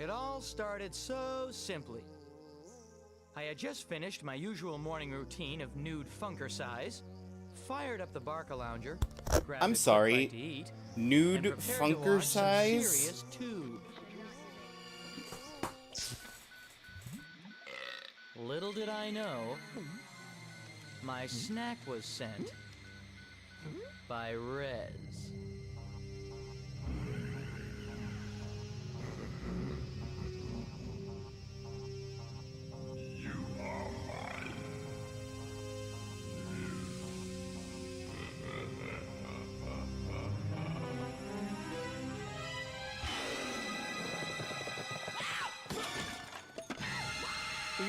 It all started so simply. I had just finished my usual morning routine of nude funkercise, fired up the Barca Lounger, grabbed I'm a quick sorry. bite to eat, Nude and prepared to watch some funkercise? serious tube. Little did I know, my snack was sent by Rez.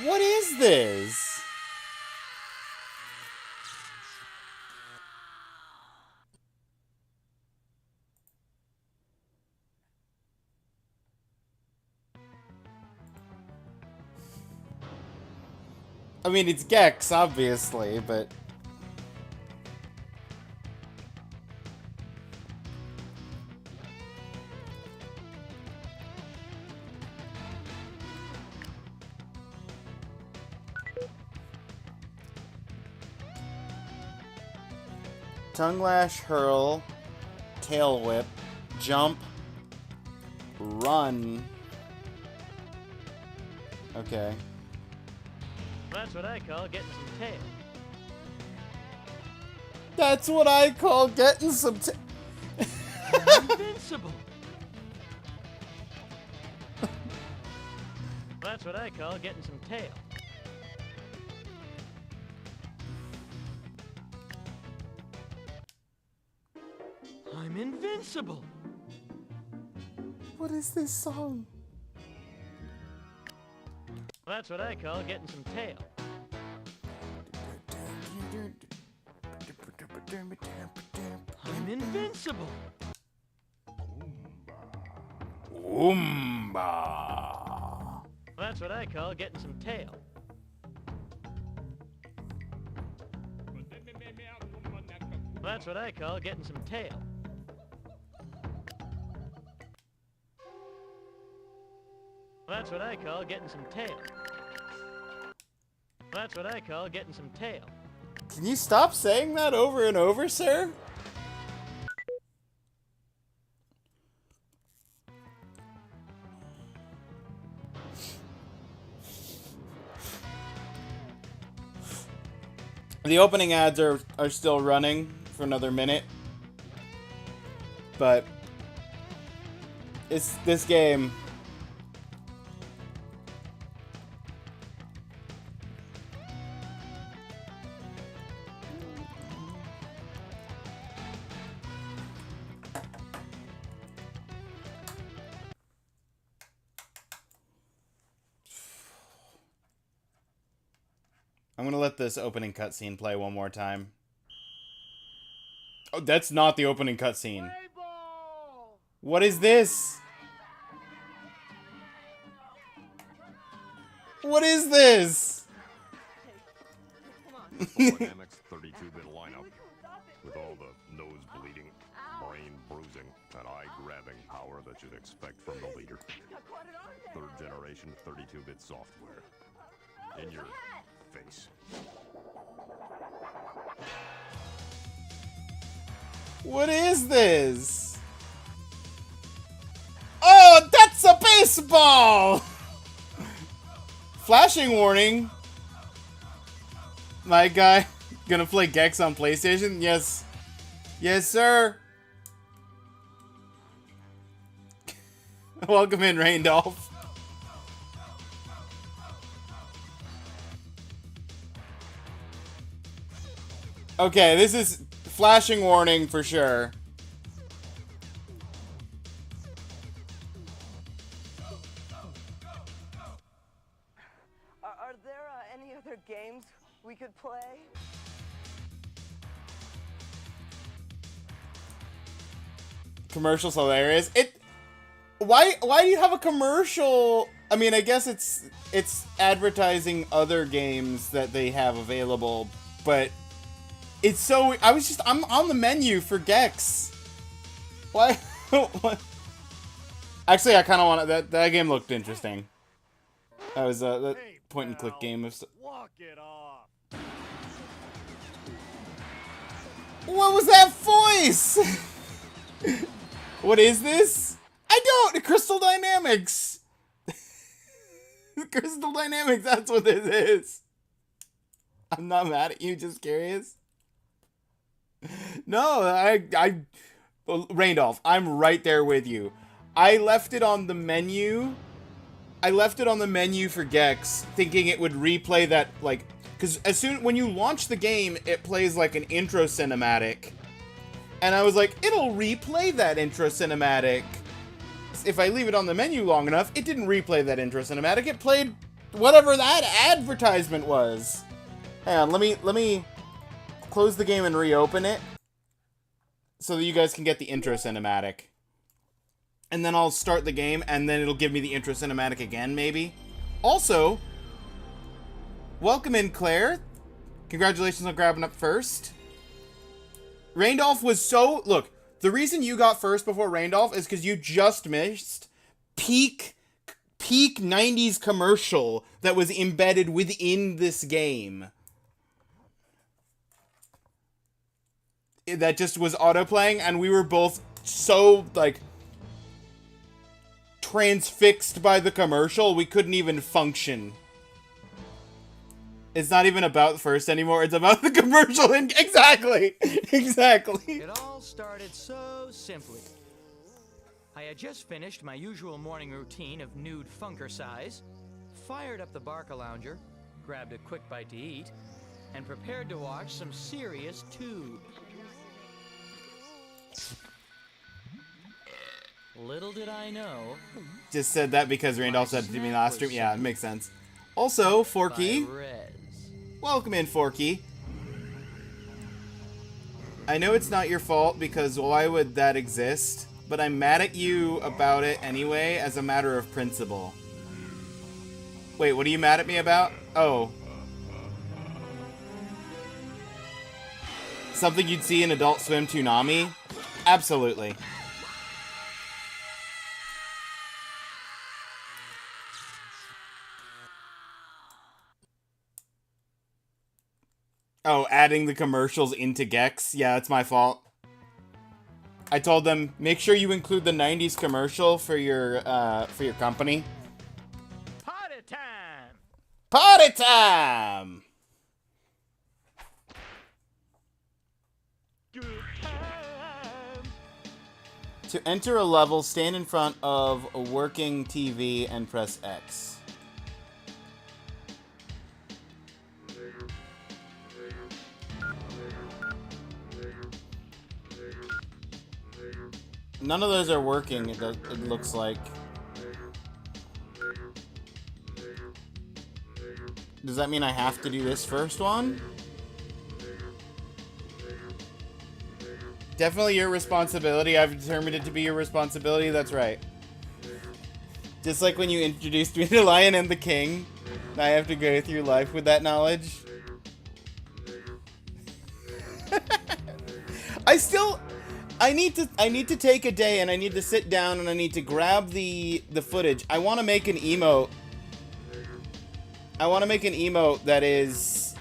What is this? I mean, it's Gex, obviously, but... Tongue lash, hurl, tail whip, jump, run. Okay. That's what I call getting some tail. That's what I call getting some Invincible. That's what I call getting some tail. I'm invincible. What is this song? That's what I call getting some tail. I'm invincible. Oomba. That's what I call getting some tail. That's what I call getting some tail. That's what I call getting some tail. That's what I call getting some tail. Can you stop saying that over and over, sir? The opening ads are still running for another minute. But it's this game. I'm gonna let this opening cutscene play one more time. Oh, that's not the opening cutscene. What is this? What is this? Dynamics 32-bit lineup with all the nose bleeding, brain bruising, and eye-grabbing power that you'd expect from the leader. Third generation 32-bit software. In your face. What is this? Oh, that's a baseball! Flashing warning. My guy gonna play Gex on PlayStation? Yes. Yes, sir. Welcome in, Raindolph. Okay, this is flashing warning for sure. Are there any other games we could play? Commercial's hilarious. Why do you have a commercial? I mean, I guess it's advertising other games that they have available, but it's so... I'm on the menu for Gex. Why? What? Actually, I kind of want to... That game looked interesting. That was that Hey, point-and-click pal, game. Walk it off. What was that voice? What is this? I don't... Crystal Dynamics. Crystal Dynamics, that's what this is. I'm not mad at you, just curious. No, Randolph, I'm right there with you. I left it on the menu. I left it on the menu for Gex, thinking it would replay that, like... Because when you launch the game, it plays like an intro cinematic. And I was like, it'll replay that intro cinematic. If I leave it on the menu long enough, it didn't replay that intro cinematic. It played whatever that advertisement was. Hang on, let me close the game and reopen it so that you guys can get the intro cinematic. And then I'll start the game, and then it'll give me the intro cinematic again, maybe. Also, welcome in, Claire. Congratulations on grabbing up first. Randolph was so... Look, the reason you got first before Randolph is because you just missed peak 90s commercial that was embedded within this game. That just was autoplaying, and we were both so, like, transfixed by the commercial, we couldn't even function. It's not even about first anymore, it's about the commercial. Exactly! Exactly. It all started so simply. I had just finished my usual morning routine of nude funker size, fired up the Barca Lounger, grabbed a quick bite to eat, and prepared to watch some serious tube. Little did I know. Just said that because Randolph said it to me last stream. Yeah, it makes sense. Also, Forky. Welcome in, Forky. I know it's not your fault because why would that exist? But I'm mad at you about it anyway as a matter of principle. Wait, what are you mad at me about? Oh. Something you'd see in Adult Swim Toonami? Absolutely. Oh, adding the commercials into Gex? Yeah, that's my fault. I told them, make sure you include the 90s commercial for your company. Party time! Party time! To enter a level, stand in front of a working TV and press X. None of those are working, it looks like. Does that mean I have to do this first one? Definitely your responsibility. I've determined it to be your responsibility. That's right. Just like when you introduced me to Lion and the King, I have to go through life with that knowledge. I need to take a day and I need to sit down and I need to grab the footage. I want to make an emote. I want to make an emote that is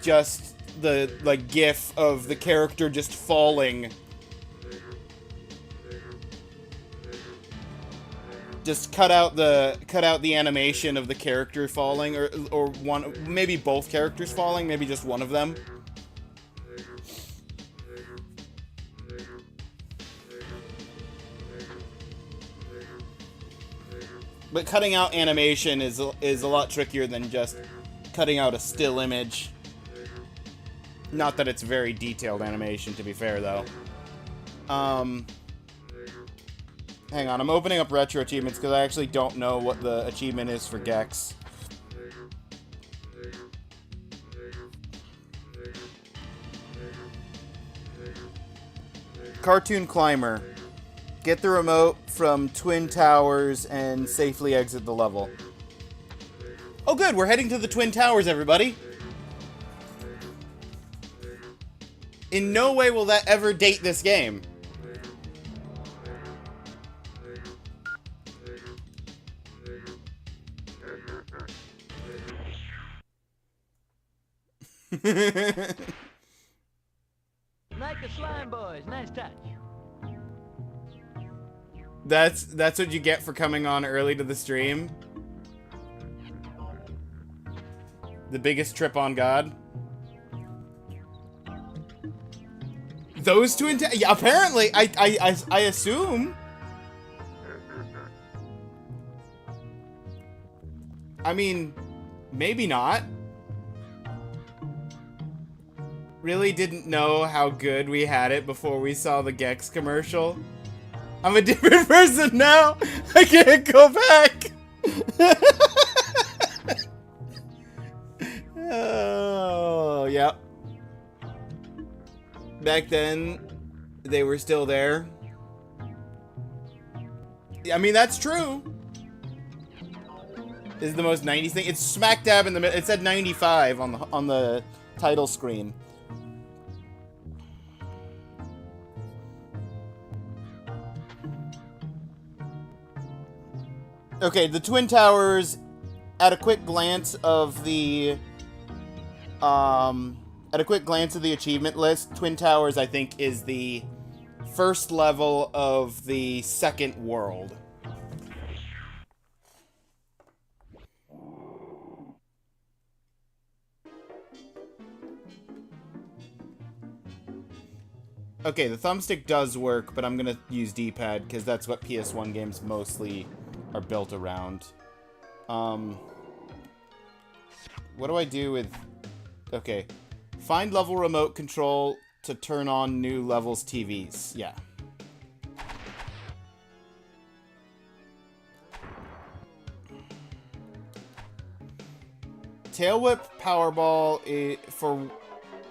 just the, like, gif of the character just falling. Just cut out the animation of the character falling, or one, maybe both characters falling, maybe just one of them. But cutting out animation is a lot trickier than just cutting out a still image. Not that it's very detailed animation, to be fair, though. Hang on, I'm opening up retro achievements because I actually don't know what the achievement is for Gex. Cartoon Climber. Get the remote from Twin Towers and safely exit the level. Oh good, we're heading to the Twin Towers, everybody. In no way will that ever date this game. Like the slime boys. Nice touch. That's what you get for coming on early to the stream. The biggest trip on God. Those two, yeah, apparently, I assume. I mean, maybe not. Really didn't know how good we had it before we saw the Gex commercial. I'm a different person now. I can't go back. Oh, yeah. Back then, they were still there. I mean, that's true. This is the most 90s thing. It's smack dab in the middle. It said 95 on the title screen. Okay, the Twin Towers, at a quick glance of the achievement list, Twin Towers, I think, is the first level of the second world. Okay, the thumbstick does work, but I'm gonna use D-pad because that's what PS1 games mostly are built around. What do I do with... Okay. Find level remote control to turn on new levels TVs. Yeah. Tail Whip Powerball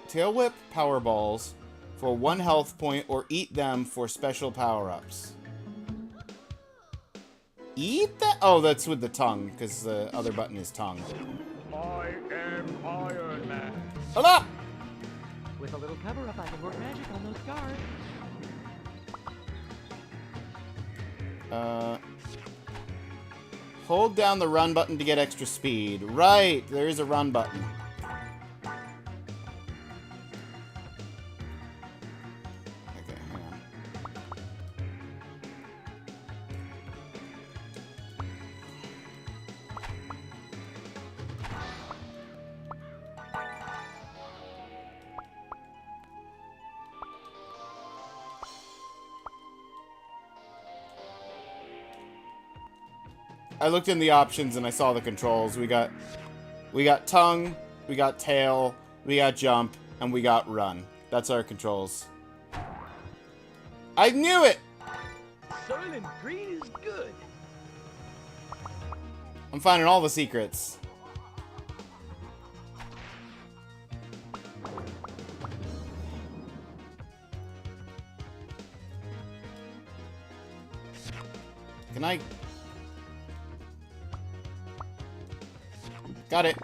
Tail Whip Powerballs for 1 health point or eat them for special power-ups. Eat that? Oh, that's with the tongue, because the other button is tongue. I am Iron Man. Hola! With a little cover-up, I can work magic on those guards. Hold down the run button to get extra speed. Right, there is a run button. Okay, hang on. I looked in the options and I saw the controls. We got tongue, we got tail, we got jump, and we got run. That's our controls. I knew it! Soylent Green is good. I'm finding all the secrets. Can I... Got it.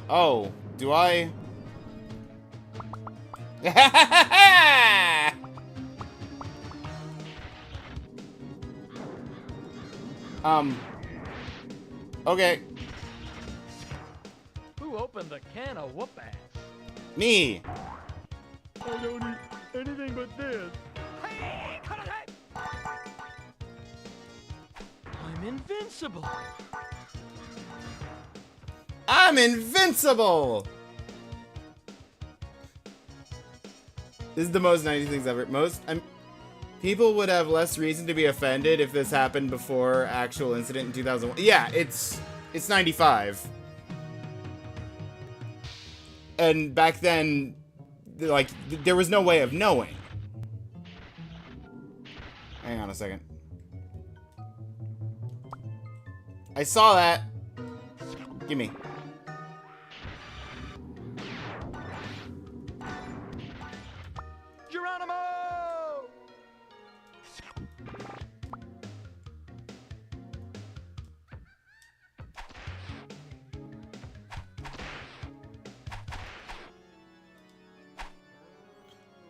Oh, do I? Okay. Who opened the can of whoop-ass? Me. I don't eat anything but this. Hey, I'm invincible. I'm invincible! This is the most 90 things ever. People would have less reason to be offended if this happened before actual incident in 2001. Yeah, it's 95. And back then, like, there was no way of knowing. Hang on a second. I saw that. Gimme. Geronimo!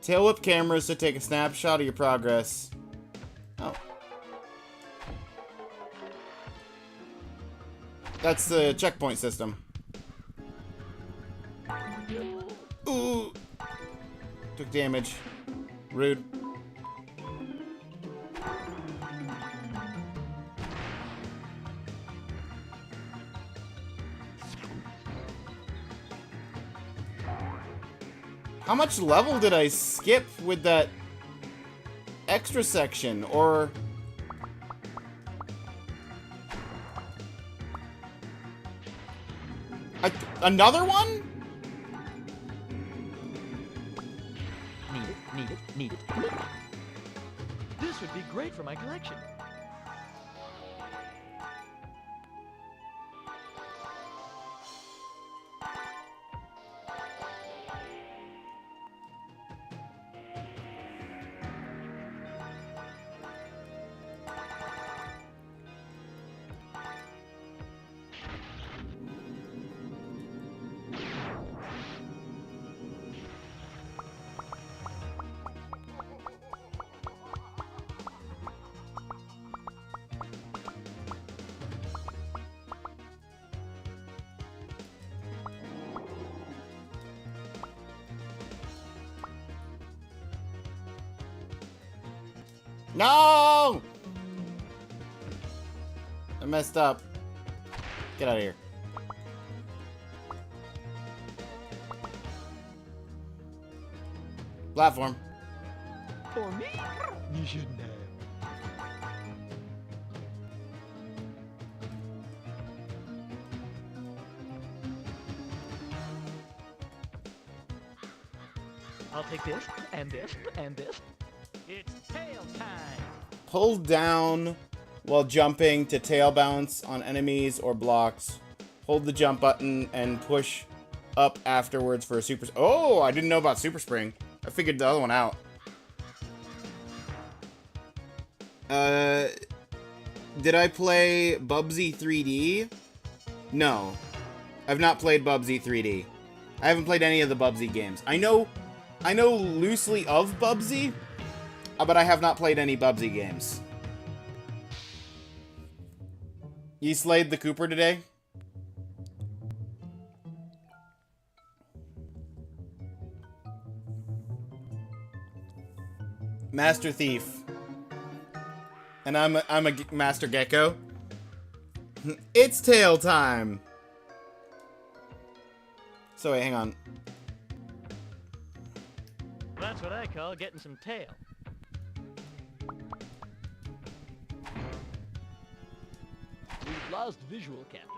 Tail whip cameras to take a snapshot of your progress. Oh. That's the checkpoint system. Ooh. Took damage. Rude. How much level did I skip with that extra section? Or... another one? Need it. This would be great for my collection. No! I messed up. Get out of here. Platform. For me? You shouldn't have. I'll take this, and this, and this. It's tail time! Hold down while jumping to tail bounce on enemies or blocks. Hold the jump button and push up afterwards for a super... Oh, I didn't know about Super Spring. I figured the other one out. Did I play Bubsy 3D? No. I've not played Bubsy 3D. I haven't played any of the Bubsy games. I know loosely of Bubsy, but I have not played any Bubsy games. You slayed the Cooper today? Master Thief. And I'm a Master Gecko. It's tail time. So wait, hang on. That's what I call getting some tail. We've lost visual, Captain.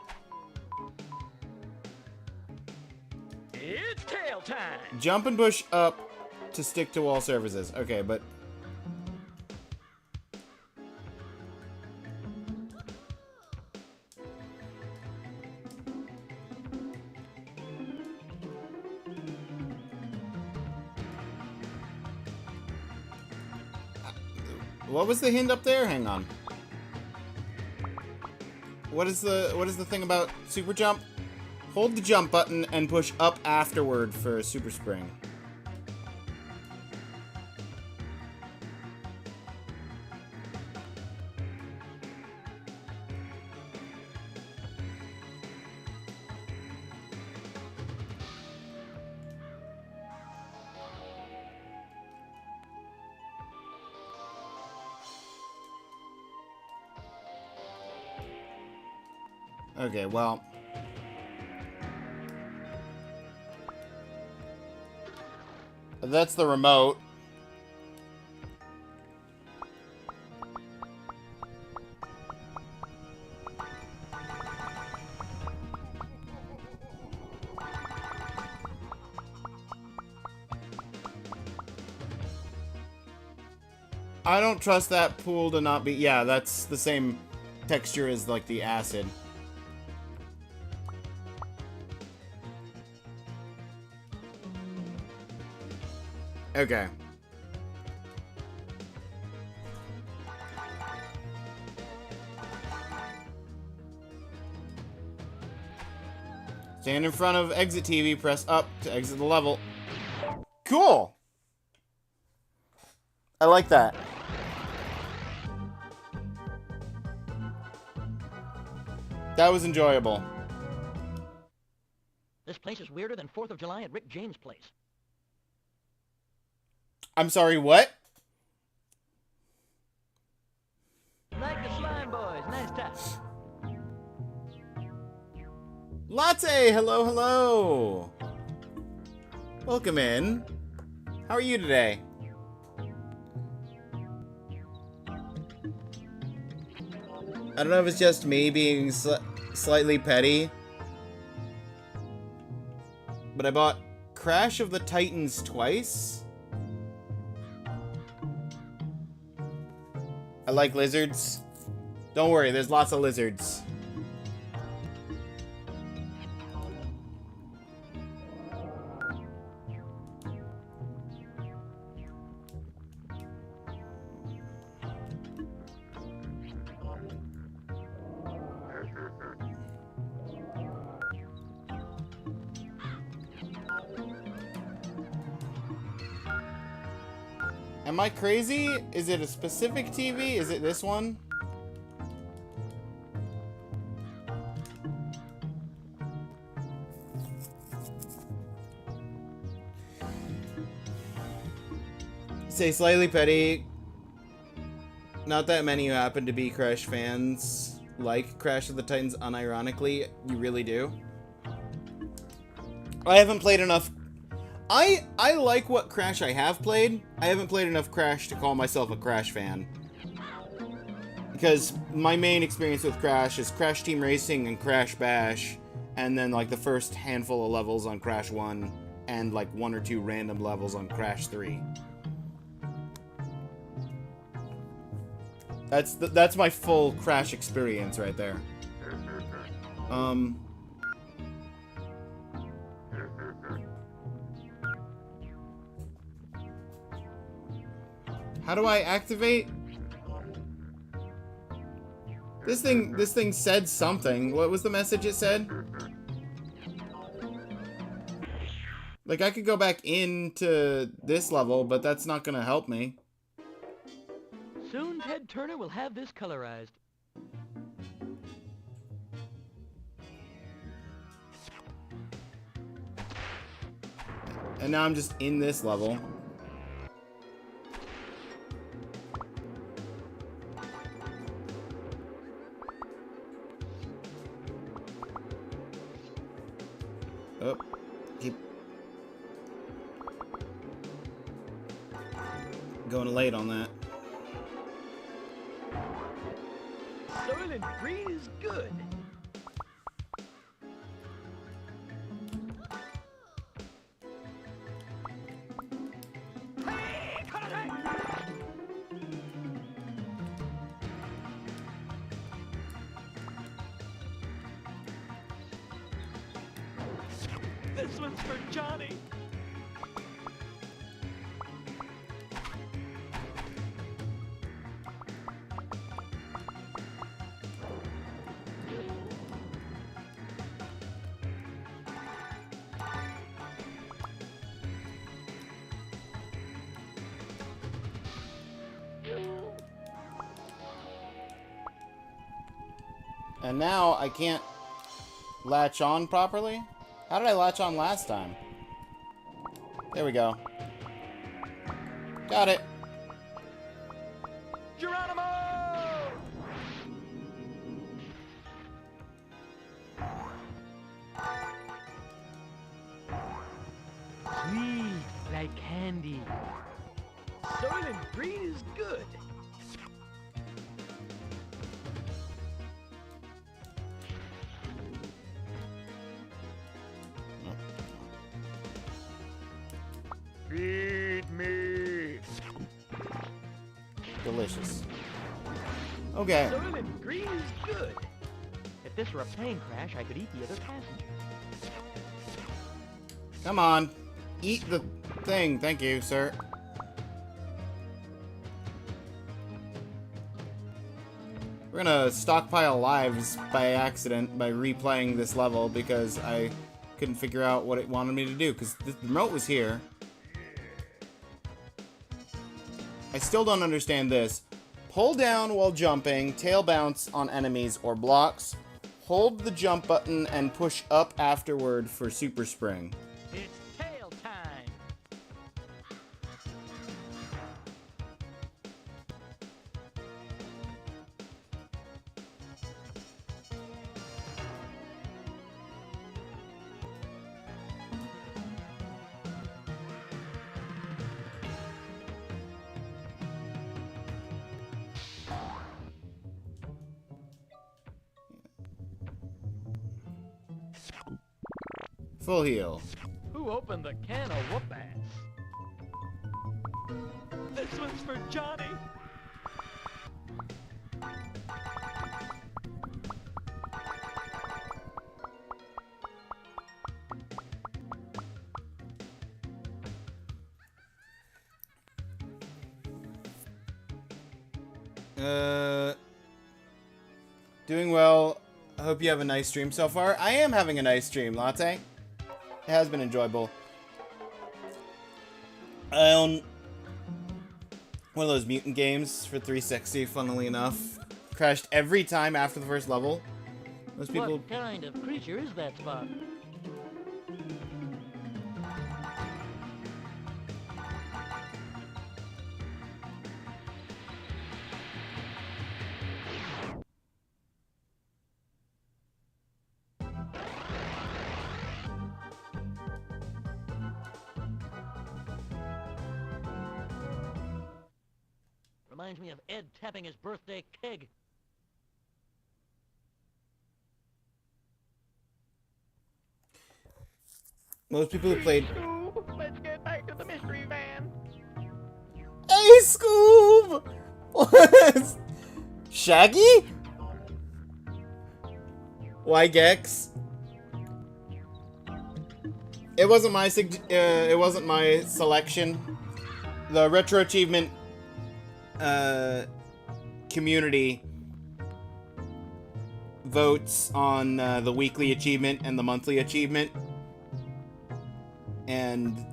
It's tail time! Jump and push up to stick to all surfaces. Okay, but... what was the hint up there? Hang on. What is the thing about super jump? Hold the jump button and push up afterward for a super spring. Okay, well... that's the remote. I don't trust that pool to not be... yeah, that's the same texture as, like, the acid. Okay. Stand in front of exit TV, press up to exit the level. Cool! I like that. That was enjoyable. This place is weirder than 4th of July at Rick James' place. I'm sorry, what? Like the Slime Boys. Nice touch. Latte, hello, hello. Welcome in. How are you today? I don't know if it's just me being slightly petty, but I bought Crash of the Titans twice. I like lizards. Don't worry, there's lots of lizards. Am I crazy? Is it a specific TV? Is it this one? Say slightly petty. Not that many who happen to be Crash fans like Crash of the Titans unironically. You really do. I haven't played enough. I like what Crash I have played. I haven't played enough Crash to call myself a Crash fan. Because my main experience with Crash is Crash Team Racing and Crash Bash, and then like the first handful of levels on Crash 1, and like 1 or 2 random levels on Crash 3. That's my full Crash experience right there. How do I activate? This thing said something. What was the message it said? Like, I could go back into this level, but that's not gonna help me. Soon Ted Turner will have this colorized. And now I'm just in this level. Oh, keep going late on that. Soylent Green is good. This one's for Johnny. And now I can't latch on properly? How did I latch on last time? There we go. Got it. Geronimo! Sweet like candy. Soylent Green is good. Feed me. Delicious. Okay. Soylent Green is good. If this were a plane crash, I could eat the other passengers. Come on. Eat the thing. Thank you, sir. We're gonna stockpile lives by accident by replaying this level because I couldn't figure out what it wanted me to do because the remote was here. I still don't understand this. Pull down while jumping, tail bounce on enemies or blocks. Hold the jump button and push up afterward for super spring. It's tail time. Full heal. Who opened the can of whoop-ass? This one's for Johnny. Doing well. I hope you have a nice stream so far. I am having a nice stream, Latte. It has been enjoyable. I own one of those mutant games for 360, funnily enough. Crashed every time after the first level. Most people... What kind of creature is that spot? Reminds me of Ed tapping his birthday keg. Most people who played... Let's get back to the mystery van. Hey, Scoob! What? Shaggy? Why, Gex? It wasn't my selection. The retro achievement community votes on the weekly achievement and the monthly achievement. And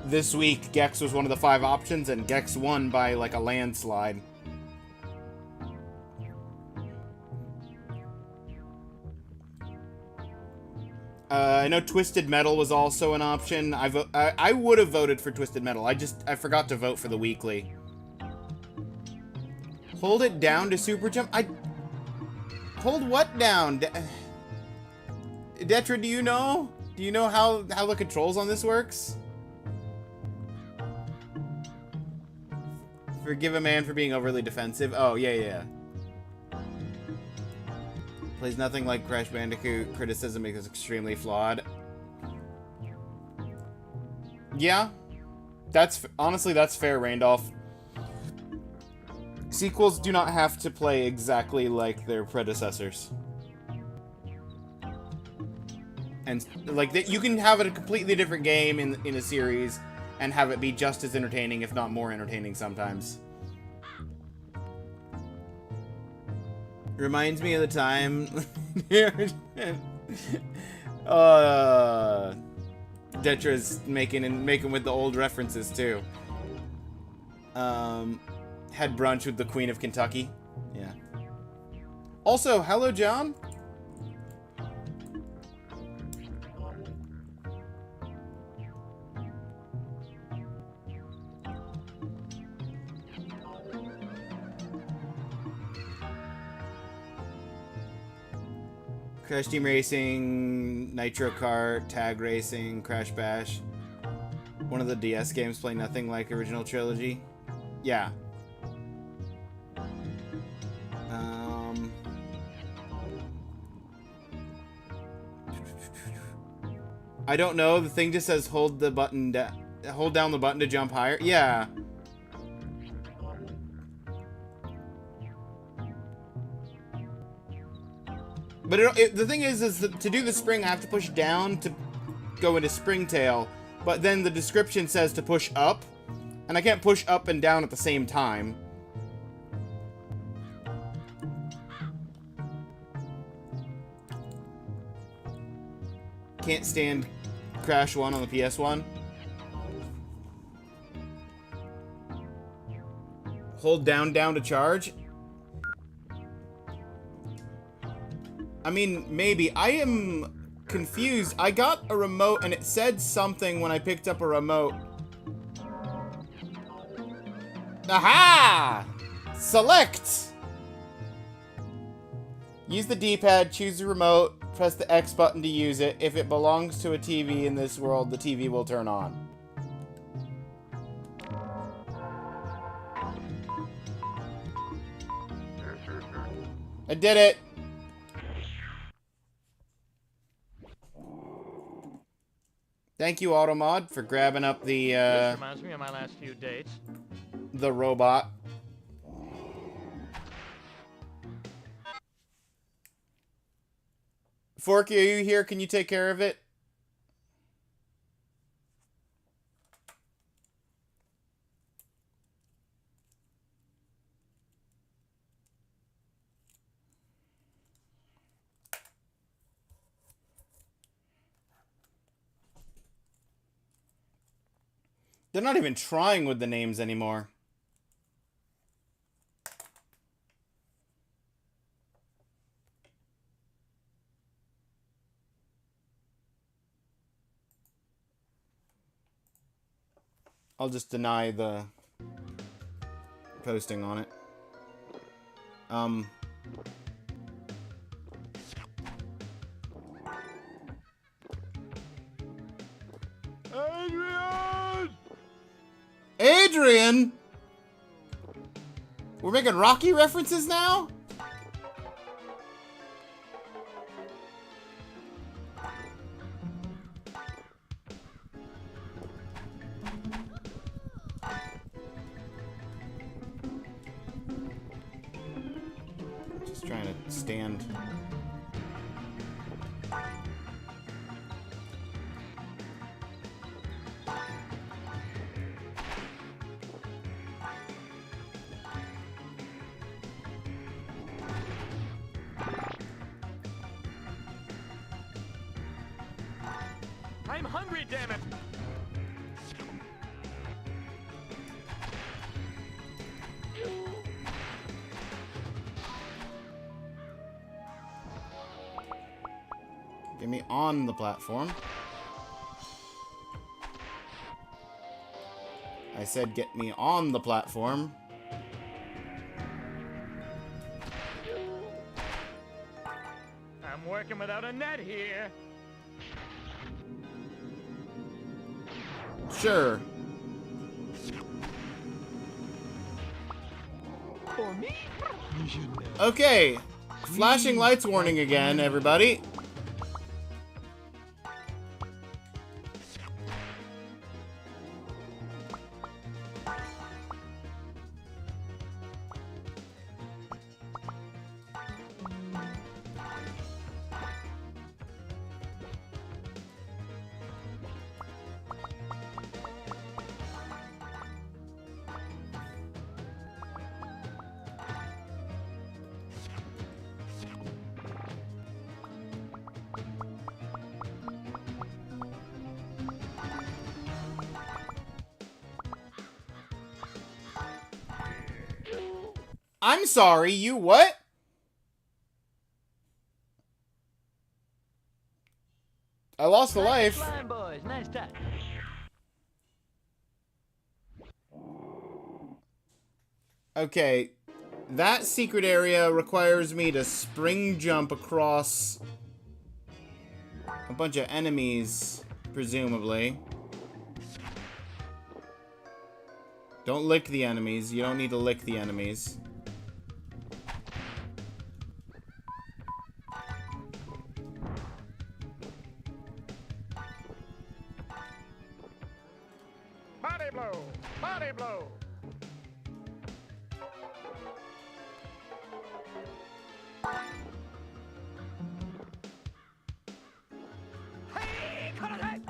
this week, Gex was one of the 5 options, and Gex won by like a landslide. I know Twisted Metal was also an option. I would have voted for Twisted Metal. I forgot to vote for the weekly. Hold it down to super jump. Hold what down? Detra, do you know? Do you know how the controls on this works? Forgive a man for being overly defensive. Oh, yeah. Plays nothing like Crash Bandicoot. Criticism makes it extremely flawed. Yeah. Honestly, that's fair, Randolph. Sequels do not have to play exactly like their predecessors. And like you can have a completely different game in a series and have it be just as entertaining, if not more entertaining sometimes. Reminds me of the time Detra's making with the old references too. Had brunch with the Queen of Kentucky. Yeah. Also, hello, John. Crash Team Racing, Nitro Kart, Tag Racing, Crash Bash. One of the DS games play nothing like original trilogy. Yeah. I don't know. The thing just says hold the button hold down the button to jump higher. Yeah. But the thing is that to do the spring, I have to push down to go into springtail. But then the description says to push up, and I can't push up and down at the same time. Can't stand Crash 1 on the PS1. Hold down to charge? I mean, maybe. I am confused. I got a remote and it said something when I picked up a remote. Aha! Select! Use the D-pad, choose the remote, press the X button to use it. If it belongs to a TV in this world, the TV will turn on. I did it! Thank you, Automod, for grabbing up the, This reminds me of my last few dates. the robot. Forky, are you here? Can you take care of it? They're not even trying with the names anymore. I'll just deny the posting on it. Adrian! We're making Rocky references now? Just trying to stand. I'm hungry, damn it! Get me on the platform. I said get me on the platform. I'm working without a net here. Sure. For me? You should know. Okay. Flashing lights warning again, everybody. I'm sorry, you what? I lost a life. Slime boys, nice touch. Okay. That secret area requires me to spring jump across a bunch of enemies, presumably. Don't lick the enemies. You don't need to lick the enemies. Body blow! Body blow! Hey, karate!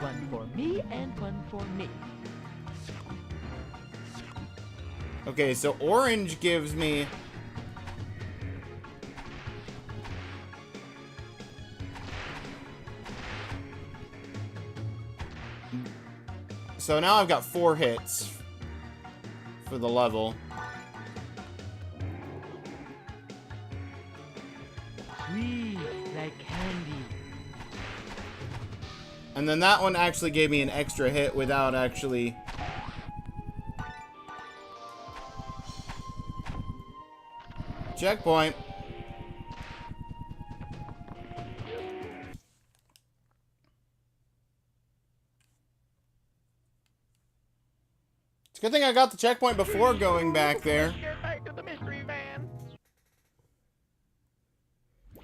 One for me and one for me. Okay, so orange gives me... So now I've got 4 hits for the level. Sweet, like candy. And then that one actually gave me an extra hit without actually... Checkpoint. It's a good thing I got the checkpoint before going back there. Get back to the mystery van.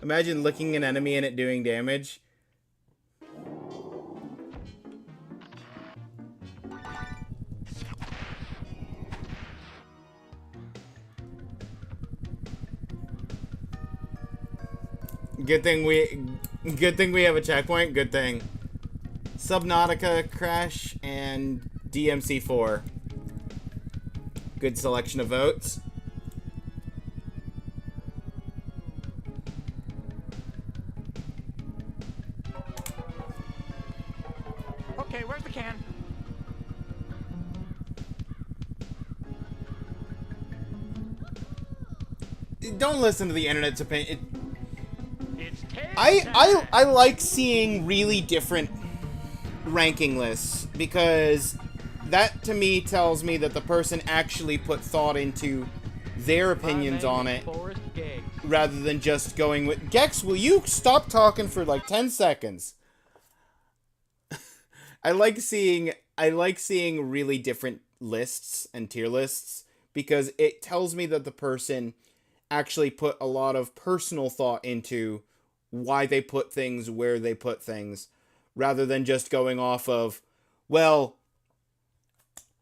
Imagine licking an enemy and it doing damage. Good thing we have a checkpoint. Good thing. Subnautica, Crash, and DMC4. Good selection of votes. Okay, where's the can? Don't listen to the internet's opinion. It's tail I like seeing really different ranking lists because that to me tells me that the person actually put thought into their opinions on it rather than just going with... Gex, will you stop talking for like 10 seconds? I like seeing really different lists and tier lists because it tells me that the person actually put a lot of personal thought into why they put things where they put things, rather than just going off of, well,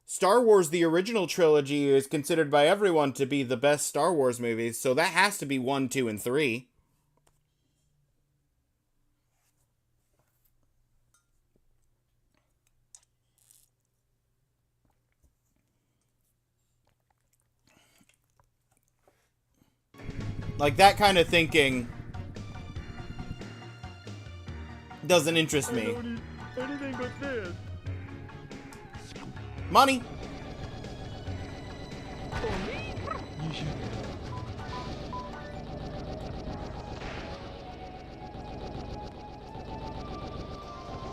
Star Wars, the original trilogy, is considered by everyone to be the best Star Wars movies, so that has to be 1, 2, and 3. Like, that kind of thinking doesn't interest me. Anything but this. Money! You should.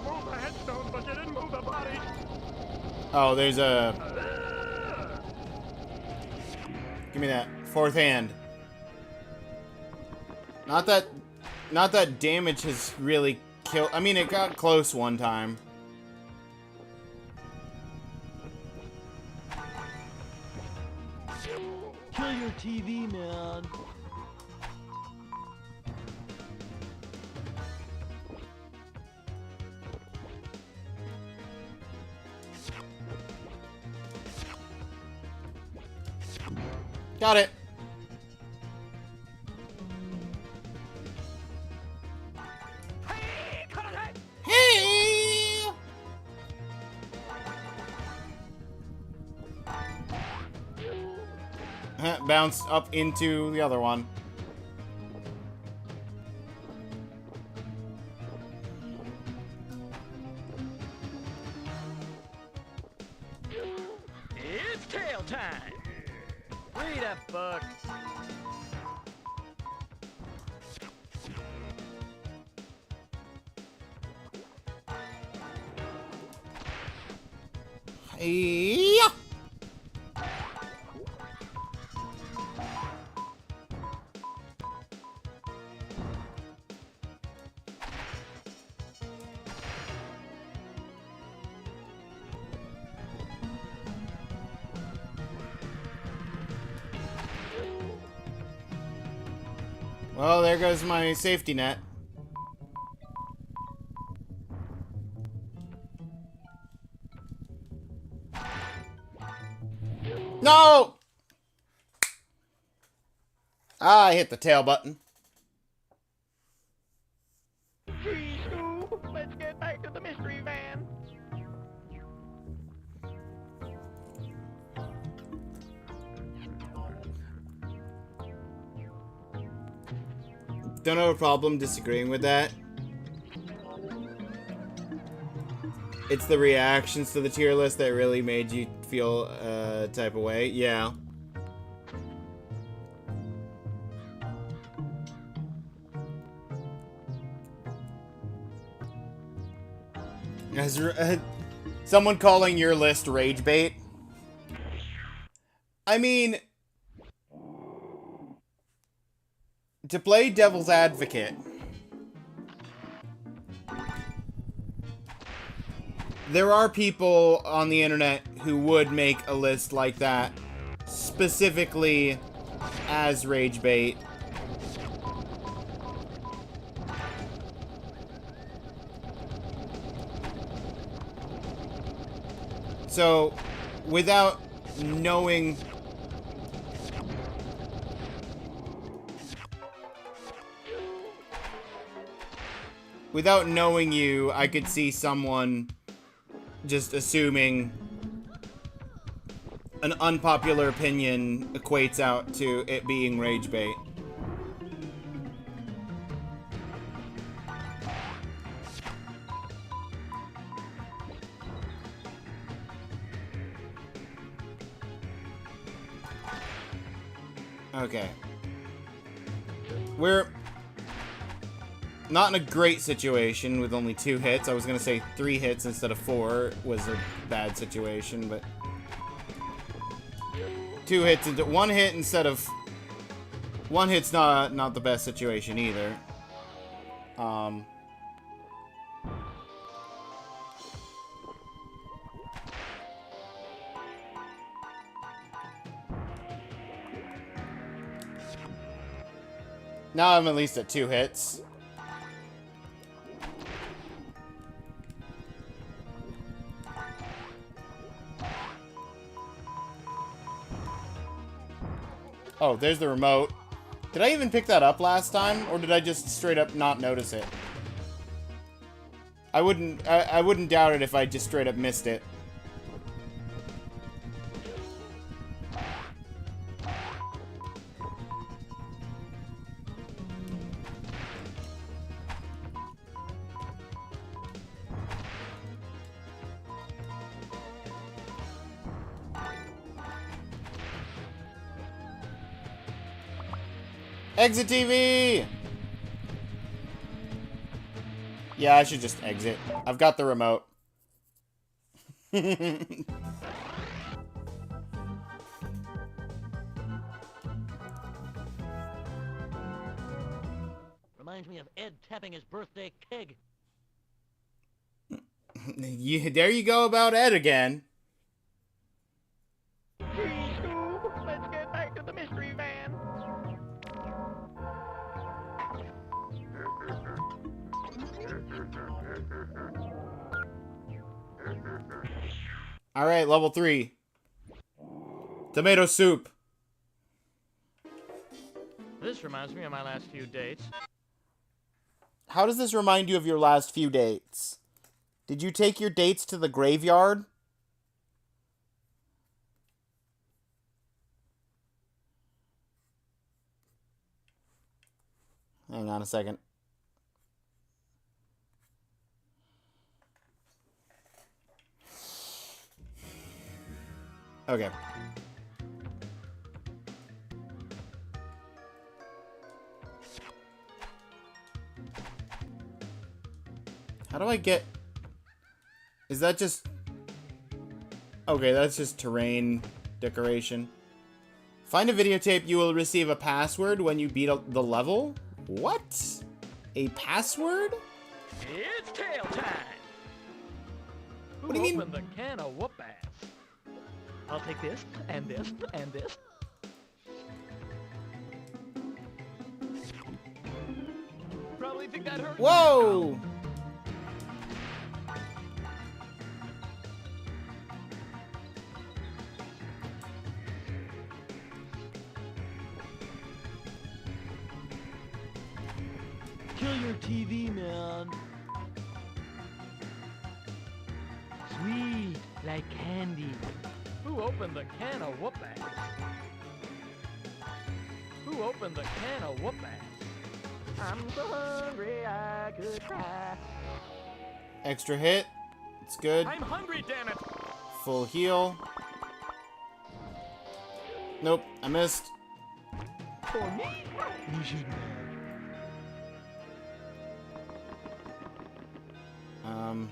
Move the headstone, but you didn't move the body. Oh, there's a... Give me that. 4th hand. Not that damage has really killed... I mean, it got close one time. Kill your TV, man. Got it. Hey! Bounce up into the other one. It's tail time. Read a book. Yeah. Well, there goes my safety net. No! Ah, I hit the tail button. Gee, Stu, let's get back to the mystery van. Don't have a problem disagreeing with that. It's the reactions to the tier list that really made you feel type of way. Yeah. As someone calling your list rage bait. I mean, to play devil's advocate, there are people on the internet who would make a list like that specifically as rage bait. So, without knowing you, I could see someone just assuming an unpopular opinion equates out to it being rage bait. Okay. We're not in a great situation with only 2 hits. I was gonna say 3 hits instead of 4 was a bad situation, but 2 hits into 1 hit instead of 1 hit's not the best situation either. Now I'm at least at 2 hits. Oh, there's the remote. Did I even pick that up last time, or did I just straight up not notice it? I wouldn't doubt it if I just straight up missed it. Exit TV! Yeah, I should just exit. I've got the remote. Reminds me of Ed tapping his birthday keg. There you go about Ed again. Let's get back to the mystery van. Alright, level 3. Tomato soup. This reminds me of my last few dates. How does this remind you of your last few dates? Did you take your dates to the graveyard? Hang on a second. Okay. How do I get... Is that just... Okay, that's just terrain decoration. Find a videotape, you will receive a password when you beat the level? What? A password? It's tail time! What do you mean? Open the can of whoop ass. I'll take this, and this, and this. Probably think that hurt. Whoa! Kill your TV, man. Sweet, like candy. Who opened the can of whoop ass? Who opened the can of whoop ass? I'm so hungry I could cry. Extra hit. It's good. I'm hungry, damn it! Full heal. Nope, I missed. For me? Um.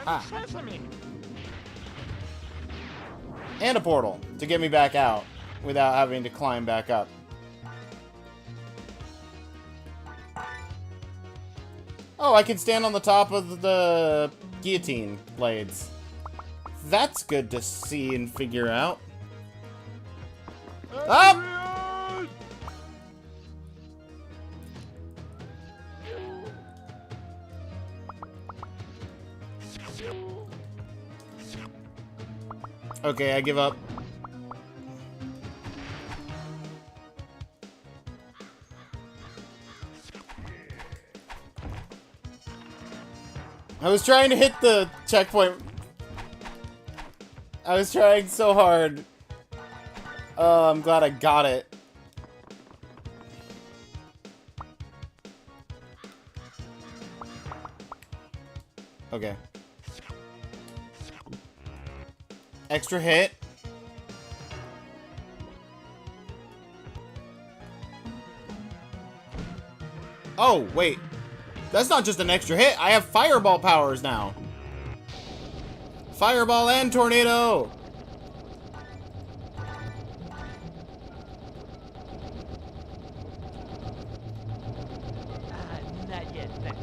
Ah. Sesame! And a portal to get me back out without having to climb back up. Oh, I can stand on the top of the guillotine blades. That's good to see and figure out. Up! Okay, I give up. I was trying to hit the checkpoint. I was trying so hard. Oh, I'm glad I got it. Okay. Extra hit. Oh, wait. That's not just an extra hit. I have fireball powers now. Fireball and tornado. Not yet, thanks.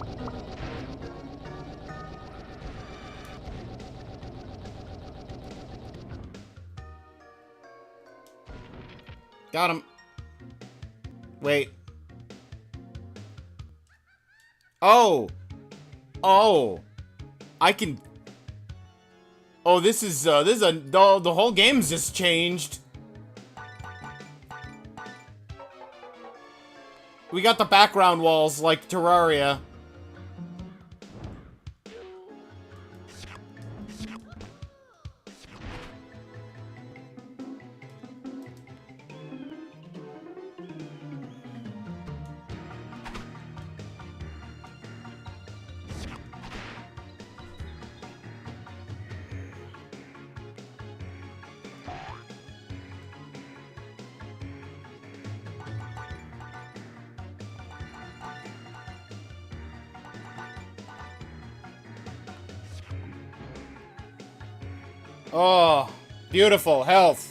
Got him. Wait. Oh. Oh. I can... Oh, this is the whole game's just changed. We got the background walls like Terraria. Oh, beautiful health.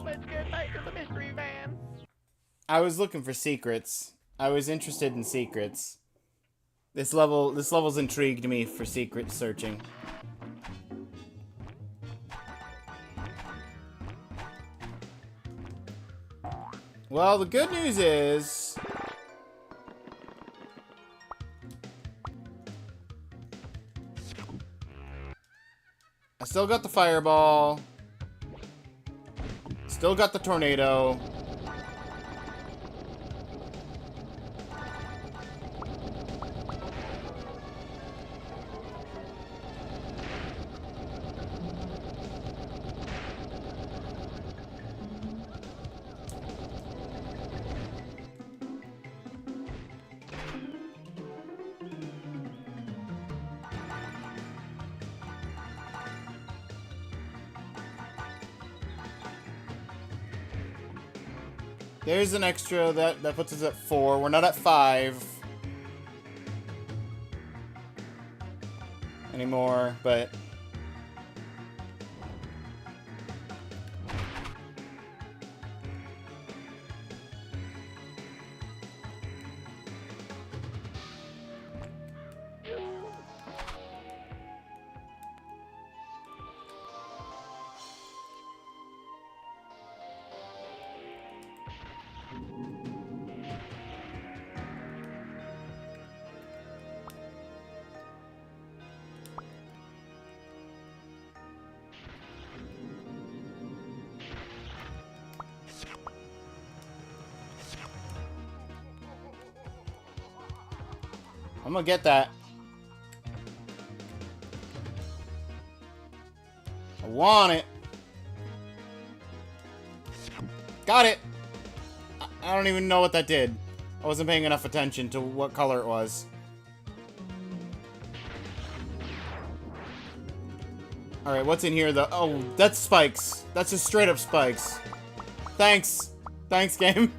Let's get back to the mystery van. I was looking for secrets. I was interested in secrets. This level's intrigued me for secret searching. Well, the good news is I still got the fireball. Still got the tornado. There's an extra that puts us at 4. We're not at 5 anymore, but I'm gonna get that. I want it. Got it! I don't even know what that did. I wasn't paying enough attention to what color it was. Alright, what's in here though? Oh, that's spikes. That's just straight up spikes. Thanks. Thanks, game.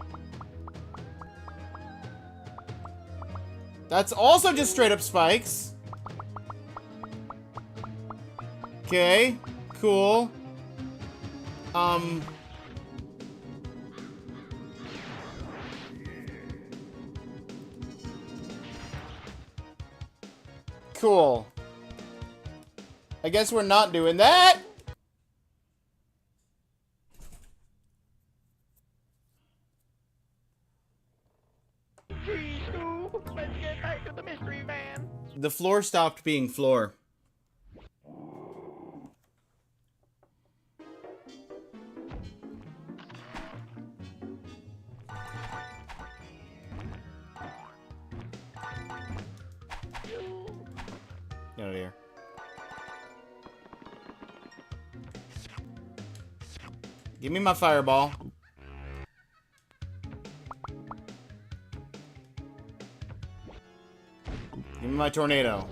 That's also just straight up spikes. Okay. Cool. Cool. I guess we're not doing that. Gee, Stu, let's get back to the mystery van. The floor stopped being floor. Get out of here. Give me my fireball. Give me my tornado.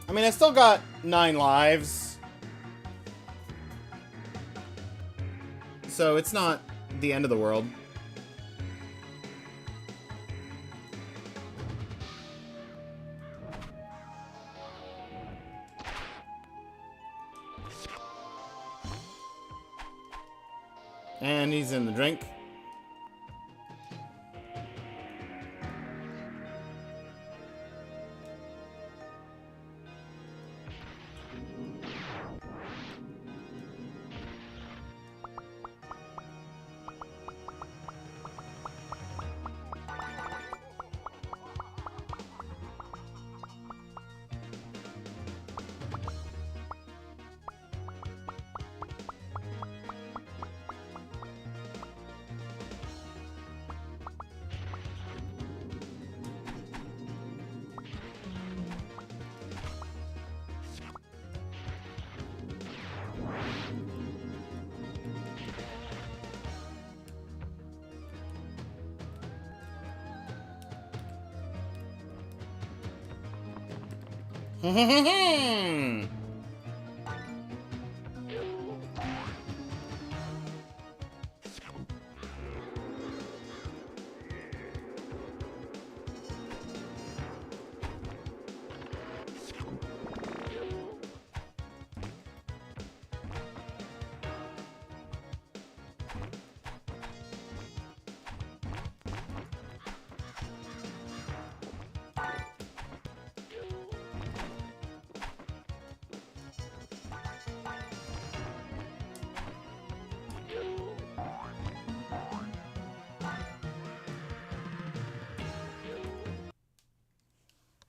I mean, I still got 9 lives. So it's not the end of the world. And he's in the drink.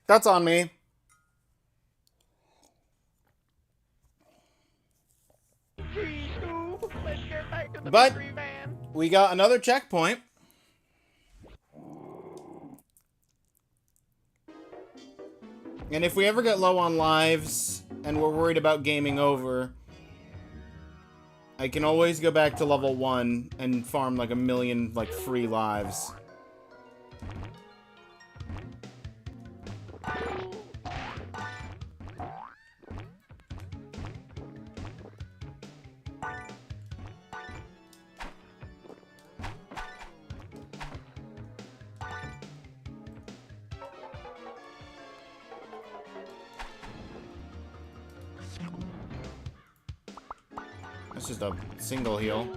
That's on me. Gee, Stu, let's get back to the But mystery van. we got another checkpoint. And if we ever get low on lives and we're worried about gaming over, I can always go back to level 1 and farm like 1,000,000 like free lives. That's just a single heal.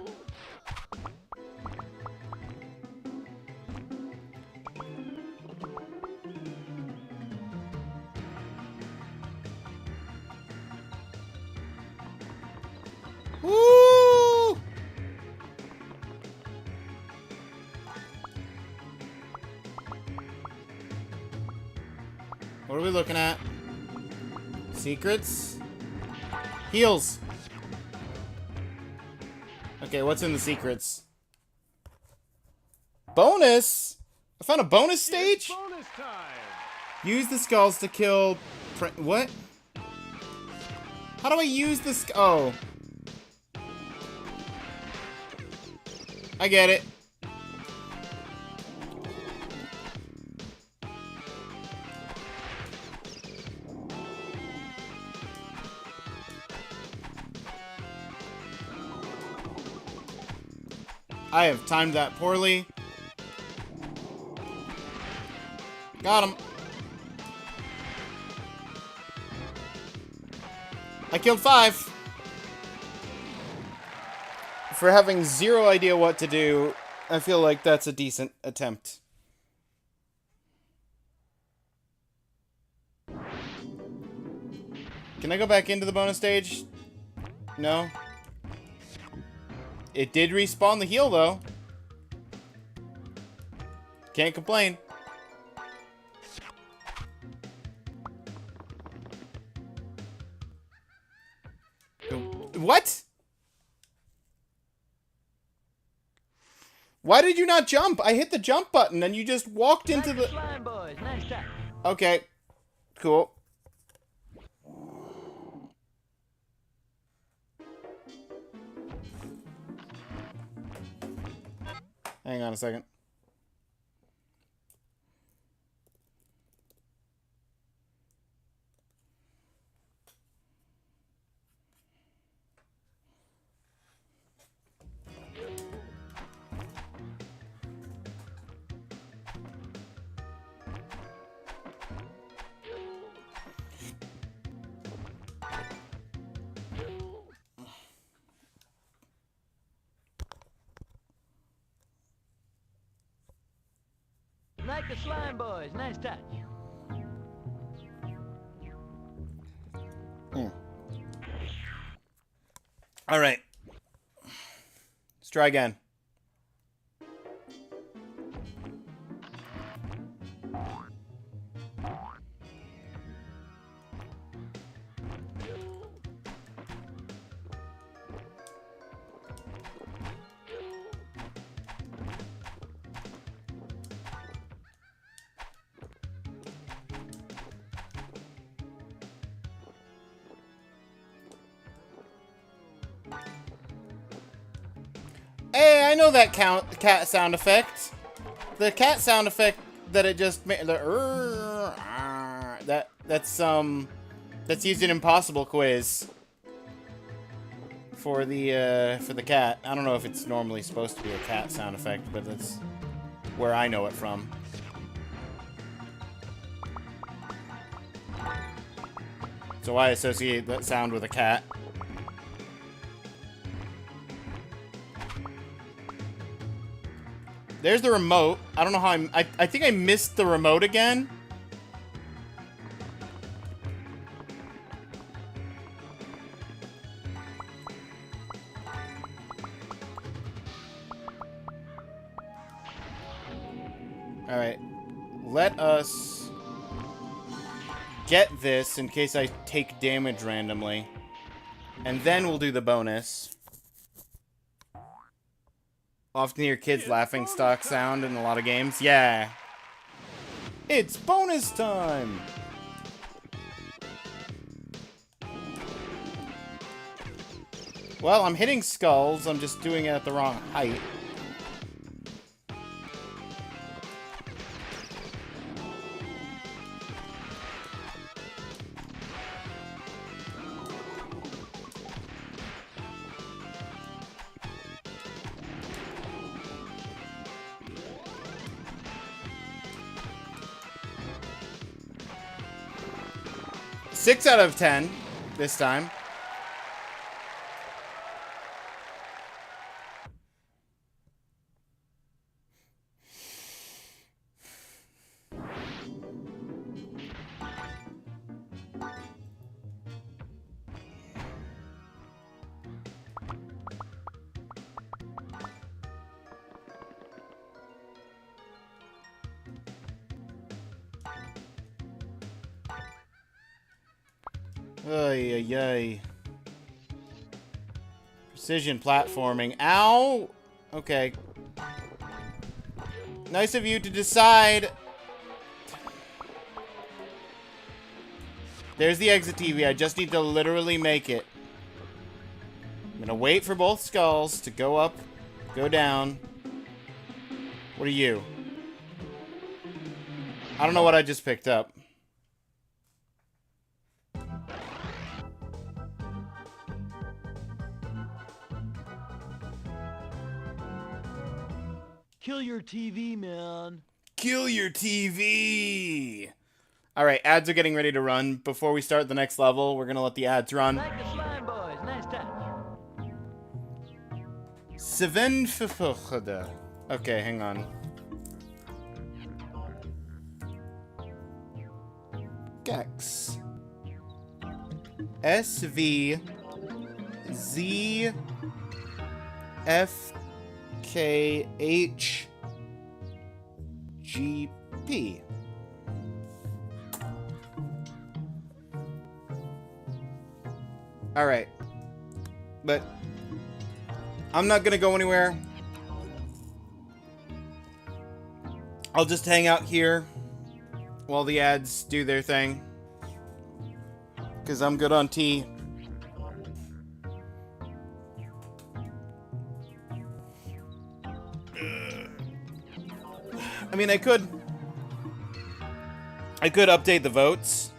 What are we looking at? Secrets? Heals! Okay, what's in the secrets? Bonus? I found a bonus stage? Bonus time! Use the skulls to kill... What? How do I use this? Oh. I get it. I have timed that poorly. Got him. I killed 5. For having zero idea what to do, I feel like that's a decent attempt. Can I go back into the bonus stage? No. It did respawn the heal, though. Can't complain. What? Why did you not jump? I hit the jump button and you just walked into the... Slime boys, nice shot. Okay. Cool. Hang on a second. Like the slime boys, nice touch. All right. Let's try again. Hey, I know that cat sound effect. The cat sound effect that it just made. That's used in Impossible Quiz for the cat. I don't know if it's normally supposed to be a cat sound effect, but that's where I know it from. So I associate that sound with a cat. There's the remote. I don't know how I think I missed the remote again. Alright. Let us get this in case I take damage randomly. And then we'll do the bonus. Often hear kids laughing stock sound in a lot of games. Yeah. It's bonus time! Well, I'm hitting skulls. I'm just doing it at the wrong height. Six out of 10 this time. Ay, ay, ay. Precision platforming. Ow! Okay. Nice of you to decide. There's the exit TV. I just need to literally make it. I'm gonna wait for both skulls to go up, go down. What are you? I don't know what I just picked up. Kill your TV, man. Kill your TV! Alright, ads are getting ready to run. Before we start the next level, we're gonna let the ads run. Like the slime boys. Nice touch. Okay, hang on. Gex. SV Z F K H G P. All right. But I'm not going to go anywhere. I'll just hang out here while the ads do their thing. Because I'm good on tea. I mean, I could update the votes.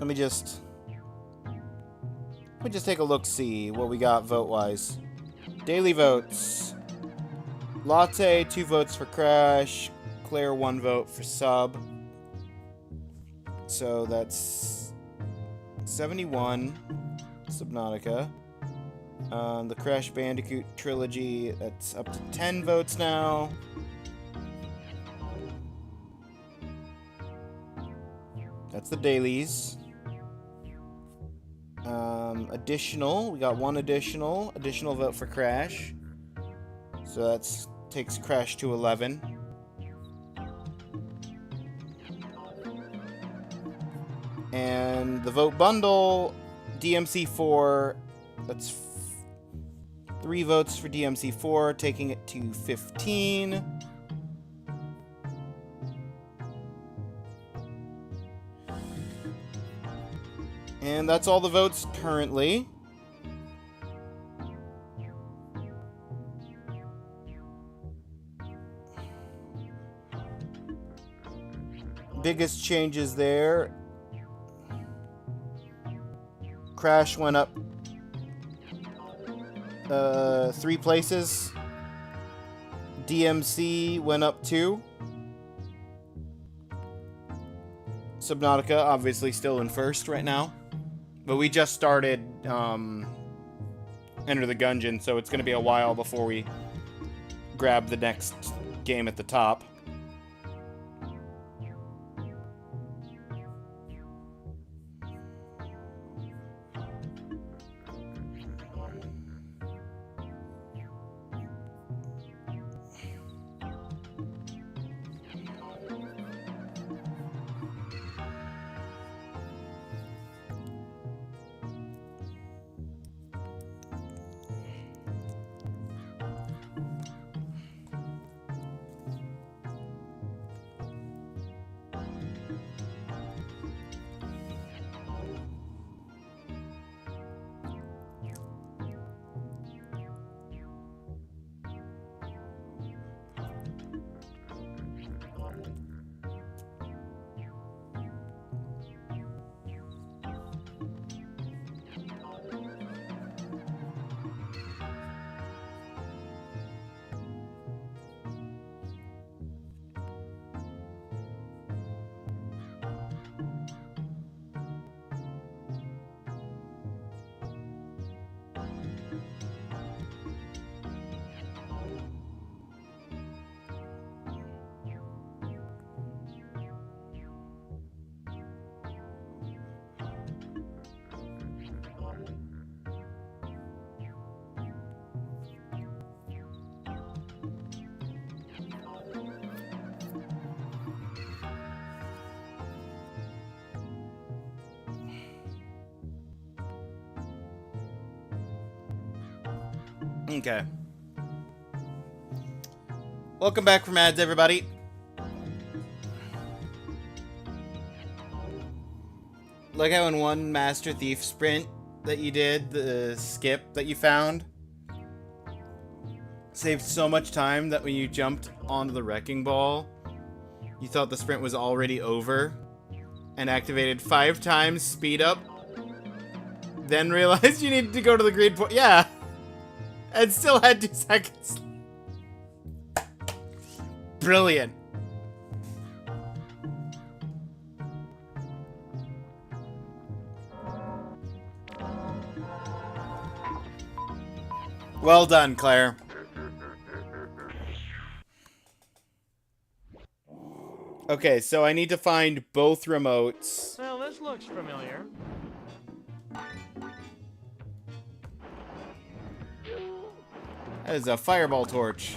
Let me just take a look, see what we got vote-wise. Daily votes. Latte, 2 votes for Crash. Claire, 1 vote for Sub. So that's 71. Subnautica. The Crash Bandicoot trilogy, that's up to 10 votes now. That's the dailies. Additional, we got 1 additional vote for Crash. So that takes Crash to 11. And the vote bundle, DMC4, that's 3 votes for DMC4, taking it to 15. And that's all the votes currently. Biggest changes there. Crash went up 3 places. DMC went up 2. Subnautica obviously still in first right now. But we just started Enter the Gungeon, so it's going to be a while before we grab the next game at the top. Okay. Welcome back from ads, everybody. Like how in one Master Thief sprint that you did, the skip that you found saved so much time that when you jumped onto the wrecking ball, you thought the sprint was already over and activated 5 times speed up, then realized you needed to go to the green point. Yeah. And still had 2 seconds. Brilliant. Well done, Claire. Okay, so I need to find both remotes. Well, this looks familiar. That is a fireball torch.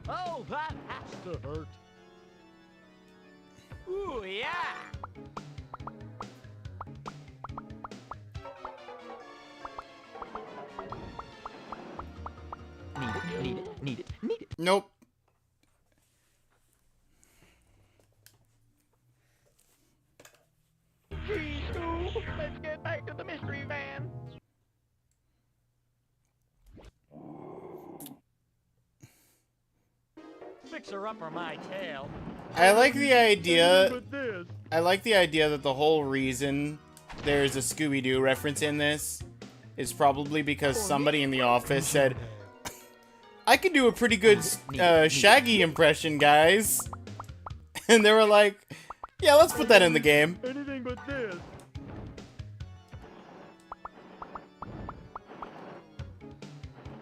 Oh, that has to hurt. Ooh, yeah! Need it. Nope. Let's get back to the mystery van. Fixer upper my tail. I like the idea. But this. I like the idea that the whole reason there's a Scooby-Doo reference in this is probably because somebody in the office said, I could do a pretty good Shaggy impression, guys. And they were like, yeah, let's put that in the game. Anything but this.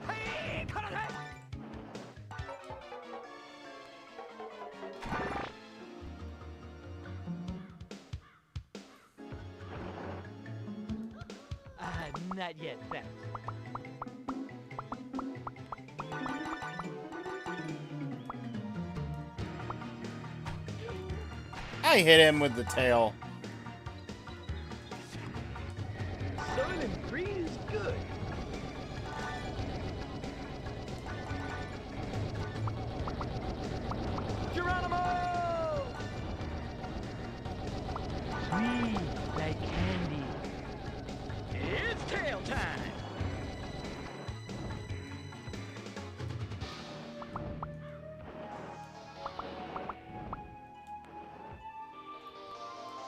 Hey, cut it out! Not yet, thanks. I hit him with the tail. Soylent Green is good. Geronimo! Sweet like candy. It's tail time!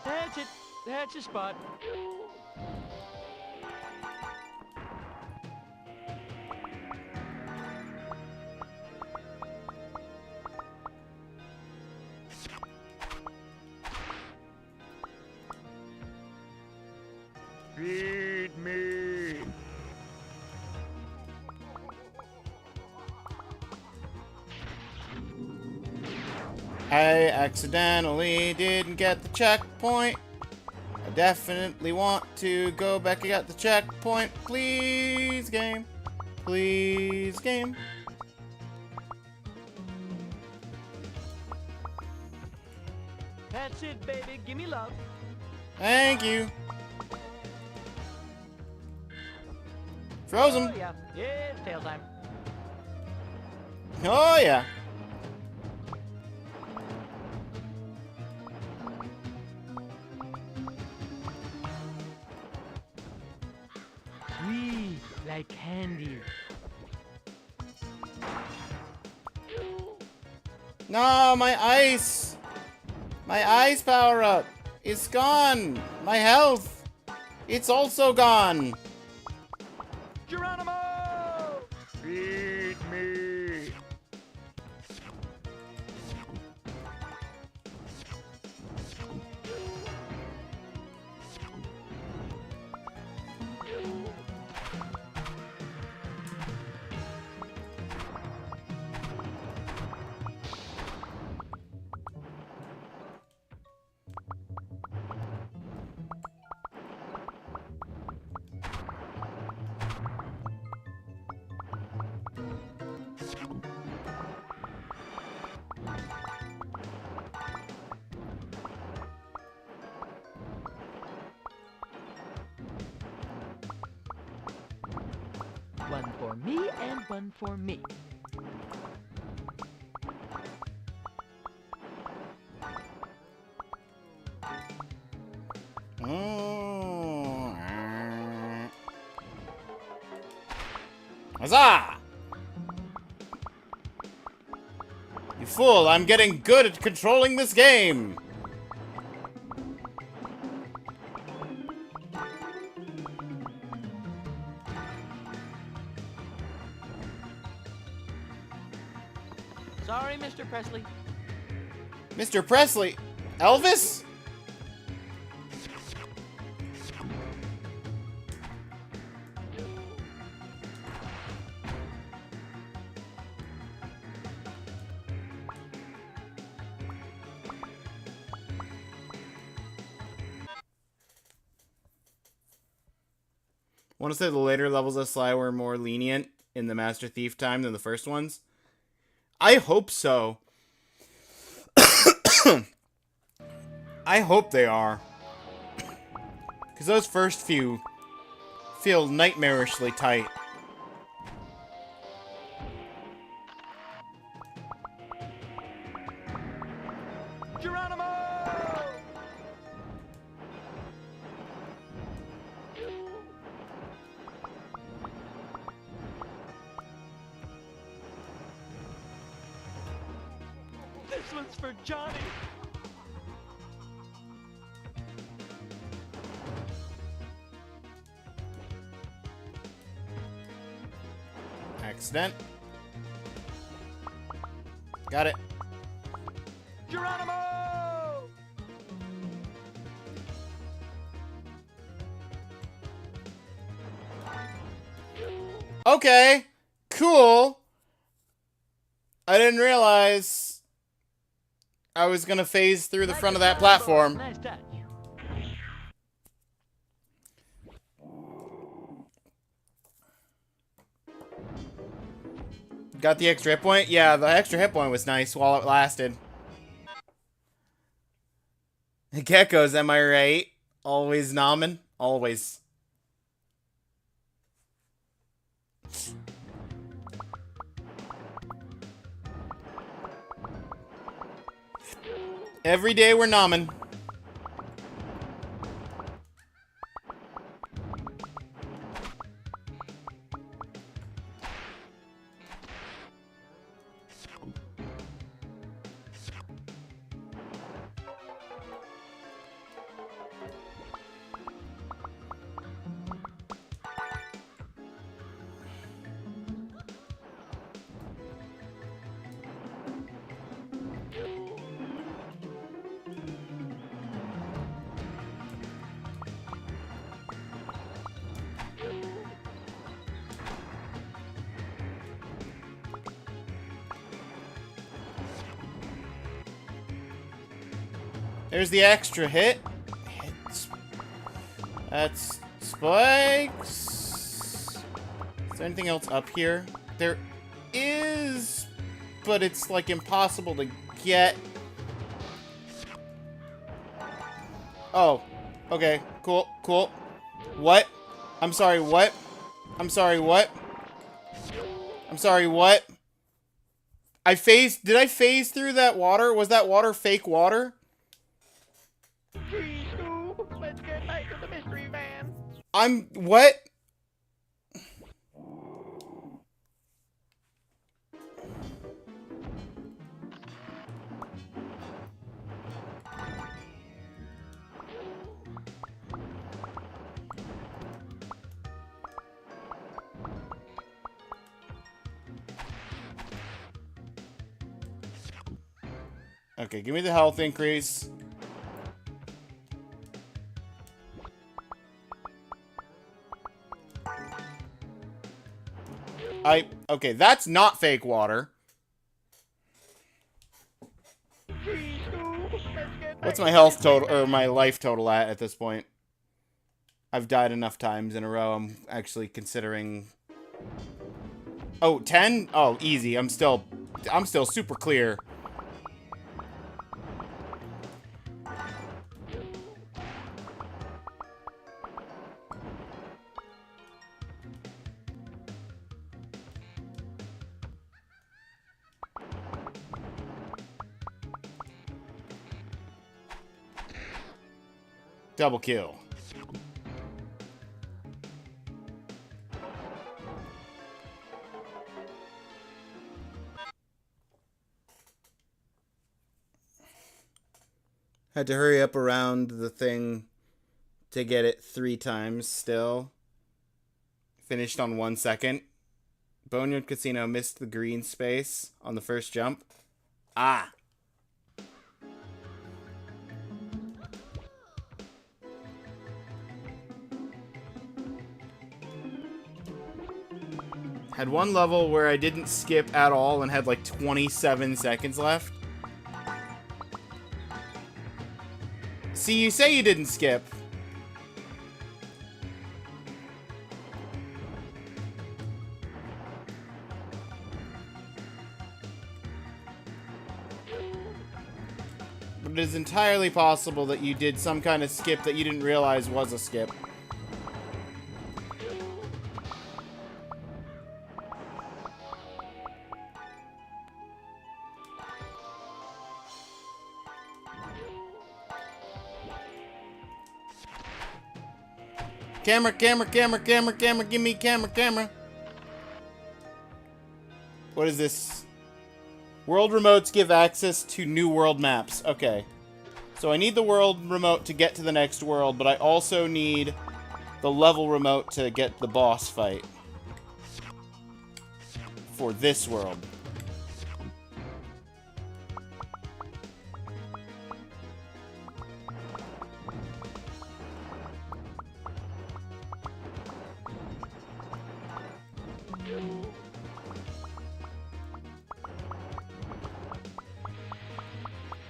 That's it. That's your spot. Feed me. I accidentally didn't get the checkpoint. I definitely want to go back and get the checkpoint. Please, game. Please, game. That's it, baby. Give me love. Thank you. Frozen. Oh, yeah. Yeah, it's tail time. Oh, yeah. Sweet like candy. No, my ice. My ice power up. It's gone. My health. It's also gone. Geronimo! Feed me. for me and one for me. Oh. Huzzah! You fool, I'm getting good at controlling this game! Sorry, Mr. Presley. Mr. Presley? Elvis? I want to say the later levels of Sly were more lenient in the Master Thief time than the first ones. I hope so. I hope they are. Because those first few feel nightmarishly tight. Geronimo! This one's for Johnny. Accident. Got it. Geronimo! Okay. Cool. I didn't realize I was gonna phase through the front of that platform. Nice touch. Got the extra hit point? Yeah, the extra hit point was nice while it lasted. Geckos, am I right? Always nomin? Always. Every day we're nomin. There's the extra hit. That's spikes. Is there anything else up here? There is, but it's like impossible to get. Oh, okay, cool, cool. What? I'm sorry, what? I'm sorry, what? I'm sorry, what? Did I phase through that water? Was that water fake water? Let's get back to the mystery van. What? Okay, give me the health increase. Okay, that's not fake water. What's my health total, or my life total at this point? I've died enough times in a row, I'm actually considering... Oh, 10? Oh, easy, I'm still super clear. Double kill. Had to hurry up around the thing to get it 3 times still. Finished on 1 second. Boneyard Casino missed the green space on the first jump. Ah! Had one level where I didn't skip at all and had like 27 seconds left. See, you say you didn't skip. But it is entirely possible that you did some kind of skip that you didn't realize was a skip. Camera, camera, camera, camera, camera, give me camera, camera. What is this? World remotes give access to new world maps. Okay. So I need the world remote to get to the next world, but I also need the level remote to get the boss fight. For this world.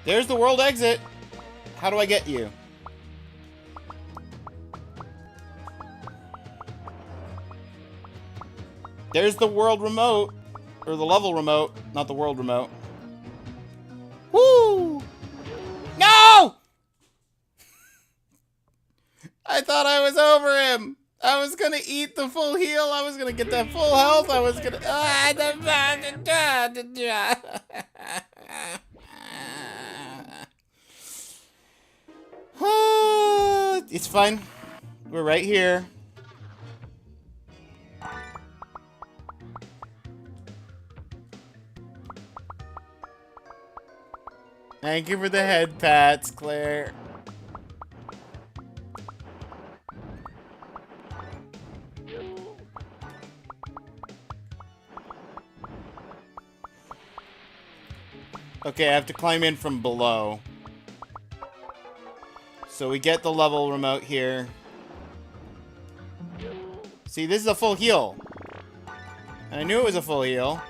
There's the world exit. How do I get you? There's the world remote. Or the level remote, not the world remote. Woo! No! I thought I was over him. I was gonna eat the full heal. I was gonna get that full health. I was gonna... It's fine. We're right here. Thank you for the head pats, Claire. Okay, I have to climb in from below. So we get the level remote here. See, this is a full heal. And I knew it was a full heal.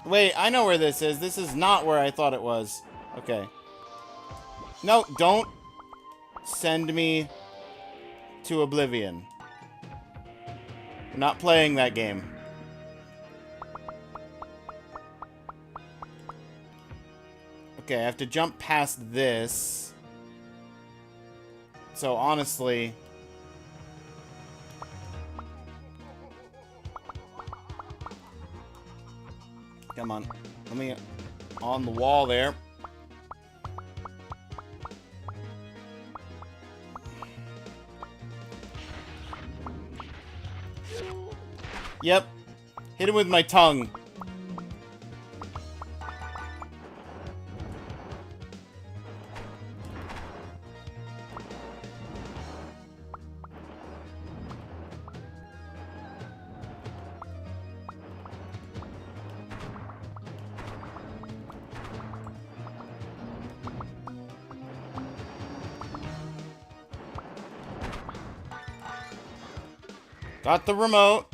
Wait, I know where this is. This is not where I thought it was. Okay. No, don't send me to oblivion. I'm not playing that game. Okay, I have to jump past this. So honestly... Come on. Let me... On the wall there. Yep. Hit him with my tongue. Got the remote.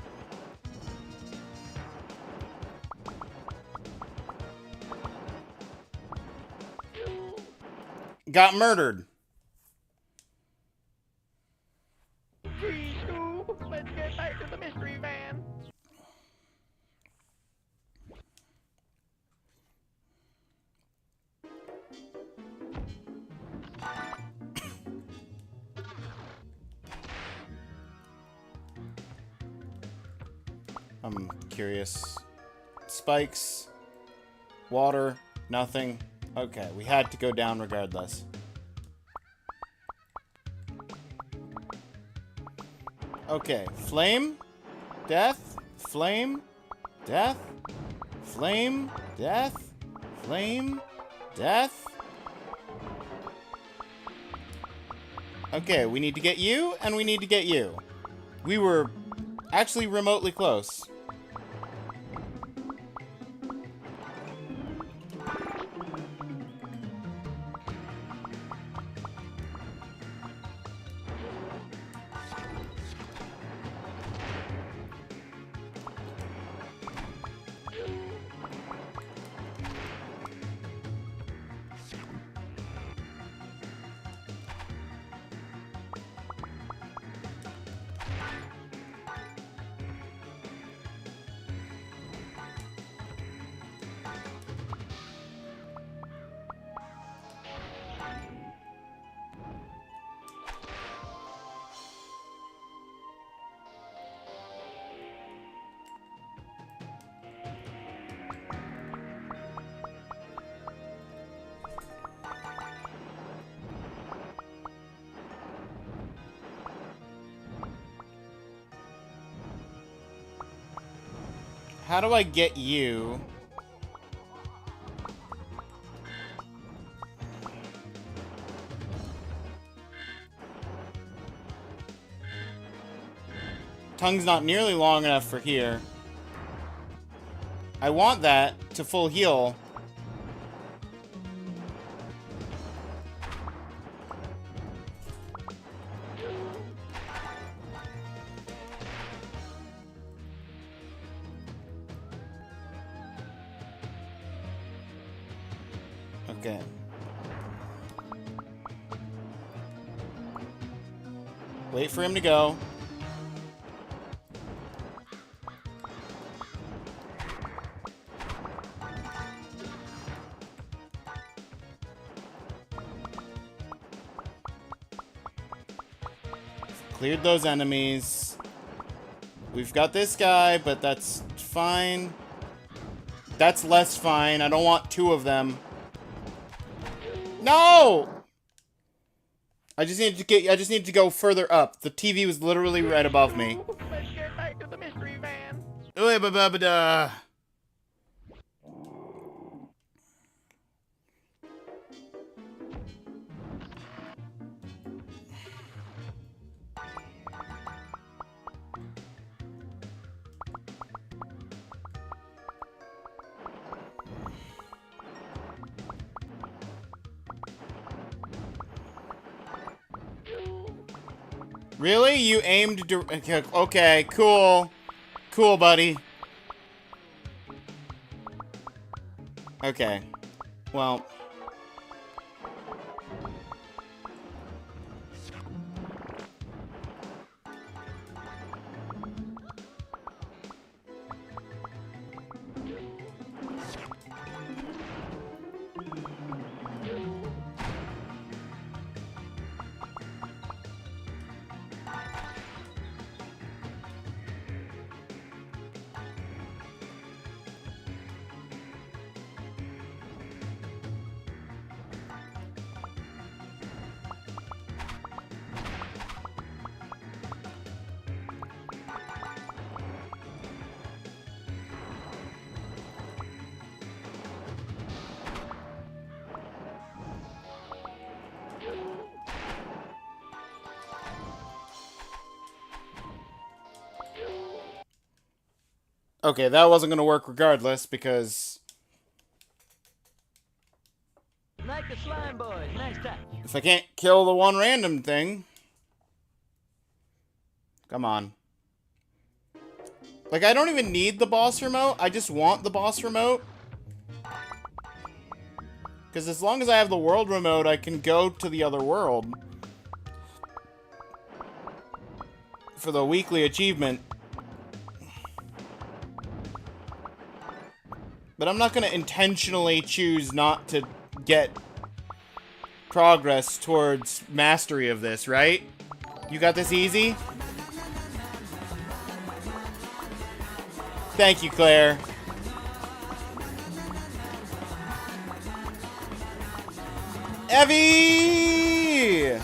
got murdered. Gee, Scoob, let's get back to the mystery van. I'm curious. Spikes. Water. Nothing. Okay, we had to go down regardless. Okay, flame. Death. Flame. Death. Flame. Death. Flame. Death. Okay, we need to get you, and we need to get you. We were actually remotely close. How do I get you? Tongue's not nearly long enough for here. I want that to full heal. Okay. Wait for him to go. Cleared those enemies. We've got this guy, but that's fine. That's less fine. I don't want two of them. No! I just need to go further up. The TV was literally right above me. Let's get back to the mystery van. Really? You aimed okay, cool. Cool, buddy. Okay. Well. Okay, that wasn't going to work regardless, because Like the slime boys, nice touch. if I can't kill the one random thing... Come on. Like, I don't even need the boss remote. I just want the boss remote. Because as long as I have the world remote, I can go to the other world. For the weekly achievement. But I'm not going to intentionally choose not to get progress towards mastery of this, right? You got this easy? Thank you, Claire. Evie!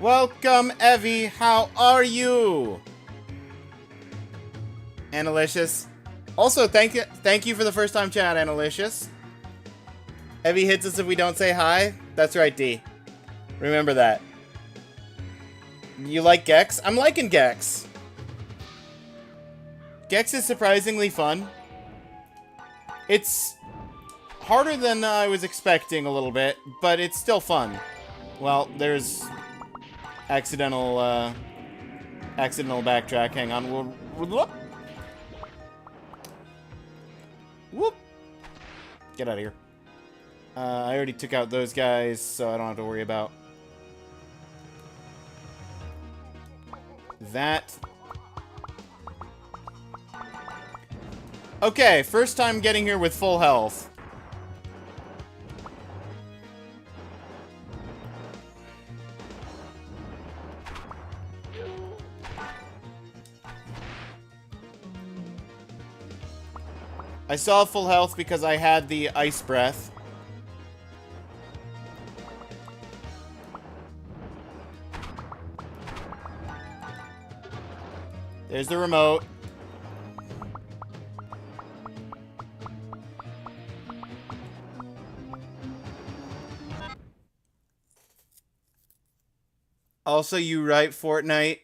Welcome, Evie. How are you? Analicious. Also, thank you for the first time chat, Analicious. Evie hits us if we don't say hi. That's right, D. Remember that. You like Gex? I'm liking Gex. Gex is surprisingly fun. It's harder than I was expecting a little bit, but it's still fun. Well, there's accidental backtrack. Hang on. Whoop. Whoop. Get out of here. I already took out those guys, so I don't have to worry about that. Okay, first time getting here with full health. I still have full health because I had the ice breath. There's the remote. Also, you right, Fortnite.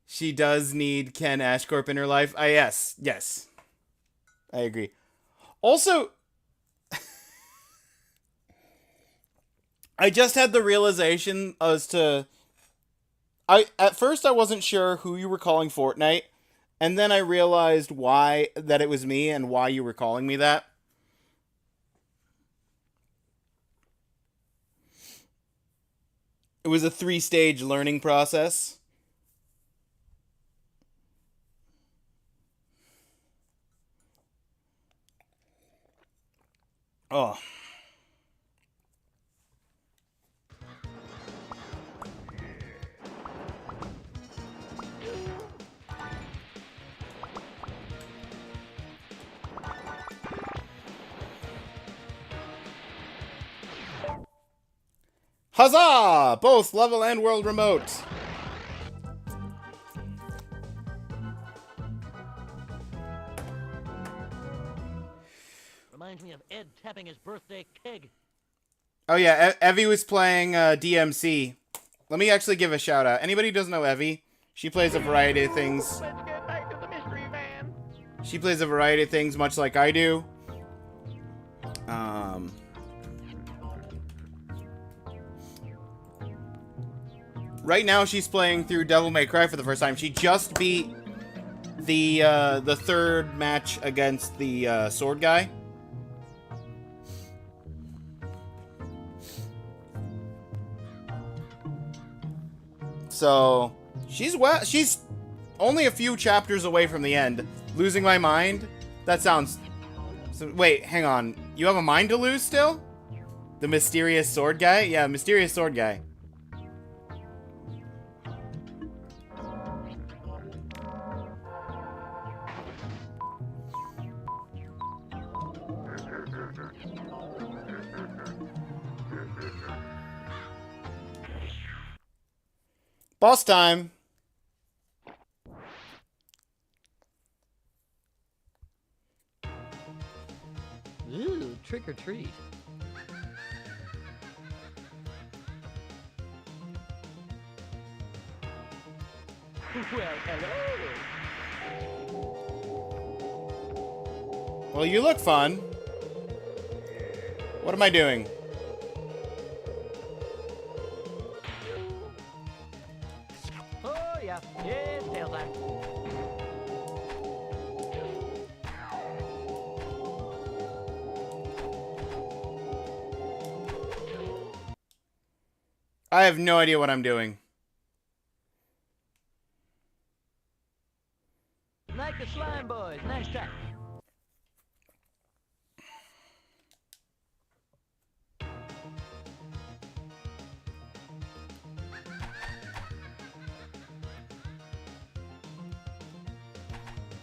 She does need Ken Ashcorp in her life. Yes. I agree. Also, I just had the realization as to... At first I wasn't sure who you were calling Fortnite, and then I realized that it was me and why you were calling me that. It was a 3-stage learning process. Oh. Huzzah! Both level and world remote. Reminds me of Ed tapping his birthday keg. Oh yeah, Evie was playing DMC. Let me actually give a shout out. Anybody who doesn't know Evie, she plays a variety of things. Let's get back to the mystery van. She plays a variety of things much like I do. Right now she's playing through Devil May Cry for the first time. She just beat the third match against the sword guy. So she's only a few chapters away from the end. Losing my mind? That sounds... So, wait, hang on. You have a mind to lose still? The mysterious sword guy? Yeah, mysterious sword guy. Boss time. Ooh, trick or treat. Well, hello. Well, you look fun. What am I doing? Oh, yeah. It's tail time. I have no idea what I'm doing. Like the slime boys. Nice try.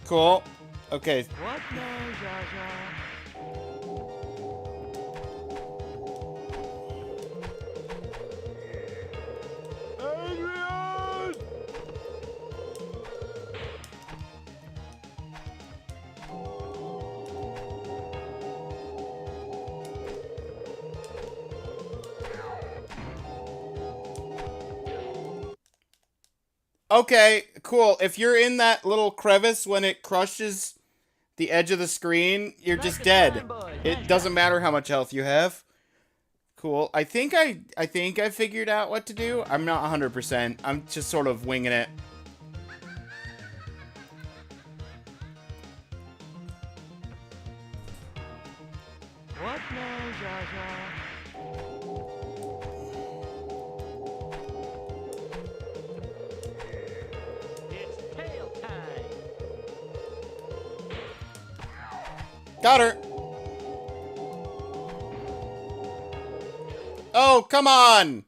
Cool. Okay. What now, Zsa Zsa? Adrian! Okay, cool. If you're in that little crevice when it crushes the edge of the screen, you're Like just the dead. slime boys. It Nice doesn't try. matter how much health you have. Cool. I think I figured out what to do. I'm not 100%. I'm just sort of winging it. What now, Zsa Zsa? It's tail time. Got her. Oh, come on.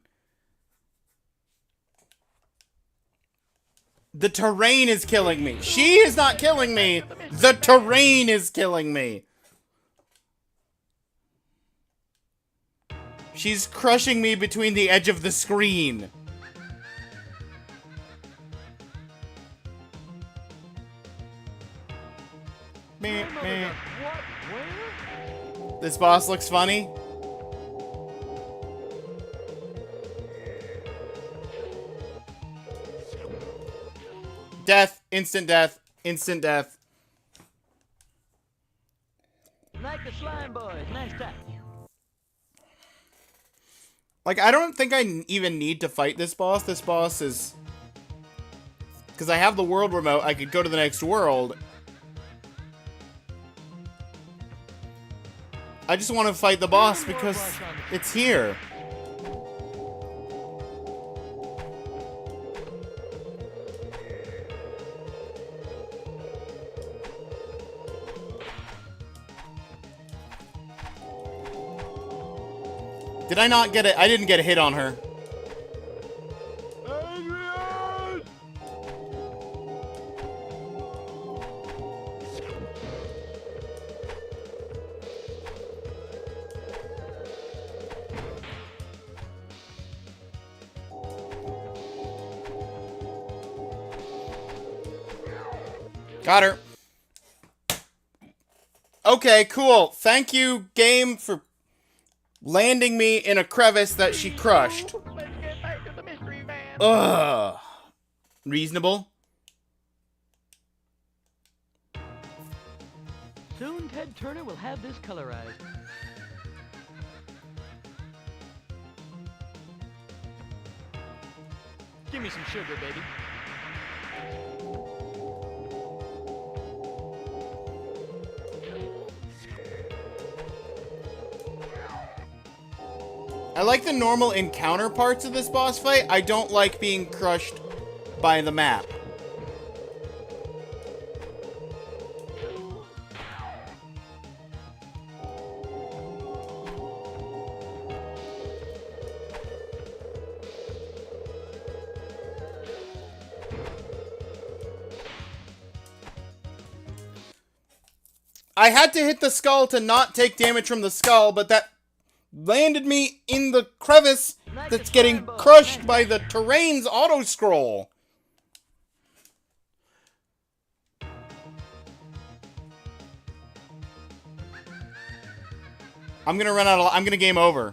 The terrain is killing me. She is not killing me. The terrain is killing me. She's crushing me between the edge of the screen. Meh, meh. What? Where? This boss looks funny. Death, instant death, instant death. Like the slime boys. Nice try. Like, I don't think I even need to fight this boss. This boss is... Because I have the world remote, I could go to the next world. I just want to fight the boss because it's here. Did I not get it? I didn't get a hit on her. Adrian! Got her. Okay, cool. Thank you, game, for landing me in a crevice that she crushed. Let's get back to the mystery van. Ugh. Reasonable. Soon Ted Turner will have this colorized. Give me some sugar, baby. I like the normal encounter parts of this boss fight. I don't like being crushed by the map. I had to hit the skull to not take damage from the skull, but that landed me in the crevice that's getting crushed by the terrain's auto-scroll. I'm gonna game over.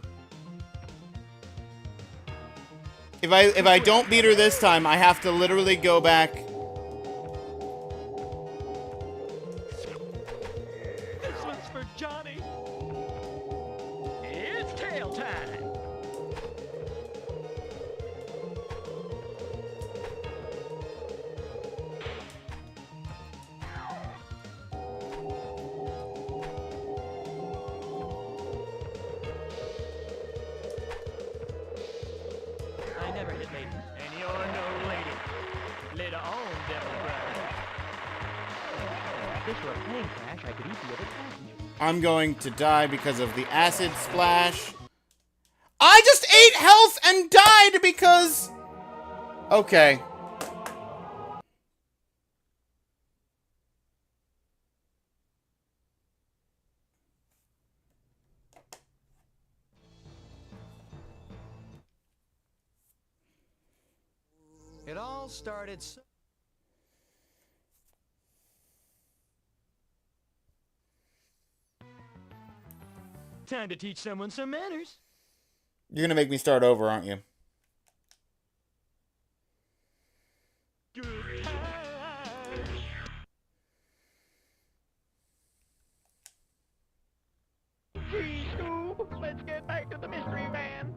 If I don't beat her this time, I have to literally go back. This one's for Johnny. this were a plane crash, I could eat the other passengers. I'm going to die because of the acid splash. I just ate health and died because... Okay. It all started so... Time to teach someone some manners. You're gonna make me start over, aren't you? Good times. Gee, Scoob, let's get back to the mystery van.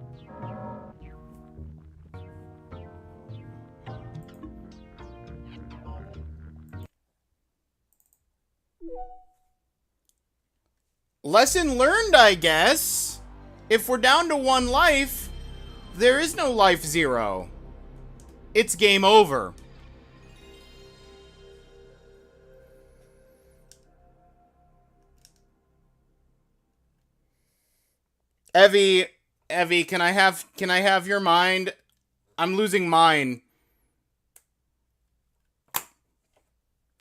Lesson learned, I guess. If we're down to 1 life, there is no life 0. It's game over. Evie, can I have your mind? I'm losing mine.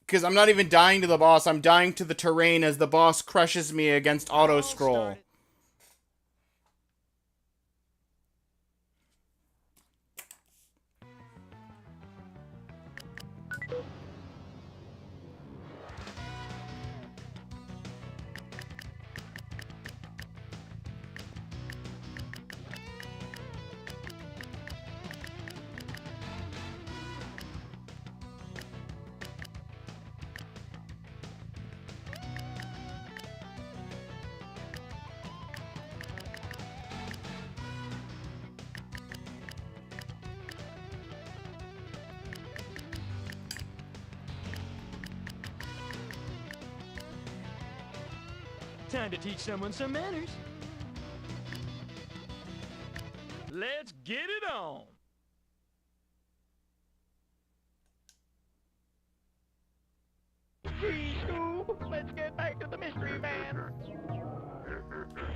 Because I'm not even dying to the boss, I'm dying to the terrain as the boss crushes me against auto-scroll. Time to teach someone some manners. Let's get it on. Gee, Scoob, let's get back to the mystery van.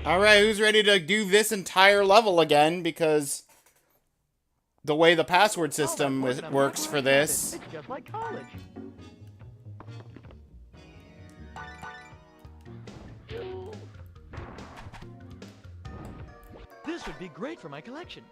Alright, who's ready to do this entire level again? Because the way the password system works for this. It's just like college. This would be great for my collection.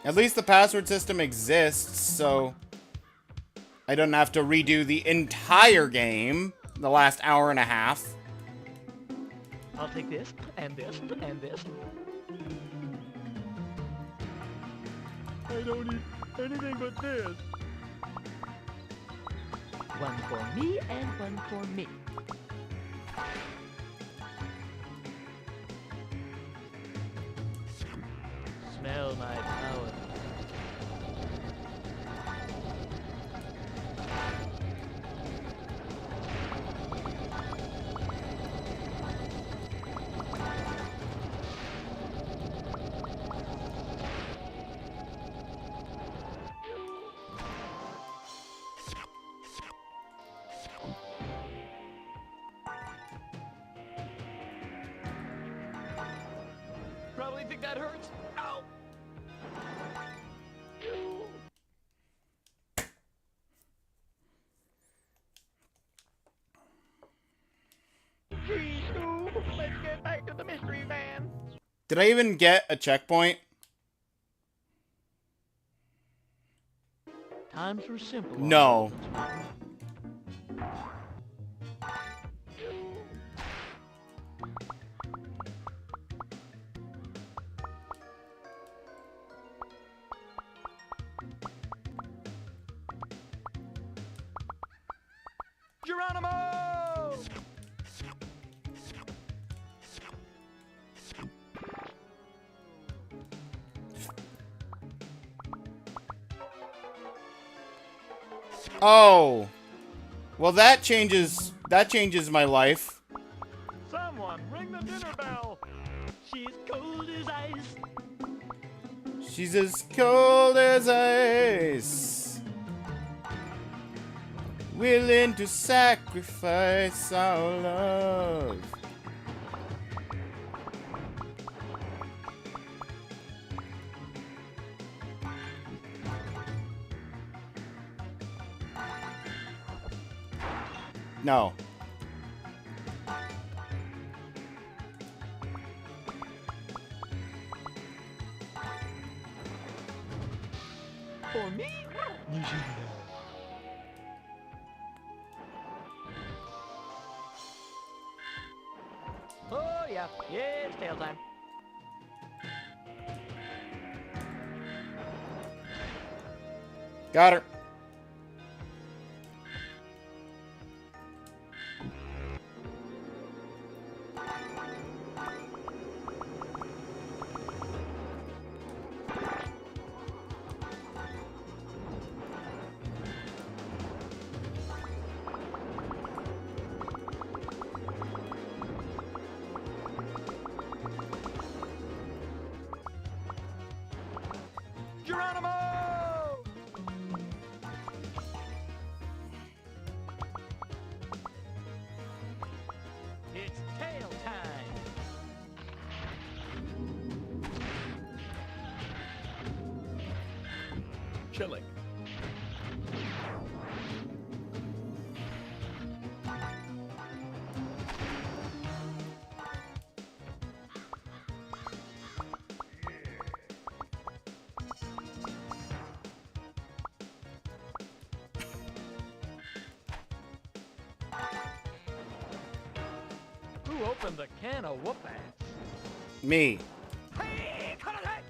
At least the password system exists, so I don't have to redo the entire game, the last hour and a half. I'll take this, and this, and this. I don't eat anything but this. One for me, and one for me. Smell my power. Probably think that hurts. Ow! Gee, Scoob, let's get back to the mystery van. Did I even get a checkpoint? Times were simple. No. Geronimo! Oh. Well, that changes my life. Someone ring the dinner bell. She's cold as ice. She's as cold as ice. Willing to sacrifice our love. No. For me? Oh, yeah. Yeah, it's tail time. Got her. Geronimo! It's tail time. Chilling. Who opened the can of whoop-ass? Me. Hey, cut it out!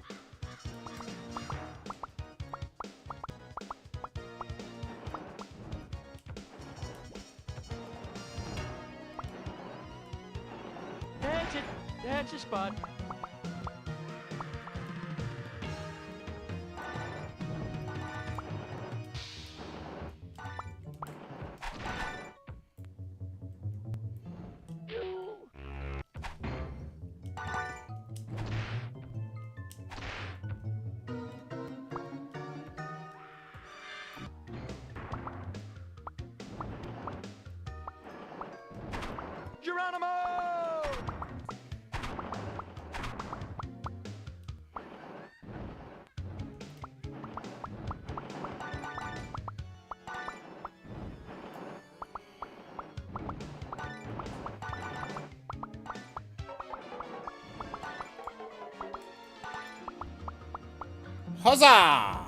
That's it. That's the spot. Geronimo! Huzzah!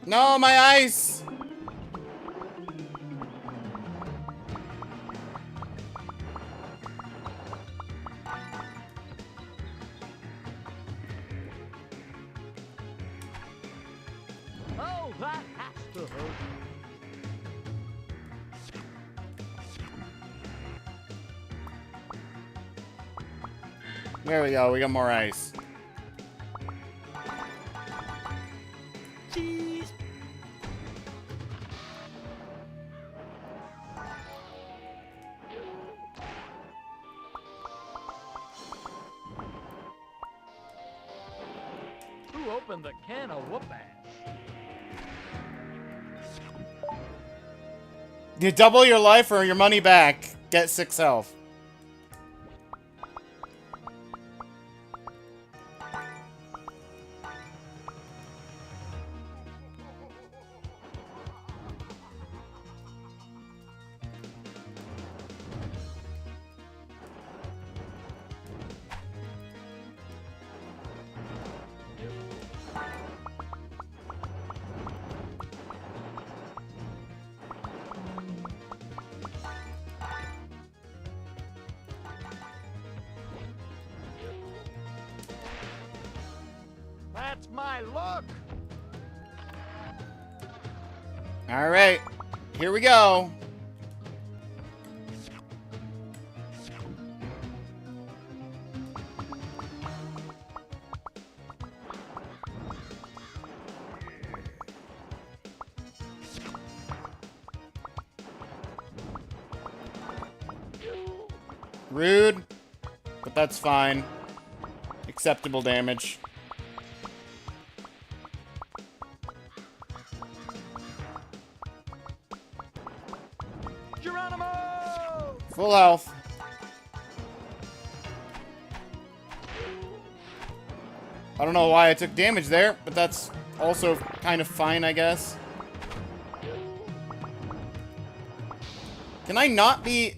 No, my ice! Oh, that has to hurt. There we go, we got more ice. Cheese. Who opened the can of whoop-ass? You double your life or your money back. Get 6 health. That's my look. All right, here we go. Rude. But that's fine. Acceptable damage. Geronimo! Full health. I don't know why I took damage there, but that's also kind of fine, I guess. Can I not be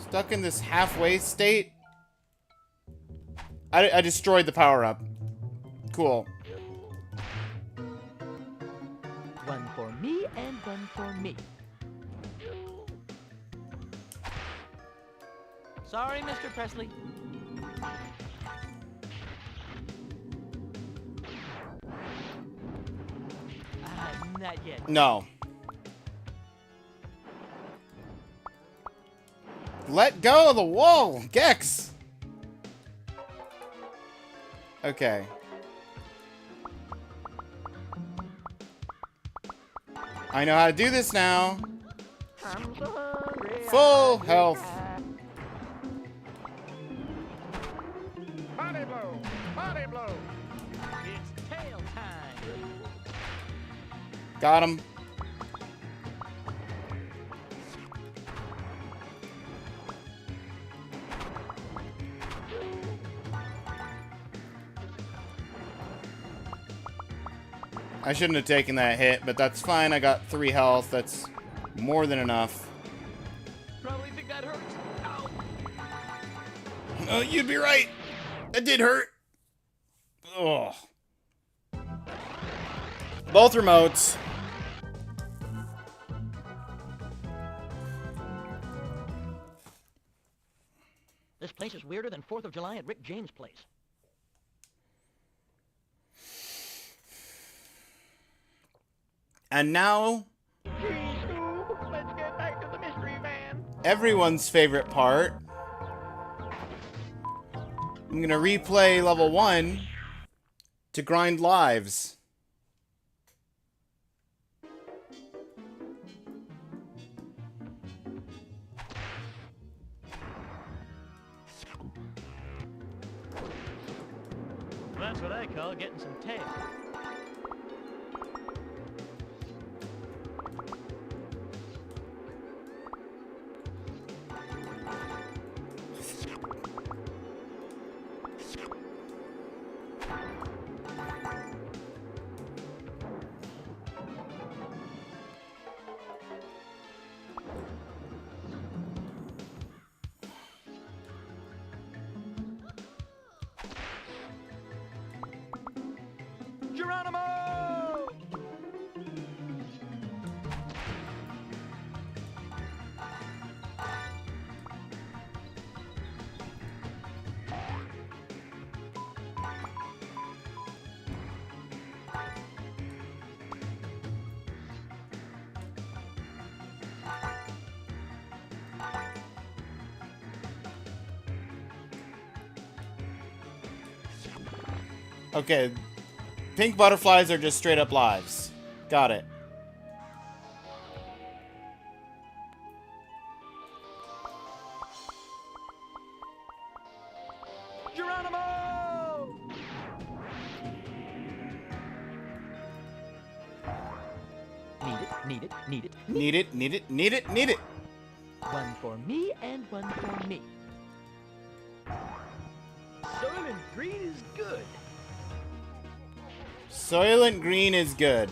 stuck in this halfway state? I destroyed the power-up. Cool. One for me and one for me. Sorry, Mr. Presley. Not yet. No. Let go of the wall, Gex! Okay. I know how to do this now. I'm so hungry. Full health. Body blow. Body blow. It's tail time. Got him. I shouldn't have taken that hit, but that's fine. I got 3 health. That's more than enough. Probably think that hurts. Ow. Oh, you'd be right. That did hurt. Ugh. Both remotes. This place is weirder than 4th of July at Rick James' place. And now, Gee, Scoop, let's get back to the mystery van. everyone's favorite part. I'm gonna replay level 1 to grind lives. That's what I call getting some tail. Geronimo! Okay. Pink butterflies are just straight up lives. Got it. Geronimo! Need it, need it, need it. Need it, need it, need it, need it. One for me and one for me. Soylent Green is good. Soylent Green is good.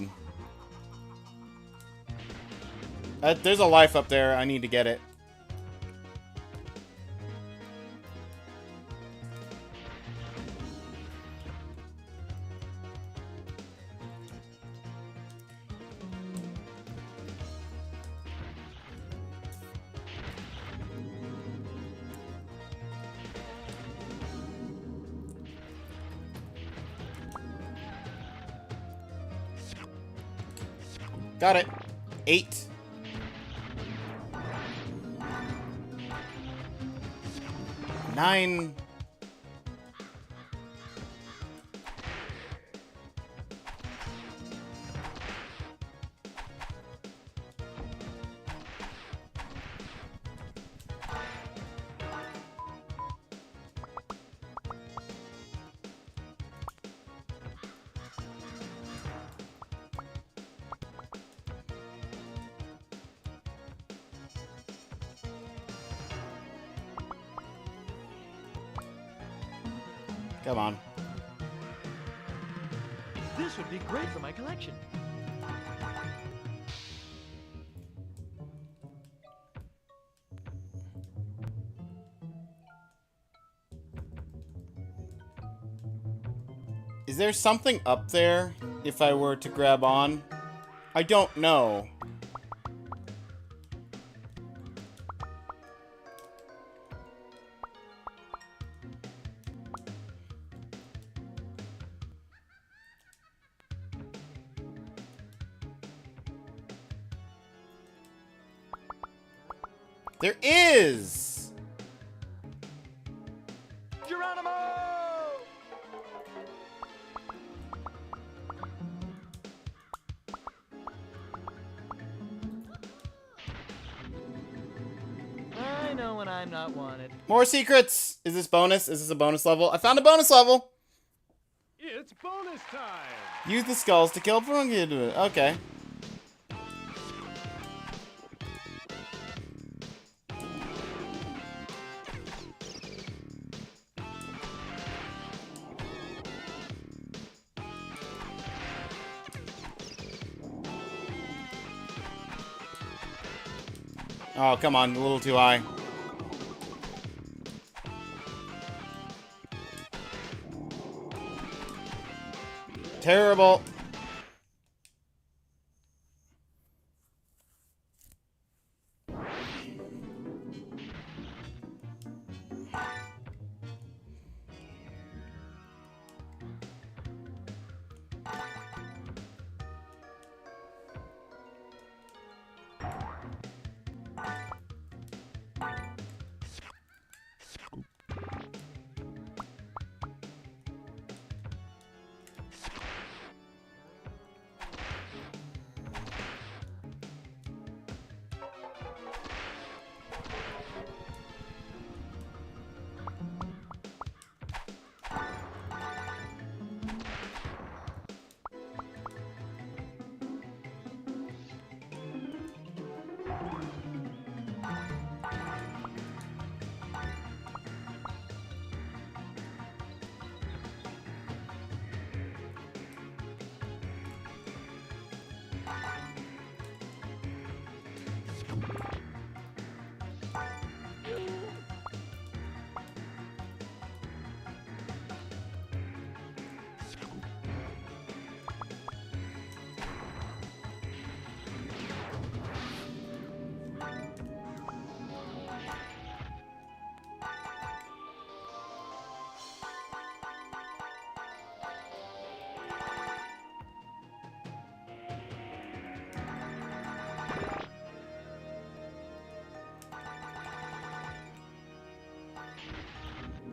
There's a life up there. I need to get it. Got it. 8. 9. Come on. This would be great for my collection. Is there something up there if I were to grab on? I don't know. There is! Geronimo! I know when I'm not wanted. More secrets! Is this bonus? Is this a bonus level? I found a bonus level! It's bonus time! Use the skulls to kill fungi. Okay. Oh, come on, a little too high. Terrible.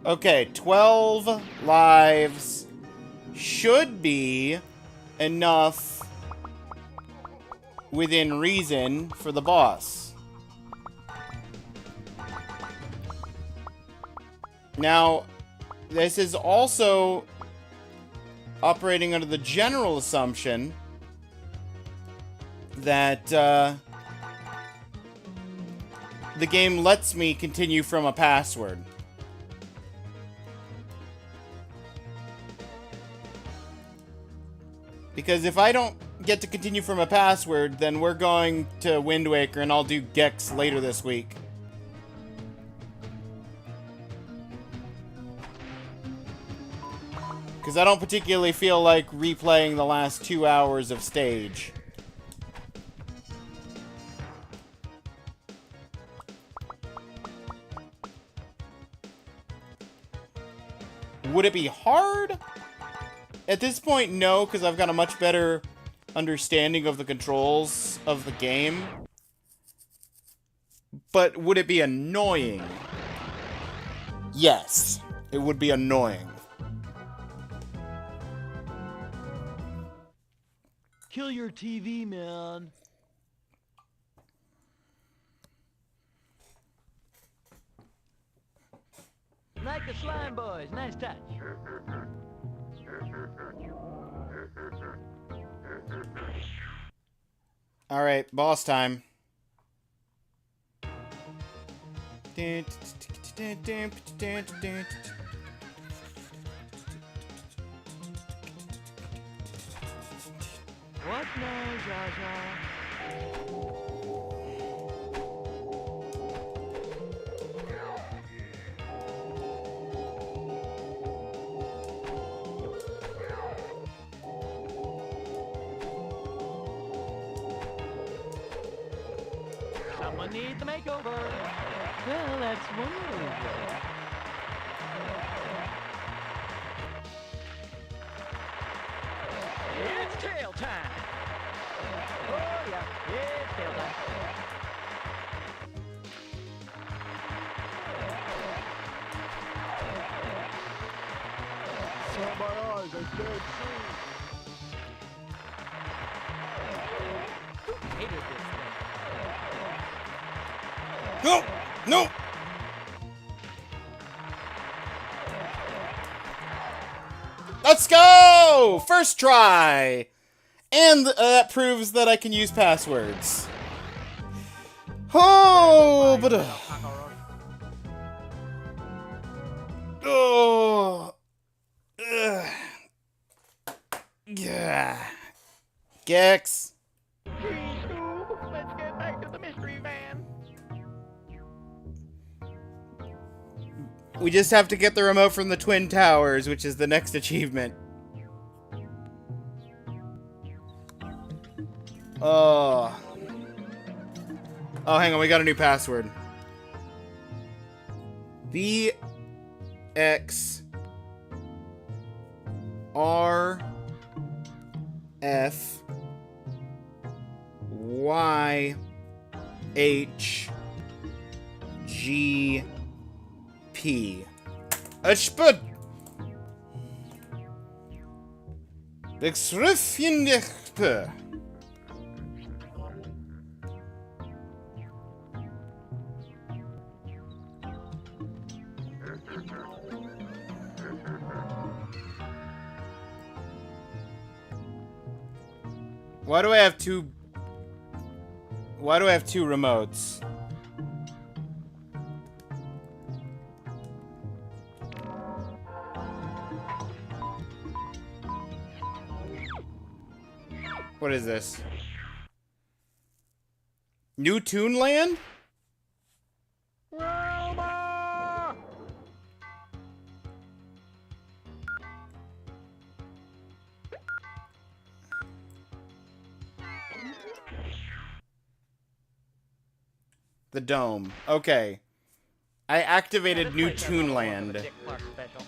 Okay, 12 lives should be enough within reason for the boss. Now, this is also operating under the general assumption that the game lets me continue from a password. Because if I don't get to continue from a password, then we're going to Wind Waker and I'll do Gex later this week. Because I don't particularly feel like replaying the last 2 hours of stage. Would it be hard? At this point, no, because I've got a much better understanding of the controls of the game. But would it be annoying? Yes, it would be annoying. Kill your TV, man. Like the slime boys. Nice touch. Alright, boss time. No, Zsa Zsa. Someone needs a makeover. Well, that's one way. It's tail time. Oh yeah, it's tail time. My eyes, I can't see. Hated this thing. No! No! Let's go! First try! And that proves that I can use passwords. Oh, but... oh... yeah. Gex. Let's get back to the mystery van. We just have to get the remote from the Twin Towers, which is the next achievement. Oh. Oh, hang on, we got a new password. VX R F Y H G P. Spud. Beschriftendichte. Why do I have two remotes? What is this? New Toonland? Roma! The dome. Okay. I activated New This place has a lot of Toonland. Dick Clark special.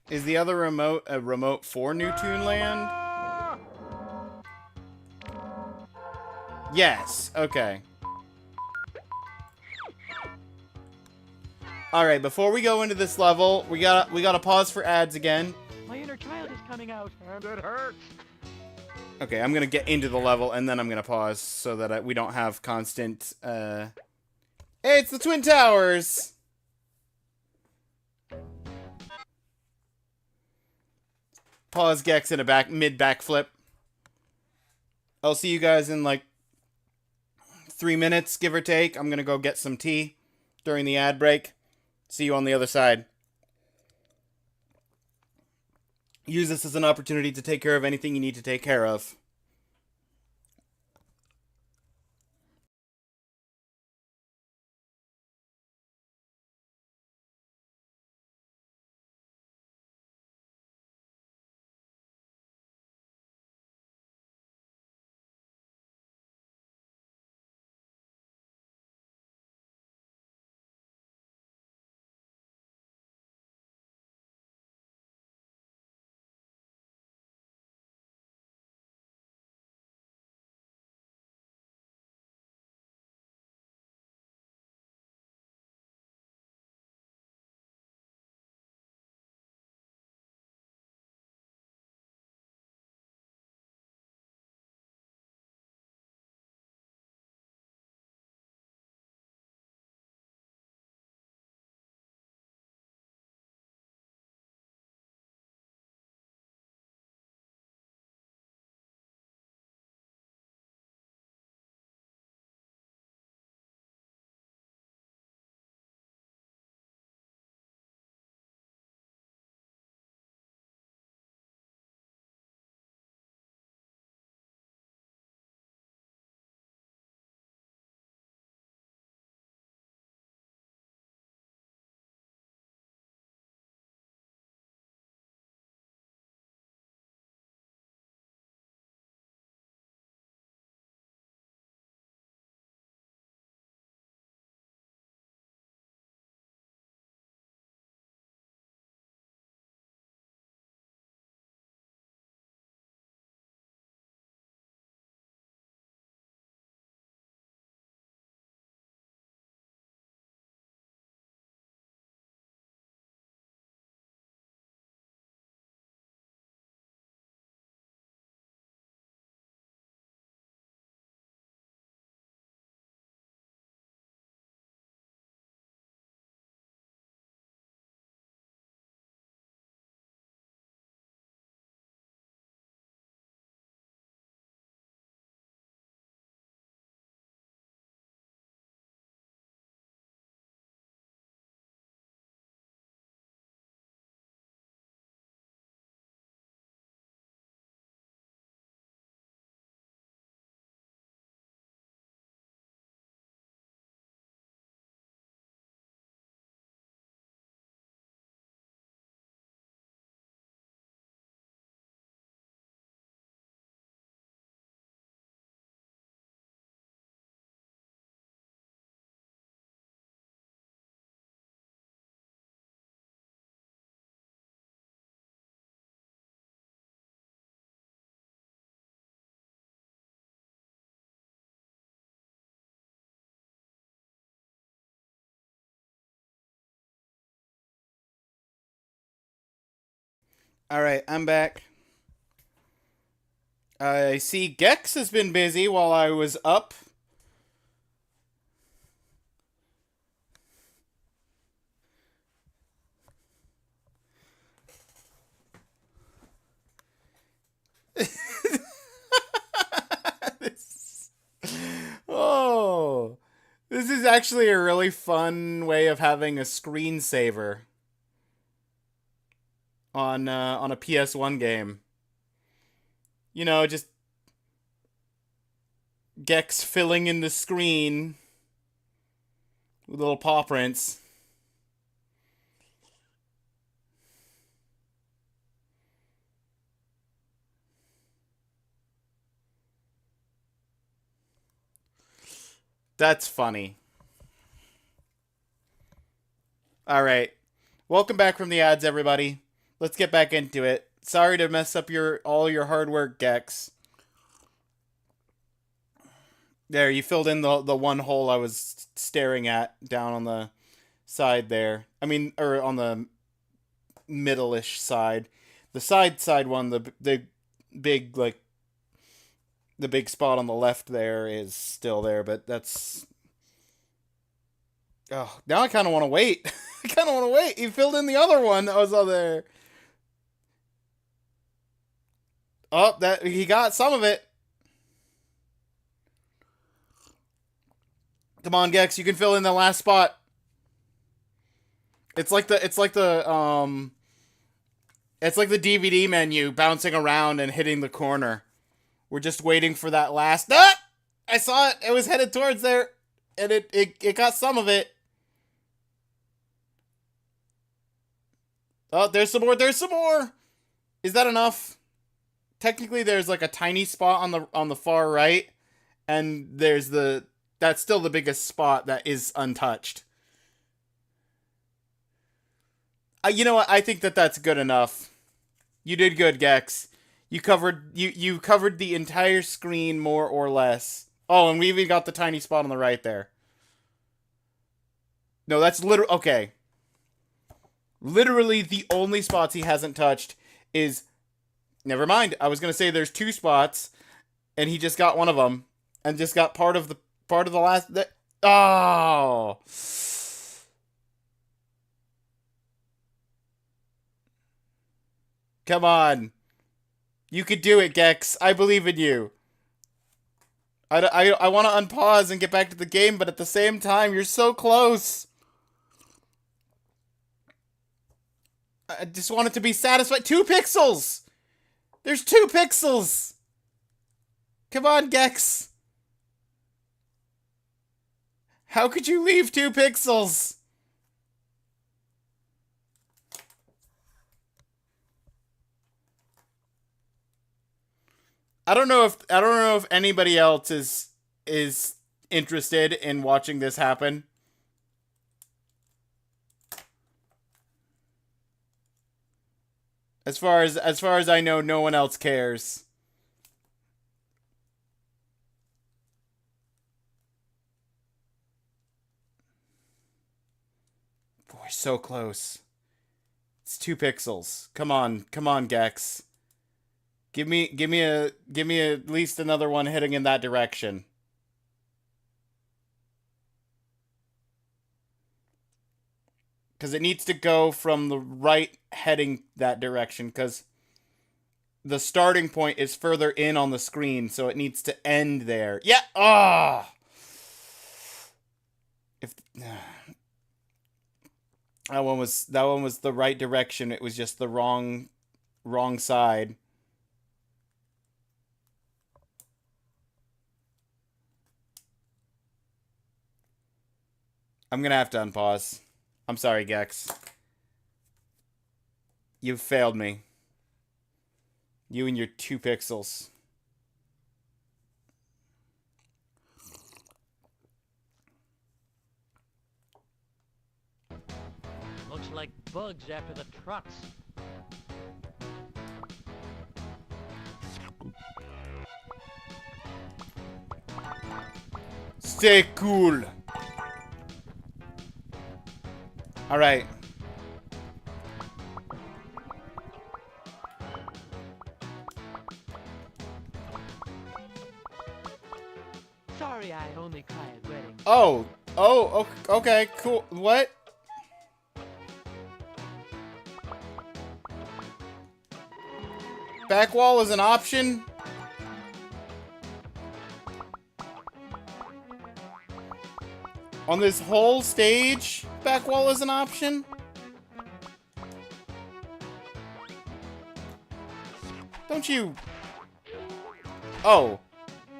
Is the other remote a remote for New Toonland? Yes. Okay. All right. Before we go into this level, we gotta pause for ads again. My inner child is coming out, and it hurts. Okay, I'm gonna get into the level and then I'm gonna pause so that we don't have constant. Hey, it's the Twin Towers. Pause Gex in a mid backflip. I'll see you guys in like 3 minutes, give or take. I'm gonna go get some tea during the ad break. See you on the other side. Use this as an opportunity to take care of anything you need to take care of. Alright, I'm back. I see Gex has been busy while I was up. Oh, this is actually a really fun way of having a screensaver on a PS1 game. You know, just Gex filling in the screen with little paw prints. That's funny. Alright. Welcome back from the ads, everybody. Let's get back into it. Sorry to mess up all your hard work, Gex. There, you filled in the one hole I was staring at down on the side there. I mean, or on the middle-ish side. The side one, the big, like, the big spot on the left there is still there, but that's... Oh, now I kind of want to wait. I kind of want to wait. You filled in the other one that was on there. Oh, that he got some of it. Come on, Gex, you can fill in the last spot. It's like the DVD menu bouncing around and hitting the corner. We're just waiting for that last... Ah! I saw it. It was headed towards there. And it got some of it. Oh, there's some more. There's some more. Is that enough? Technically, there's like a tiny spot on the far right. And there's that's still the biggest spot that is untouched. You know what? I think that's good enough. You did good, Gex. You covered the entire screen more or less. Oh, and we even got the tiny spot on the right there. No, that's literally... Okay. Literally the only spots he hasn't touched is... Never mind. I was going to say there's 2 spots, and he just got one of them, and just got part of the last... Oh! Come on. You could do it, Gex. I believe in you. I want to unpause and get back to the game, but at the same time, you're so close. I just want it to be satisfied. 2 pixels! There's 2 pixels! Come on, Gex. How could you leave 2 pixels? I don't know if anybody else is interested in watching this happen. As far as I know, no one else cares. We're so close. It's 2 pixels. Come on, Gex. Give me at least another one hitting in that direction. Because it needs to go from the right heading that direction, because the starting point is further in on the screen, so it needs to end there. Yeah! Ah! Oh! If that one was the right direction, it was just the wrong side. I'm gonna have to unpause. I'm sorry, Gex. You've failed me. You and your 2 pixels. Looks like bugs after the trucks. Stay cool. All right. Sorry, I only cry at weddings. Oh. Oh, okay, cool. What? Back wall is an option? On this whole stage, back wall is an option? Don't you... Oh.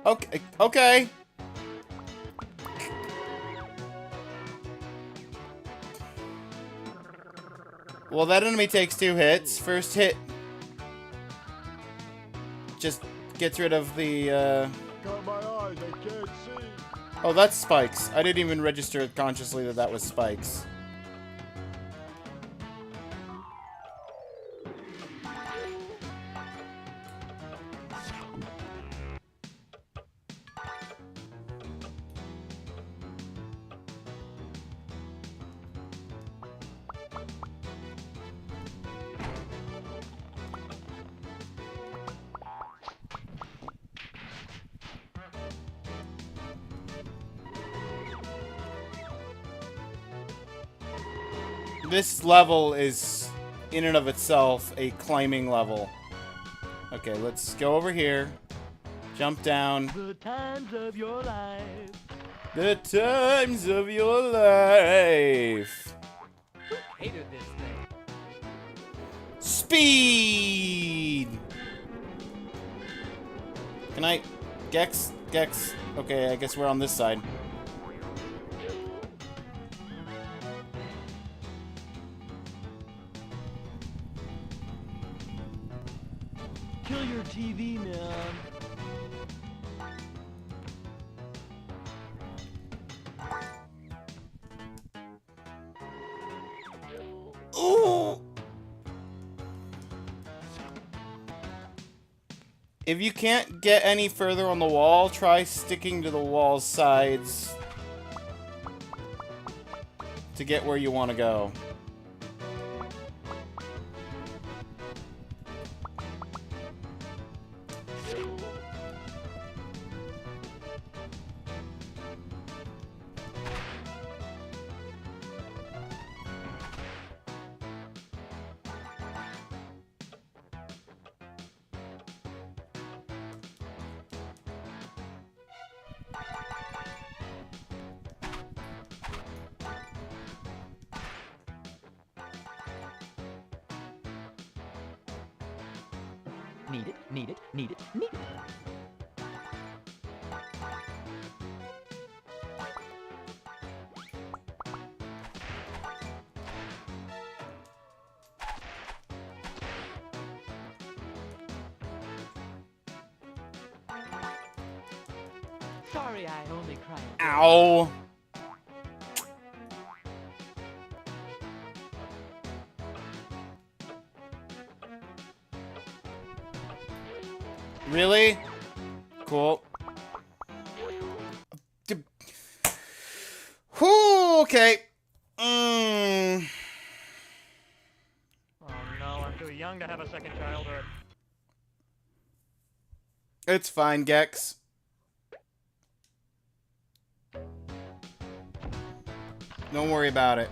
Okay. Okay. Well, that enemy takes 2 hits. First hit just gets rid of the, Got my eyes, I can't see. Oh, that's spikes. I didn't even register consciously that that was spikes. This level is, in and of itself, a climbing level. Okay, let's go over here. Jump down. The times of your life. The times of your life. Hated this thing. Speed! Can I... Gex? Okay, I guess we're on this side. Kill your TV, man. Ooh! If you can't get any further on the wall, try sticking to the wall's sides to get where you want to go. Need it, need it, need it, need it. Sorry, I only cry. Ow! Really? Cool. Whew, okay. Oh no, I'm too young to have a second childhood. It's fine, Gex. Don't worry about it.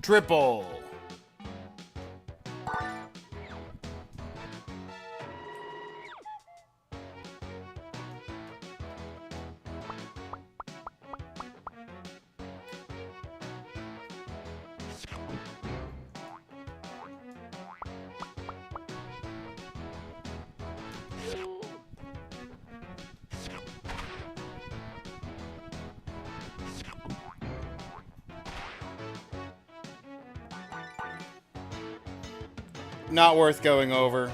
Triple. Not worth going over.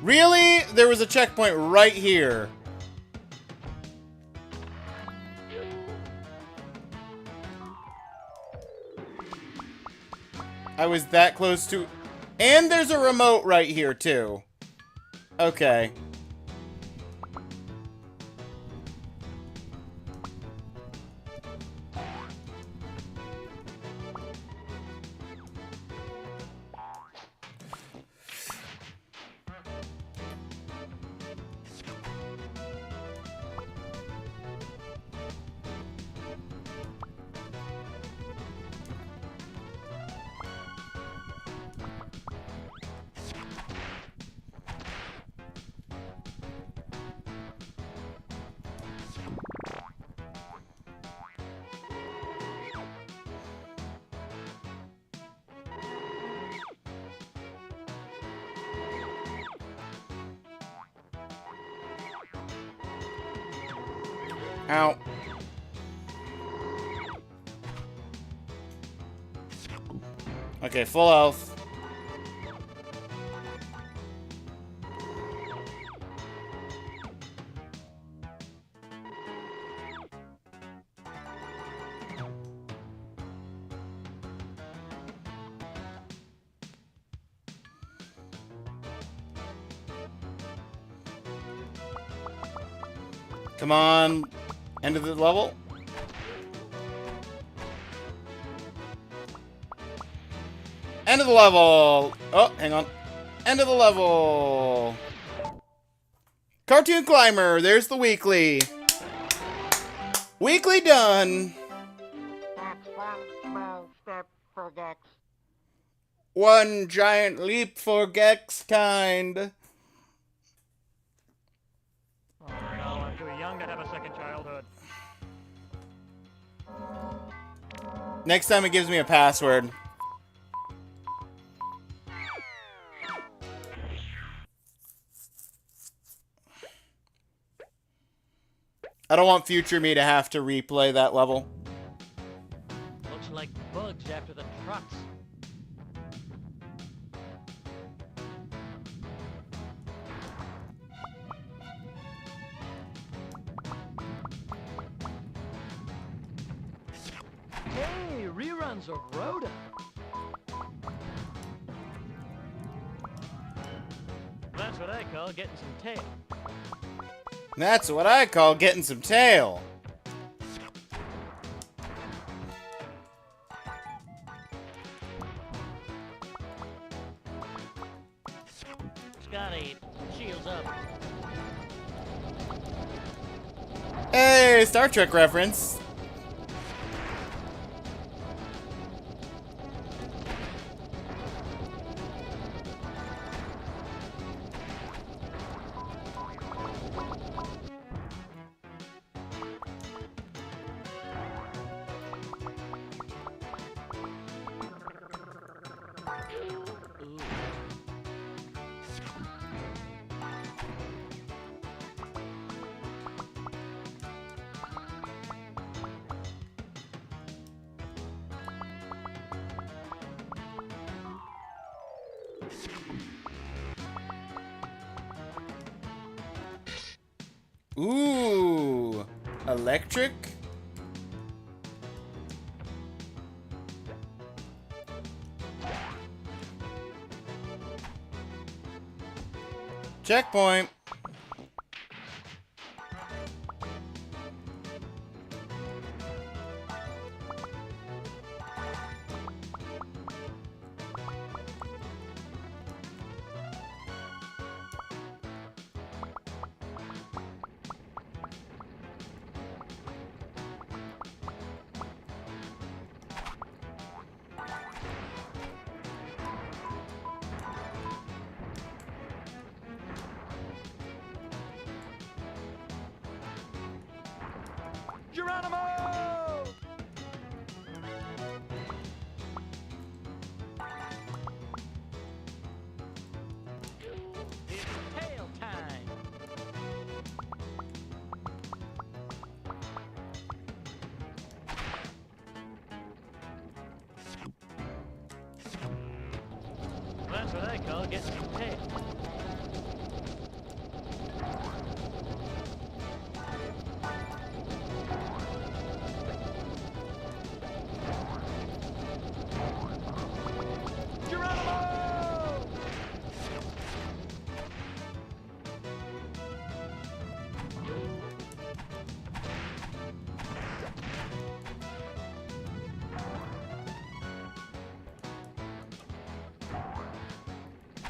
Really? There was a checkpoint right here. I was that close to... And there's a remote right here, too. Okay. Ow. Okay, full health. Come on. End of the level. End of the level. Oh, hang on. End of the level. Cartoon Climber. There's the weekly. Weekly done. That's one small step for Gex. One giant leap for Gex kind. Oh no, I'm too young to have a second childhood. Next time it gives me a password. I don't want future me to have to replay that level. Looks like bugs after the trucks. Hey, reruns of Rhoda. That's what I call getting some tail. That's what I call getting some tail. Scotty, shields up. Hey, Star Trek reference. Ooh, electric? Checkpoint. Geronimo! It's tail time. That's what I call getting some tail.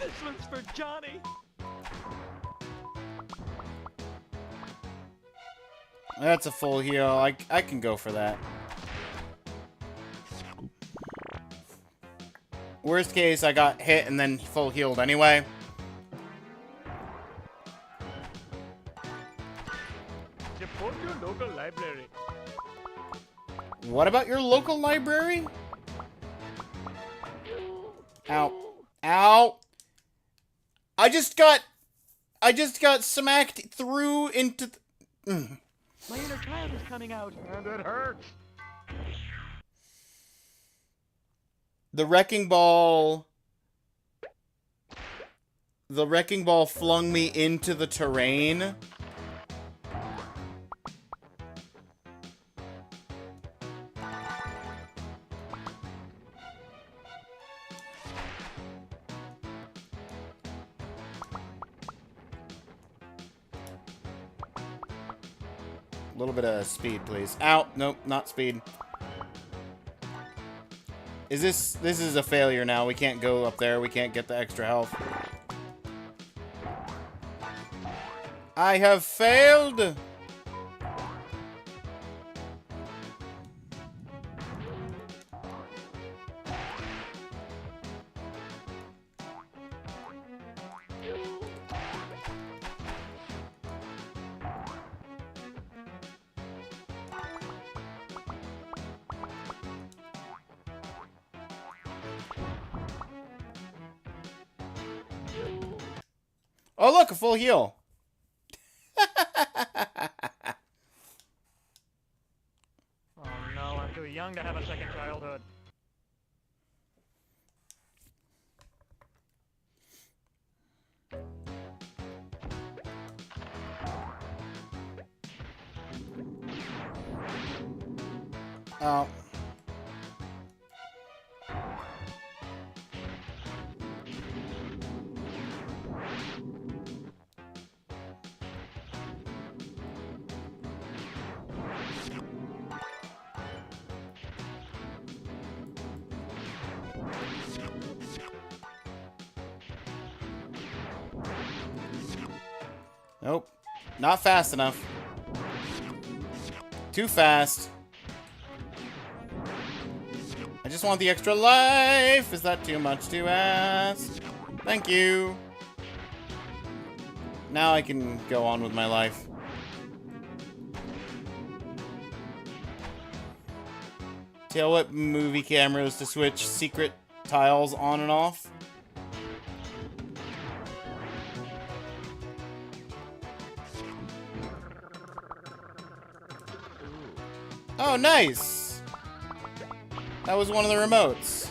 This one's for Johnny. That's a full heal. I can go for that. Worst case, I got hit and then full healed anyway. Support your local library. What about your local library? Ow. Ow. I just got smacked through into... My inner child is coming out, and it hurts. The wrecking ball flung me into the terrain. A little bit of speed, please. Ow! Nope, not speed. This is a failure now. We can't go up there. We can't get the extra health. I have failed! Oh, look, a full heal. Oh no, I'm too young to have a second childhood. Oh. Nope. Not fast enough. Too fast. I just want the extra life. Is that too much to ask? Thank you. Now I can go on with my life. Tell what movie cameras to switch secret tiles on and off. Oh, nice! That was one of the remotes.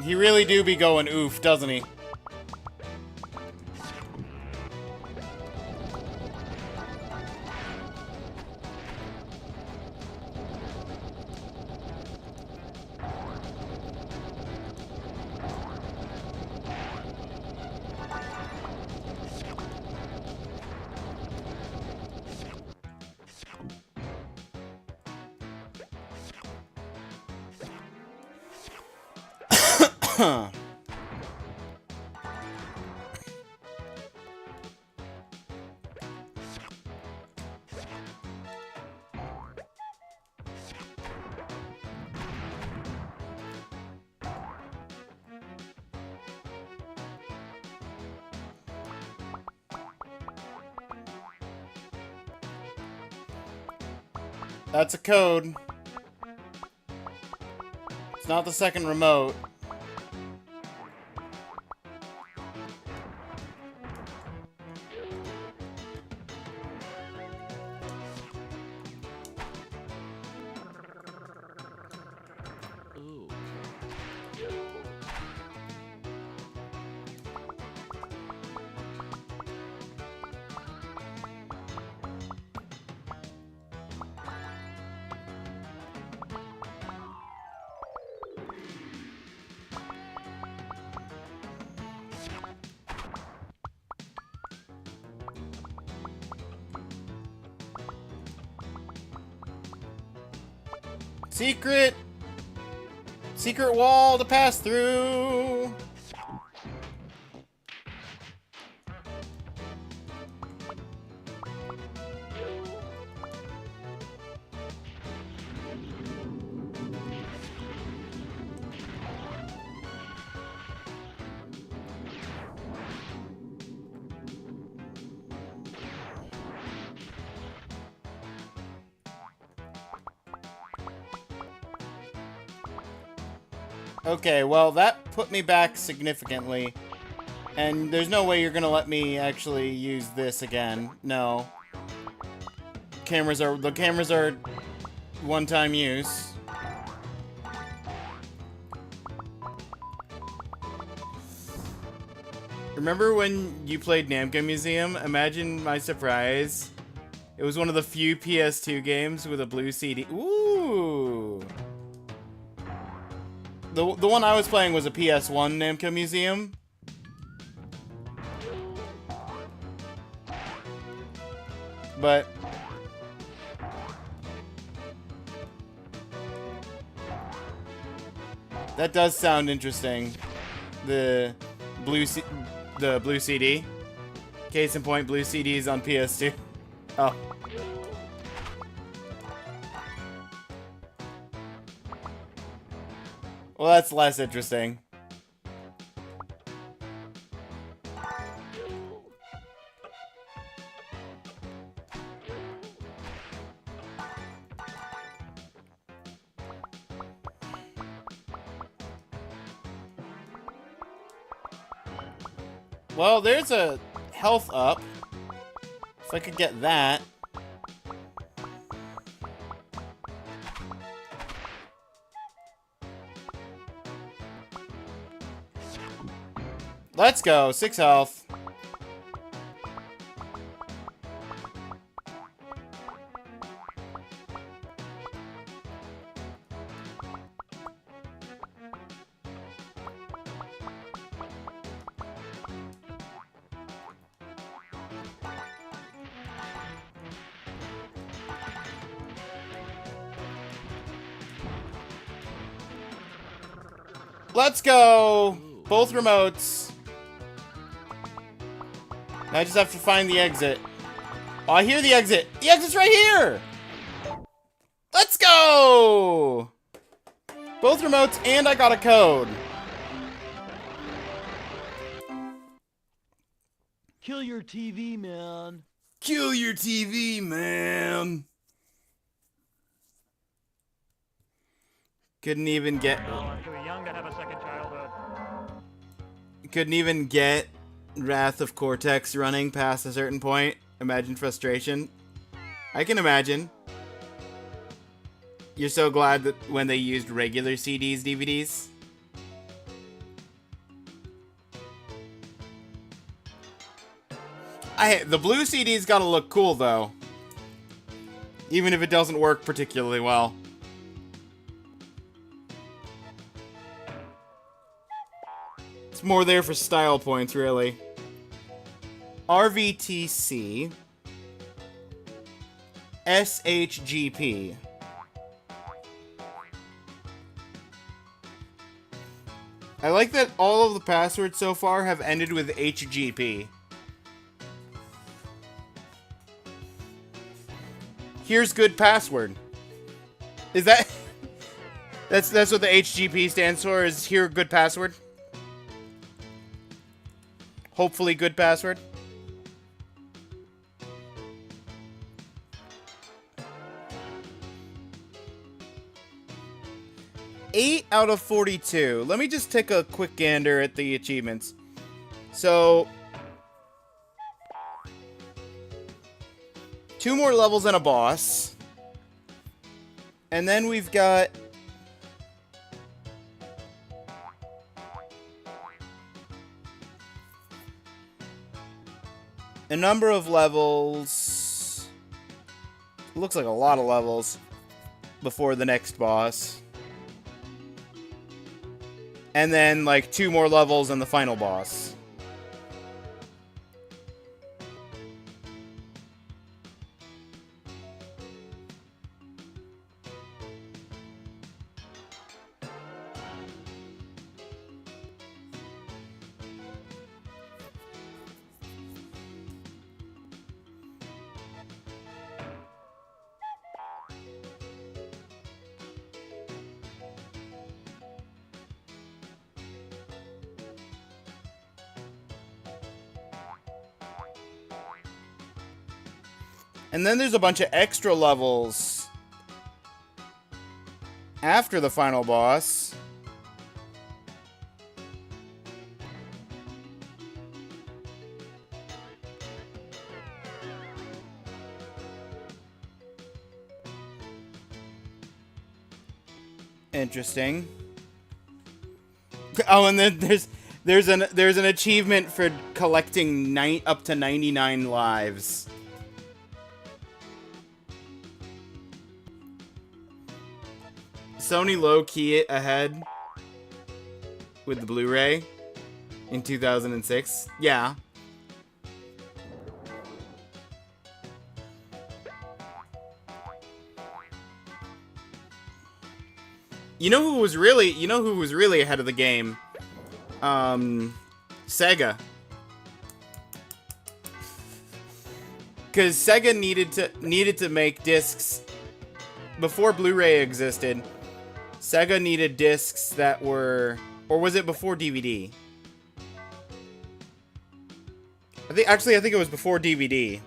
He really do be going oof, doesn't he? That's a code. It's not the second remote. Secret wall to pass through. Okay, well, that put me back significantly. And there's no way you're gonna let me actually use this again. No. The cameras are one-time use. Remember when you played Namco Museum? Imagine my surprise. It was one of the few PS2 games with a blue CD. Ooh! The one I was playing was a PS1 Namco Museum. But that does sound interesting. The blue CD. Case in point, blue CDs on PS2. Oh. Well, that's less interesting. Well, there's a health up. If I could get that. Let's go. 6 health. Let's go! Both remotes. Now I just have to find the exit. Oh, I hear the exit. The exit's right here! Let's go! Both remotes, and I got a code. Kill your TV, man. Kill your TV, man. Couldn't even get... No, I'm too young to have a second childhood. Couldn't even get Wrath of Cortex running past a certain point. Imagine frustration. I can imagine. You're so glad that when they used regular CDs, DVDs. The blue CD's gotta look cool, though. Even if it doesn't work particularly well. It's more there for style points, really. RVTC. SHGP. I like that all of the passwords so far have ended with HGP. Here's good password. Is that... That's what the HGP stands for, is here good password? Hopefully good password. Eight out of 42. Let me just take a quick gander at the achievements. So, 2 more levels and a boss. And then we've got... a number of levels. Looks like a lot of levels before the next boss. And then, like, 2 more levels and the final boss. And then there's a bunch of extra levels after the final boss. Interesting. Oh, and then there's an achievement for collecting up to 99 lives. Sony low-key it ahead with the Blu-ray in 2006. Yeah. You know who was really ahead of the game? Sega. Cuz Sega needed to make discs before Blu-ray existed. Sega needed discs that were... Or was it before DVD? I think it was before DVD.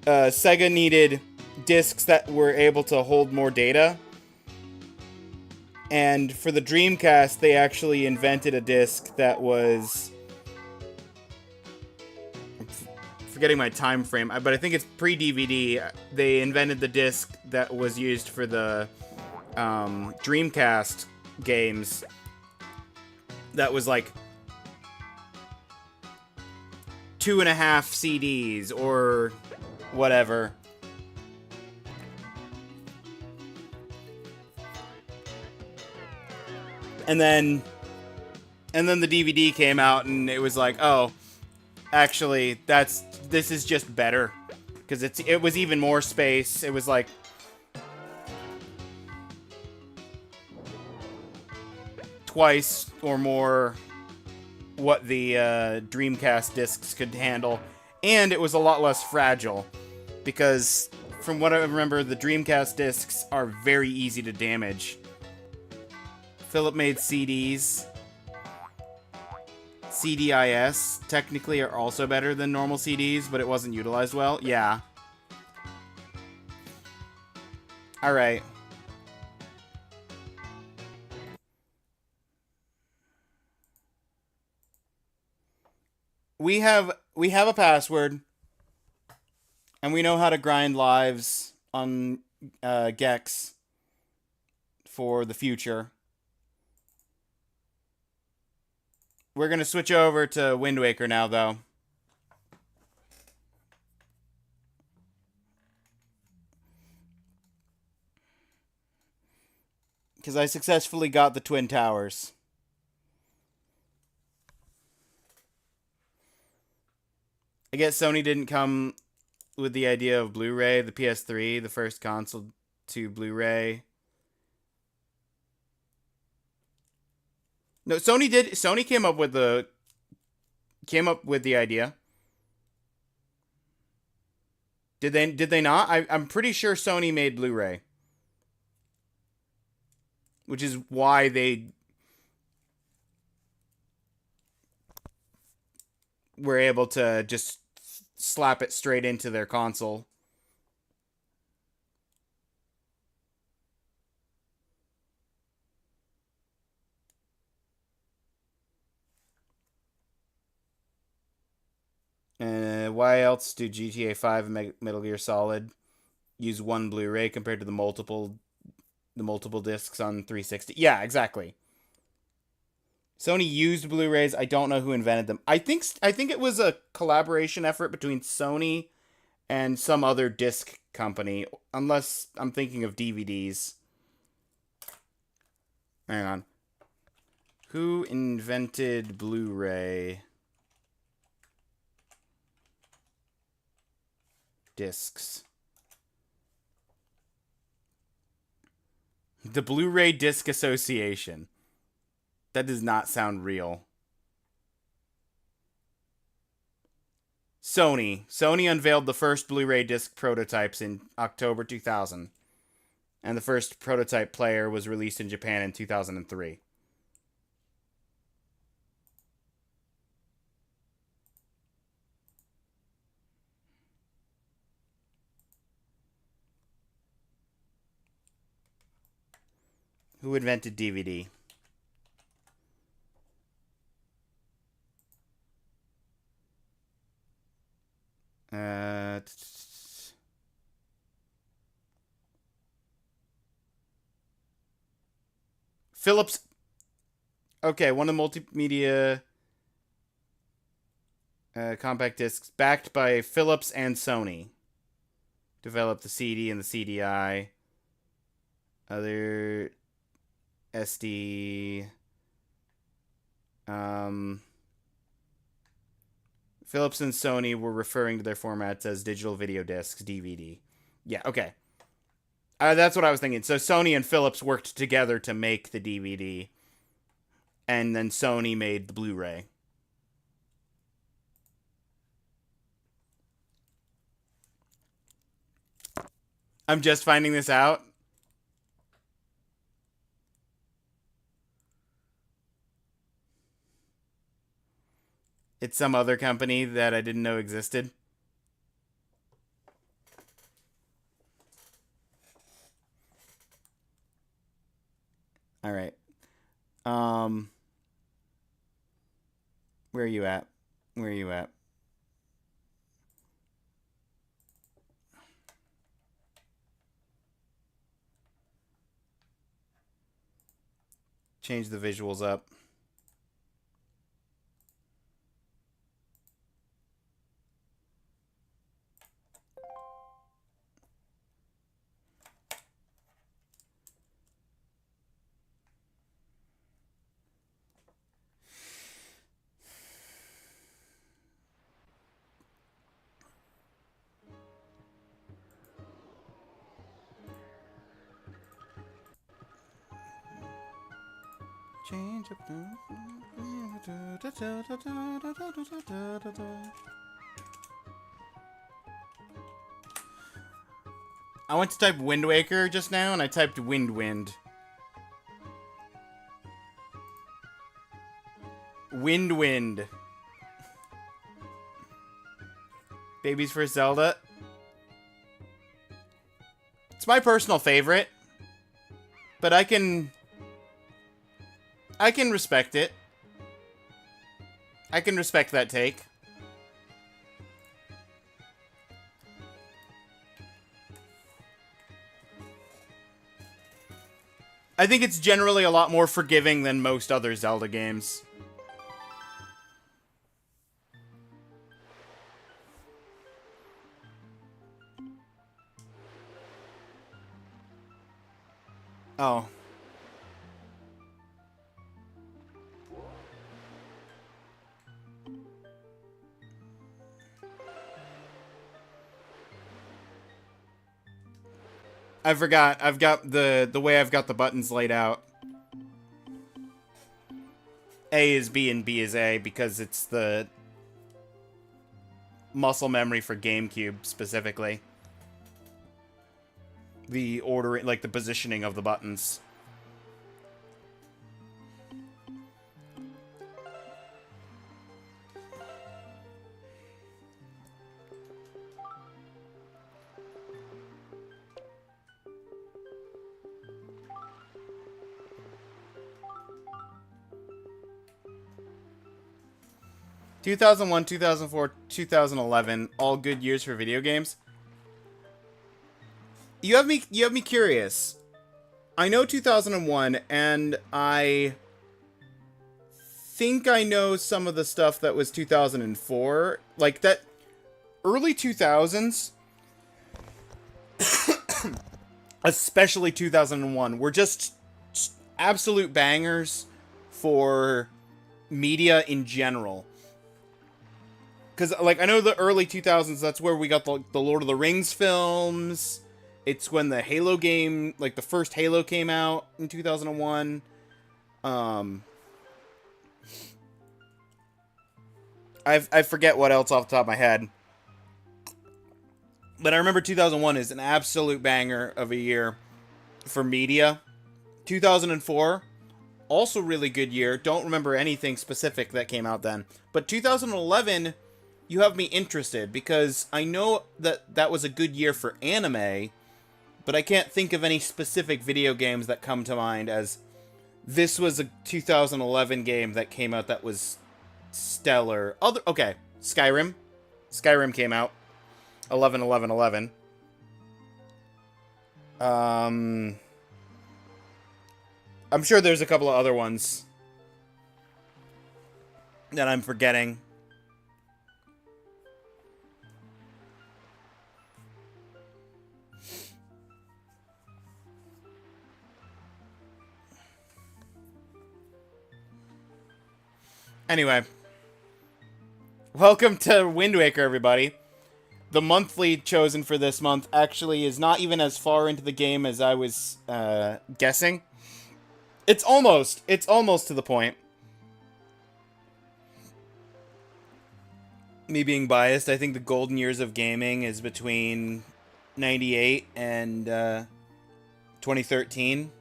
Sega needed discs that were able to hold more data. And for the Dreamcast, they actually invented a disc that was... I'm forgetting my time frame, but I think it's pre-DVD. They invented the disc that was used for the Dreamcast games. That was like 2.5 CDs or whatever. And then the DVD came out, and it was like, oh, actually, this is just better, because it was even more space. It was like twice or more what the Dreamcast discs could handle, and it was a lot less fragile, because from what I remember, the Dreamcast discs are very easy to damage. Philip made CDs. CDIS technically are also better than normal CDs, but it wasn't utilized well. Yeah. Alright. We have a password, and we know how to grind lives on Gex for the future. We're going to switch over to Wind Waker now, though. Because I successfully got the Twin Towers. I guess Sony didn't come with the idea of Blu-ray. The PS3, the first console to Blu-ray. No, Sony did. Sony came up with the idea. Did they not? I'm pretty sure Sony made Blu-ray. Which is why they were able to just slap it straight into their console. Why else do GTA 5 and Metal Gear Solid use one Blu-ray compared to the multiple discs on 360? Yeah, exactly. Sony used Blu-rays. I don't know who invented them. I think it was a collaboration effort between Sony and some other disc company, unless I'm thinking of DVDs. Hang on. Who invented Blu-ray discs? The Blu-ray Disc Association. That does not sound real. Sony. Sony unveiled the first Blu-ray disc prototypes in October 2000. And the first prototype player was released in Japan in 2003. Who invented DVD? Philips. Okay, one of the multimedia compact discs backed by Philips and Sony. Developed the CD and the CDI. Other SD. Philips and Sony were referring to their formats as digital video discs, DVD. Yeah, okay. That's what I was thinking. So Sony and Philips worked together to make the DVD. And then Sony made the Blu-ray. I'm just finding this out. It's some other company that I didn't know existed. All right. Where are you at? Where are you at? Change the visuals up. Change up I went to type Wind Waker just now, and I typed Wind. Wind. Babies for Zelda. It's my personal favorite, but I can respect it. I can respect that take. I think it's generally a lot more forgiving than most other Zelda games. Oh. I forgot. I've got the way I've got the buttons laid out. A is B and B is A because it's the muscle memory for GameCube specifically. The ordering, like the positioning of the buttons. Two 2001, 2004, 2011, all good years for video games. You have me curious. I know 2001, and I think I know some of the stuff that was 2004. Like, that early 2000s, especially 2001, were just absolute bangers for media in general. Because, like, I know the early 2000s, that's where we got the Lord of the Rings films. It's when the Halo game, like, the first Halo came out in 2001. I forget what else off the top of my head. But I remember 2001 is an absolute banger of a year for media. 2004, also really good year. Don't remember anything specific that came out then. But 2011... you have me interested, because I know that that was a good year for anime, but I can't think of any specific video games that come to mind as this was a 2011 game that came out that was stellar. Okay, Skyrim. Skyrim came out. 11/11/11. I'm sure there's a couple of other ones that I'm forgetting. Anyway, welcome to Wind Waker, everybody. The monthly chosen for this month actually is not even as far into the game as I was guessing. It's almost to the point. Me being biased, I think the golden years of gaming is between 98 and 2013.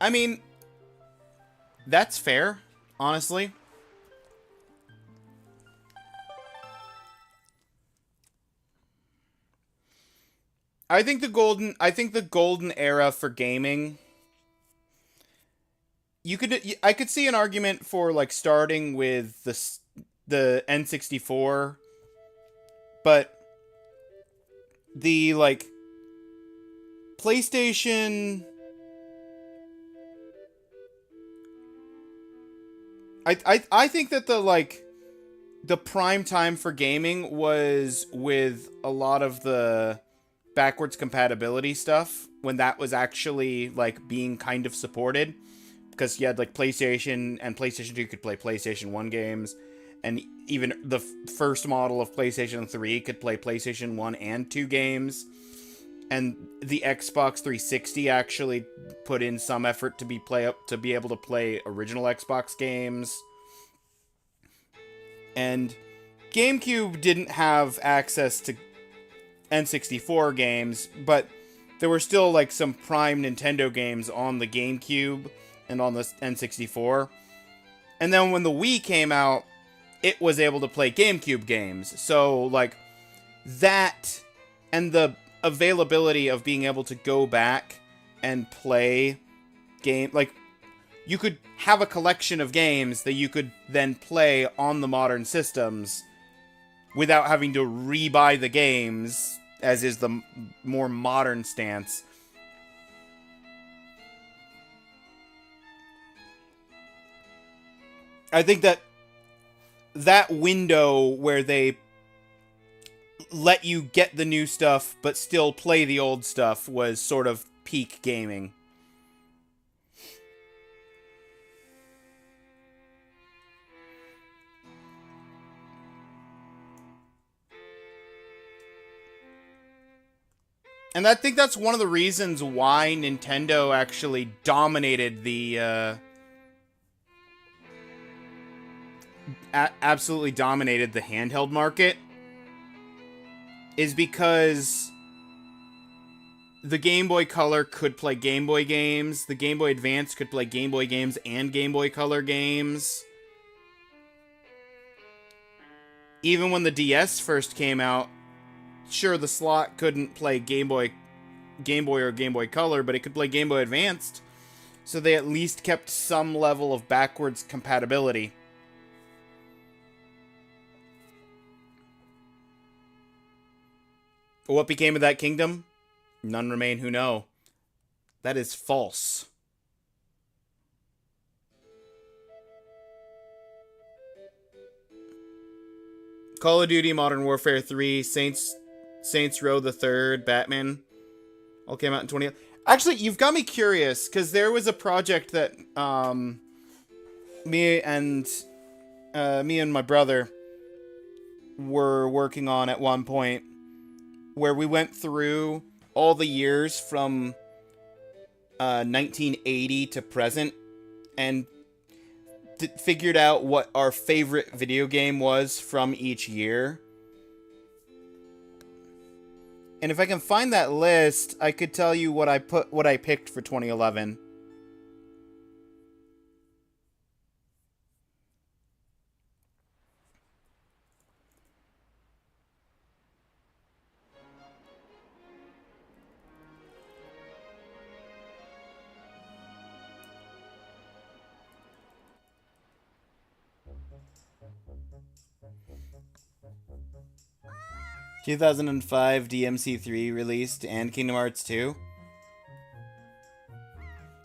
I mean, that's fair, honestly. I think the golden era for gaming, I could see an argument for like starting with the N64, but the like PlayStation, I think that the prime time for gaming was with a lot of the backwards compatibility stuff, when that was actually like being kind of supported, because you had like PlayStation and PlayStation 2 could play PlayStation 1 games, and even the first model of PlayStation 3 could play PlayStation 1 and 2 games, and the Xbox 360 actually put in some effort to be able to play original Xbox games. And GameCube didn't have access to N64 games, but there were still like some prime Nintendo games on the GameCube and on the N64. And then when the Wii came out, it was able to play GameCube games. So like that and the availability of being able to go back and play like you could have a collection of games that you could then play on the modern systems without having to rebuy the games, as is the more modern stance. I think that window where they let you get the new stuff but still play the old stuff was sort of peak gaming. And I think that's one of the reasons why Nintendo actually dominated the, absolutely dominated the handheld market, is because the Game Boy Color could play Game Boy games, the Game Boy Advance could play Game Boy games and Game Boy Color games. Even when the DS first came out, sure, the slot couldn't play Game Boy or Game Boy Color, but it could play Game Boy Advanced, so they at least kept some level of backwards compatibility. What became of that kingdom? None remain who know. That is false. Call of Duty, Modern Warfare 3, Saints Row the Third, Batman all came out in 20... Actually, you've got me curious, because there was a project that me and my brother were working on at one point, where we went through all the years from 1980 to present, and figured out what our favorite video game was from each year. And if I can find that list, I could tell you what I picked for 2011. In 2005, DMC3 released, and Kingdom Hearts 2.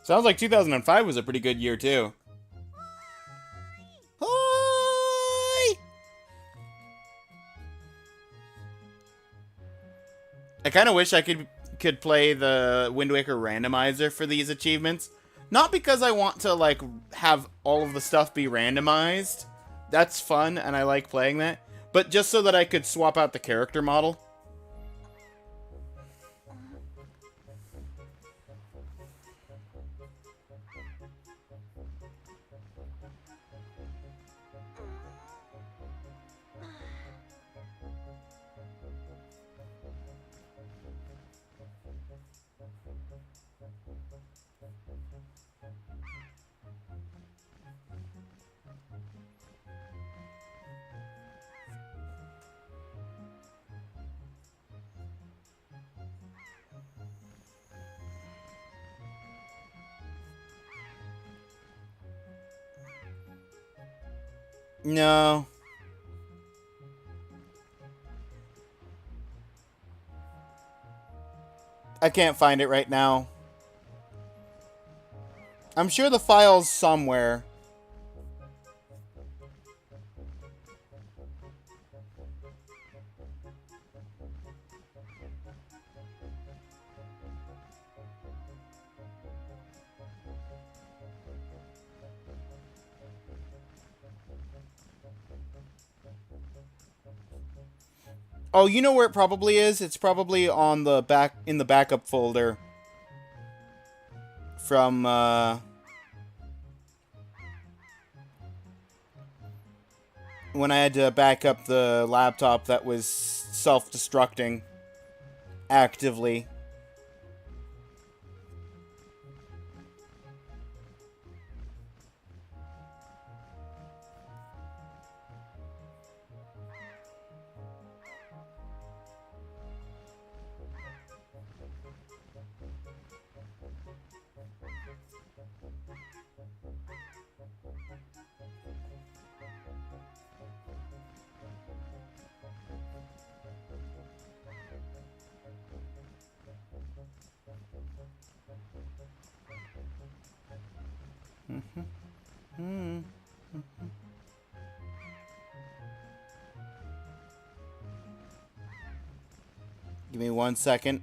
Sounds like 2005 was a pretty good year, too. Hi! I kind of wish I could play the Wind Waker randomizer for these achievements. Not because I want to, like, have all of the stuff be randomized. That's fun, and I like playing that. But just so that I could swap out the character model. No. I can't find it right now. I'm sure the file's somewhere. Oh, you know where it probably is? It's probably on the back, in the backup folder. From, when I had to back up the laptop that was self-destructing actively. Give me 1 second.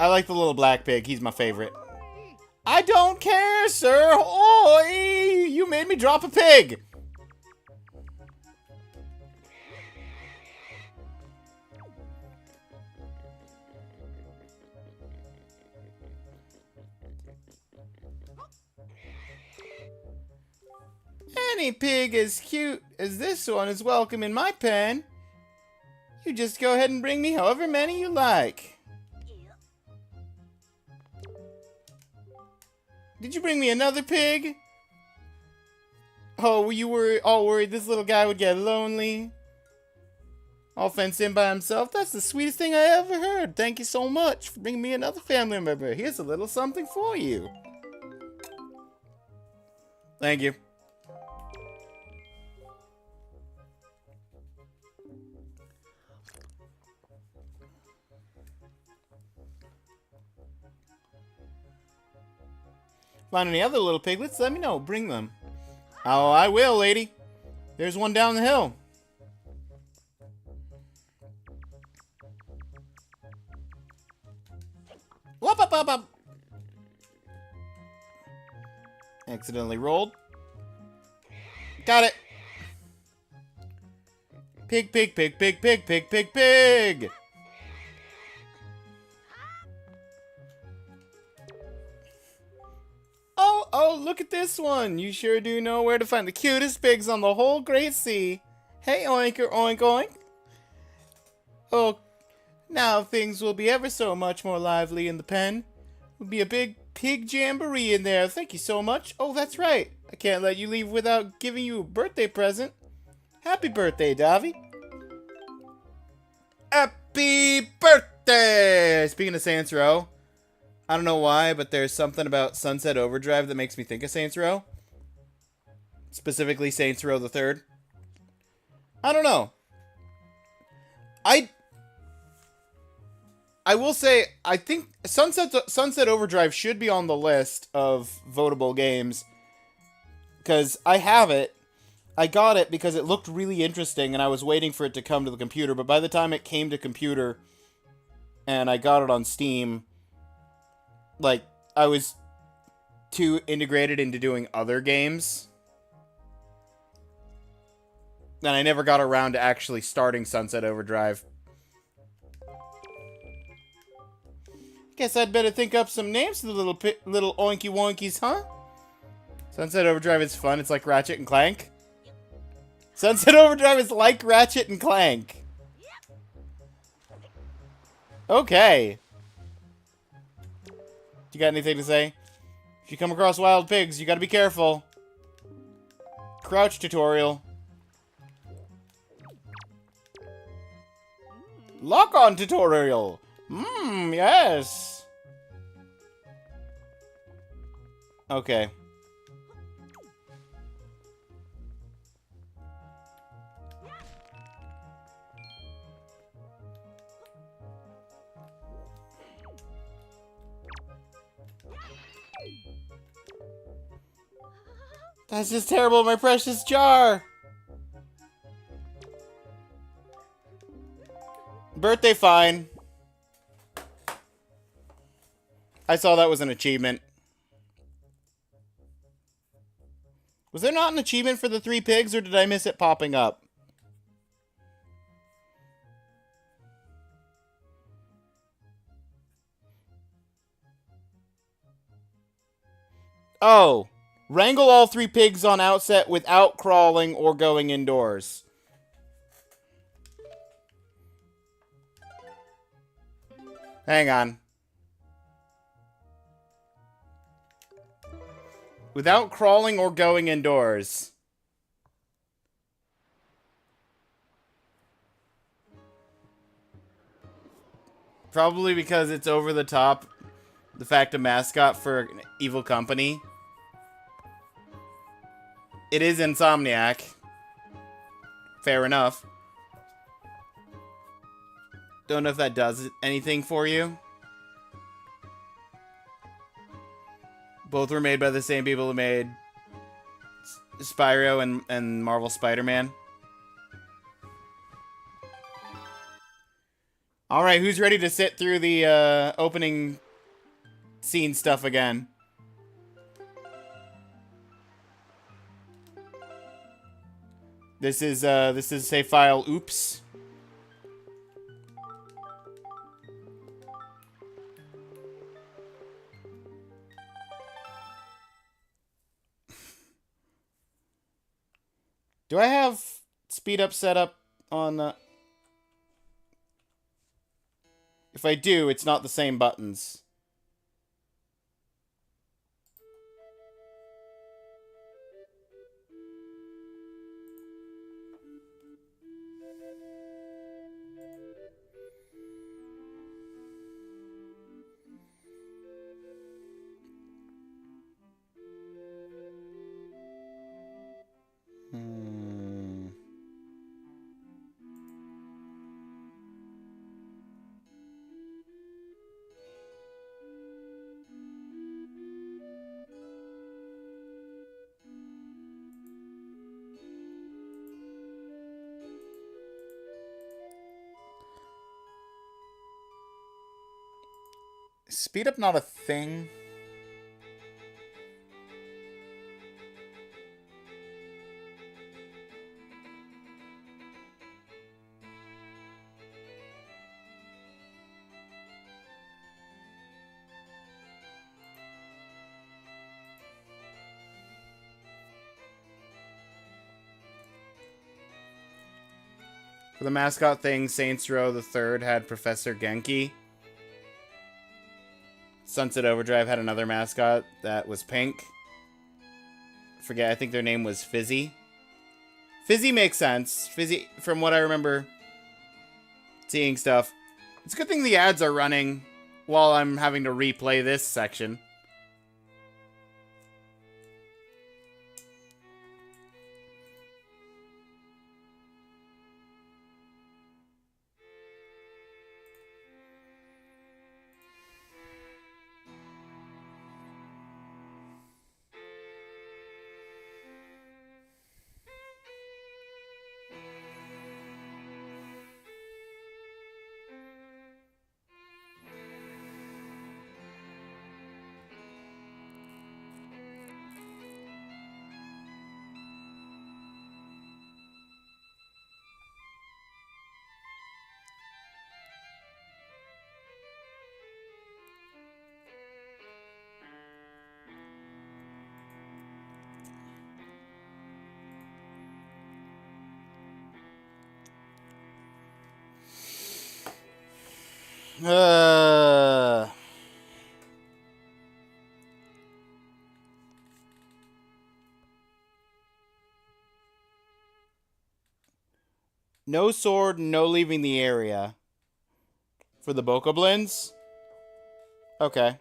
I like the little black pig. He's my favorite. I don't care, sir. Oi! You made me drop a pig. Any pig as cute as this one is welcome in my pen. You just go ahead and bring me however many you like. Did you bring me another pig? Oh, you were all worried this little guy would get lonely? All fenced in by himself? That's the sweetest thing I ever heard. Thank you so much for bringing me another family member. Here's a little something for you. Thank you. Find any other little piglets? Let me know. Bring them. Oh, I will, lady. There's one down the hill. Whoop, up, up, up. Accidentally rolled. Got it. Pig, pig, pig, pig, pig, pig, pig, pig. Oh, look at this one. You sure do know where to find the cutest pigs on the whole great sea. Hey, oinker, oink, oink. Oh, now things will be ever so much more lively in the pen. There'll be a big pig jamboree in there. Thank you so much. Oh, that's right. I can't let you leave without giving you a birthday present. Happy birthday, Davi. Happy birthday! Speaking of Saints Row, I don't know why, but there's something about Sunset Overdrive that makes me think of Saints Row. Specifically Saints Row the Third. I don't know. I will say, I think Sunset Overdrive should be on the list of votable games. Because I have it. I got it because it looked really interesting and I was waiting for it to come to the computer. But by the time it came to computer and I got it on Steam, like, I was too integrated into doing other games. And I never got around to actually starting Sunset Overdrive. Guess I'd better think up some names for the little oinky wonkies, huh? Sunset Overdrive is fun. It's like Ratchet and Clank. Sunset Overdrive is like Ratchet and Clank. Okay. You got anything to say? If you come across wild pigs, you gotta be careful. Crouch tutorial. Lock-on tutorial. Yes. Okay. That's just terrible, my precious jar. Birthday fine. I saw that was an achievement. Was there not an achievement for the 3 pigs, or did I miss it popping up? Oh. Wrangle all 3 pigs on outset without crawling or going indoors. Hang on. Without crawling or going indoors. Probably because it's over the top. The fact a mascot for an evil company. It is Insomniac. Fair enough. Don't know if that does anything for you. Both were made by the same people who made Spyro and Marvel Spider-Man. All right, who's ready to sit through the opening scene stuff again? This is save file oops. Do I have speed up set up on If I do, it's not the same buttons. Speed up not a thing? For the mascot thing, Saints Row the Third had Professor Genki. Sunset Overdrive had another mascot that was pink. Forget, I think their name was Fizzy. Fizzy makes sense. Fizzy, from what I remember seeing stuff. It's a good thing the ads are running while I'm having to replay this section. No sword, no leaving the area. For the Bokoblins? Okay.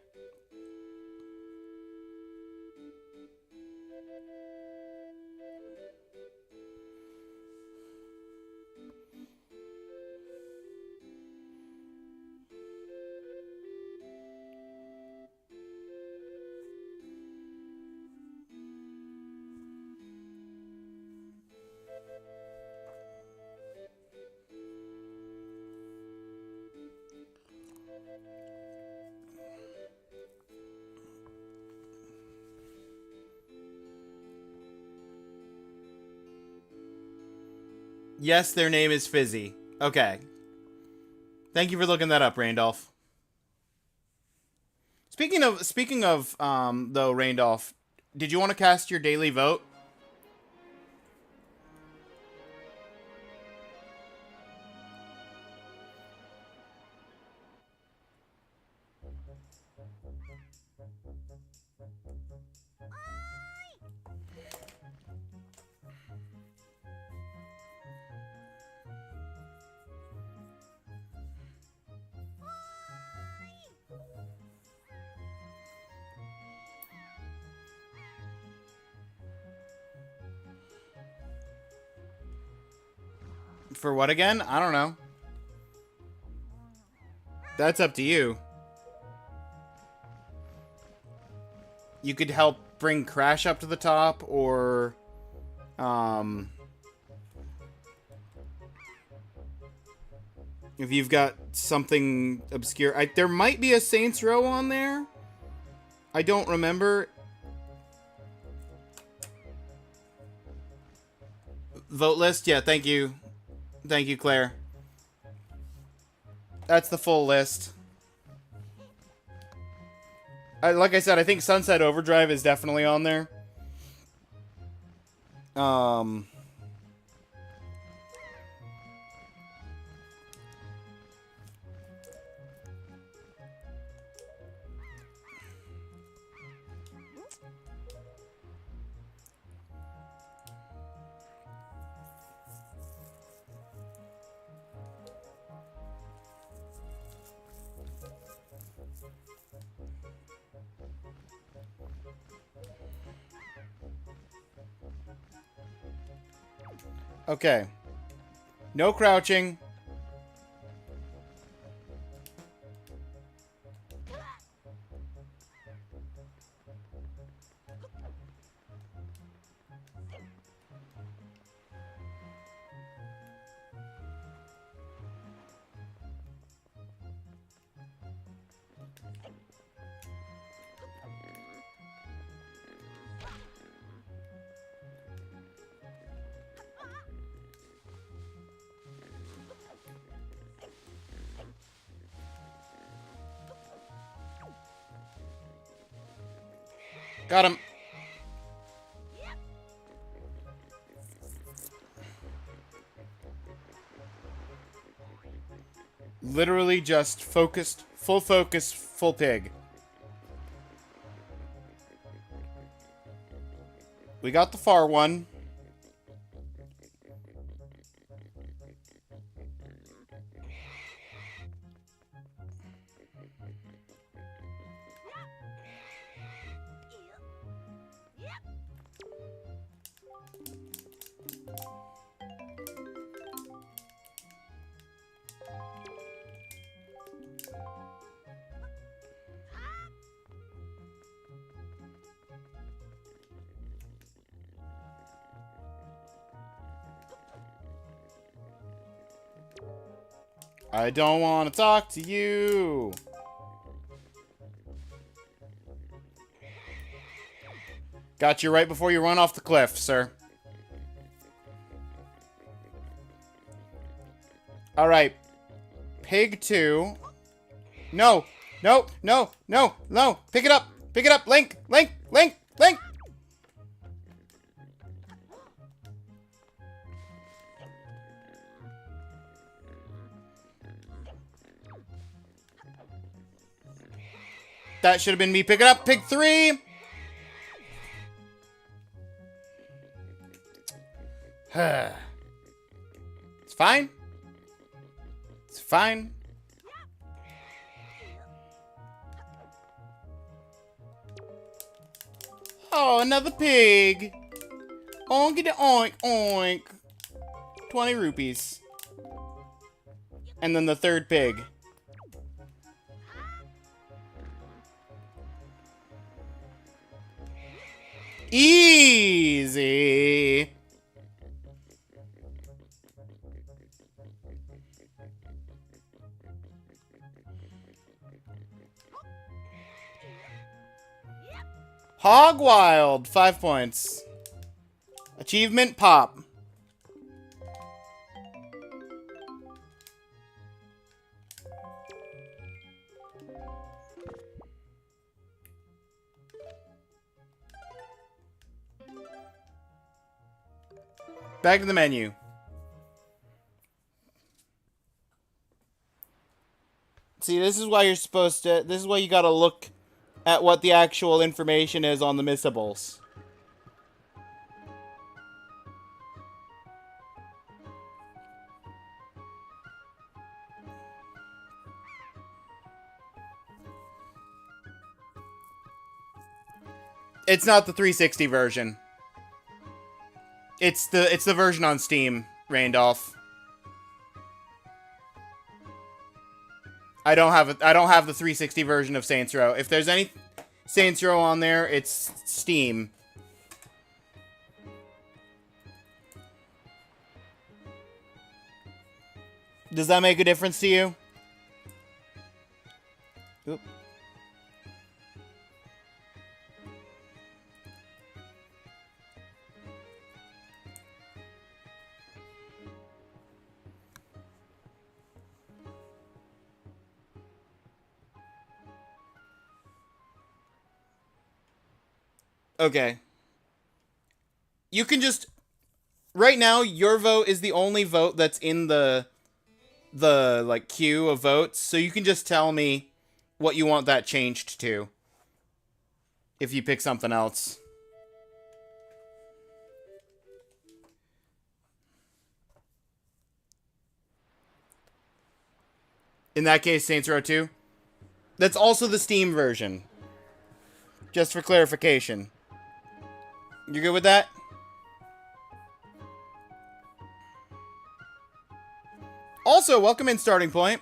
Yes, their name is Fizzy. Okay. Thank you for looking that up, Randolph. Speaking of though, Randolph, did you want to cast your daily vote? For what again? I don't know. That's up to you. You could help bring Crash up to the top, or If you've got something obscure. There might be a Saints Row on there. I don't remember. Vote list? Yeah, thank you. Thank you, Claire. That's the full list. Like I said, I think Sunset Overdrive is definitely on there. Okay. No crouching. Got him. Literally just focused, full focus, full pig. We got the far one. I don't want to talk to you. Got you right before you run off the cliff, sir. All right. Pig 2. No. No. No. No. No. Pick it up. Pick it up. Link. Link. Link. Link. That should have been me. Pick it up. Pig 3. It's fine. It's fine. Oh, another pig. Oink the oink oink. 20 rupees. And then the third pig. Easy. Hog Wild, 5 points. Achievement pop. Back to the menu. See, this is why you're supposed to... This is why you gotta look at what the actual information is on the missables. It's not the 360 version. It's the version on Steam, Randolph. I don't have the 360 version of Saints Row. If there's any Saints Row on there, it's Steam. Does that make a difference to you? Oop. Okay. You can just... Right now, your vote is the only vote that's in the like, queue of votes. So you can just tell me what you want that changed to. If you pick something else. In that case, Saints Row 2. That's also the Steam version. Just for clarification. You good with that? Also, welcome in Starting Point.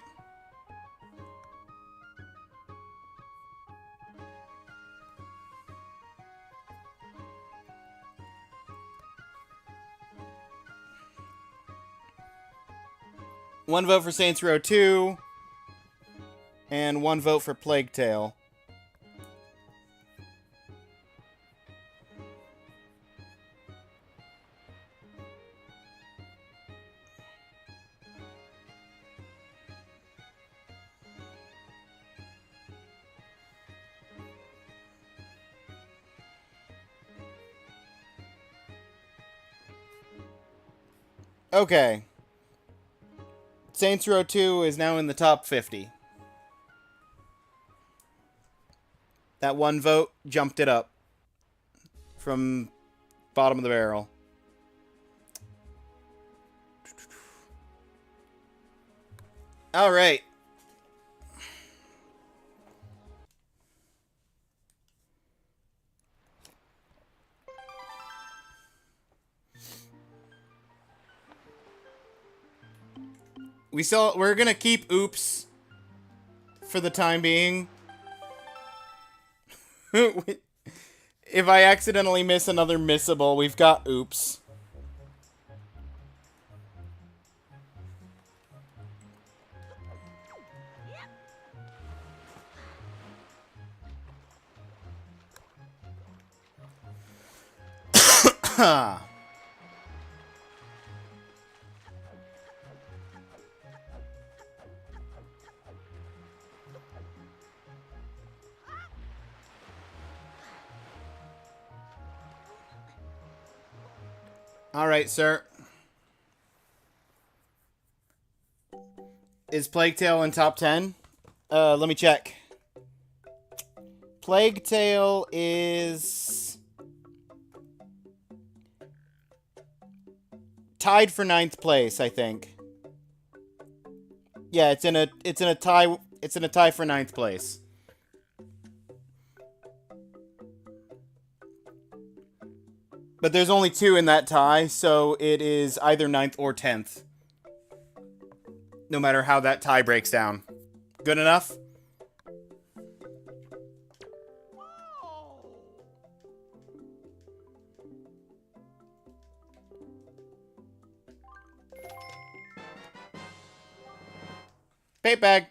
One vote for Saints Row 2. And one vote for Plague Tale. Okay. Saints Row 2 is now in the top 50. That one vote jumped it up from bottom of the barrel. All right. We're gonna keep Oops for the time being. If I accidentally miss another missable, we've got Oops. All right, sir. Is Plague Tale in top 10? Let me check. Plague Tale is tied for 9th place, I think. Yeah, it's in a tie for 9th place. But there's only 2 in that tie, so it is either 9th or 10th. No matter how that tie breaks down. Good enough? Paint bag.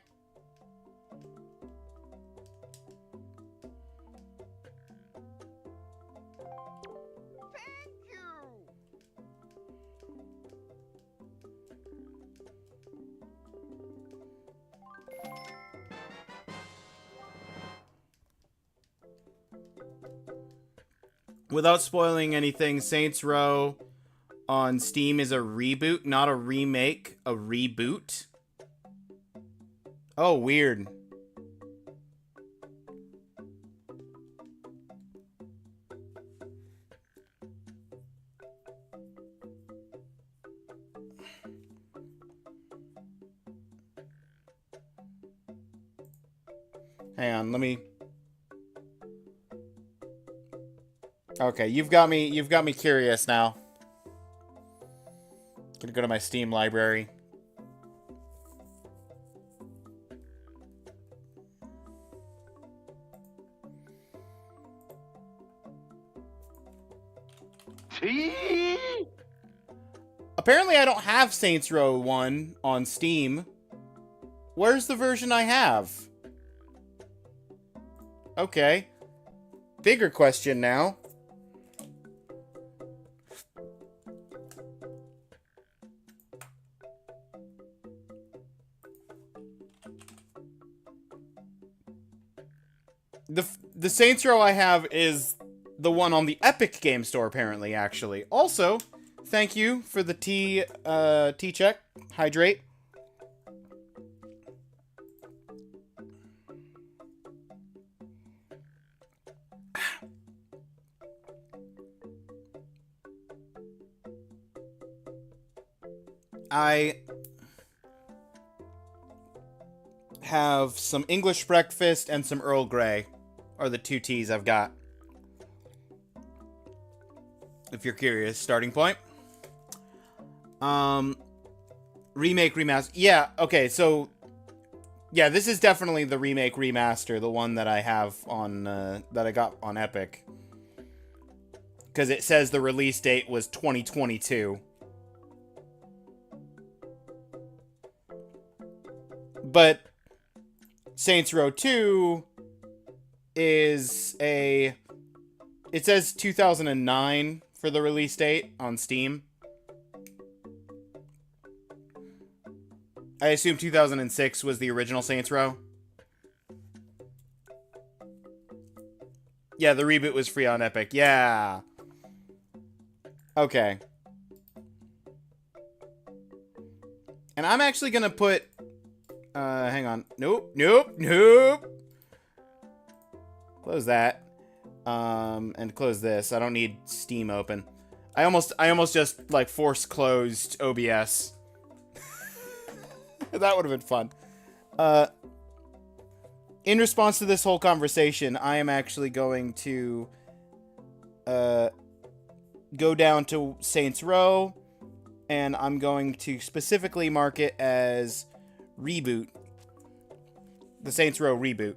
Without spoiling anything, Saints Row on Steam is a reboot, not a remake, a reboot. Oh, weird. Hang on, let me... Okay, you've got me curious now. Gonna go to my Steam library. Apparently I don't have Saints Row 1 on Steam. Where's the version I have? Okay. Bigger question now. The Saints Row I have is the one on the Epic Game Store, apparently, actually. Also, thank you for the tea check. Hydrate. I have some English breakfast and some Earl Grey are the 2 teas I've got. If you're curious, starting point. Remake, remaster. Yeah, okay, so yeah, this is definitely the remake, remaster, the one that I have on, that I got on Epic. Because it says the release date was 2022. But Saints Row 2 is a... It says 2009 for the release date on Steam. I assume 2006 was the original Saints Row. Yeah, the reboot was free on Epic. Yeah. Okay. And I'm actually gonna put... hang on. Nope. Close that. And close this. I don't need Steam open. I almost just, like, force closed OBS. That would have been fun. In response to this whole conversation, I am actually going to, go down to Saints Row, and I'm going to specifically mark it as reboot. The Saints Row reboot.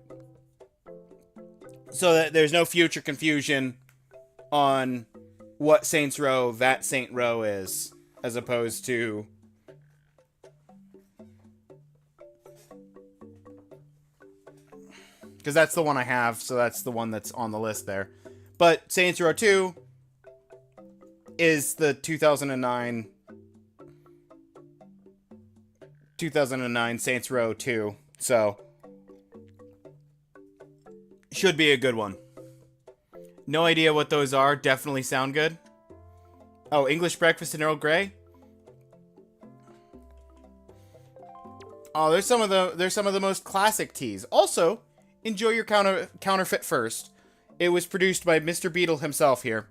So that there's no future confusion on what Saints Row that Saint Row is, as opposed to... Because that's the one I have, so that's the one that's on the list there. But Saints Row 2 is the 2009 Saints Row 2, so should be a good one. No idea what those are. Definitely sound good. Oh, English breakfast and Earl Grey. Oh, there's some of the most classic teas. Also, enjoy your counterfeit first. It was produced by Mr. Beetle himself here.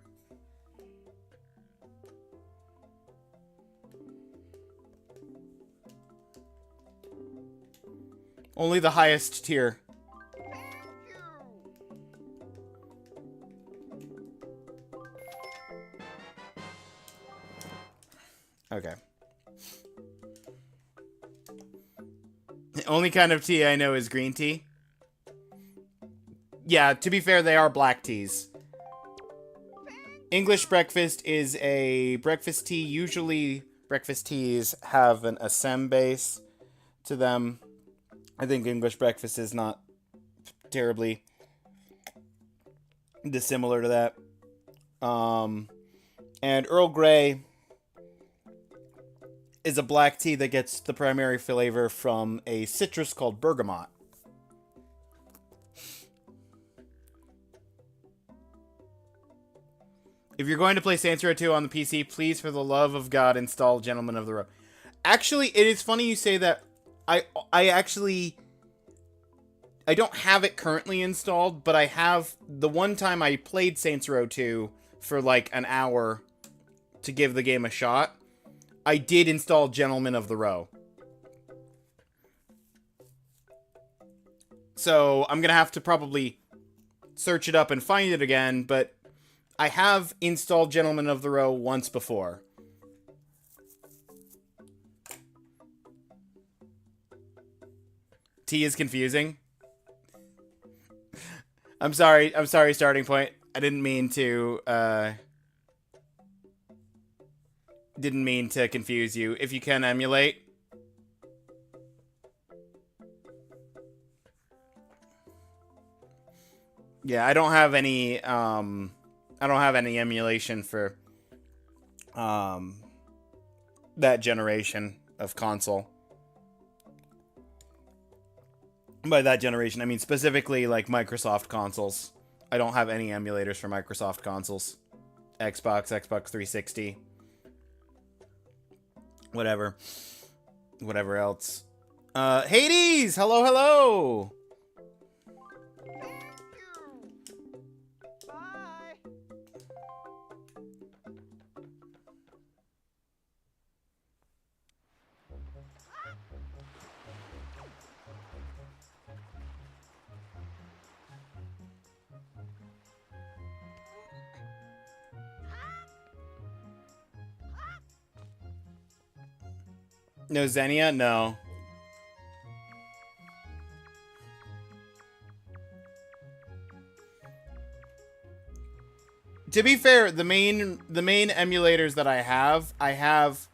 Only the highest tier. Okay. The only kind of tea I know is green tea. Yeah, to be fair, they are black teas. English breakfast is a breakfast tea. Usually, breakfast teas have an Assem base to them. I think English breakfast is not terribly dissimilar to that. And Earl Grey is a black tea that gets the primary flavor from a citrus called bergamot. If you're going to play Saints Row 2 on the PC, please, for the love of God, install Gentlemen of the Road. Actually, it is funny you say that. I don't have it currently installed, but I have... The one time I played Saints Row 2 for like an hour to give the game a shot, I did install Gentlemen of the Row. So I'm going to have to probably search it up and find it again, but I have installed Gentlemen of the Row once before. T is confusing. I'm sorry, starting point. I didn't mean to, Didn't mean to confuse you. If you can emulate. Yeah, I don't have any emulation for that generation of console. By that generation, I mean specifically like Microsoft consoles. I don't have any emulators for Microsoft consoles. Xbox 360. Whatever else. Hades! Hello, hello! No Xenia? No. To be fair, the main emulators that I have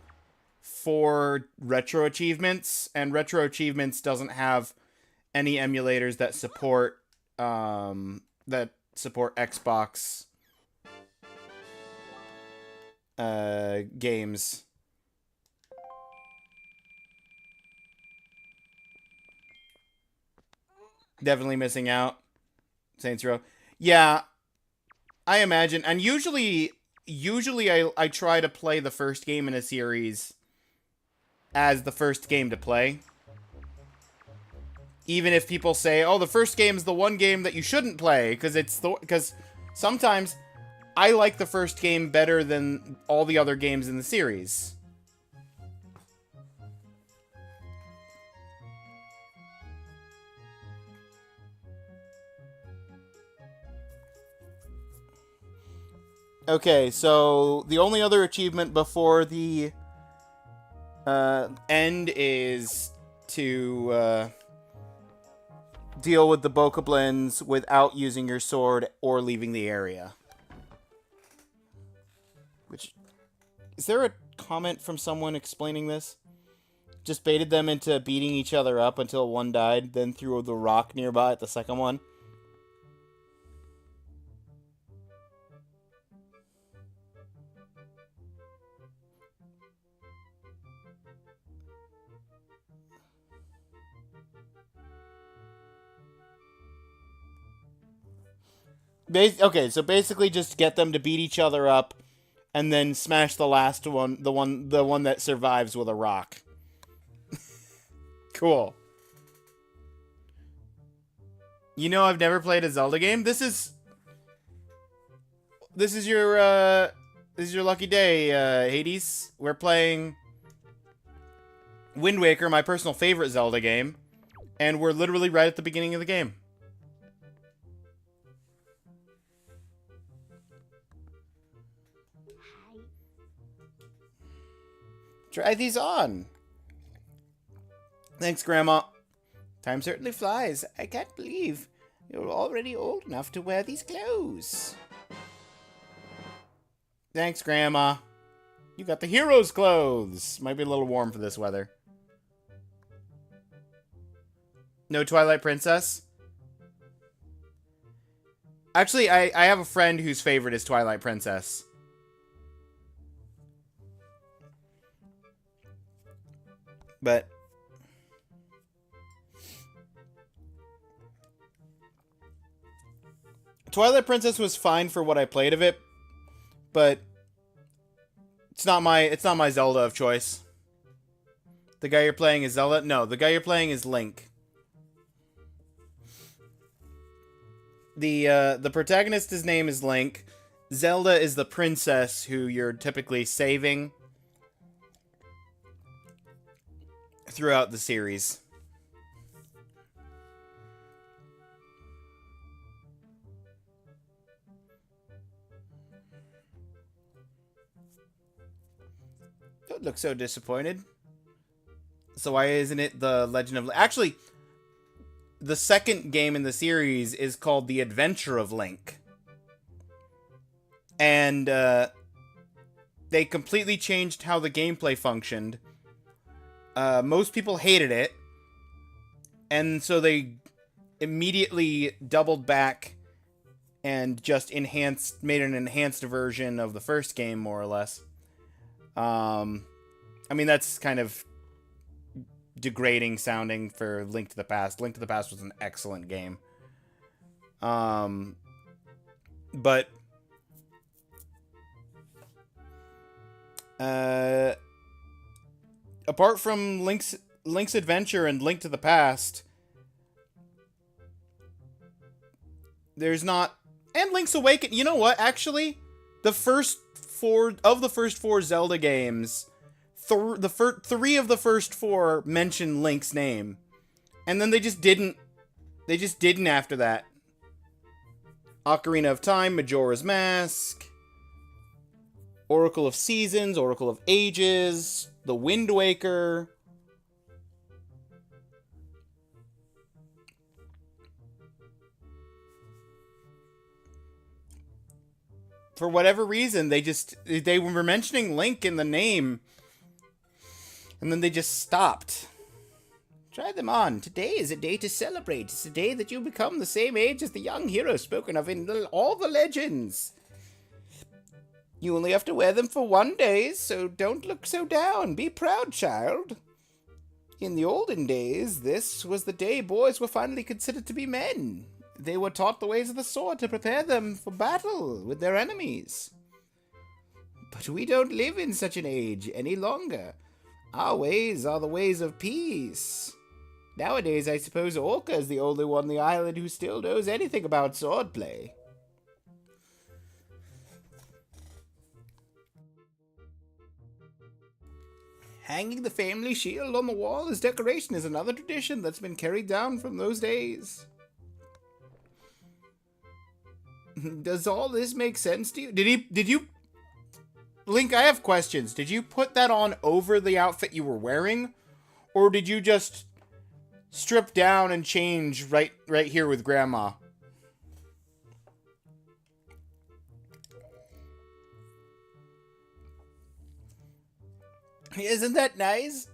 for Retro Achievements, and Retro Achievements doesn't have any emulators that support Xbox games. Definitely missing out. Saints Row. Yeah, I imagine. And usually I try to play the first game in a series as the first game to play. Even if people say, "Oh, the first game is the one game that you shouldn't play," because sometimes I like the first game better than all the other games in the series. Okay, so the only other achievement before the end is to deal with the bokoblins without using your sword or leaving the area. Which, is there a comment from someone explaining this? Just baited them into beating each other up until one died, then threw the rock nearby at the second one. Okay, so basically just get them to beat each other up, and then smash the last one, the one that survives with a rock. Cool. You know, I've never played a Zelda game. This is your lucky day, Hades. We're playing Wind Waker, my personal favorite Zelda game, and we're literally right at the beginning of the game. Try these on. Thanks, Grandma. Time certainly flies. I can't believe you're already old enough to wear these clothes. Thanks, Grandma. You got the hero's clothes. Might be a little warm for this weather. No Twilight Princess? Actually, I have a friend whose favorite is Twilight Princess. But Twilight Princess was fine for what I played of it, but it's not my Zelda of choice. The guy you're playing is Zelda? No, the guy you're playing is Link. The protagonist, his name is Link. Zelda is the princess who you're typically saving throughout the series. Don't look so disappointed. So why isn't it the Legend of... Actually, the second game in the series is called The Adventure of Link. And they completely changed how the gameplay functioned. Most people hated it, and so they immediately doubled back and just made an enhanced version of the first game, more or less. I mean, that's kind of degrading sounding for Link to the Past. Link to the Past was an excellent game. But apart from Link's Adventure and Link to the Past, there's not... And Link's Awakening. You know what? Actually, the first four Zelda games, three of the first four mention Link's name, and then they just didn't. They just didn't after that. Ocarina of Time, Majora's Mask, Oracle of Seasons, Oracle of Ages, the Wind Waker. For whatever reason, they were mentioning Link in the name, and then they just stopped. Try them on. Today is a day to celebrate. It's a day that you become the same age as the young hero spoken of in all the legends. You only have to wear them for 1 day, so don't look so down. Be proud, child. In the olden days, this was the day boys were finally considered to be men. They were taught the ways of the sword to prepare them for battle with their enemies. But we don't live in such an age any longer. Our ways are the ways of peace. Nowadays, I suppose Orca is the only one on the island who still knows anything about swordplay. Hanging the family shield on the wall as decoration is another tradition that's been carried down from those days. Does all this make sense to you? Did you... Link, I have questions. Did you put that on over the outfit you were wearing? Or did you just strip down and change right here with Grandma? Isn't that nice?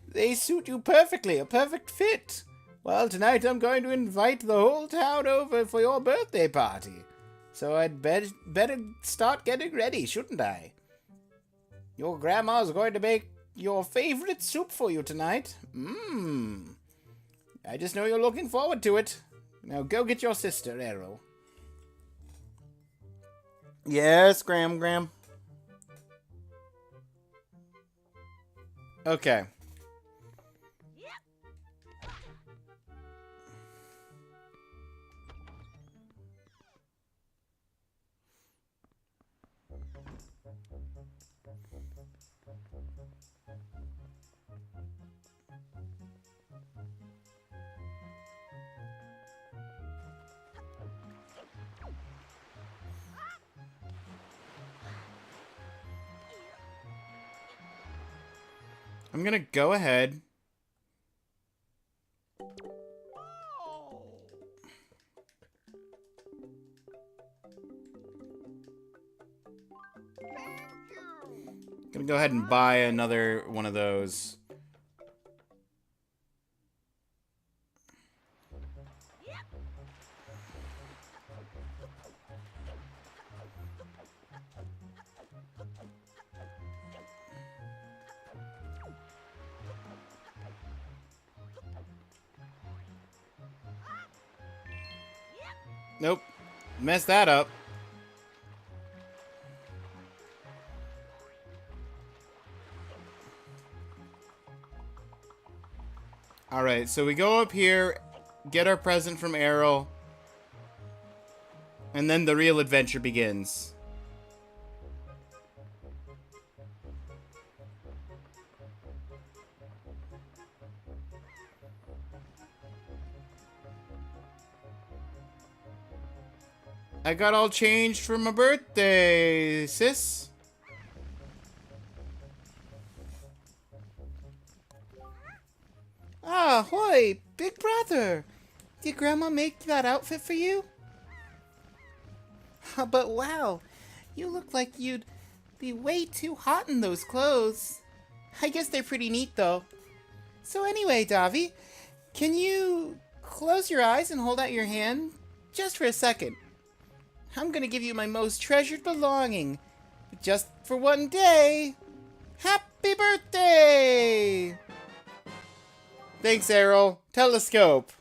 They suit you perfectly, a perfect fit. Well, tonight I'm going to invite the whole town over for your birthday party. So I'd better start getting ready, shouldn't I? Your grandma's going to make your favorite soup for you tonight. I just know you're looking forward to it. Now go get your sister, Errol. Yes, Gram. Okay. I'm gonna go ahead. Gonna go ahead and buy another one of those. Nope. Messed that up. Alright, so we go up here, get our present from Errol, and then the real adventure begins. I got all changed for my birthday, sis. Ah, hoy, big brother. Did Grandma make that outfit for you? But wow, you look like you'd Be way too hot in those clothes. I guess they're pretty neat, though. So anyway, Davi, can you close your eyes and hold out your hand just for a second? I'm gonna give you my most treasured belonging. Just for one day. Happy birthday! Thanks, Errol. Telescope.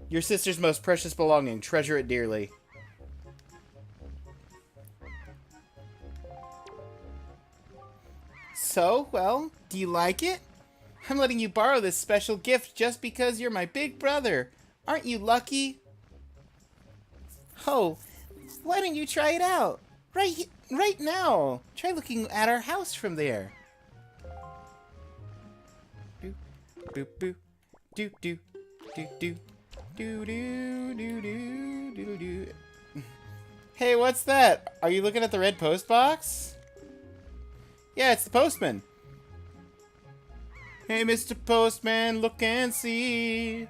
Your sister's most precious belonging. Treasure it dearly. So, well, do you like it? I'm letting you borrow this special gift just because you're my big brother. Aren't you lucky? Oh, why don't you try it out? Right now. Try looking at our house from there. Do, boop, boop, do, do, do, do, do, do, do, do, do, do. Hey, what's that? Are you looking at the red post box? Yeah, it's the postman. Hey, Mr. Postman, look and see.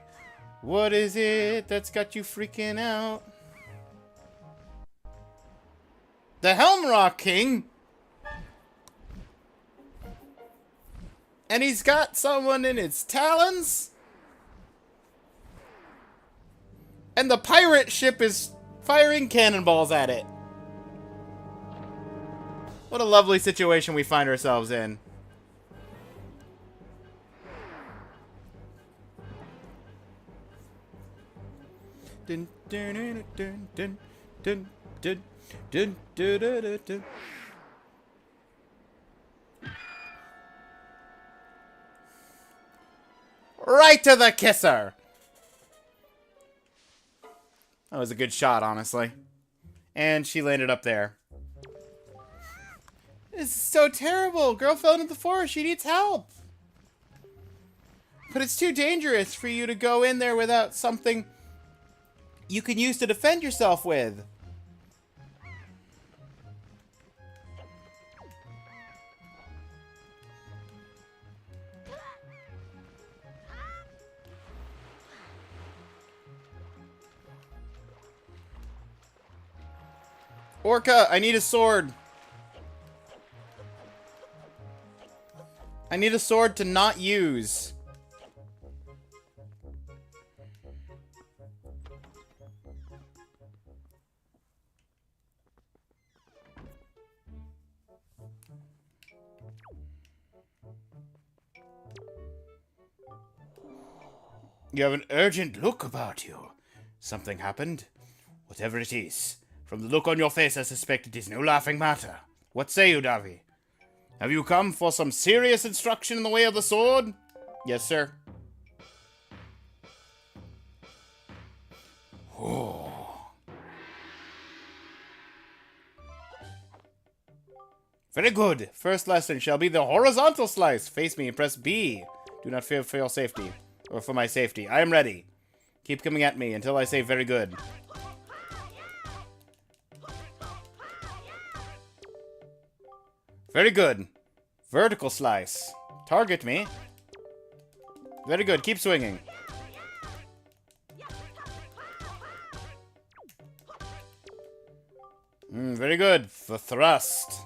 What is it that's got you freaking out? The Helmrock King? And he's got someone in its talons? And the pirate ship is firing cannonballs at it. What a lovely situation we find ourselves in. Dun, dun, dun, dun, dun, dun, dun, dun, dun, dun, dun. Right to the kisser! That was a good shot, honestly. And she landed up there. This is so terrible. Girl fell into the forest. She needs help. But it's too dangerous for you to go in there without something you can use to defend yourself with. Orca, I need a sword. I need a sword to not use. You have an urgent look about you. Something happened? Whatever it is. From the look on your face, I suspect it is no laughing matter. What say you, Davi? Have you come for some serious instruction in the way of the sword? Yes, sir. Oh. Very good. First lesson shall be the horizontal slice. Face me and press B. Do not fear for your safety. Or for my safety. I am ready. Keep coming at me until I say very good. Very good. Vertical slice. Target me. Very good. Keep swinging. Very good. The thrust.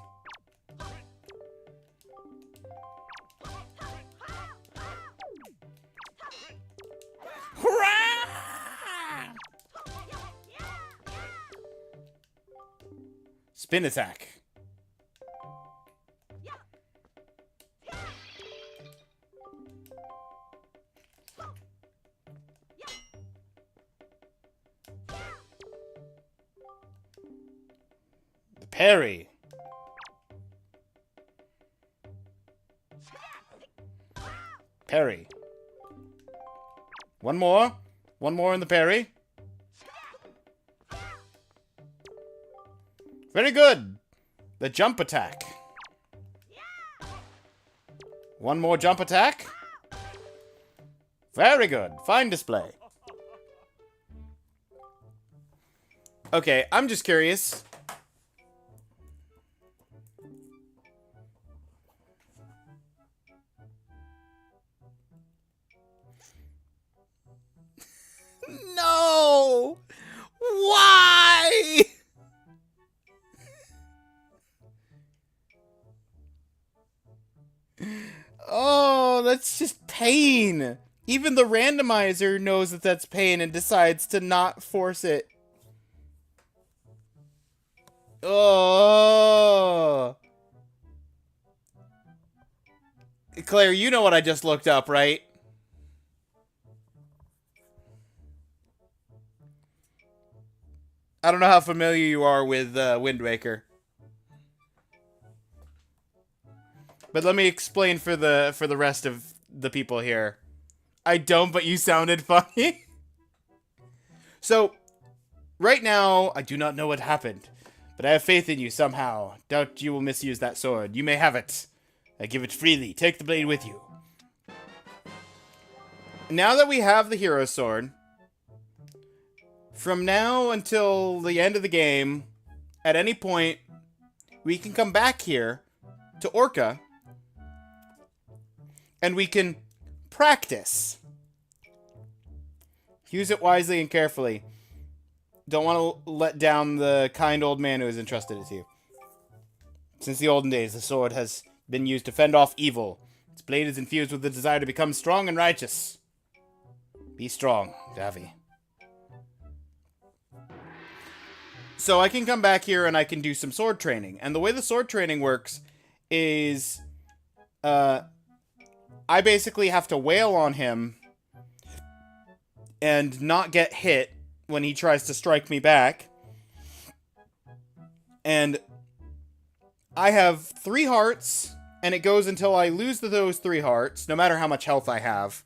Hurrah! Spin attack. Parry. Parry. One more. One more in the parry. Very good. The jump attack. One more jump attack. Very good. Fine display. Okay, I'm just curious. No! Why? Even the randomizer knows that that's pain and decides to not force it. Oh. Claire, you know what I just looked up, right? I don't know how familiar you are with Wind Waker. But let me explain for the rest of the people here. I don't, but you sounded funny. So, right now, I do not know what happened, but I have faith in you somehow. Doubt you will misuse that sword. You may have it. I give it freely. Take the blade with you. Now that we have the hero sword, from now until the end of the game, at any point, we can come back here to Orca, and we can practice. Use it wisely and carefully. Don't want to let down the kind old man who has entrusted it to you. Since the olden days, the sword has been used to fend off evil. Its blade is infused with the desire to become strong and righteous. Be strong, Davi. So I can come back here and I can do some sword training. And the way the sword training works is... I basically have to wail on him and not get hit when he tries to strike me back. And I have 3 hearts, and it goes until I lose those 3 hearts, no matter how much health I have.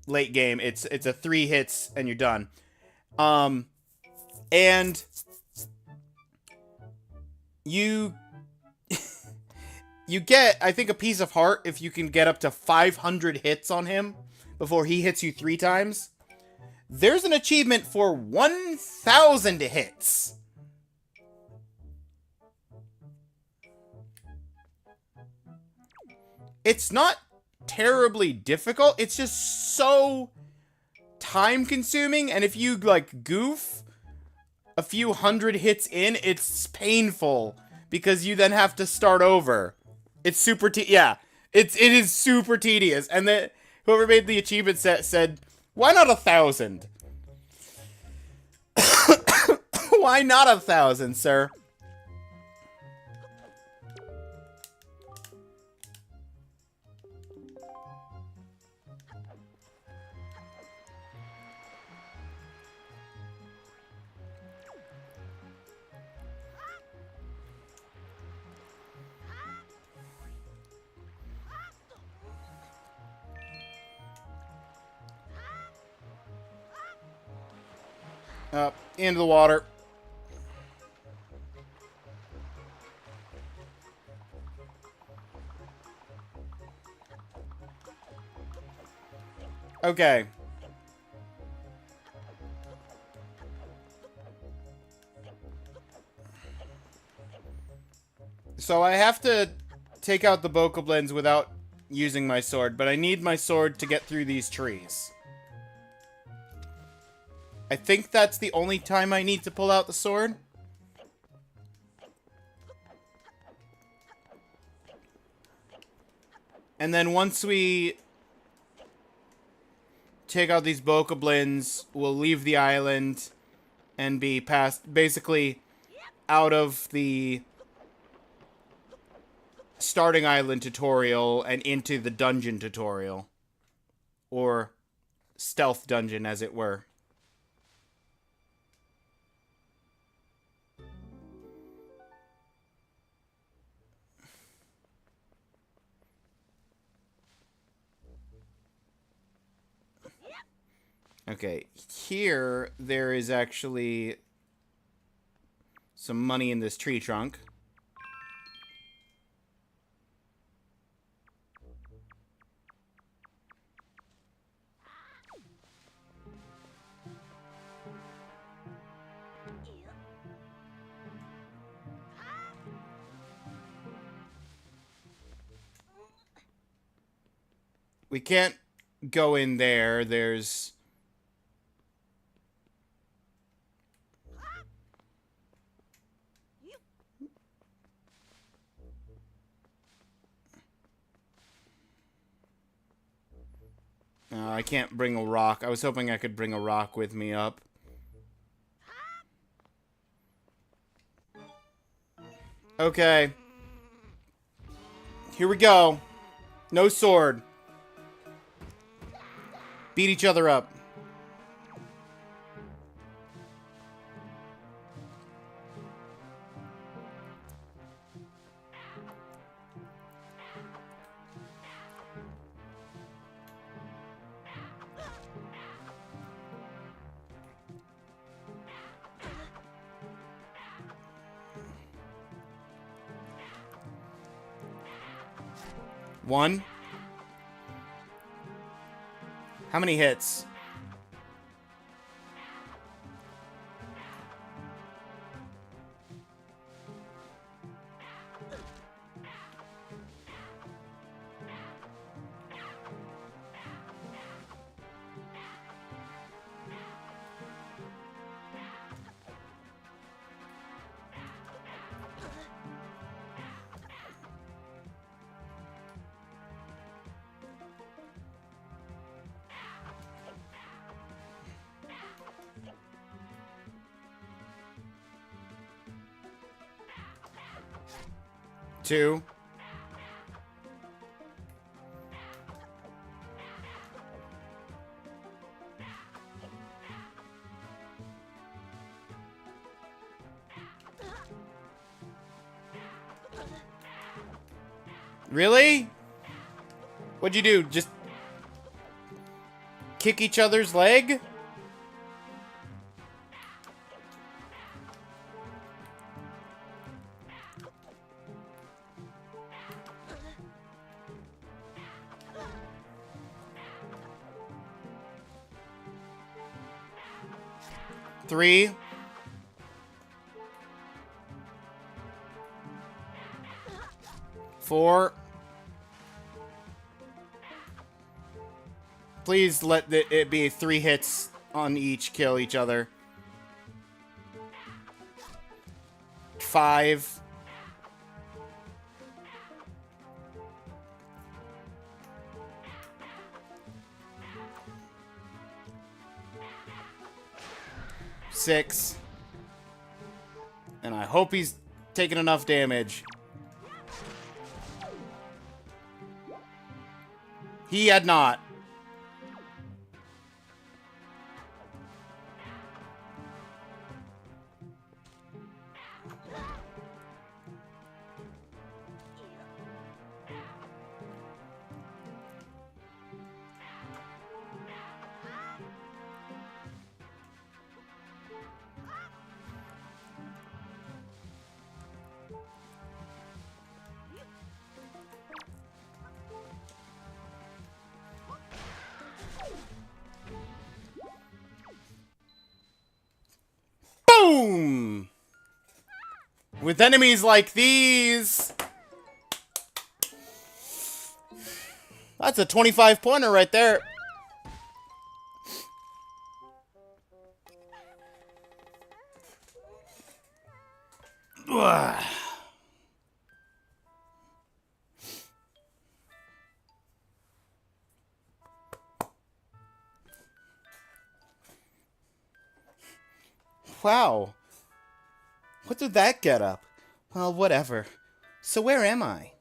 Late game, it's a 3 hits and you're done. And you you get, I think, a piece of heart if you can get up to 500 hits on him before he hits you 3 times. There's an achievement for 1,000 hits. It's not terribly difficult. It's just so time-consuming, and if you, like, goof a few hundred hits in, it's painful because you then have to start over. It's super it is super tedious. And then whoever made the achievement set said, "Why not 1,000?" Why not 1,000, sir? Up into the water. Okay. So I have to take out the bokoblins without using my sword, but I need my sword to get through these trees. I think that's the only time I need to pull out the sword. And then once we take out these bokoblins, we'll leave the island and be past, basically out of the starting island tutorial and into the dungeon tutorial. Or stealth dungeon, as it were. Okay, here there is actually some money in this tree trunk. We can't go in there. There's... I can't bring a rock. I was hoping I could bring a rock with me up. Okay. Here we go. No sword. Beat each other up. One. How many hits? Two. Really? What'd you do? Just kick each other's leg? Three. Four. Please let it be 3 hits on each, kill each other. 5. 6. And I hope he's taking enough damage. He had not. Boom! With enemies like these... That's a 25-pointer right there. Ugh. Wow. What did that get up? Well, whatever. So where am I?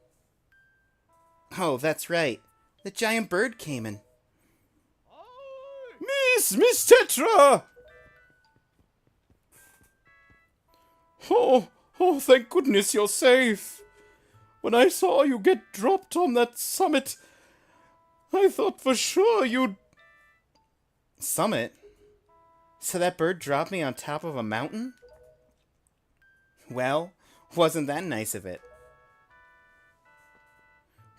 Oh, that's right. The giant bird came in. Miss Tetra! Oh, thank goodness you're safe. When I saw you get dropped on that summit, I thought for sure you'd... Summit? So that bird dropped me on top of a mountain? Well, wasn't that nice of it?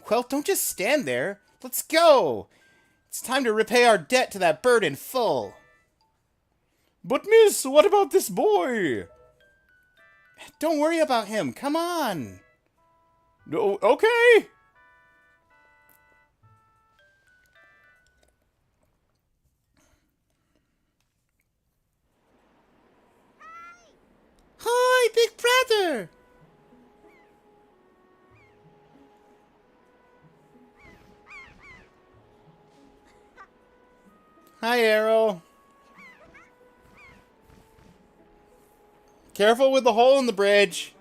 Well, don't just stand there. Let's go! It's time to repay our debt to that bird in full. But miss, what about this boy? Don't worry about him. Come on. No, okay. Hi, big brother. Hi, Arrow. Careful with the hole in the bridge.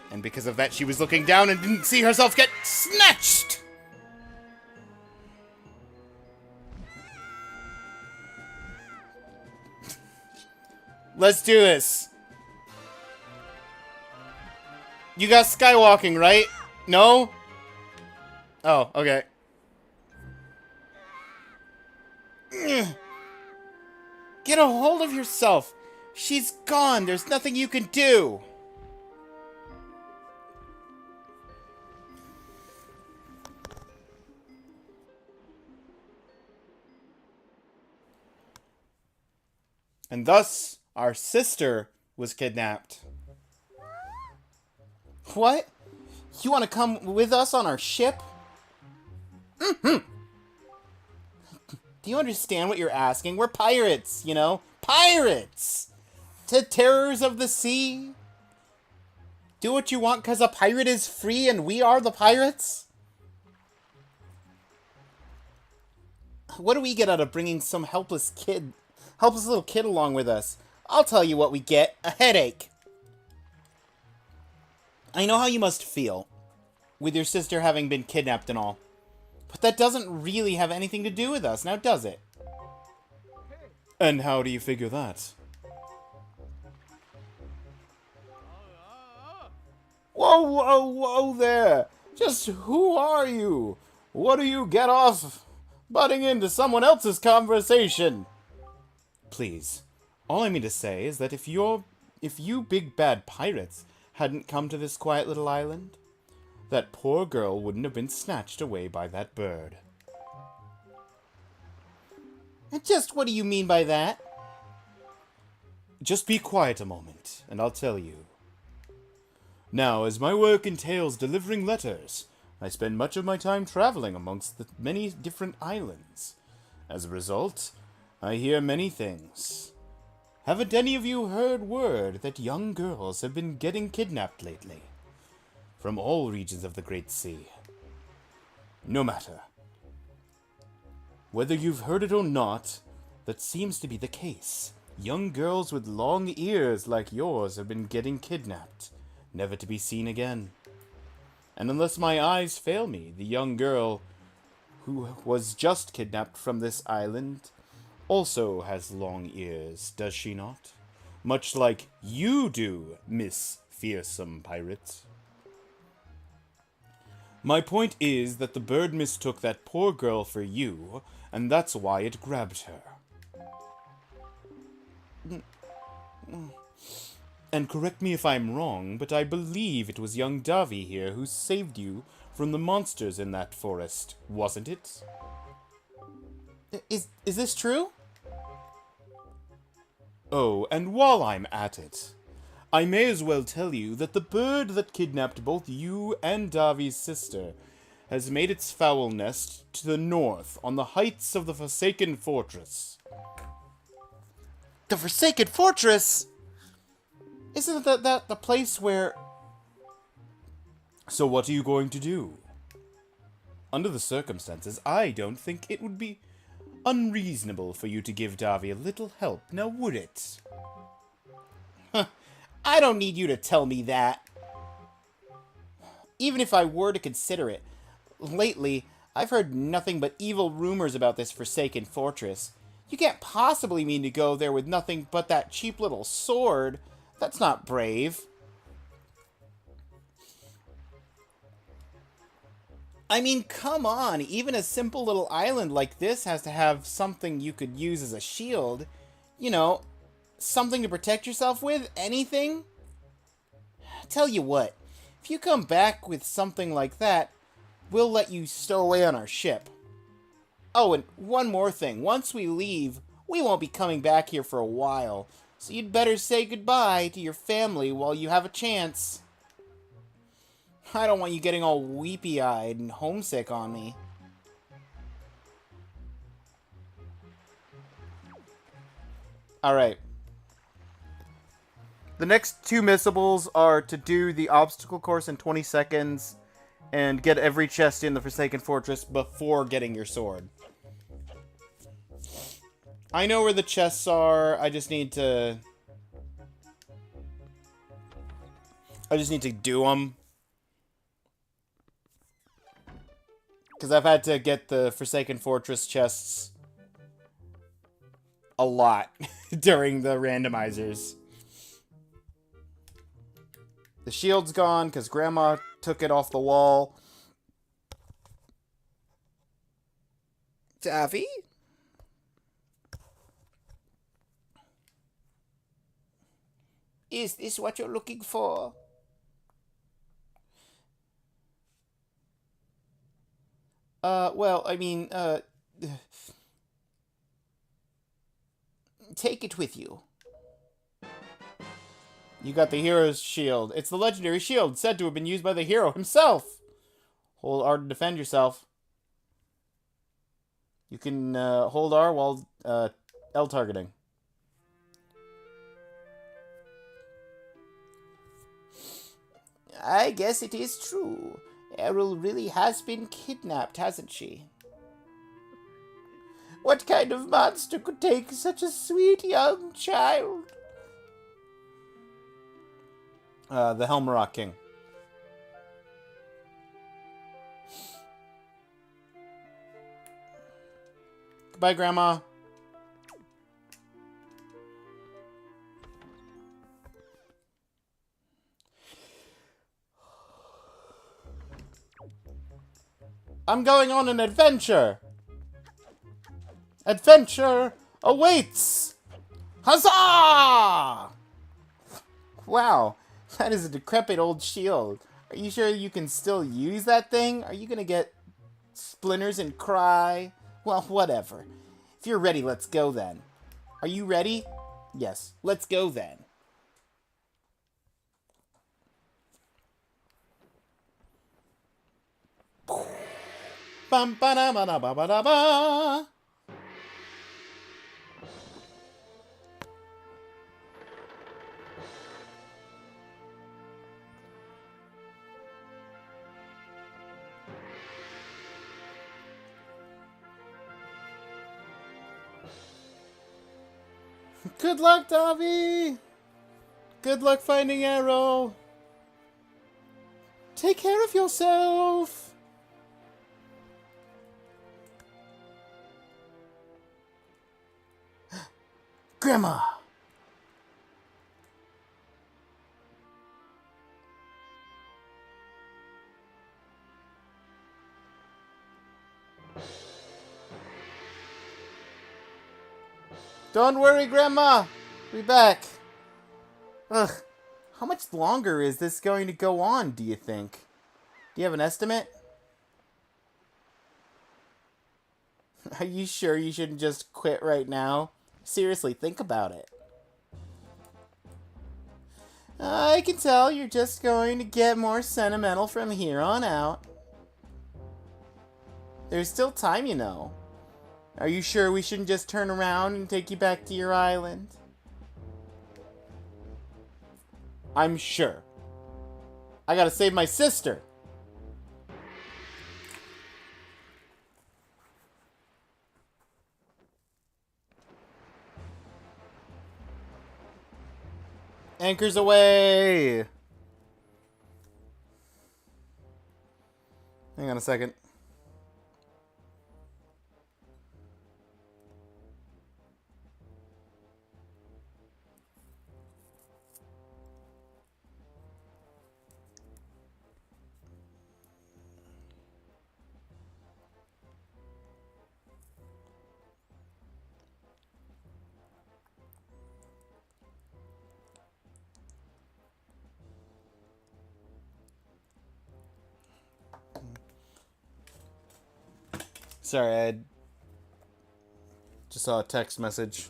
And because of that, she was looking down and didn't see herself get snatched! Let's do this. You got skywalking, right? No? Oh, okay. Get a hold of yourself. She's gone. There's nothing you can do. And thus, our sister was kidnapped. What? You want to come with us on our ship? Do you understand what you're asking? We're pirates, you know? Pirates! To terrors of the sea? Do what you want because a pirate is free and we are the pirates? What do we get out of bringing some helpless little kid along with us? I'll tell you what we get. A headache. I know how you must feel, with your sister having been kidnapped and all. But that doesn't really have anything to do with us, now does it? And how do you figure that? Whoa, whoa, whoa there! Just who are you? What do you get off butting into someone else's conversation? Please, all I mean to say is that if you big bad pirates hadn't come to this quiet little island, that poor girl wouldn't have been snatched away by that bird. And just what do you mean by that? Just be quiet a moment, and I'll tell you. Now, as my work entails delivering letters, I spend much of my time traveling amongst the many different islands. As a result, I hear many things. Haven't any of you heard word that young girls have been getting kidnapped lately? From all regions of the Great Sea. No matter. Whether you've heard it or not, that seems to be the case. Young girls with long ears like yours have been getting kidnapped, never to be seen again. And unless my eyes fail me, the young girl who was just kidnapped from this island also has long ears, does she not? Much like you do, Miss Fearsome Pirate. My point is that the bird mistook that poor girl for you, and that's why it grabbed her. And correct me if I'm wrong, but I believe it was young Davi here who saved you from the monsters in that forest, wasn't it? Is this true? Oh, and while I'm at it, I may as well tell you that the bird that kidnapped both you and Davi's sister has made its foul nest to the north on the heights of the Forsaken Fortress. The Forsaken Fortress? Isn't that the place where... So what are you going to do? Under the circumstances, I don't think it would be unreasonable for you to give Davi a little help, now would it? Huh, I don't need you to tell me that. Even if I were to consider it, lately, I've heard nothing but evil rumors about this Forsaken Fortress. You can't possibly mean to go there with nothing but that cheap little sword. That's not brave. I mean, come on. Even a simple little island like this has to have something you could use as a shield. You know, something to protect yourself with? Anything? Tell you what, if you come back with something like that, we'll let you stow away on our ship. Oh, and one more thing. Once we leave, we won't be coming back here for a while. So you'd better say goodbye to your family while you have a chance. I don't want you getting all weepy-eyed and homesick on me. Alright. The next two missables are to do the obstacle course in 20 seconds and get every chest in the Forsaken Fortress before getting your sword. I know where the chests are. I just need to do them. Because I've had to get the Forsaken Fortress chests a lot during the randomizers. The shield's gone because Grandma took it off the wall. Daffy? Is this what you're looking for? Well, I mean, take it with you. You got the hero's shield. It's the legendary shield, said to have been used by the hero himself. Hold R to defend yourself. You can hold R while L targeting. I guess it is true. Errol really has been kidnapped, hasn't she? What kind of monster could take such a sweet young child? The Helmarock King. Goodbye, Grandma. I'm going on an adventure! Adventure awaits! Huzzah! Wow, that is a decrepit old shield. Are you sure you can still use that thing? Are you gonna get splinters and cry? Well, whatever. If you're ready, let's go then. Are you ready? Yes, let's go then. Bum ba da ba da ba ba da ba. Good luck, Davi! Good luck finding Arrow! Take care of yourself! Grandma! Don't worry, Grandma! Be back. Ugh. How much longer is this going to go on, do you think? Do you have an estimate? Are you sure you shouldn't just quit right now? Seriously, think about it. I can tell you're just going to get more sentimental from here on out. There's still time, you know. Are you sure we shouldn't just turn around and take you back to your island? I'm sure. I gotta save my sister. Anchors away! Hang on a second. Sorry, I just saw a text message.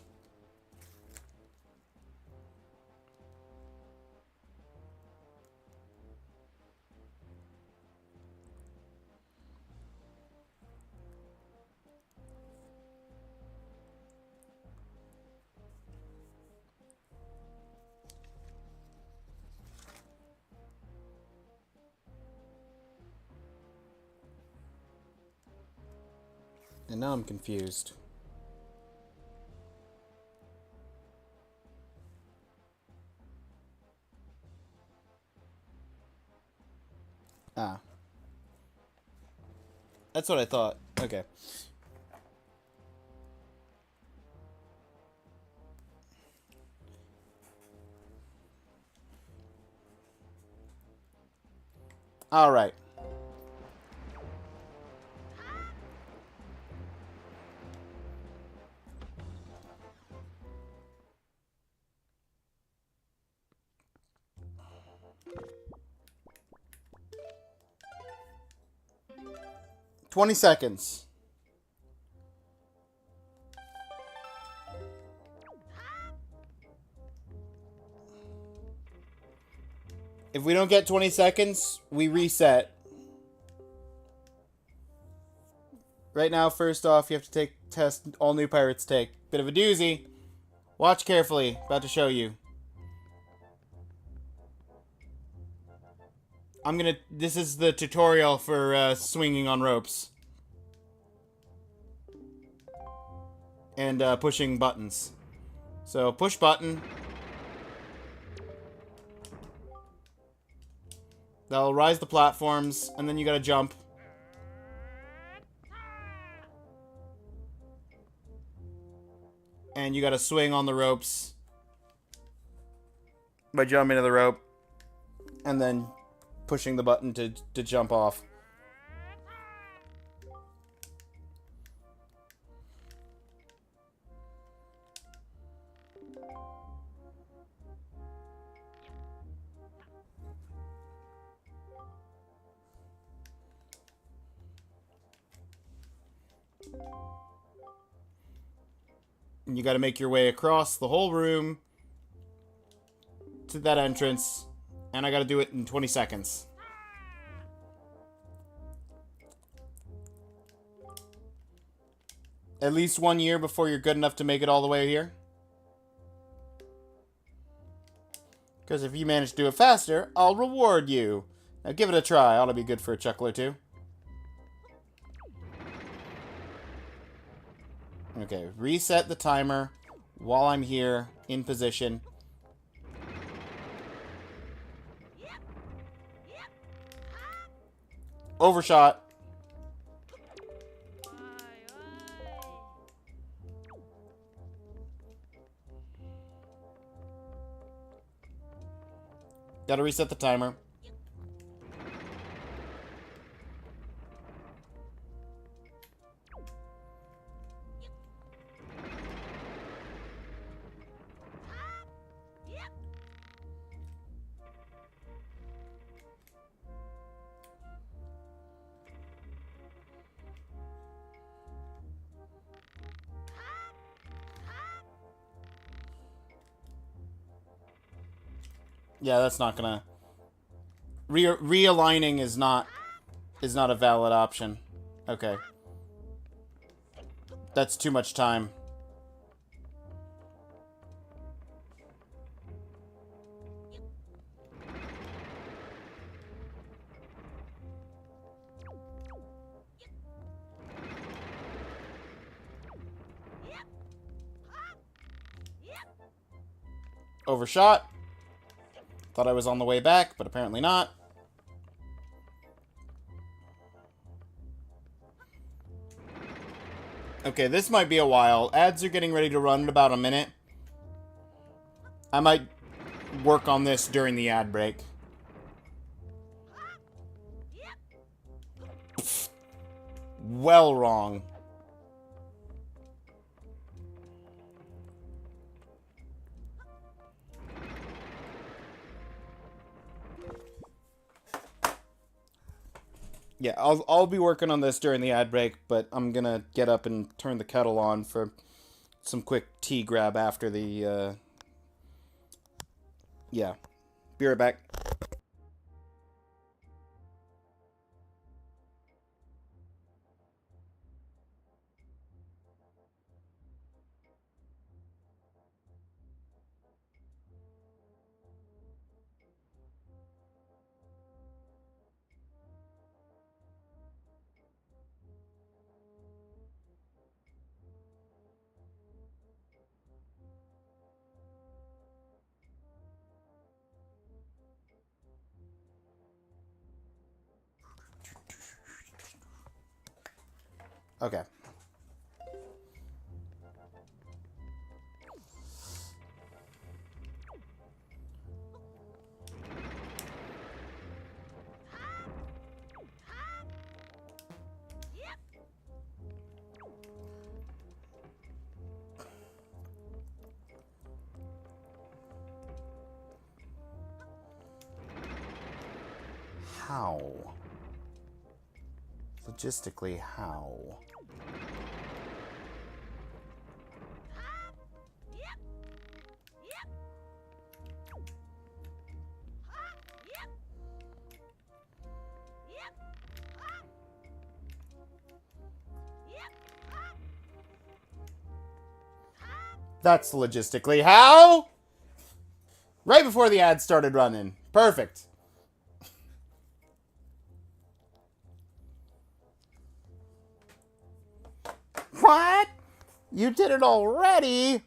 And now I'm confused. Ah. That's what I thought. Okay. All right. $20. If we don't get 20 seconds, we reset. Right now, first off, you have to test all new pirates take. Bit of a doozy. Watch carefully. About to show you. This is the tutorial for swinging on ropes. And pushing buttons. So, push button. That'll rise the platforms, and then you gotta jump. And you gotta swing on the ropes by jumping to the rope and then pushing the button to jump off. And you gotta make your way across the whole room to that entrance, and I gotta do it in 20 seconds. At least 1 year before you're good enough to make it all the way here. Because if you manage to do it faster, I'll reward you. Now give it a try. Ought to be good for a chuckle or two. Okay, reset the timer while I'm here in position. Overshot. Gotta reset the timer. Yeah, that's not gonna... Realigning is not a valid option. Okay. That's too much time. Overshot. Thought I was on the way back, but apparently not. Okay, this might be a while. Ads are getting ready to run in about a minute. I might work on this during the ad break. Pfft. Well wrong. Yeah, I'll be working on this during the ad break, but I'm gonna get up and turn the kettle on for some quick tea grab after the, yeah. Be right back. Okay. How? Logistically, how? That's logistically how? Right before the ad started running. Perfect. What? You did it already?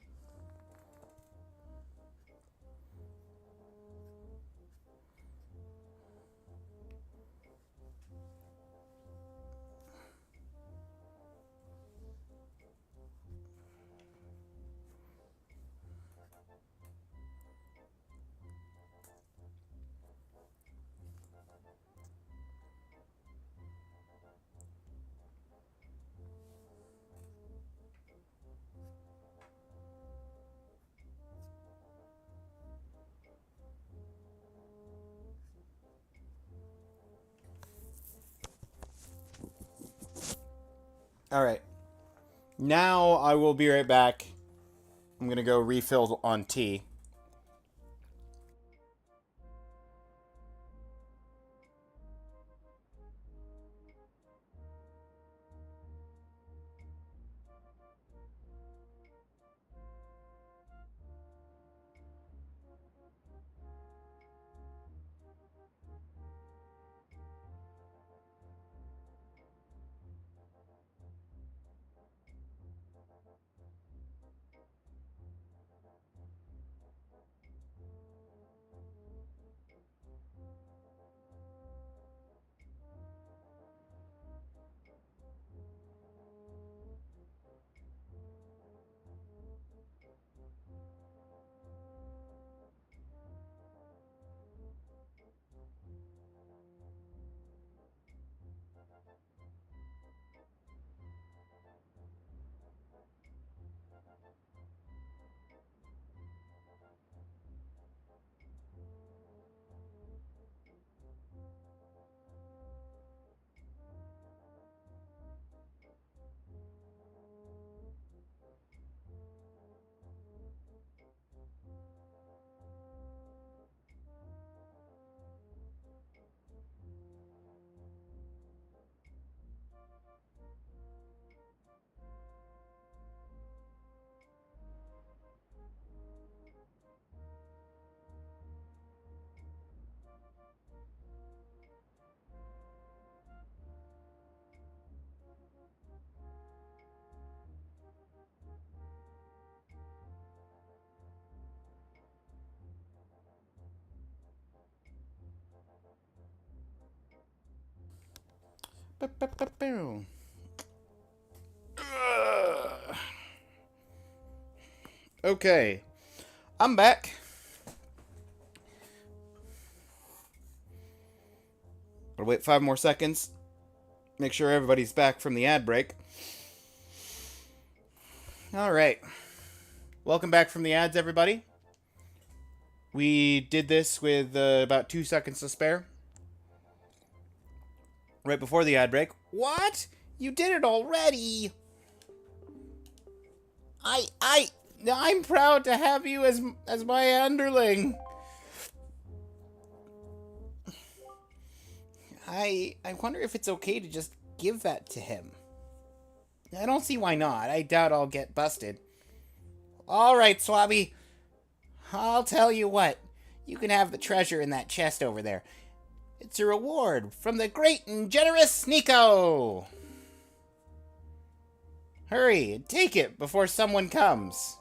Alright. Now I will be right back. I'm going to go refill on tea. Okay. I'm back. I'll wait 5 more seconds. Make sure everybody's back from the ad break. Alright. Welcome back from the ads, everybody. We did this with about 2 seconds to spare. Right before the ad break. What? You did it already! I'm proud to have you as my underling. I wonder if it's okay to just give that to him. I don't see why not. I doubt I'll get busted. Alright, Swabby. I'll tell you what. You can have the treasure in that chest over there. It's a reward from the great and generous Nico. Hurry, take it before someone comes.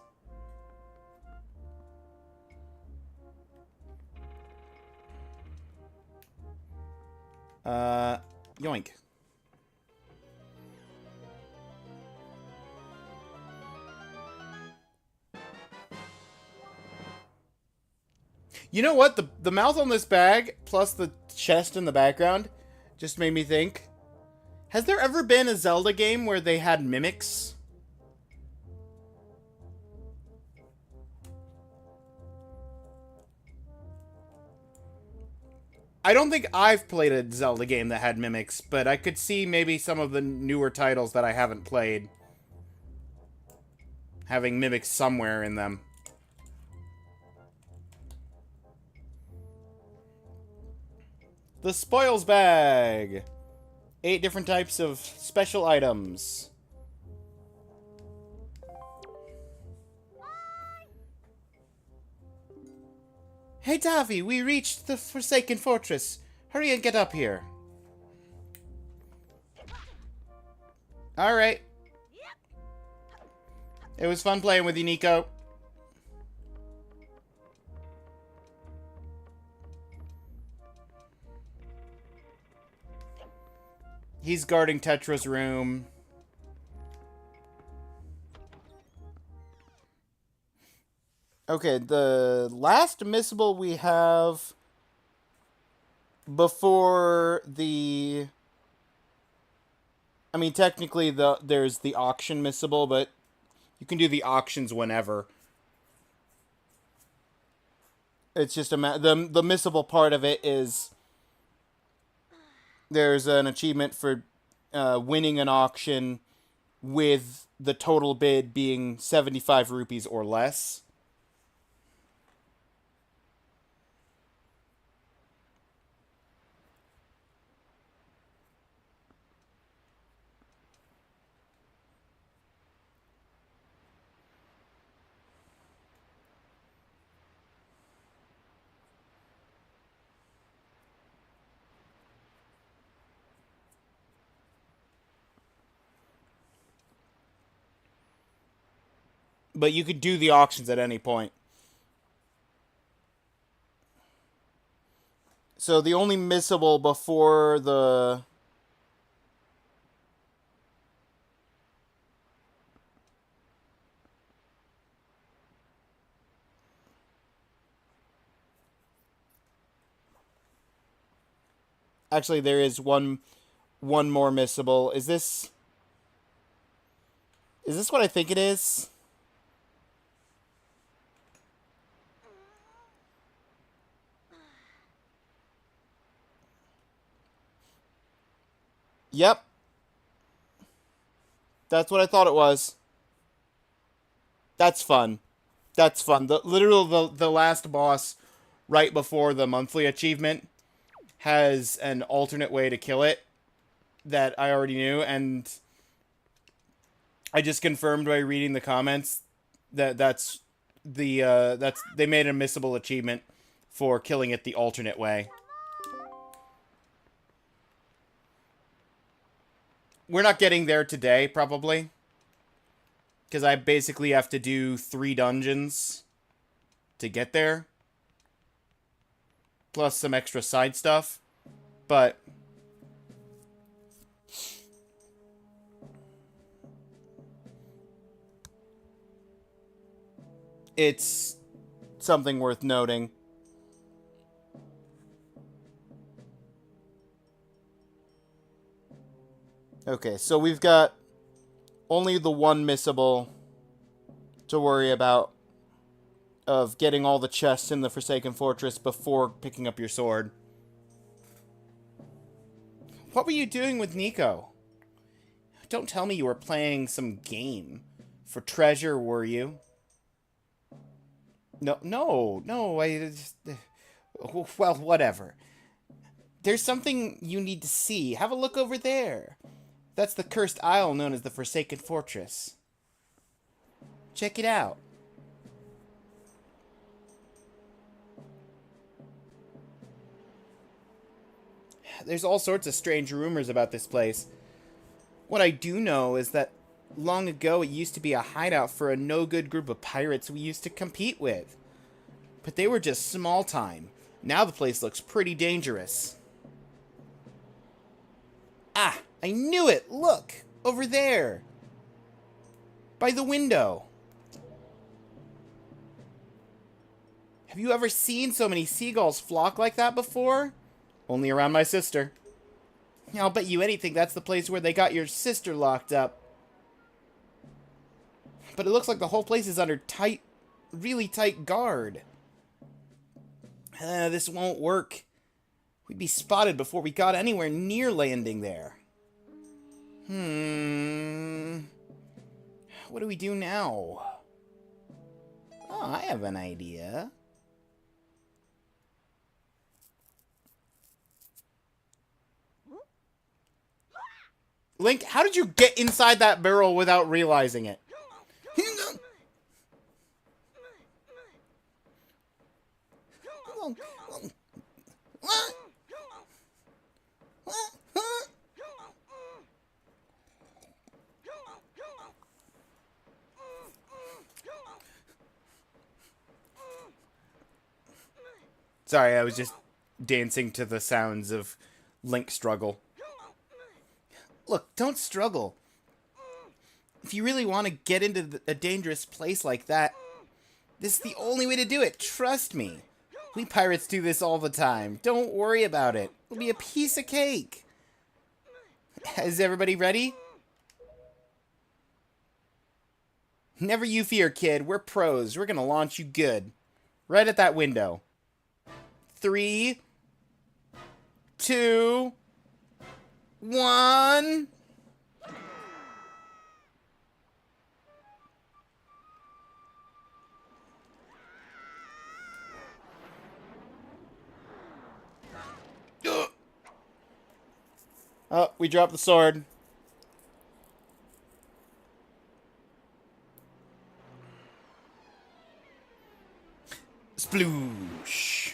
Yoink. You know what? The mouth on this bag, plus the chest in the background, just made me think. Has there ever been a Zelda game where they had mimics? I don't think I've played a Zelda game that had mimics, but I could see maybe some of the newer titles that I haven't played having mimics somewhere in them. The spoils bag. 8 different types of special items. Hey, Davi, we reached the Forsaken Fortress. Hurry and get up here. Alright. It was fun playing with you, Nico. He's guarding Tetra's room. Okay, the last missable we have before the... I mean, technically there's the auction missable, but you can do the auctions whenever. It's just the missable part of it is there's an achievement for winning an auction with the total bid being 75 rupees or less. But you could do the auctions at any point. So the only missable before the... Actually, there is one more missable. Is this what I think it is? Yep. That's what I thought it was. That's fun. That's fun. The last boss right before the monthly achievement has an alternate way to kill it that I already knew, and I just confirmed by reading the comments that that's they made a missable achievement for killing it the alternate way. We're not getting there today, probably. Because I basically have to do 3 dungeons to get there. Plus some extra side stuff. But it's something worth noting. Okay, so we've got only the one missable to worry about of getting all the chests in the Forsaken Fortress before picking up your sword. What were you doing with Nico? Don't tell me you were playing some game for treasure, were you? No, well, whatever. There's something you need to see. Have a look over there. That's the cursed isle known as the Forsaken Fortress. Check it out. There's all sorts of strange rumors about this place. What I do know is that long ago it used to be a hideout for a no-good group of pirates we used to compete with. But they were just small time. Now the place looks pretty dangerous. Ah, I knew it! Look! Over there! By the window. Have you ever seen so many seagulls flock like that before? Only around my sister. I'll bet you anything that's the place where they got your sister locked up. But it looks like the whole place is under really tight guard. This won't work. We'd be spotted before we got anywhere near landing there. What do we do now? Oh, I have an idea. Link, how did you get inside that barrel without realizing it? Sorry, I was just dancing to the sounds of Link struggle. Look, don't struggle. If you really want to get into a dangerous place like that, this is the only way to do it. Trust me. We pirates do this all the time. Don't worry about it. It'll be a piece of cake. Is everybody ready? Never you fear, kid. We're pros. We're gonna launch you good. Right at that window. 3, 2, 1. Oh, we dropped the sword. Sploosh.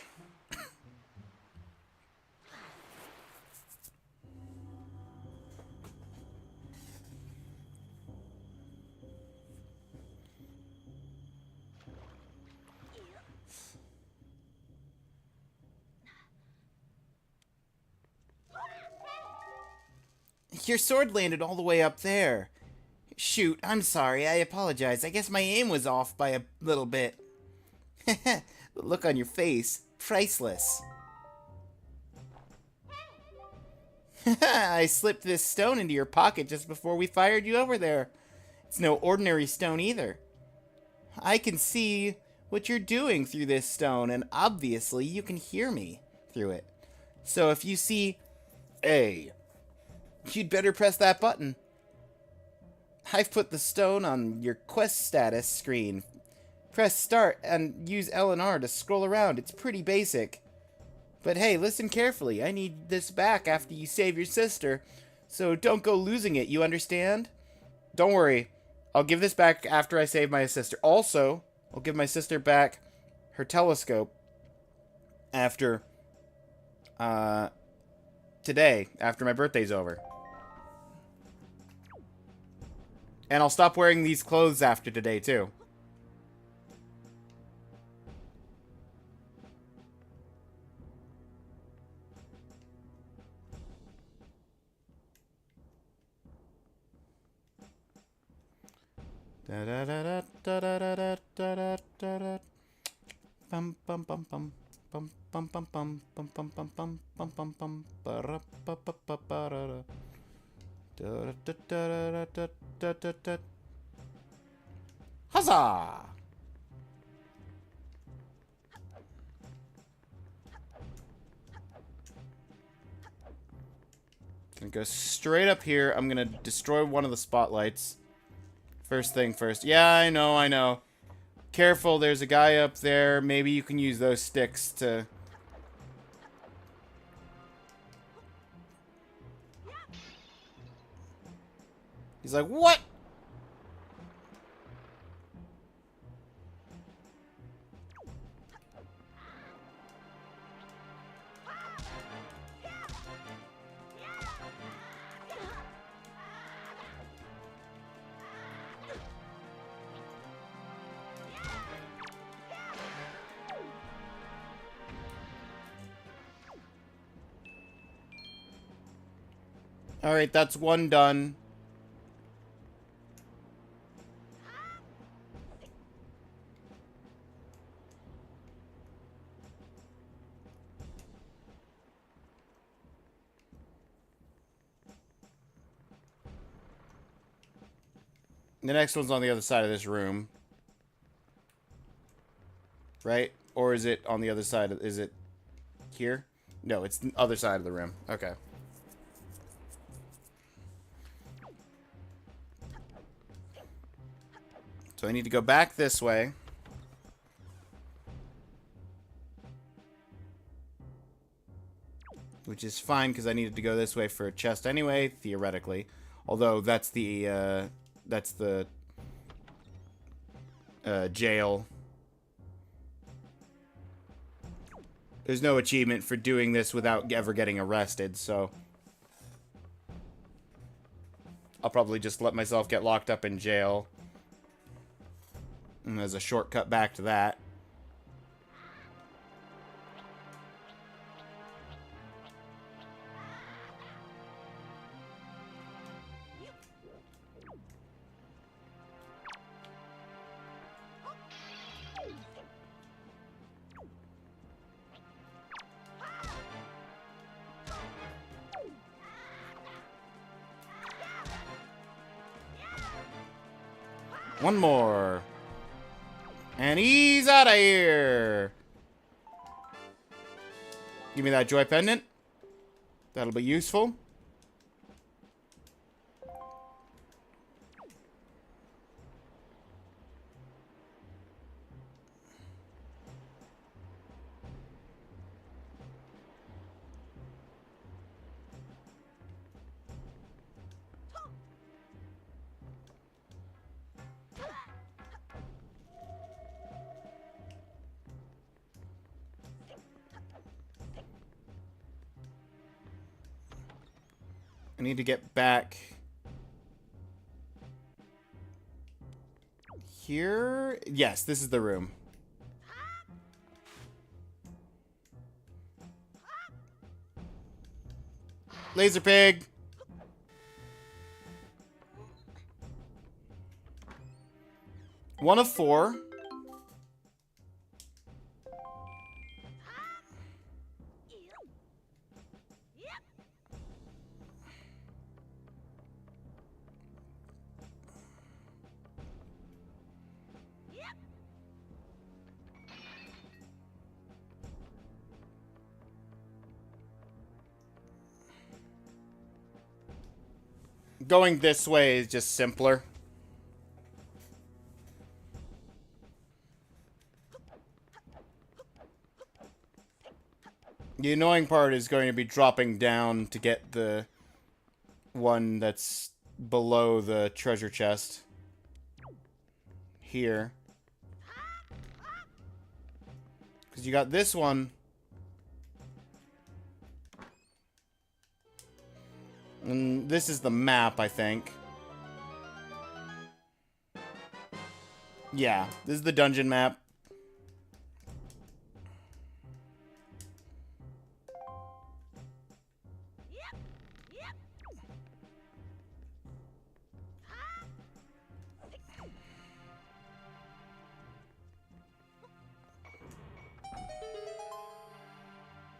Your sword landed all the way up there. Shoot, I'm sorry. I apologize. I guess my aim was off by a little bit. The look on your face. Priceless. I slipped this stone into your pocket just before we fired you over there. It's no ordinary stone either. I can see what you're doing through this stone, and obviously you can hear me through it. So if you see A, you'd better press that button. I've put the stone on your quest status screen. Press start and use L and R to scroll around. It's pretty basic. But hey, listen carefully. I need this back after you save your sister. So don't go losing it, you understand? Don't worry. I'll give this back after I save my sister. Also, I'll give my sister back her telescope after, today, after my birthday's over. And I'll stop wearing these clothes after today, too. Da da da da da da da da da da. Bum bum bum bum bum bum bum bum bum bum bum bum bum bum bum ba ra ba ba ba ba ra ra. Da da da da da da da. Huzzah! Gonna go straight up here. I'm gonna destroy one of the spotlights. First thing first. Yeah, I know. Careful, there's a guy up there. Maybe you can use those sticks to... He's like, what? Alright, that's one done. The next one's on the other side of this room. Right? Or is it on the other side? Is it here? No, it's the other side of the room. Okay. So I need to go back this way. Which is fine, because I needed to go this way for a chest anyway, theoretically. Although, that's the jail. There's no achievement for doing this without ever getting arrested, so... I'll probably just let myself get locked up in jail. And there's a shortcut back to that. One more. And he's out of here. Give me that joy pendant. That'll be useful. I need to get back here. Yes, this is the room. Laser pig. One of 4. Going this way is just simpler. The annoying part is going to be dropping down to get the one that's below the treasure chest. Here. Because you got this one. And this is the map, I think. Yeah, this is the dungeon map.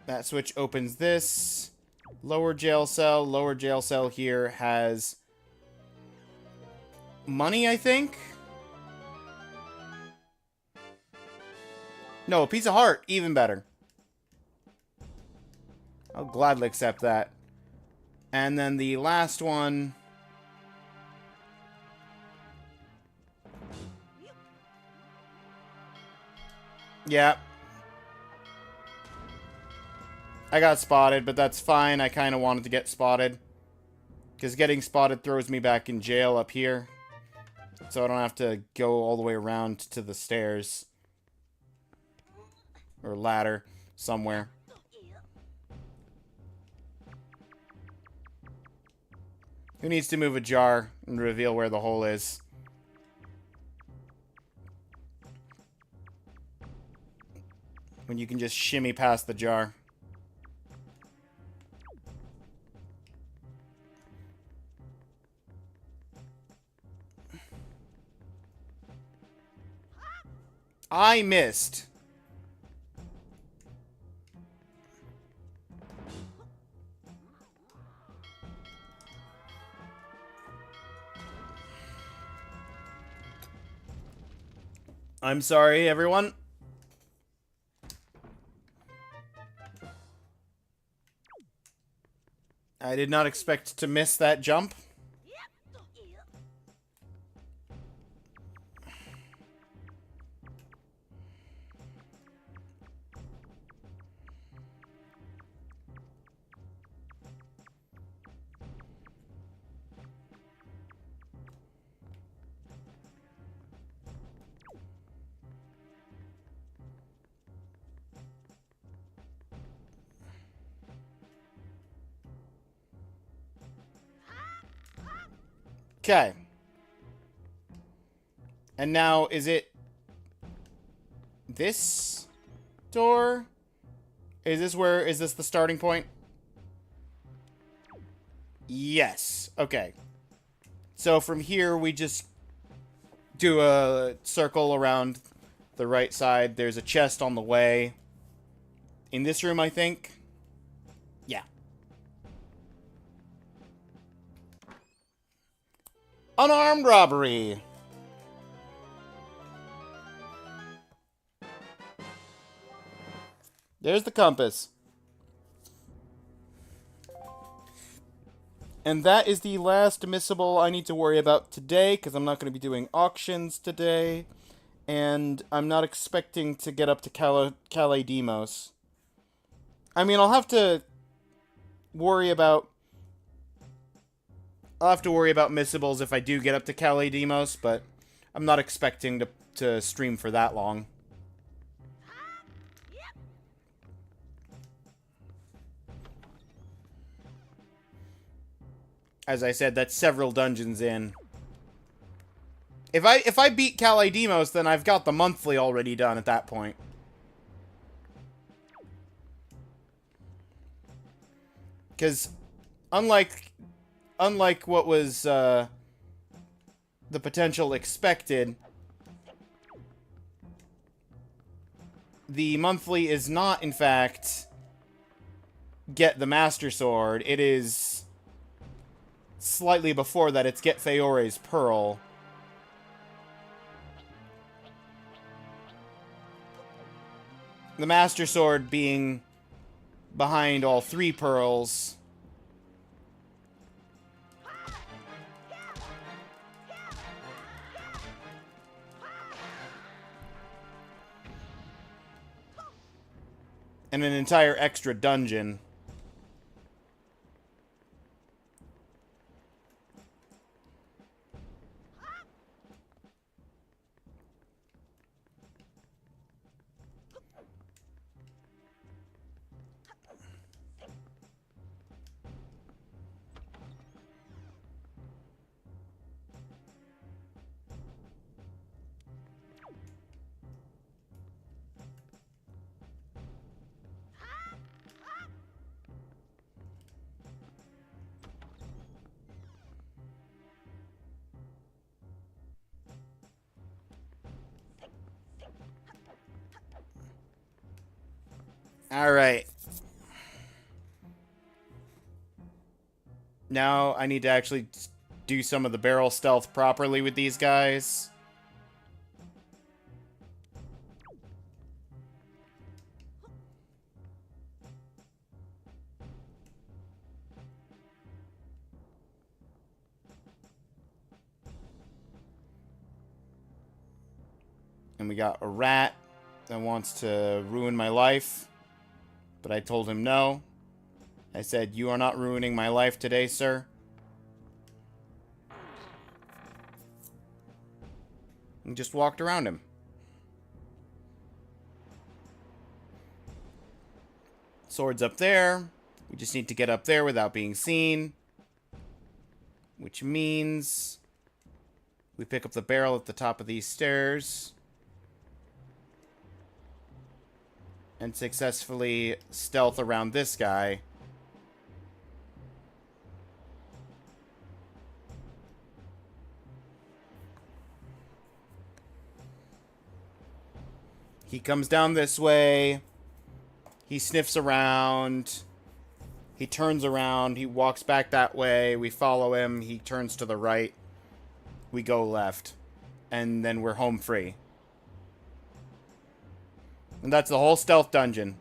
That switch opens this. Lower jail cell. Lower jail cell here has money, I think? No, a piece of heart. Even better. I'll gladly accept that. And then the last one... Yeah. I got spotted, but that's fine. I kind of wanted to get spotted. Because getting spotted throws me back in jail up here. So I don't have to go all the way around to the stairs. Or ladder. Somewhere. Who needs to move a jar and reveal where the hole is? When you can just shimmy past the jar. I missed. I'm sorry, everyone. I did not expect to miss that jump. Okay. And now, is it this door? Is this the starting point? Yes. Okay. So from here, we just do a circle around the right side. There's a chest on the way. In this room, I think. Yeah. Unarmed robbery. There's the compass. And that is the last missable I need to worry about today, because I'm not going to be doing auctions today. And I'm not expecting to get up to Calais Demos. I mean, I'll have to worry about missables if I do get up to Calais Demos, but I'm not expecting to stream for that long. As I said, that's several dungeons in. If I beat Calais Demos, then I've got the monthly already done at that point. Because unlike what was the potential expected, the monthly is not, in fact, get the Master Sword. It is slightly before that. It's get Feore's Pearl. The Master Sword being behind all 3 pearls. And an entire extra dungeon. Alright. Now I need to actually do some of the barrel stealth properly with these guys. And we got a rat that wants to ruin my life. But I told him no. I said, "You are not ruining my life today, sir." And just walked around him. Sword's up there. We just need to get up there without being seen. Which means we pick up the barrel at the top of these stairs. And successfully stealth around this guy. He comes down this way. He sniffs around. He turns around. He walks back that way. We follow him. He turns to the right. We go left. And then we're home free. And that's the whole stealth dungeon.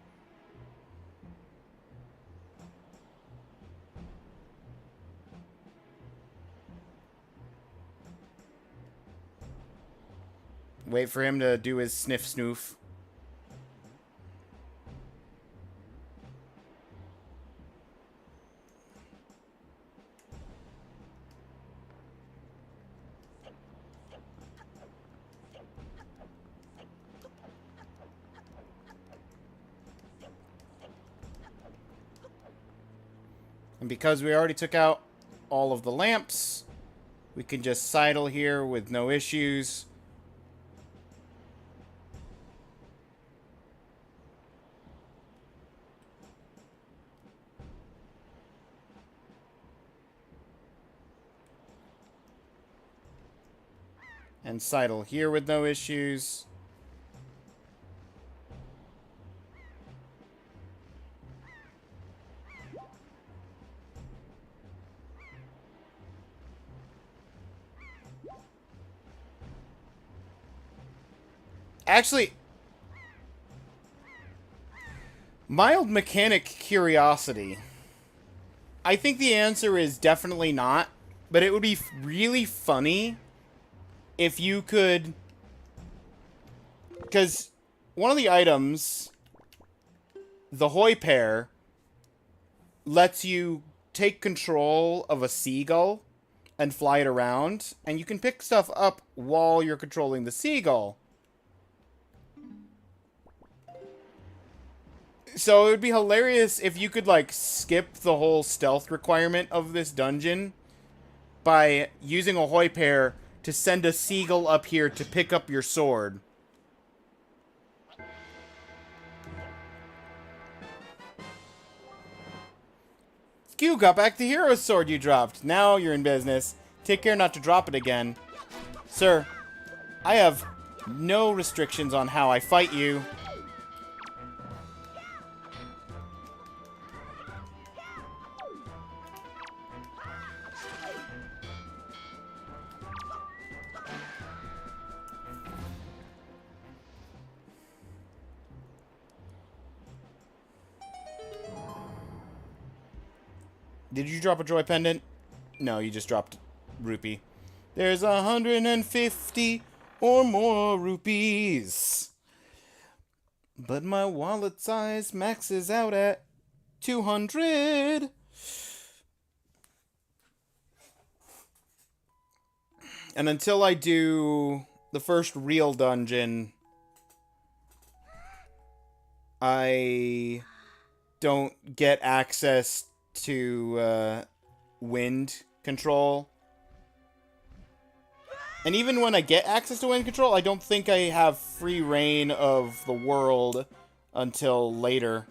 Wait for him to do his sniff snoof. And because we already took out all of the lamps, we can just sidle here with no issues. And sidle here with no issues. Actually, mild mechanic curiosity. I think the answer is definitely not, but it would be really funny if you could, because one of the items, the Hoi pair, lets you take control of a seagull and fly it around, and you can pick stuff up while you're controlling the seagull. So it would be hilarious if you could, like, skip the whole stealth requirement of this dungeon by using a Hoi pair to send a seagull up here to pick up your sword. You got back the hero sword you dropped. Now you're in business. Take care not to drop it again. Sir, I have no restrictions on how I fight you. Did you drop a joy pendant? No, you just dropped rupee. There's 150 or more rupees. But my wallet size maxes out at 200. And until I do the first real dungeon, I don't get access to wind control. And even when I get access to wind control, I don't think I have free reign of the world until later.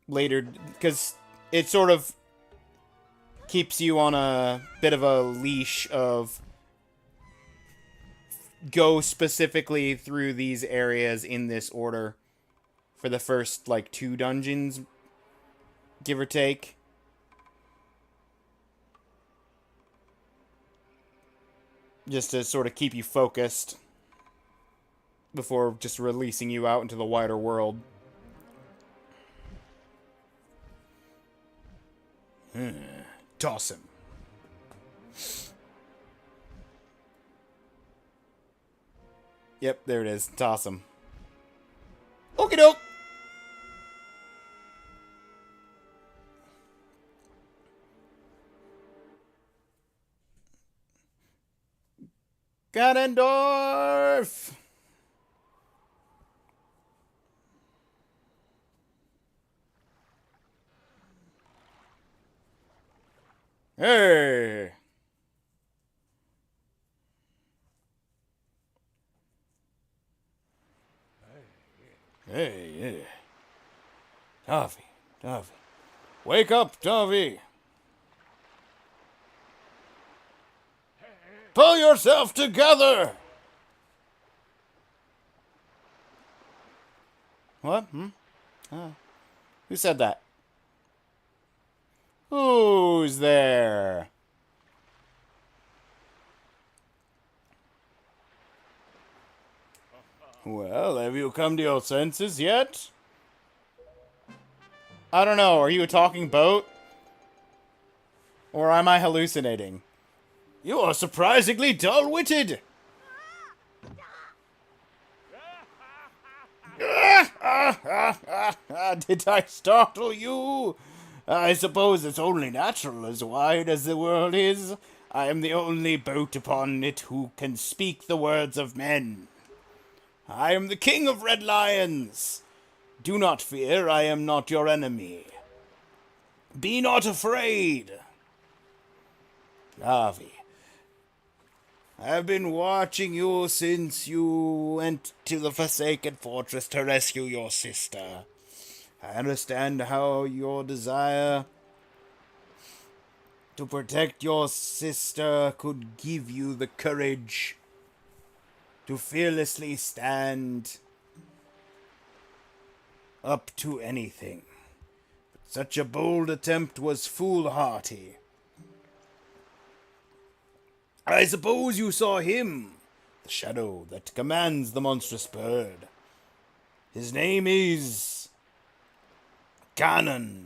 Because it sort of keeps you on a bit of a leash of go specifically through these areas in this order for the first, like, 2 dungeons, give or take. Just to sort of keep you focused before just releasing you out into the wider world. Toss him. Yep, there it is. Toss him. Okie doke. Ganondorf! Hey! Hey, yeah. Tavi, Tavi. Wake up, Tavi! Pull yourself together! What? Who said that? Who's there? Well, have you come to your senses yet? I don't know, are you a talking boat? Or am I hallucinating? You are surprisingly dull-witted! Did I startle you? I suppose it's only natural, as wide as the world is. I am the only boat upon it who can speak the words of men. I am the king of red lions. Do not fear, I am not your enemy. Be not afraid. Avi, I have been watching you since you went to the Forsaken Fortress to rescue your sister. I understand how your desire to protect your sister could give you the courage to fearlessly stand up to anything. But such a bold attempt was foolhardy. I suppose you saw him, the shadow that commands the monstrous bird. His name is Ganon.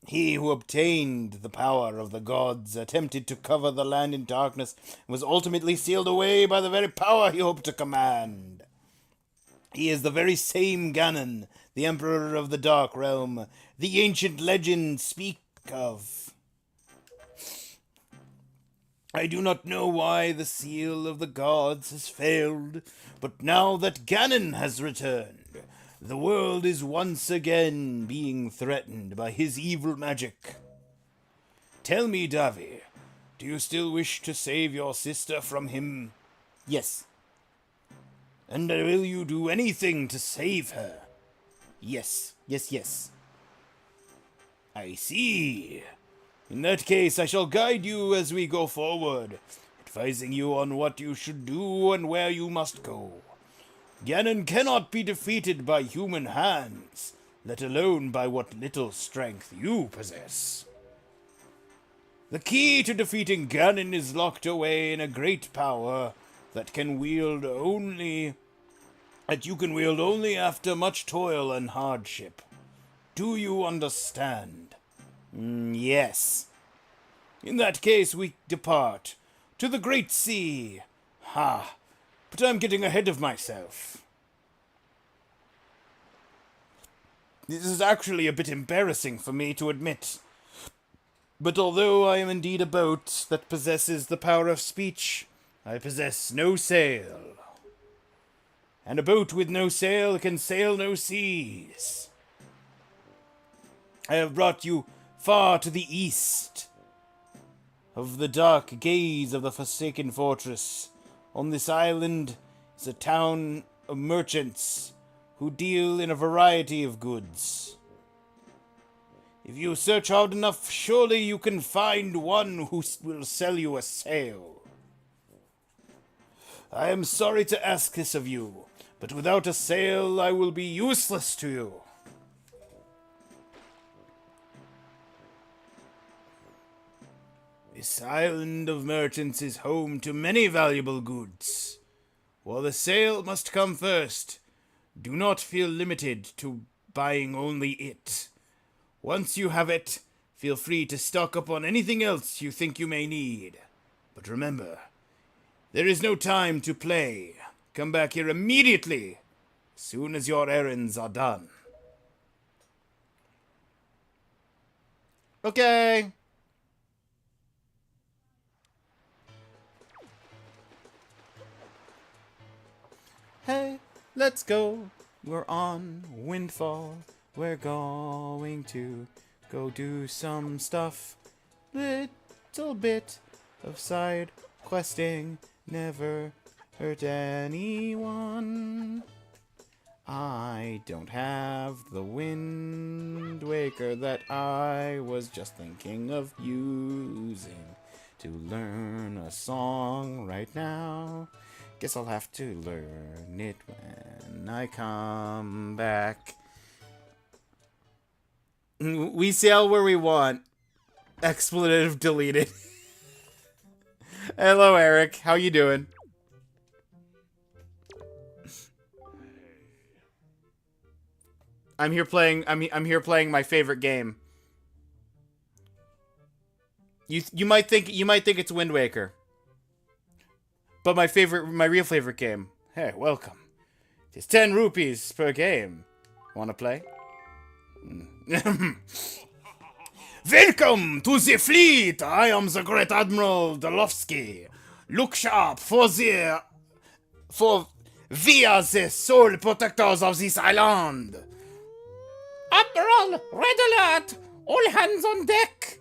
He who obtained the power of the gods attempted to cover the land in darkness and was ultimately sealed away by the very power he hoped to command. He is the very same Ganon, the Emperor of the Dark Realm, the ancient legends speak of. I do not know why the seal of the gods has failed, but now that Ganon has returned, the world is once again being threatened by his evil magic. Tell me, Davi, do you still wish to save your sister from him? Yes. And will you do anything to save her? Yes, yes, yes. I see. In that case, I shall guide you as we go forward, advising you on what you should do and where you must go. Ganon cannot be defeated by human hands, let alone by what little strength you possess. The key to defeating Ganon is locked away in a great power that you can wield only after much toil and hardship. Do you understand? Yes. In that case, we depart to the great sea. Ha! But I'm getting ahead of myself. This is actually a bit embarrassing for me to admit. But although I am indeed a boat that possesses the power of speech, I possess no sail. And a boat with no sail can sail no seas. I have brought you far to the east of the dark gaze of the Forsaken Fortress. On this island is a town of merchants who deal in a variety of goods. If you search hard enough, surely you can find one who will sell you a sail. I am sorry to ask this of you, but without a sail I will be useless to you. This island of merchants is home to many valuable goods. While the sail must come first, do not feel limited to buying only it. Once you have it, feel free to stock up on anything else you think you may need. But remember, there is no time to play. Come back here immediately, as soon as your errands are done. Okay. Hey, let's go. We're on Windfall. We're going to go do some stuff. Little bit of side questing. Never hurt anyone. I don't have the Wind Waker that I was just thinking of using to learn a song right now. Guess I'll have to learn it when I come back. We sail where we want. Expletive deleted. Hello, Eric. How you doing? I'm here playing my favorite game. You might think it's Wind Waker. But my real favorite game. Hey, welcome. It's 10 rupees per game. Wanna play? Welcome to the fleet! I am the Great Admiral Dolovsky. Look sharp for we are the sole protectors of this island. Admiral, red alert! All hands on deck!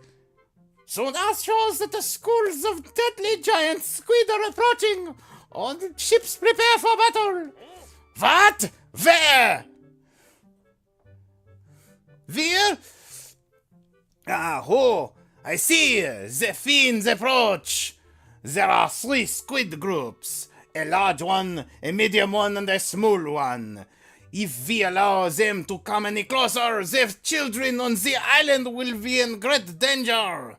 Sonar shows that the schools of deadly giant squid are approaching. All the ships prepare for battle. What? Where? Where? Ah, oh, I see. The fiends approach. There are 3 squid groups. A large one, a medium one, and a small one. If we allow them to come any closer, the children on the island will be in great danger.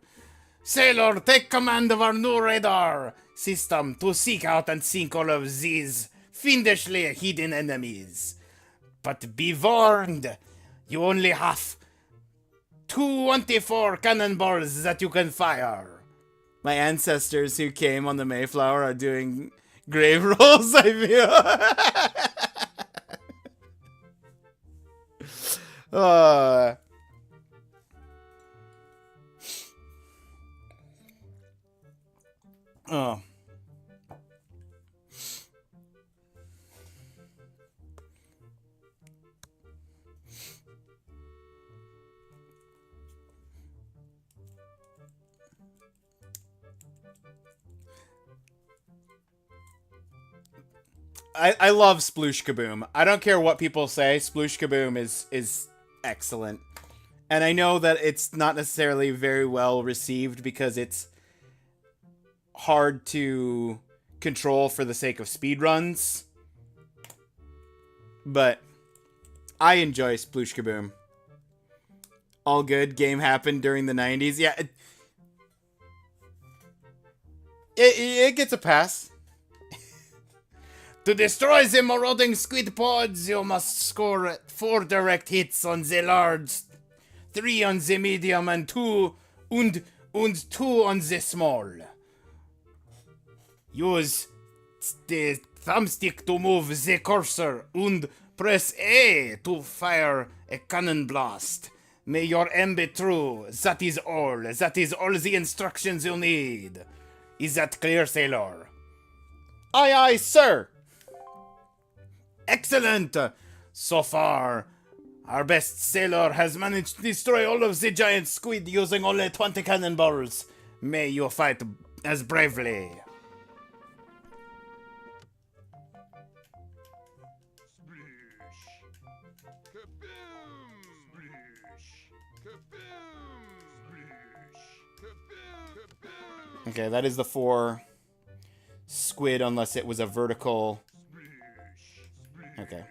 Sailor, take command of our new radar system to seek out and sink all of these fiendishly hidden enemies. But be warned, you only have 24 cannonballs that you can fire. My ancestors who came on the Mayflower are doing grave rolls, I feel. Oh. I love Sploosh Kaboom. I don't care what people say. Sploosh Kaboom is excellent. And I know that it's not necessarily very well received because it's hard to control for the sake of speedruns. But I enjoy Sploosh Kaboom. All good. Game happened during the 90s. Yeah. It gets a pass. To destroy the marauding squid pods, you must score 4 direct hits on the large, 3 on the medium, and 2 on the small. Use the thumbstick to move the cursor and press A to fire a cannon blast. May your aim be true. That is all. That is all the instructions you need. Is that clear, sailor? Aye, aye, sir. Excellent! So far, our best sailor has managed to destroy all of the giant squid using only 20 cannonballs. May you fight as bravely. Okay, that is the 4 squid unless it was a vertical. Okay.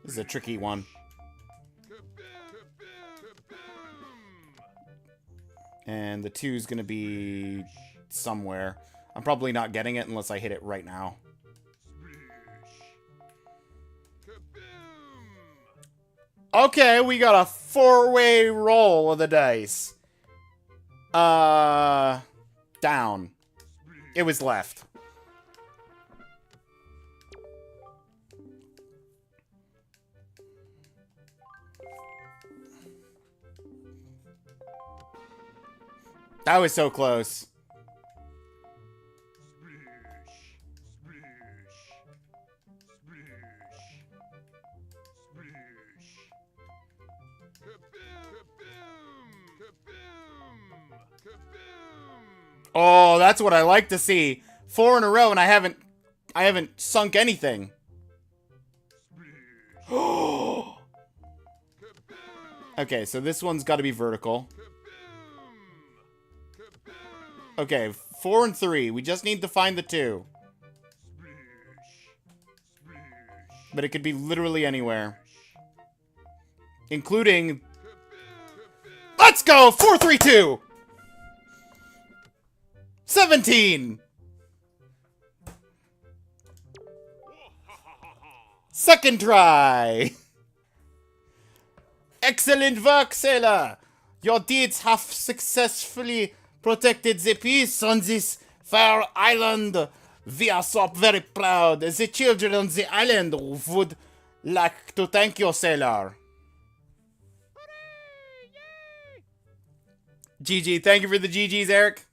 This is a tricky one. And the 2 is going to be somewhere. I'm probably not getting it unless I hit it right now. Okay, we got a 4-way roll of the dice. Down. It was left. That was so close. Oh, that's what I like to see. 4 in a row, and I haven't sunk anything. Okay, so this one's got to be vertical. Okay, 4 and 3. We just need to find the 2. But it could be literally anywhere. Including... Let's go! 4-3-2! 17! Second try! Excellent work, sailor! Your deeds have successfully protected the peace on this fair island. We are so very proud. The children on the island would like to thank you, sailor. GG, thank you for the GGs, Eric.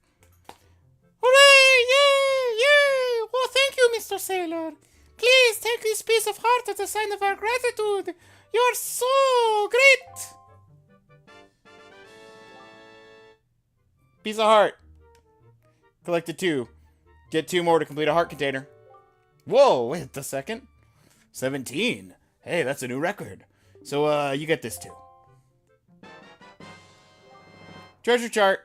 Hooray! Yay! Yay! Oh, thank you, Mr. Sailor. Please take this piece of heart as a sign of our gratitude. You're so great! Piece of heart. Collected 2. Get 2 more to complete a heart container. Whoa, wait a second. 17. Hey, that's a new record. So, you get this too. Treasure chart.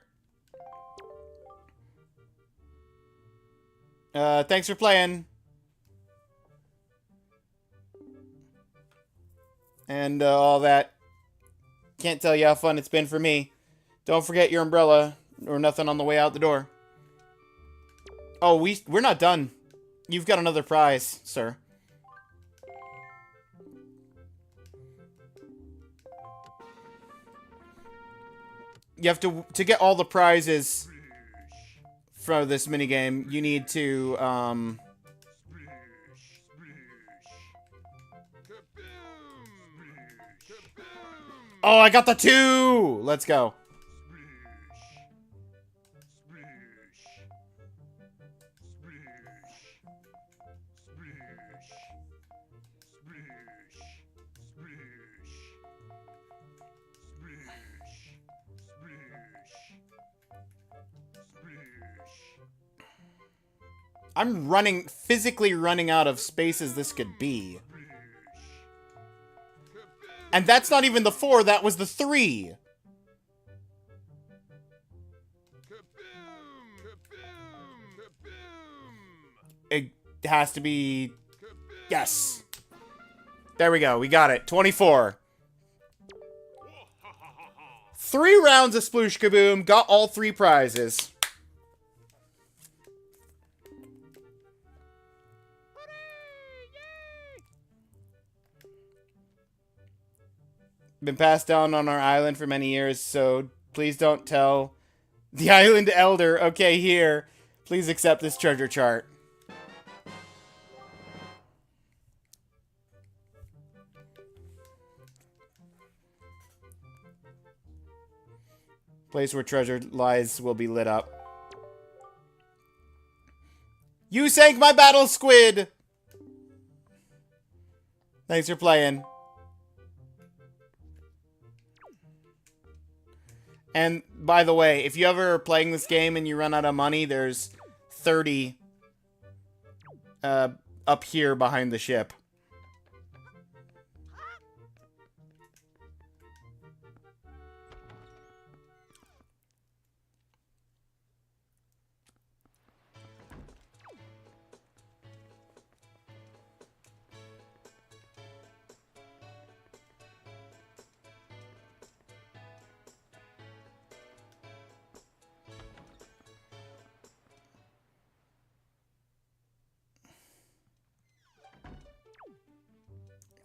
Thanks for playing. And all that. Can't tell you how fun it's been for me. Don't forget your umbrella or nothing on the way out the door. Oh, we're not done. You've got another prize, sir. You have to get all the prizes for this minigame, you need to, Oh, I got the 2! Let's go. I'm physically running out of spaces this could be. And that's not even the 4, that was the 3. It has to be... Yes. There we go, we got it. 24. 3 rounds of Sploosh Kaboom, got all 3 prizes. Been passed down on our island for many years, so please don't tell the island elder. Okay, here. Please accept this treasure chart. Place where treasure lies will be lit up. You sank my battle, squid! Thanks for playing. And, by the way, if you ever are playing this game and you run out of money, there's 30 up here behind the ship.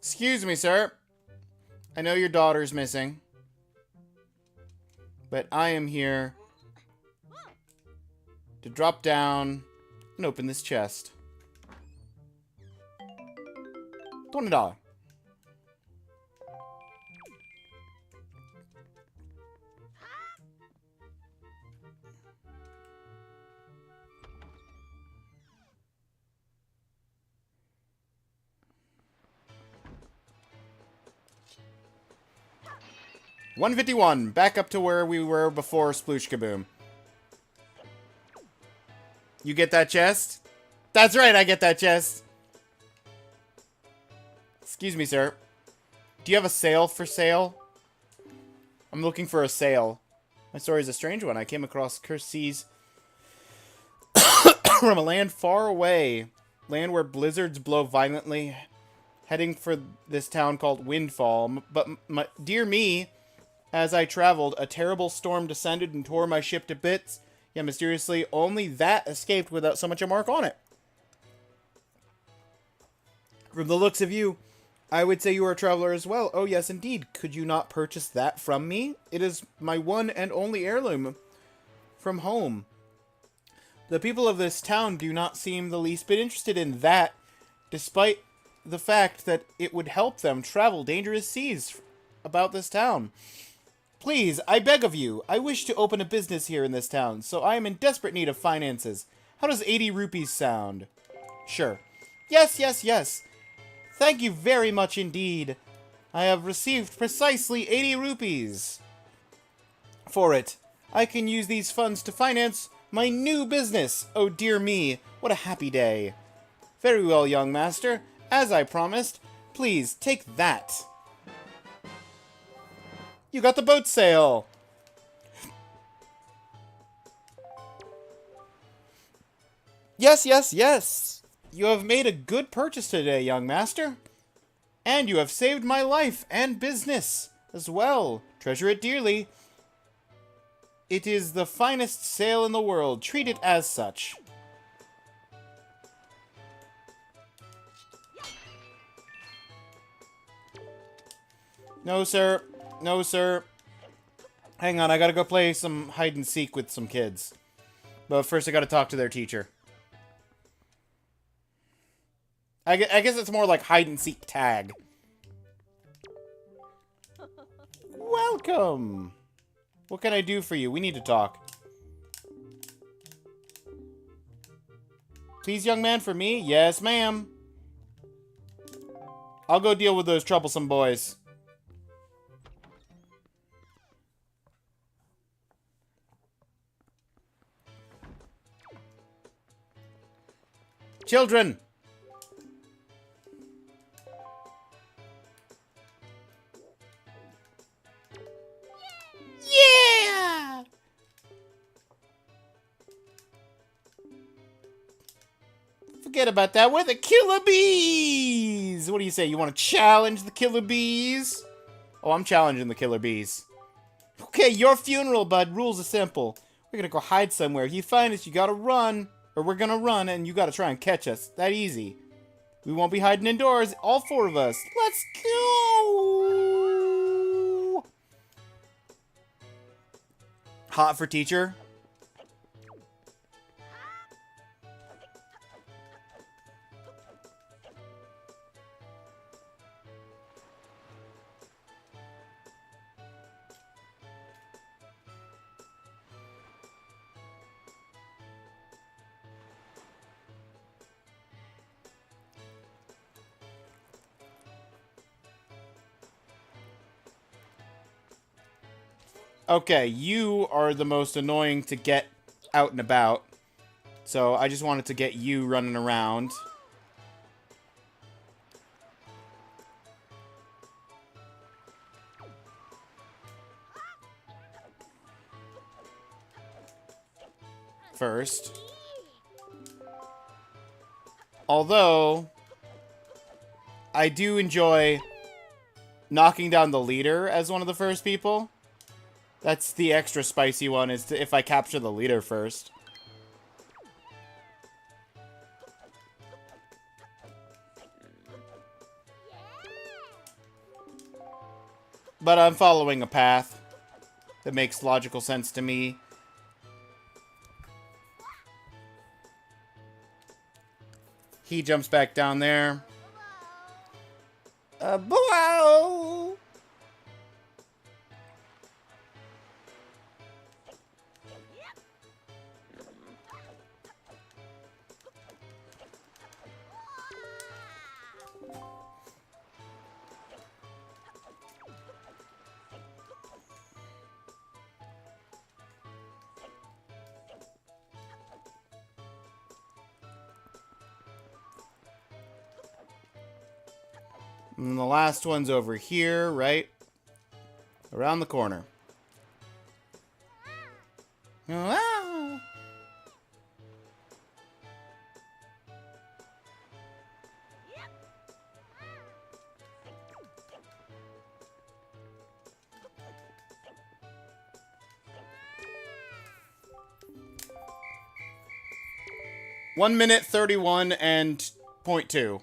Excuse me, sir. I know your daughter's missing. But I am here to drop down and open this chest. $20. $151, back up to where we were before Sploosh Kaboom. You get that chest? That's right, I get that chest. Excuse me, sir. Do you have a sale for sale? I'm looking for a sale. My story is a strange one. I came across cursed seas from a land far away, land where blizzards blow violently, heading for this town called Windfall. But, dear me, as I traveled, a terrible storm descended and tore my ship to bits. Yet mysteriously, only that escaped without so much a mark on it. From the looks of you, I would say you are a traveler as well. Oh, yes, indeed. Could you not purchase that from me? It is my one and only heirloom from home. The people of this town do not seem the least bit interested in that, despite the fact that it would help them travel dangerous seas about this town. Please, I beg of you, I wish to open a business here in this town, so I am in desperate need of finances. How does 80 rupees sound? Sure. Yes, yes, yes. Thank you very much indeed. I have received precisely 80 rupees for it. I can use these funds to finance my new business. Oh dear me, what a happy day. Very well, young master. As I promised, please take that. You got the boat sail! Yes, yes, yes! You have made a good purchase today, young master. And you have saved my life and business as well. Treasure it dearly. It is the finest sail in the world. Treat it as such. No, sir. No, sir. Hang on, I gotta go play some hide-and-seek with some kids. But first I gotta talk to their teacher. I guess it's more like hide-and-seek tag. Welcome! What can I do for you? We need to talk. Please, young man, for me? Yes, ma'am. I'll go deal with those troublesome boys. Children! Yeah! Forget about that. We're the killer bees! What do you say? You want to challenge the killer bees? Oh, I'm challenging the killer bees. Okay, your funeral, bud. Rules are simple. We're gonna go hide somewhere. If you find us, you gotta run. Or we're gonna run and you gotta try and catch us. That easy. We won't be hiding indoors, all four of us. Let's go! Hot for teacher. Okay, you are the most annoying to get out and about. So I just wanted to get you running around. First. Although, I do enjoy knocking down the leader as one of the first people. That's the extra spicy one, is if I capture the leader first. But I'm following a path that makes logical sense to me. He jumps back down there. Blow! And the last one's over here, right? Around the corner. Wow. 1 minute 31 and .2.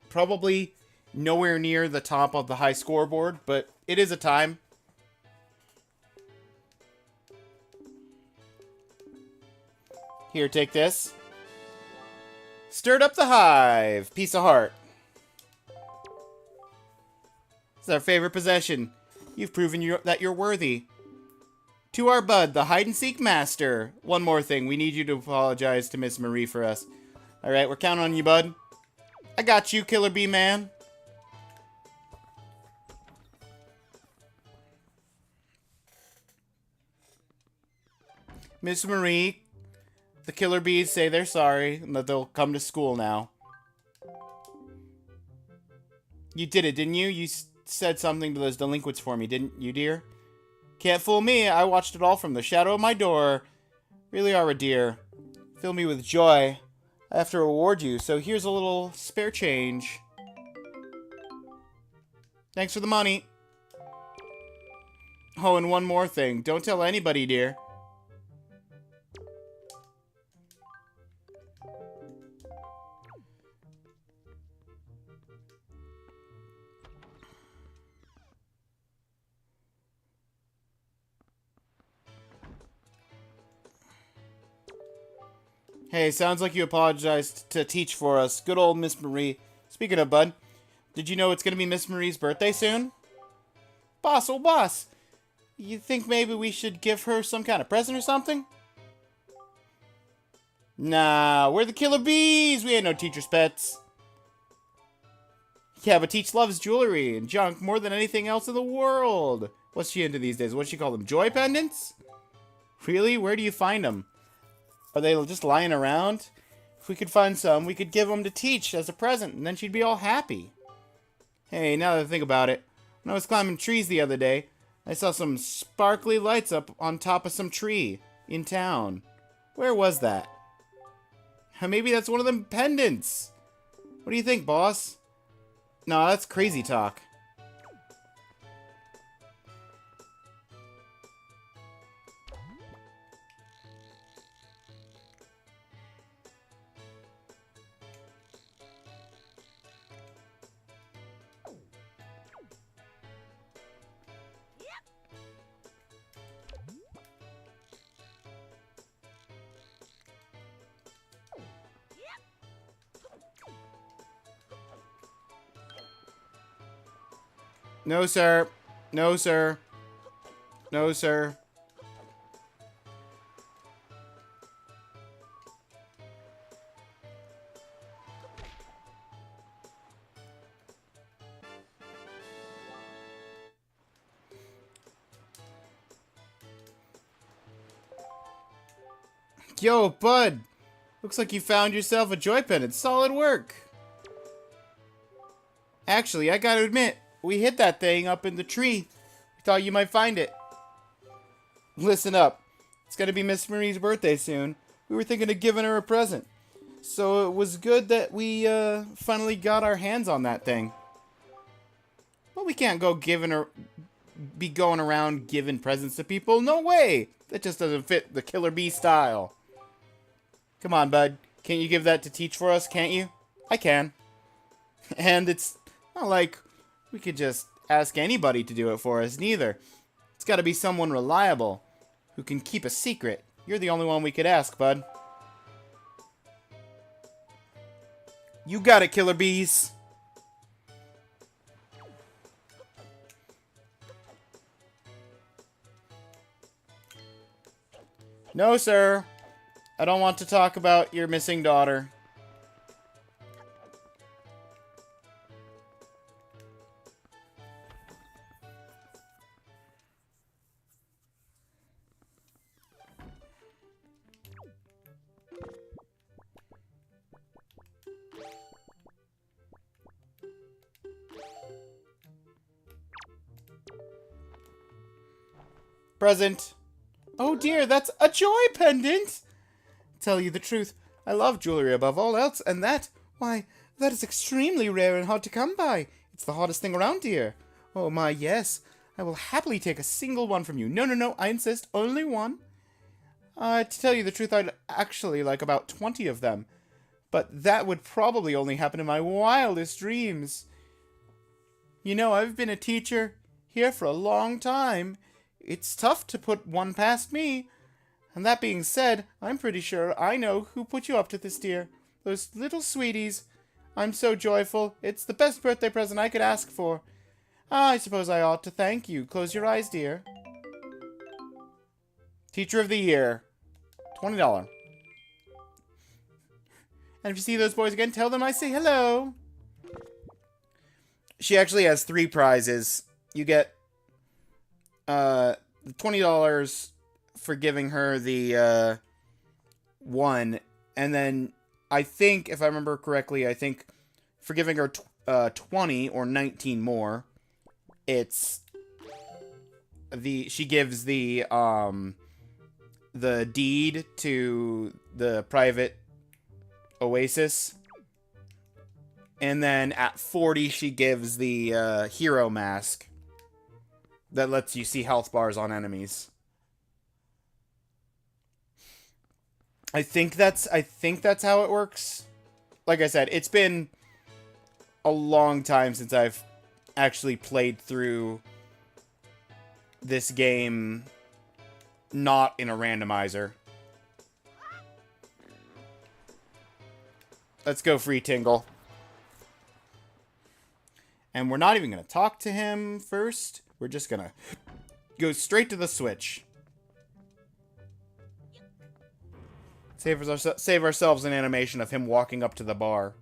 Probably nowhere near the top of the high scoreboard, but it is a time. Here, take this. Stirred up the hive. Piece of heart. It's our favorite possession. You've proven that you're worthy. To our bud, the hide-and-seek master. One more thing. We need you to apologize to Miss Marie for us. Alright, we're counting on you, bud. I got you, Killer Bee Man. Miss Marie, the Killer Bees say they're sorry and that they'll come to school now. You did it, didn't you? You said something to those delinquents for me, didn't you, dear? Can't fool me. I watched it all from the shadow of my door. Really are a dear. Fill me with joy. I have to reward you, so here's a little spare change. Thanks for the money. Oh, and one more thing. Don't tell anybody, dear. Hey, sounds like you apologized to teach for us. Good old Miss Marie. Speaking of, bud, did you know it's going to be Miss Marie's birthday soon? Boss, oh boss, you think maybe we should give her some kind of present or something? Nah, we're the Killer Bees. We ain't no teacher's pets. Yeah, but Teach loves jewelry and junk more than anything else in the world. What's she into these days? What's she call them? Joy pendants? Really? Where do you find them? Are they just lying around? If we could find some, we could give them to Teach as a present, and then she'd be all happy. Hey, now that I think about it, when I was climbing trees the other day, I saw some sparkly lights up on top of some tree in town. Where was that? Maybe that's one of them pendants. What do you think, boss? No, that's crazy talk. No, sir. No, sir. No, sir. Yo, bud. Looks like you found yourself a joy pendant. Solid work. Actually, I gotta admit, we hid that thing up in the tree. We thought you might find it. Listen up. It's gonna be Miss Marie's birthday soon. We were thinking of giving her a present. So it was good that we finally got our hands on that thing. Well, we can't be going around giving presents to people. No way. That just doesn't fit the Killer Bee style. Come on, bud. Can't you give that to Teach for us, can't you? I can. And it's not like we could just ask anybody to do it for us, neither. It's gotta be someone reliable, who can keep a secret. You're the only one we could ask, bud. You got it, Killer Bees. No, sir. I don't want to talk about your missing daughter. Present. Oh dear, that's a joy pendant! Tell you the truth, I love jewelry above all else, and why, that is extremely rare and hard to come by. It's the hottest thing around here. Oh my, yes. I will happily take a single one from you. No, I insist, only one. To tell you the truth, I'd actually like about 20 of them. But that would probably only happen in my wildest dreams. You know, I've been a teacher here for a long time. It's tough to put one past me. And that being said, I'm pretty sure I know who put you up to this, dear. Those little sweeties. I'm so joyful. It's the best birthday present I could ask for. I suppose I ought to thank you. Close your eyes, dear. Teacher of the Year. $20. And if you see those boys again, tell them I say hello. She actually has 3 prizes. You get $20 for giving her the one, and then I think, if I remember correctly, I think for giving her 20 or 19 more, it's she gives the deed to the private oasis, and then at 40 she gives the hero mask that lets you see health bars on enemies. I think that's how it works. Like I said, it's been a long time since I've actually played through this game not in a randomizer. Let's go free Tingle. And we're not even going to talk to him first. We're just going to go straight to the switch. Save ourselves an animation of him walking up to the bar.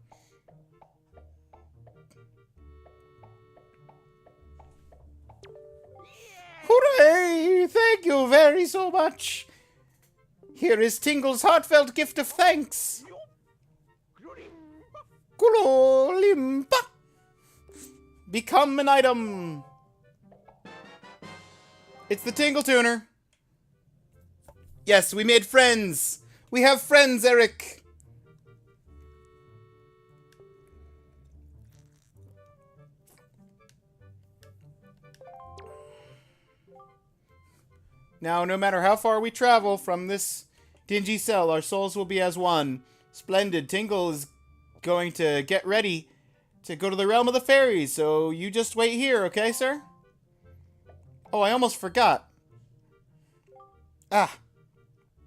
Hooray! Thank you very so much. Here is Tingle's heartfelt gift of thanks. Kulolimpa. Become an item. It's the Tingle Tuner. Yes, we made friends. We have friends, Eric. Now, no matter how far we travel from this dingy cell, our souls will be as one. Splendid. Tingle is going to get ready to go to the realm of the fairies, so you just wait here, okay, sir? Oh, I almost forgot. Ah.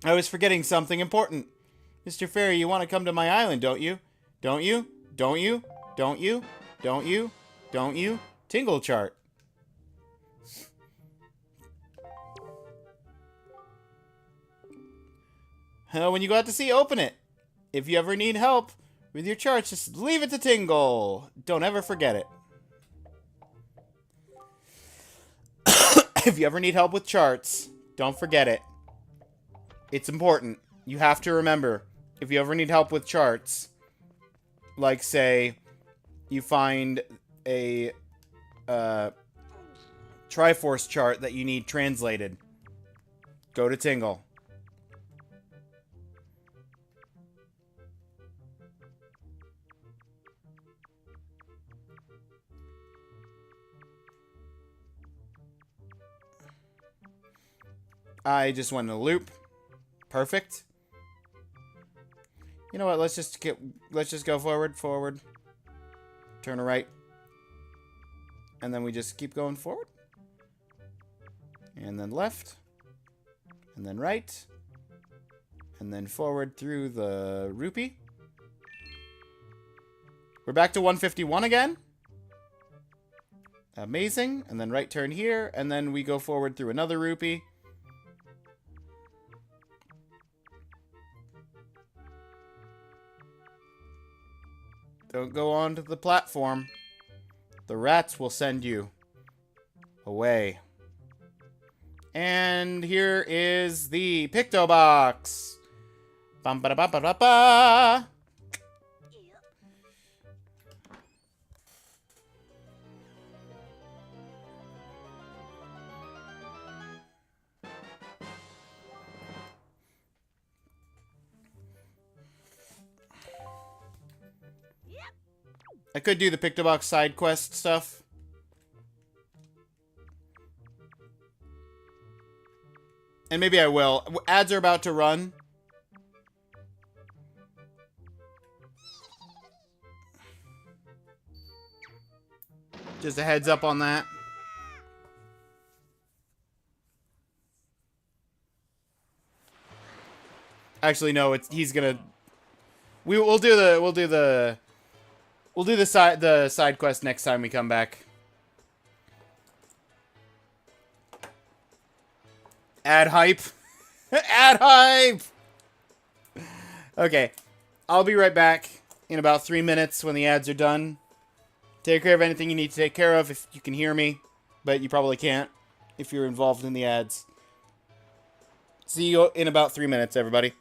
I was forgetting something important. Mr. Fairy, you want to come to my island, don't you? Don't you? Don't you? Don't you? Don't you? Don't you? Tingle chart. When you go out to sea, open it. If you ever need help with your charts, just leave it to Tingle. Don't ever forget it. If you ever need help with charts, don't forget it. It's important. You have to remember, if you ever need help with charts, like, say, you find a Triforce chart that you need translated, go to Tingle. I just went in a loop. Perfect. You know what? Let's just go forward. Turn to right. And then we just keep going forward. And then left. And then right. And then forward through the rupee. We're back to 151 again. Amazing. And then right turn here. And then we go forward through another rupee. Don't go onto the platform. The rats will send you away. And here is the Picto Box. Bum ba da ba ba ba ba. I could do the Pictobox side quest stuff. And maybe I will. Ads are about to run. Just a heads up on that. Actually, no. He's gonna. We'll do the side quest next time we come back. Ad hype. Ad hype. Okay, I'll be right back in about 3 minutes when the ads are done. Take care of anything you need to take care of if you can hear me, but you probably can't if you're involved in the ads. See you in about 3 minutes, everybody.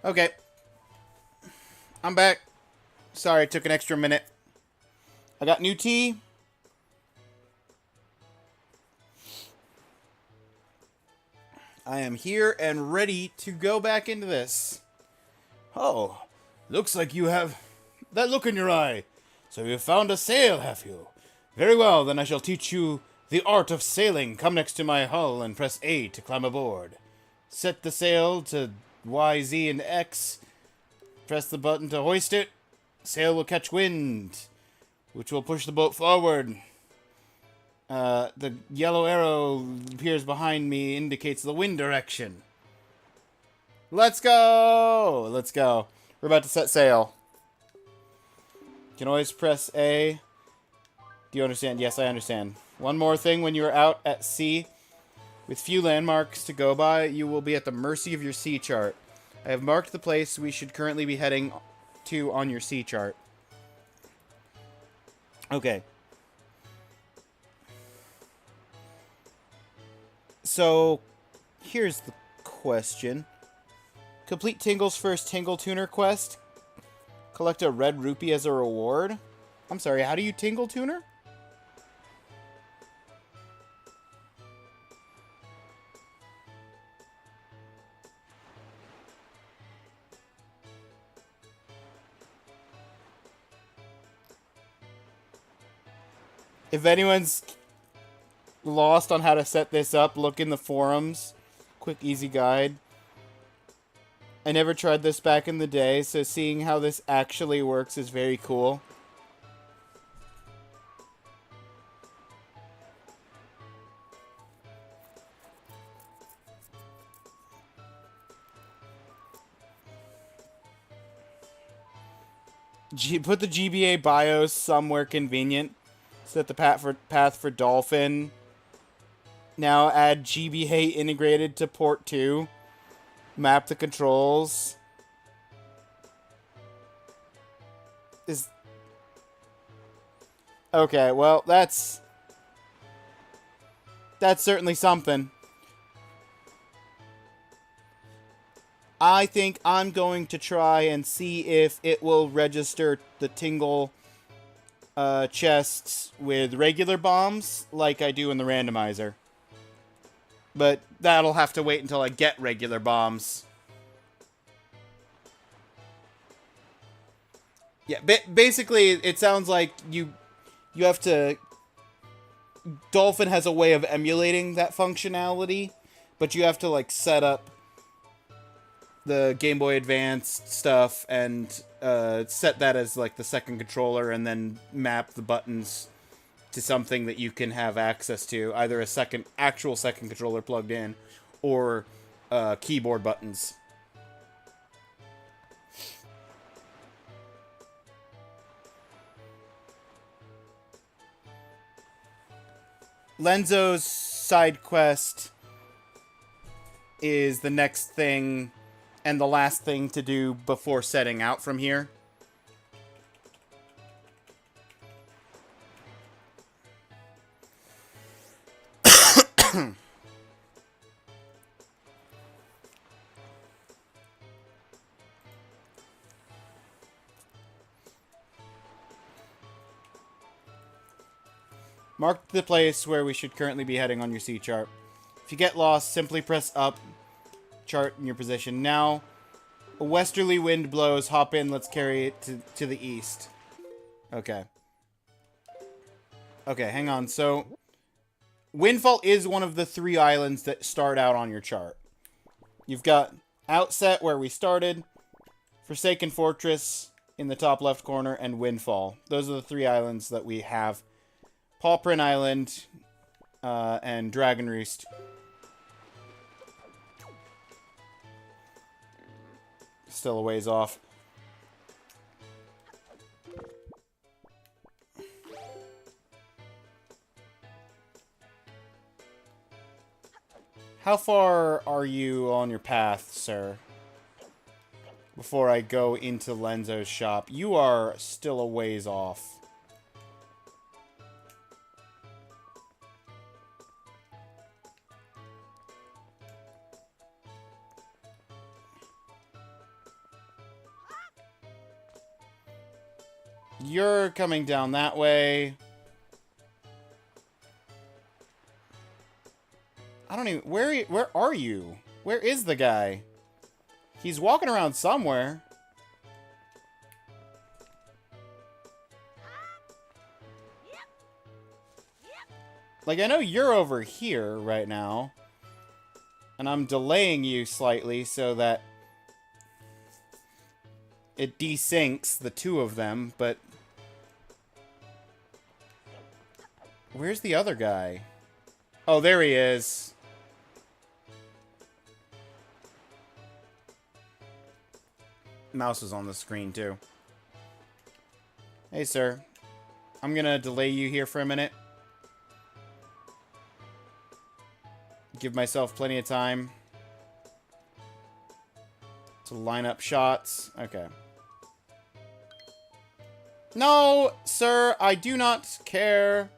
Okay. I'm back. Sorry, it took an extra minute. I got new tea. I am here and ready to go back into this. Oh, looks like you have that look in your eye. So you found a sail, have you? Very well, then I shall teach you the art of sailing. Come next to my hull and press A to climb aboard. Set the sail to Y, Z, and X. Press the button to hoist it. Sail will catch wind, which will push the boat forward. The yellow arrow appears behind me, indicates the wind direction. Let's go! Let's go. We're about to set sail. You can always press A. Do you understand? Yes, I understand. One more thing, when you are out at sea, with few landmarks to go by, you will be at the mercy of your sea chart. I have marked the place we should currently be heading to on your sea chart. Okay. So, here's the question. Complete Tingle's first Tingle Tuner quest. Collect a red rupee as a reward. I'm sorry, how do you Tingle Tuner? If anyone's lost on how to set this up, look in the forums. Quick, easy guide. I never tried this back in the day, so seeing how this actually works is very cool. Put the GBA BIOS somewhere convenient. Set the path for Dolphin. Now add GBA integrated to port 2. Map the controls. Okay, well, that's certainly something. I think I'm going to try and see if it will register the Tingle chests with regular bombs like I do in the randomizer. But that'll have to wait until I get regular bombs. Yeah, basically it sounds like you have to... Dolphin has a way of emulating that functionality, but you have to like set up the Game Boy Advance stuff and set that as like the second controller and then map the buttons to something that you can have access to, either a actual second controller plugged in or keyboard buttons. Lenzo's side quest is the next thing and the last thing to do before setting out from here. Mark the place where we should currently be heading on your sea chart. If you get lost, simply press up, chart in your position. Now, a westerly wind blows, hop in, let's carry it to the east. Okay. Okay, hang on. So, Windfall is one of the 3 islands that start out on your chart. You've got Outset, where we started, Forsaken Fortress in the top left corner, and Windfall. Those are the 3 islands that we have. Paulprin Island, and Dragon Roost. Still a ways off. How far are you on your path, sir? Before I go into Lenzo's shop. You are still a ways off. You're coming down that way. I don't even... Where are you? Where is the guy? He's walking around somewhere. Like, I know you're over here right now. And I'm delaying you slightly so that it desyncs the two of them, but... Where's the other guy? Oh, there he is. Mouse is on the screen, too. Hey, sir. I'm gonna delay you here for a minute. Give myself plenty of time to line up shots. Okay. No, sir, I do not care.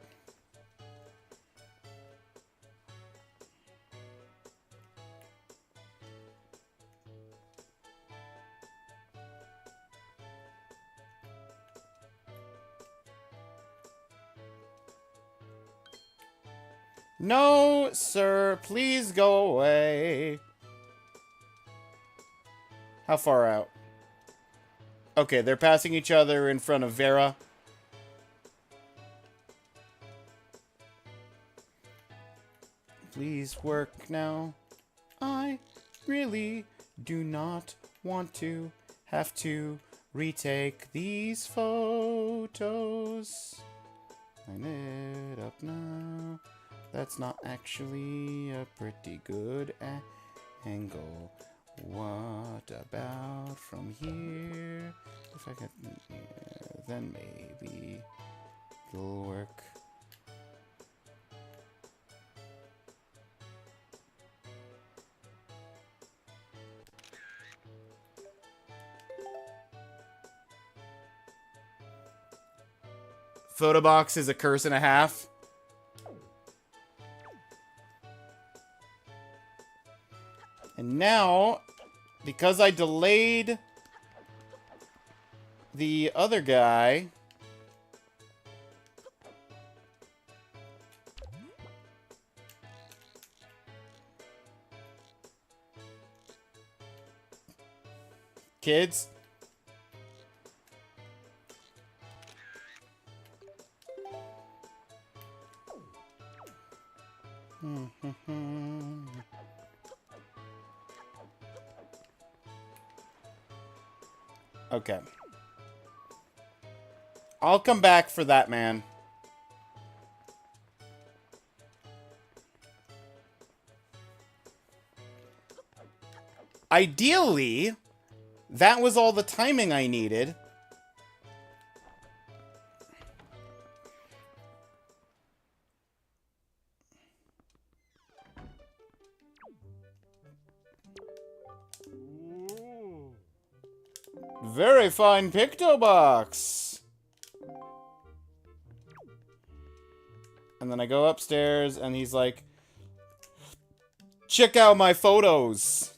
No, sir, please go away. How far out? Okay, they're passing each other in front of Vera. Please work now. I really do not want to have to retake these photos. Line it up now. That's not actually a pretty good angle. What about from here? If I could, then maybe it'll work. Photo box is a curse and a half. And now, because I delayed the other guy, kids, okay. I'll come back for that, man. Ideally, that was all the timing I needed. Very fine picto box. And then I go upstairs and he's like, check out my photos.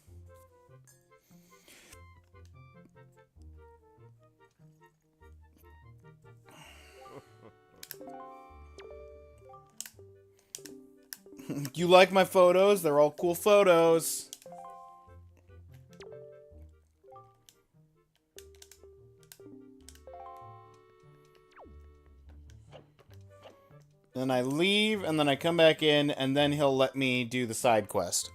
You like my photos? They're all cool photos. Then I leave, and then I come back in, and then he'll let me do the side quest.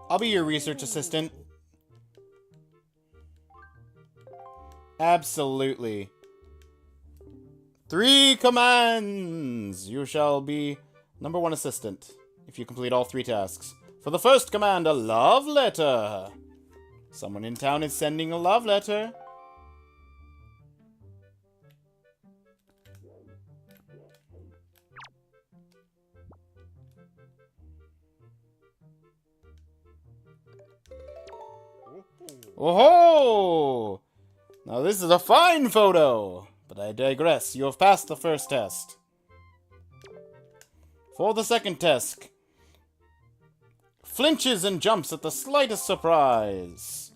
I'll be your research assistant. Absolutely. 3 commands! You shall be #1 assistant if you complete all 3 tasks. For the first command, a love letter. Someone in town is sending a love letter. Oh-ho! Now this is a fine photo! But I digress. You have passed the first test. For the second test, flinches and jumps at the slightest surprise.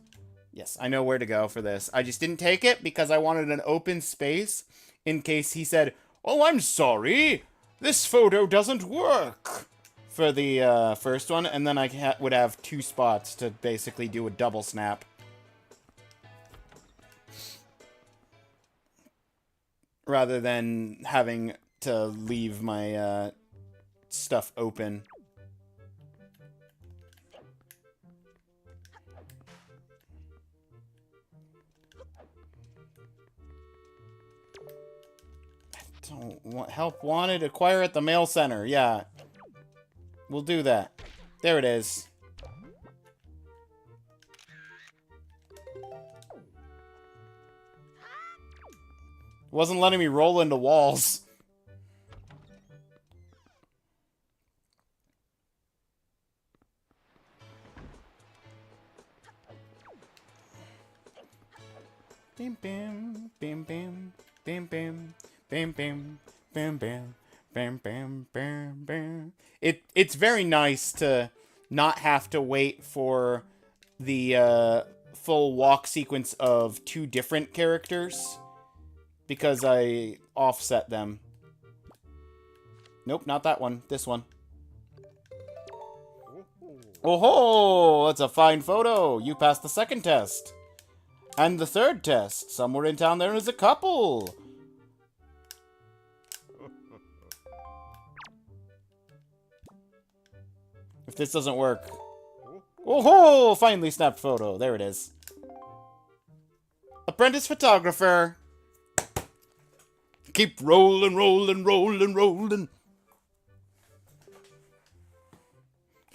Yes, I know where to go for this. I just didn't take it because I wanted an open space in case he said, "Oh, I'm sorry, this photo doesn't work," for the first one, and then I would have 2 spots to basically do a double snap. Rather than having to leave my stuff open. Help wanted, acquire at the mail center. Yeah. We'll do that. There it is. Wasn't letting me roll into walls. Bim bam, bim bam, bim bam, bim bam, bam bam, bam bam, bam bam. It's very nice to not have to wait for the full walk sequence of 2 different characters because I offset them. Nope, not that one. This one. Oh ho! That's a fine photo. You passed the second test. And the third test. Somewhere in town there is a couple. If this doesn't work. Oh ho! Finally snapped photo. There it is. Apprentice photographer. Keep rolling, rolling, rolling, rolling.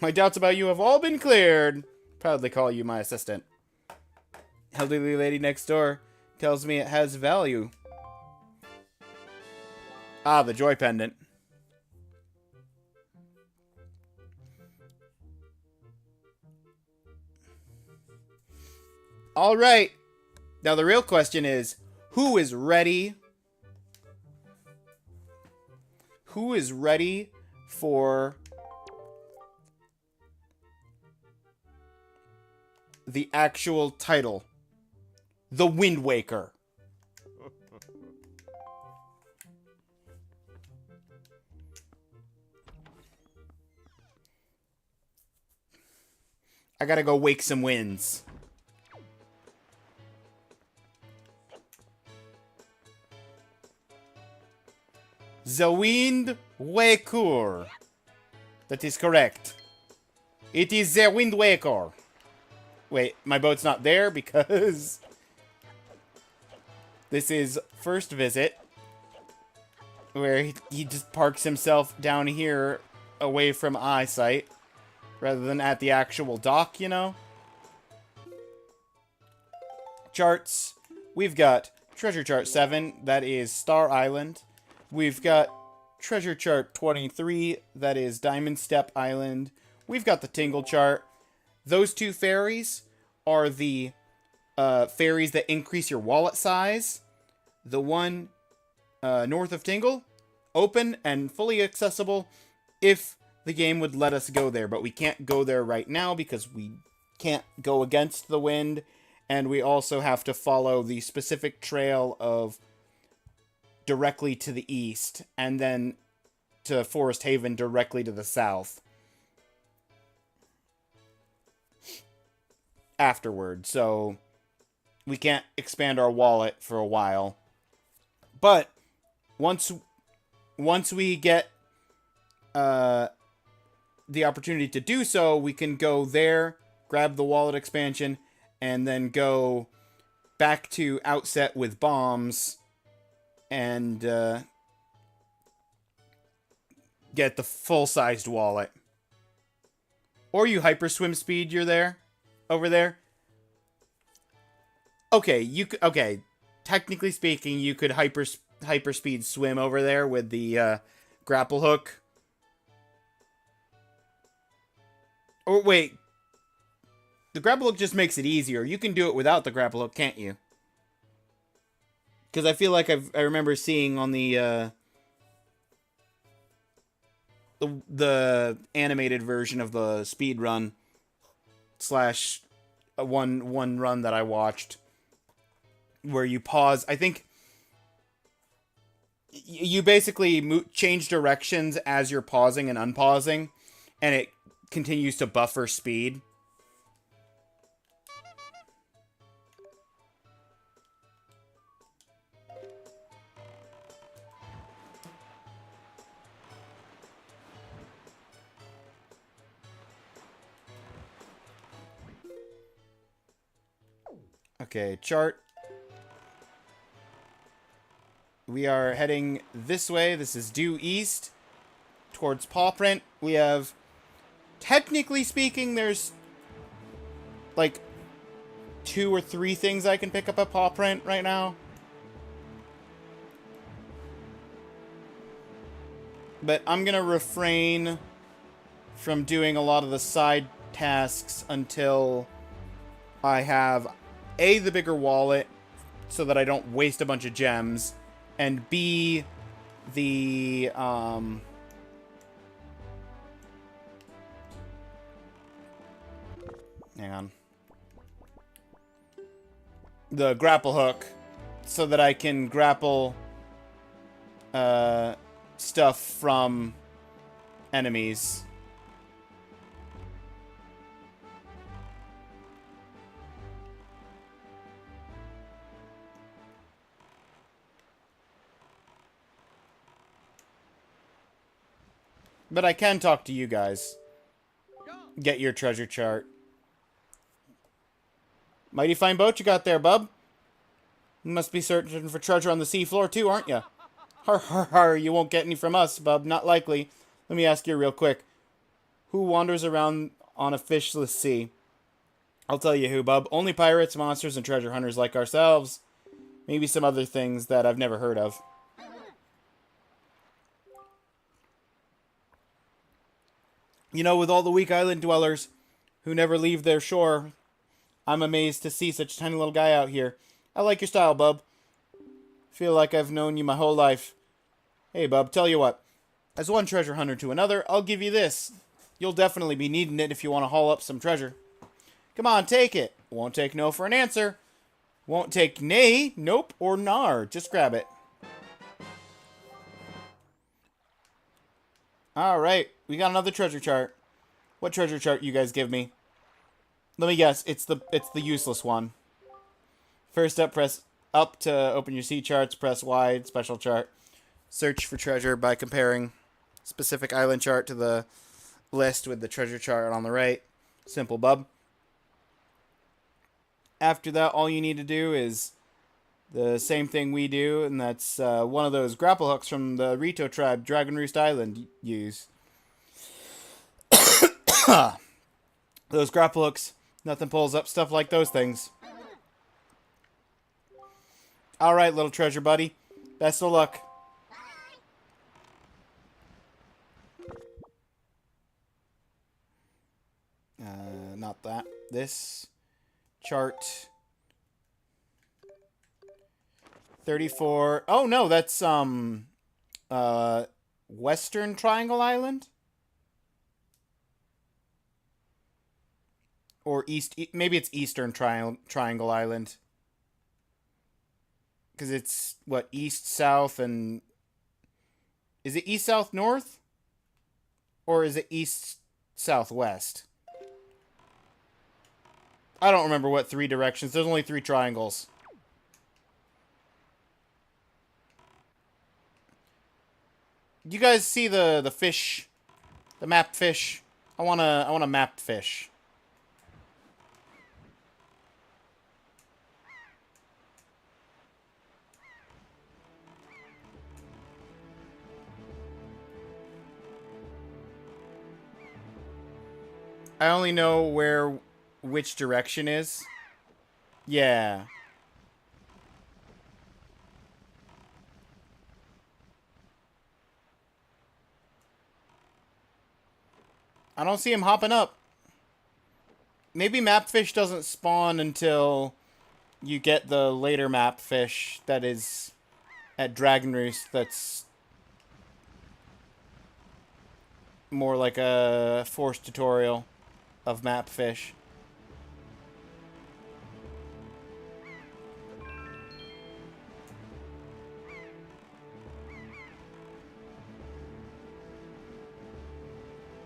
My doubts about you have all been cleared. Proudly call you my assistant. Elderly lady next door tells me it has value. Ah, the joy pendant. All right. Now the real question is, who is ready? Who is ready for the actual title? The Wind Waker. I gotta go wake some winds. The Wind Waker. That is correct. It is the Wind Waker. Wait, my boat's not there because this is first visit, where he just parks himself down here away from eyesight, rather than at the actual dock, you know? Charts. We've got Treasure Chart 7, that is Star Island. We've got Treasure Chart 23, that is Diamond Step Island. We've got the Tingle Chart. Those 2 fairies are the fairies that increase your wallet size. The one north of Tingle, open and fully accessible if the game would let us go there. But we can't go there right now because we can't go against the wind. And we also have to follow the specific trail of directly to the east. And then to Forest Haven directly to the south. Afterward. So we can't expand our wallet for a while. But once we get the opportunity to do so, we can go there, grab the wallet expansion, and then go back to Outset with bombs and get the full-sized wallet. Or you hyper swim speed over there. Okay, technically speaking, you could hyperspeed swim over there with the grapple hook. Or wait. The grapple hook just makes it easier. You can do it without the grapple hook, can't you? Because I feel like I remember seeing on the animated version of the speed run slash one run that I watched, where you pause. I think you basically change directions as you're pausing and unpausing, and it continues to buffer speed. Okay, chart. We are heading this way. This is due east towards paw print. We have, technically speaking, there's like 2 or 3 things I can pick up at paw print right now. But I'm gonna refrain from doing a lot of the side tasks until I have A, the bigger wallet, so that I don't waste a bunch of gems, and B, the, hang on. The grapple hook, so that I can grapple, stuff from enemies. But I can talk to you guys. Get your treasure chart. Mighty fine boat you got there, bub. You must be searching for treasure on the seafloor too, aren't you? Har har har, you won't get any from us, bub. Not likely. Let me ask you real quick. Who wanders around on a fishless sea? I'll tell you who, bub. Only pirates, monsters, and treasure hunters like ourselves. Maybe some other things that I've never heard of. You know, with all the weak island dwellers who never leave their shore, I'm amazed to see such a tiny little guy out here. I like your style, bub. Feel like I've known you my whole life. Hey, bub, tell you what. As one treasure hunter to another, I'll give you this. You'll definitely be needing it if you want to haul up some treasure. Come on, take it. Won't take no for an answer. Won't take nay, nope, or nar. Just grab it. Alright, we got another treasure chart. What treasure chart you guys give me? Let me guess, it's the useless one. First up, press up to open your sea charts, press wide, special chart. Search for treasure by comparing specific island chart to the list with the treasure chart on the right. Simple, bub. After that, all you need to do is the same thing we do, and that's one of those grapple hooks from the Rito tribe, Dragon Roost Island, use. Those grapple hooks, nothing pulls up stuff like those things. Alright, little treasure buddy. Best of luck. Not that. This chart. 34. Oh no, that's Western Triangle Island? Or maybe it's Eastern Triangle Island. Because it's, what, east, south, and... Is it east, south, north? Or is it east, south, west? I don't remember what 3 directions. There's only 3 triangles. You guys see the fish? The mapped fish? I want a mapped fish. I only know which direction is. Yeah. I don't see him hopping up. maybe mapfish doesn't spawn until you get the later mapfish that is at Dragon Roost. That's more like a forced tutorial of mapfish.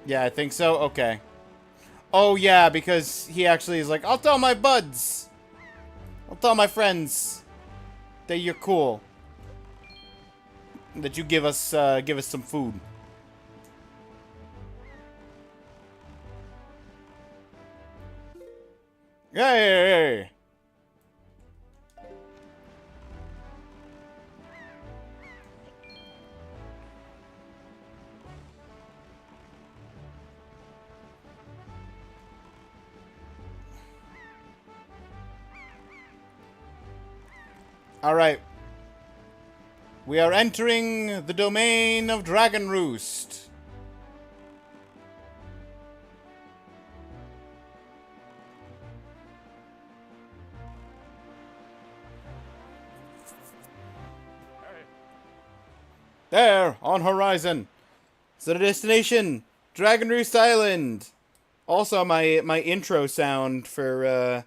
Yeah, I think so. Okay. Oh, yeah, because he actually is like, I'll tell my buds. I'll tell my friends that you're cool. That you give us some food. Yay! Alright. We are entering the domain of Dragon Roost. There, on horizon. So the destination, Dragon Roost Island. Also my intro sound for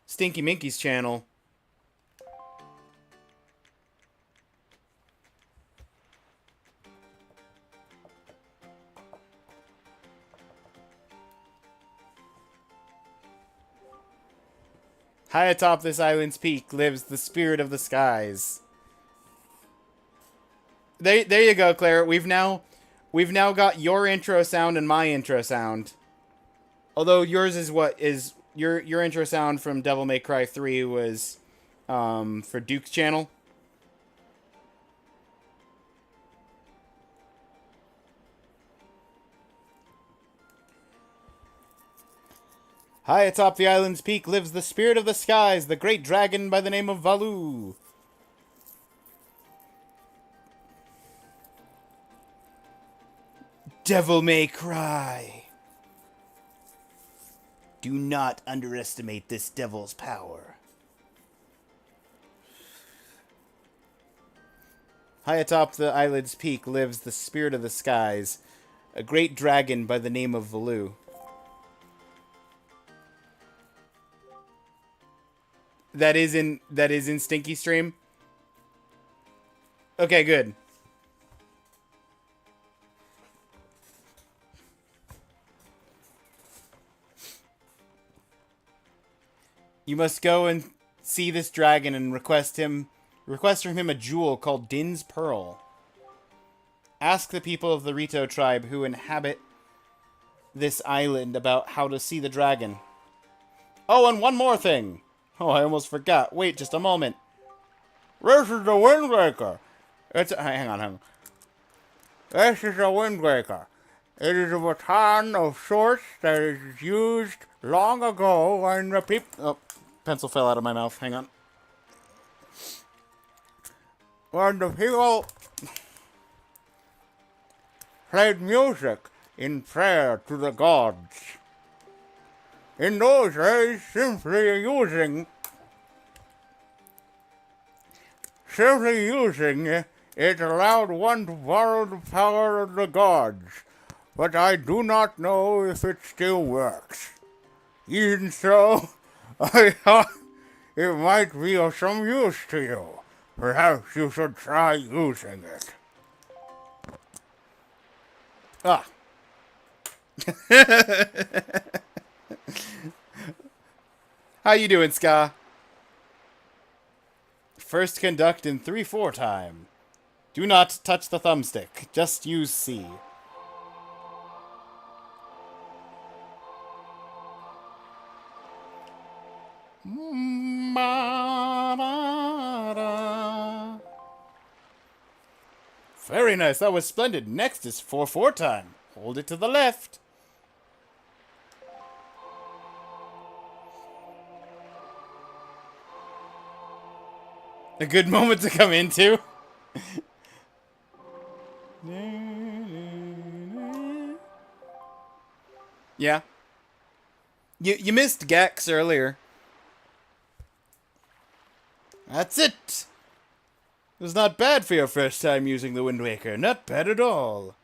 Stinky Minky's channel. High atop this island's peak lives the spirit of the skies. There you go, Claire. We've now got your intro sound and my intro sound. Although yours is what is your intro sound from Devil May Cry 3 was for Duke's channel. High atop the island's peak lives the spirit of the skies, the great dragon by the name of Valu. Devil May Cry. Do not underestimate this devil's power. High atop the island's peak lives the spirit of the skies, a great dragon by the name of Valu. That is in Stinky Stream? Okay, good. You must go and see this dragon and request from him a jewel called Din's Pearl. Ask the people of the Rito tribe who inhabit this island about how to see the dragon. Oh, and one more thing. Oh, I almost forgot. Wait just a moment. This is the Wind Waker. Hang on. This is the Wind Waker. It is a baton of sorts that is used long ago when the people... Oh, pencil fell out of my mouth. Hang on. When the people played music in prayer to the gods. In those days, simply using it allowed one to borrow the power of the gods, but I do not know if it still works. Even so, I thought it might be of some use to you. Perhaps you should try using it. Ah. How you doing, Ska? First conduct in 3/4 time. Do not touch the thumbstick. Just use C. Very nice. That was splendid. Next is 4/4 time. Hold it to the left. A good moment to come into. Yeah. You missed Gex earlier. That's it! It was not bad for your first time using the Wind Waker. Not bad at all.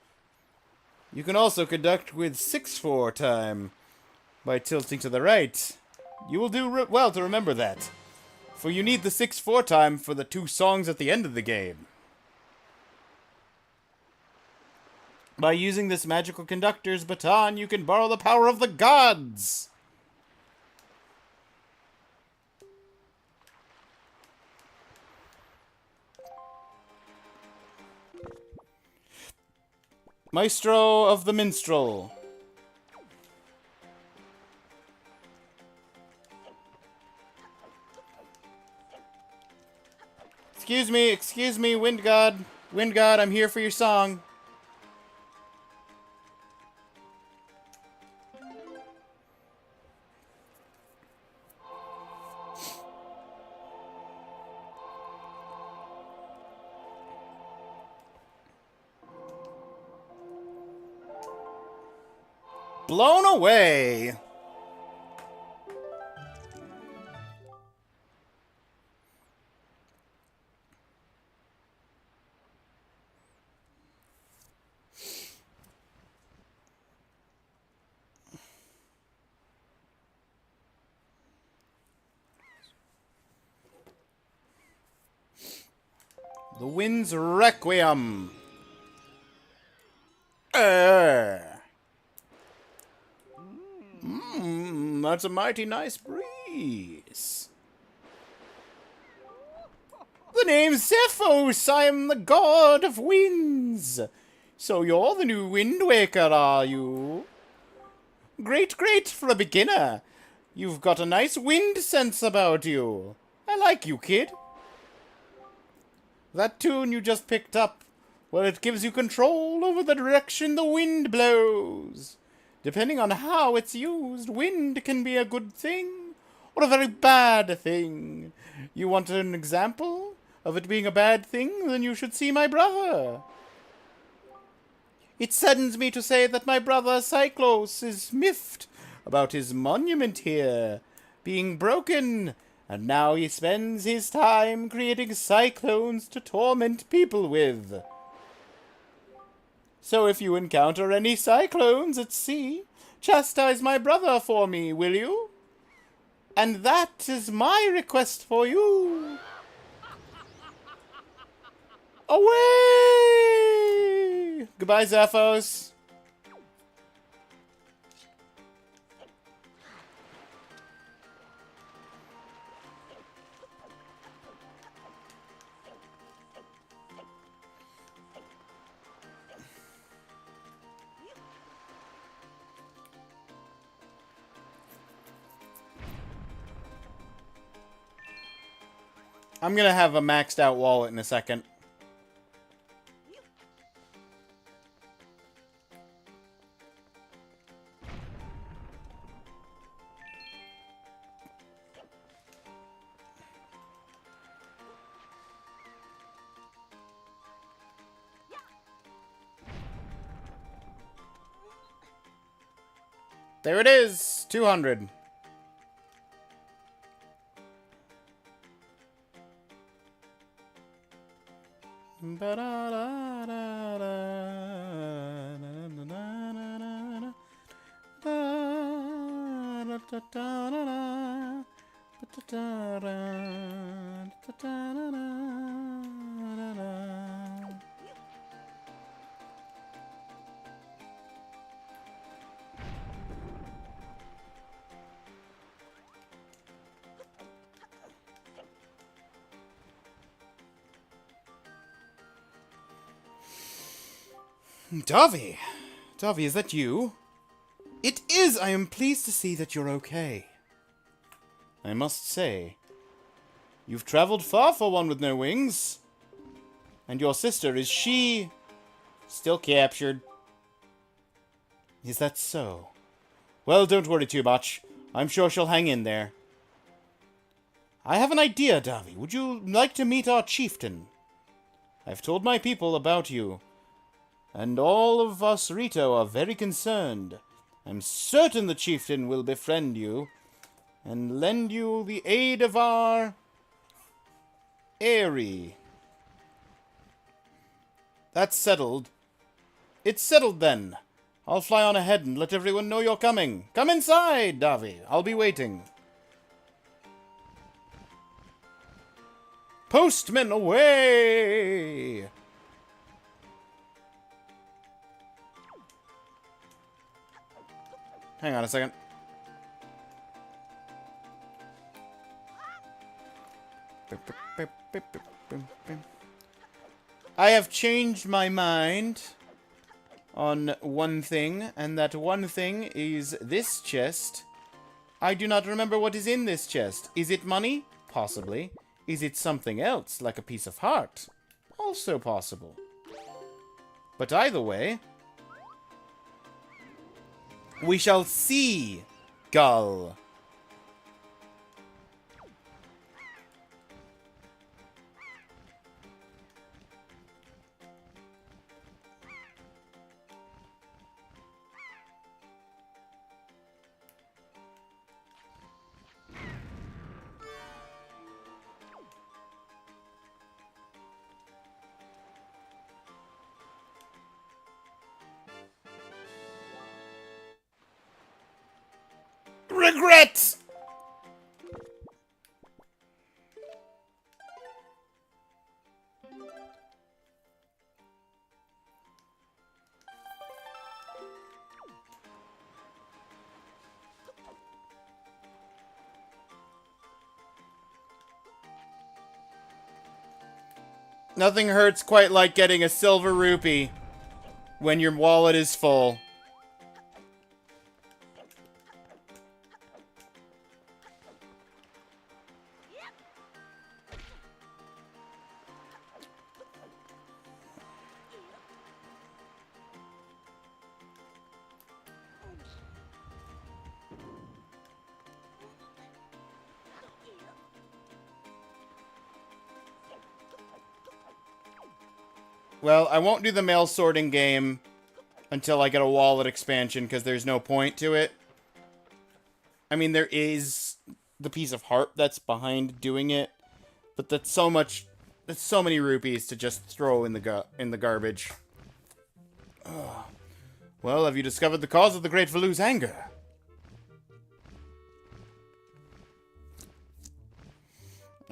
You can also conduct with 6/4 time by tilting to the right. You will do well to remember that, for you need the 6/4 time for the 2 songs at the end of the game. By using this magical conductor's baton, you can borrow the power of the gods! Maestro of the Minstrel. Excuse me, Wind God. Wind God, I'm here for your song. Blown away. The Wind's Requiem. That's a mighty nice breeze. The name's Zephos. I'm the god of winds. So you're the new Wind Waker, are you? Great for a beginner. You've got a nice wind sense about you. I like you, kid. That tune you just picked up, well, it gives you control over the direction the wind blows. Depending on how it's used, wind can be a good thing or a very bad thing. You want an example of it being a bad thing? Then you should see my brother. It saddens me to say that my brother Cyclos is miffed about his monument here being broken, and now he spends his time creating cyclones to torment people with. So if you encounter any cyclones at sea, chastise my brother for me, will you? And that is my request for you. Away! Goodbye, Zephos. I'm gonna have a maxed out wallet in a second. There it is, 200. Davi! Davi, is that you? It is! I am pleased to see that you're okay. I must say, you've traveled far for one with no wings. And your sister, is she still captured? Is that so? Well, don't worry too much. I'm sure she'll hang in there. I have an idea, Davi. Would you like to meet our chieftain? I've told my people about you, and all of us Rito are very concerned I'm certain the chieftain will befriend you and lend you the aid of our Airy. That's settled. It's settled then. I'll fly on ahead and let everyone know you're coming. Come inside, Davi. I'll be waiting. Postman away! Hang on a second. I have changed my mind on one thing, and that one thing is this chest. I do not remember what is in this chest. Is it money? Possibly. Is it something else, like a piece of heart? Also possible. But either way, we shall see, Gull. Regret! Nothing hurts quite like getting a silver rupee when your wallet is full. Well, I won't do the mail sorting game until I get a wallet expansion, because there's no point to it. I mean, there is the piece of heart that's behind doing it, but that's so many rupees to just throw in the garbage. Ugh. Well, have you discovered the cause of the Great Valu's anger?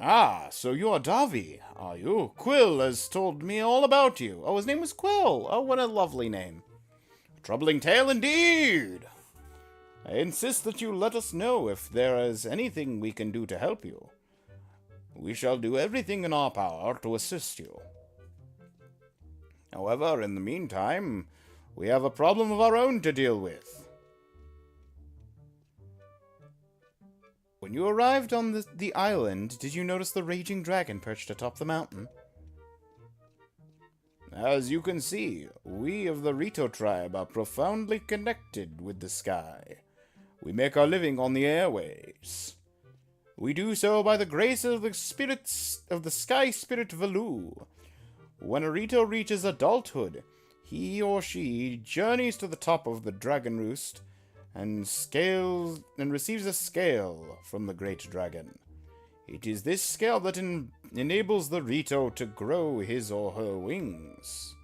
Ah, so you're Davi, are you? Quill has told me all about you. Oh, his name was Quill. Oh, what a lovely name. Troubling tale indeed. I insist that you let us know if there is anything we can do to help you. We shall do everything in our power to assist you. However, in the meantime, we have a problem of our own to deal with. When you arrived on the island, did you notice the raging dragon perched atop the mountain? As you can see, we of the Rito tribe are profoundly connected with the sky. We make our living on the airways. We do so by the grace of the spirits of the sky spirit Valu. When a Rito reaches adulthood, he or she journeys to the top of the dragon roost and receives a scale from the great dragon. It is this scale that enables the Rito to grow his or her wings.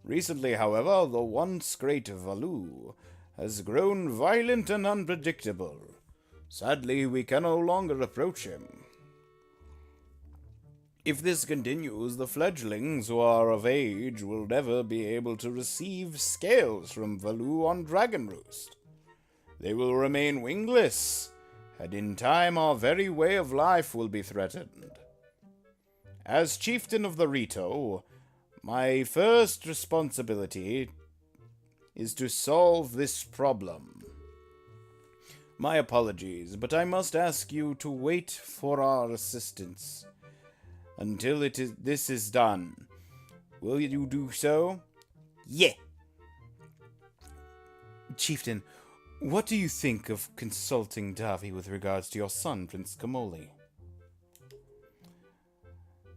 Recently, however, the once great Valu has grown violent and unpredictable. Sadly, we can no longer approach him. If this continues, the fledglings who are of age will never be able to receive scales from Valu on Dragon Roost. They will remain wingless, and in time our very way of life will be threatened. As chieftain of the Rito, my first responsibility is to solve this problem. My apologies, but I must ask you to wait for our assistance until this is done. Will you do so? Yeah. Chieftain, what do you think of consulting Davi with regards to your son, Prince Kamoli?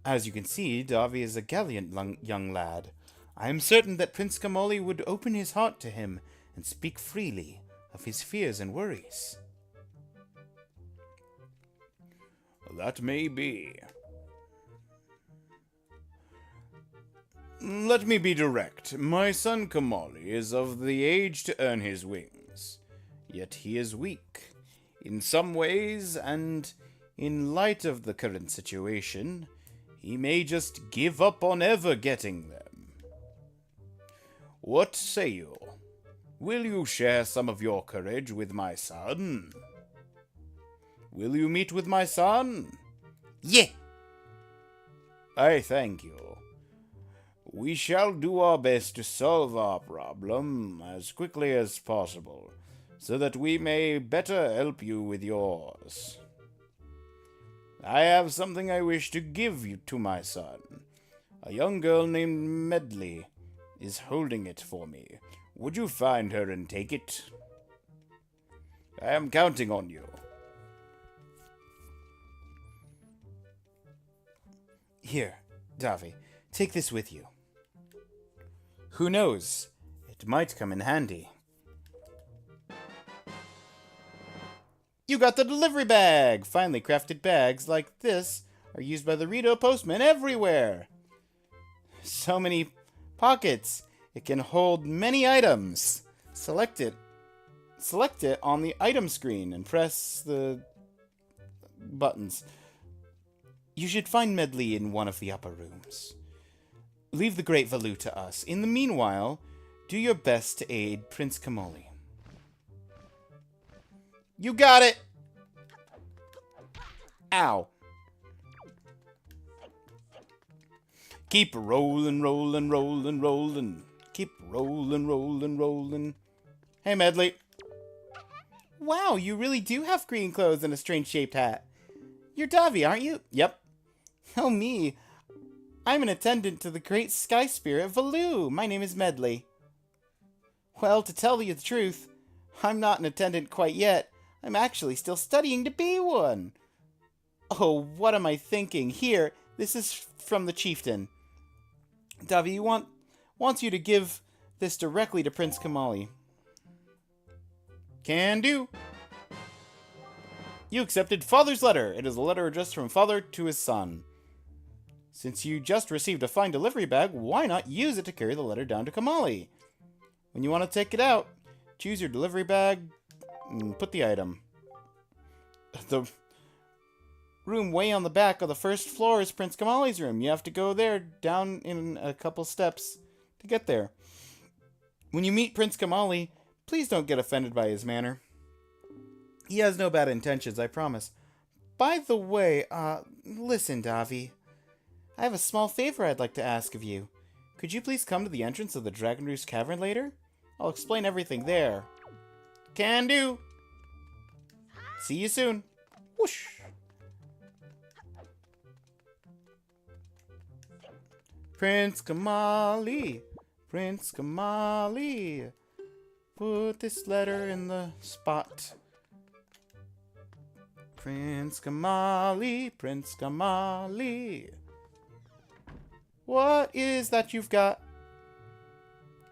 As you can see, Davi is a gallant young lad. I am certain that Prince Kamali would open his heart to him and speak freely of his fears and worries. That may be. Let me be direct. My son Kamali is of the age to earn his wings. Yet he is weak. In some ways, and in light of the current situation, he may just give up on ever getting them. What say you? Will you share some of your courage with my son? Will you meet with my son? Yeah! I thank you. We shall do our best to solve our problem as quickly as possible, so that we may better help you with yours. I have something I wish to give you to my son. A young girl named Medley is holding it for me. Would you find her and take it? I am counting on you. Here, Davi, take this with you. Who knows? It might come in handy. You got the delivery bag! Finely crafted bags like this are used by the Rito postman everywhere. So many pockets. It can hold many items. Select it on the item screen and press the buttons. You should find Medley in one of the upper rooms. Leave the Great Valu to us. In the meanwhile, do your best to aid Prince Kamali. You got it! Ow. Keep rolling, rolling, rolling, rolling. Keep rolling, rolling, rolling. Hey, Medley. Wow, you really do have green clothes and a strange-shaped hat. You're Davi, aren't you? Yep. Oh, me. I'm an attendant to the great sky spirit Valu. My name is Medley. Well, to tell you the truth, I'm not an attendant quite yet. I'm actually still studying to be one. Oh, what am I thinking? Here, this is from the chieftain. Davi wants you to give this directly to Prince Kamali. Can do. You accepted Father's letter. It is a letter addressed from Father to his son. Since you just received a fine delivery bag, why not use it to carry the letter down to Kamali? When you want to take it out, choose your delivery bag and put the item. The room way on the back of the first floor is Prince Kamali's room. You have to go there down in a couple steps to get there. When you meet Prince Kamali, please don't get offended by his manner. He has no bad intentions, I promise. By the way, listen, Davi. I have a small favor I'd like to ask of you. Could you please come to the entrance of the Dragon Roost Cavern later? I'll explain everything there. Can do. See you soon. Whoosh. Prince Kamali. Prince Kamali. Put this letter in the spot. Prince Kamali. Prince Kamali. What is that you've got?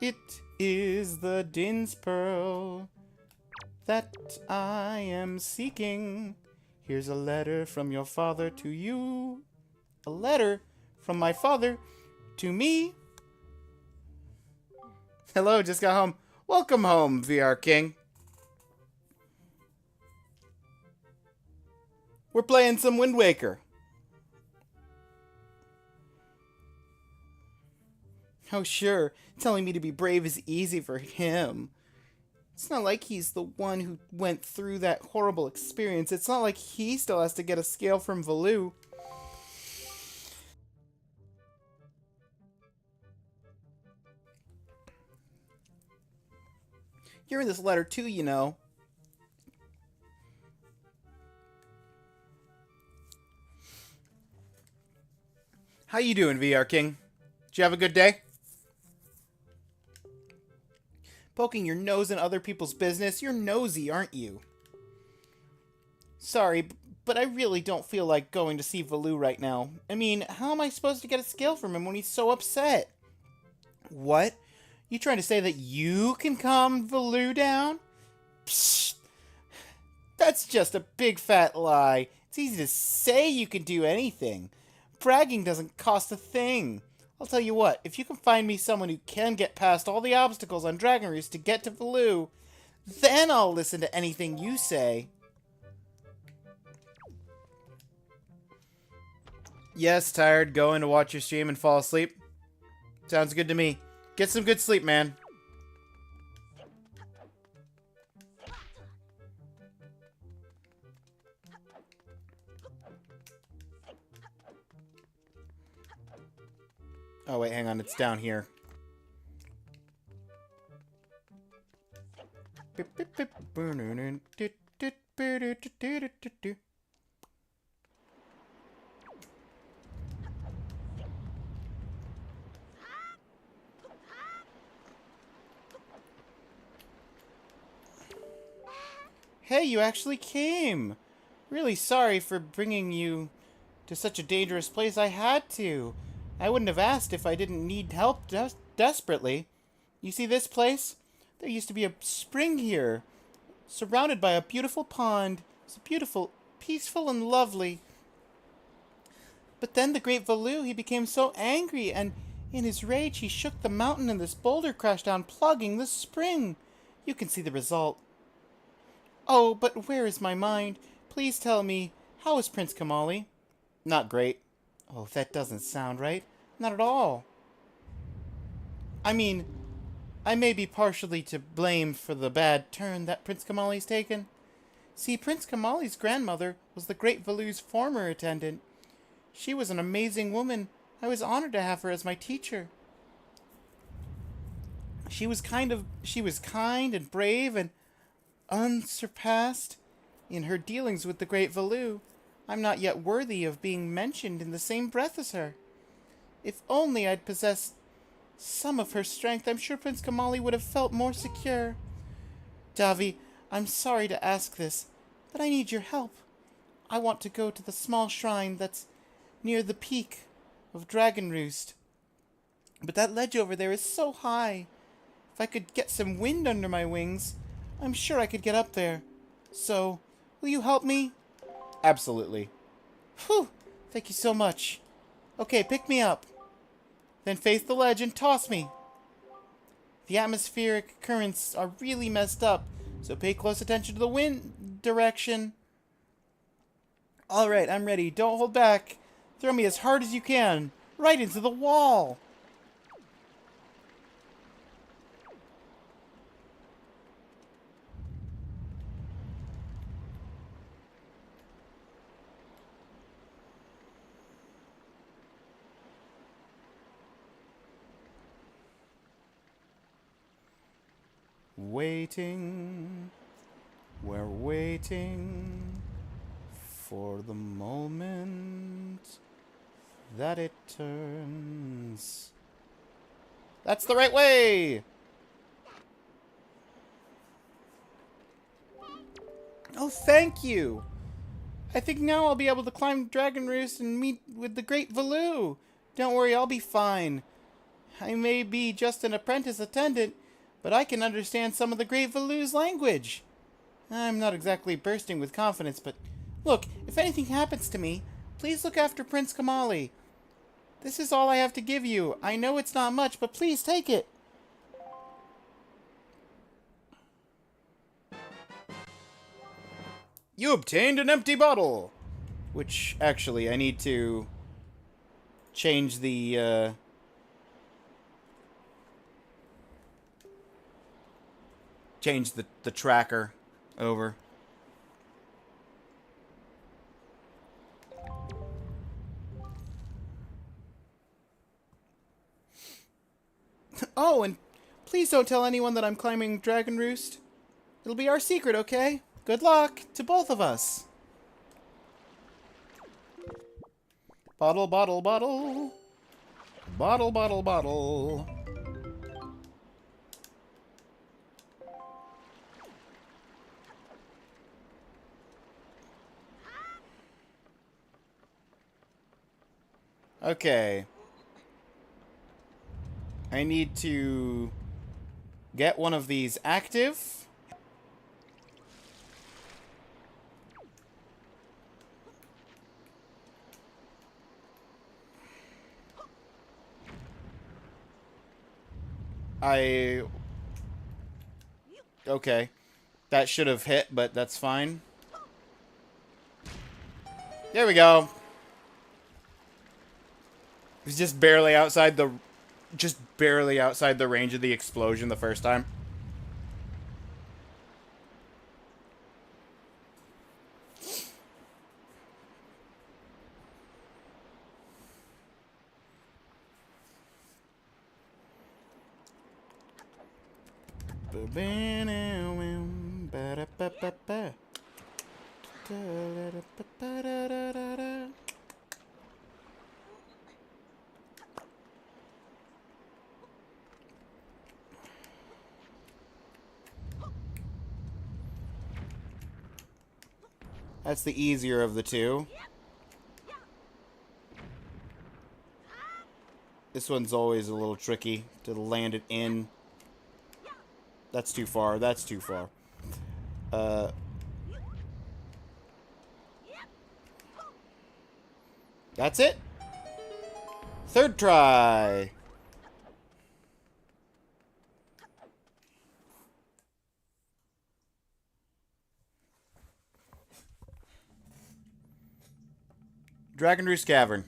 It is the Din's Pearl that I am seeking. Here's a letter from your father to you. A letter from my father to me. Hello, just got home. Welcome home, VR King. We're playing some Wind Waker. Oh, sure. Telling me to be brave is easy for him. It's not like he's the one who went through that horrible experience. It's not like he still has to get a scale from Valu. You're in this letter too, you know. How you doing, VR King? Did you have a good day? Poking your nose in other people's business? You're nosy, aren't you? Sorry, but I really don't feel like going to see Valu right now. I mean, how am I supposed to get a scale from him when he's so upset? What? You trying to say that you can calm Valoo down? Psst. That's just a big fat lie. It's easy to say you can do anything. Bragging doesn't cost a thing. I'll tell you what, if you can find me someone who can get past all the obstacles on Dragon Roost to get to Valoo, then I'll listen to anything you say. Yes, tired, going to watch your stream and fall asleep? Sounds good to me. Get some good sleep, man. Oh, wait, hang on. It's down here. Hey, you actually came! Really sorry for bringing you to such a dangerous place. I had to. I wouldn't have asked if I didn't need help desperately. You see this place? There used to be a spring here, surrounded by a beautiful pond. It's beautiful, peaceful, and lovely. But then the great Valoo, he became so angry, and in his rage he shook the mountain and this boulder crashed down, plugging the spring. You can see the result. Oh, but where is my mind? Please tell me, how is Prince Kamali? Not great. Oh, that doesn't sound right. Not at all. I mean, I may be partially to blame for the bad turn that Prince Kamali's taken. See, Prince Kamali's grandmother was the great Valoo's former attendant. She was an amazing woman. I was honored to have her as my teacher. She was kind and brave and unsurpassed in her dealings with the great Valoo. I'm not yet worthy of being mentioned in the same breath as her. If only I'd possessed some of her strength, I'm sure Prince Kamali would have felt more secure. Davi, I'm sorry to ask this, but I need your help. I want to go to the small shrine that's near the peak of Dragon Roost. But that ledge over there is so high. If I could get some wind under my wings, I'm sure I could get up there. So, will you help me? Absolutely. Whew! Thank you so much. Okay, pick me up. Then face the ledge and toss me. The atmospheric currents are really messed up, so pay close attention to the wind direction. Alright, I'm ready. Don't hold back. Throw me as hard as you can. Right into the wall. Waiting, we're waiting for the moment that it turns. That's the right way! Oh, thank you! I think now I'll be able to climb Dragon Roost and meet with the great Valoo. Don't worry, I'll be fine. I may be just an apprentice attendant, but I can understand some of the great Valoo's language. I'm not exactly bursting with confidence, but look, if anything happens to me, please look after Prince Kamali. This is all I have to give you. I know it's not much, but please take it. You obtained an empty bottle. Which, actually, I need to change the, change the tracker over. Oh, and please don't tell anyone that I'm climbing Dragon Roost. It'll be our secret, okay? Good luck to both of us. Bottle, bottle, bottle. Bottle, bottle, bottle. Okay. I need to get one of these active. Okay. That should have hit, but that's fine. There we go. It was just barely outside the range of the explosion the first time. That's the easier of the two. This one's always a little tricky to land it in. That's too far. That's too far. That's it. Third try. Dragon Roost Cavern.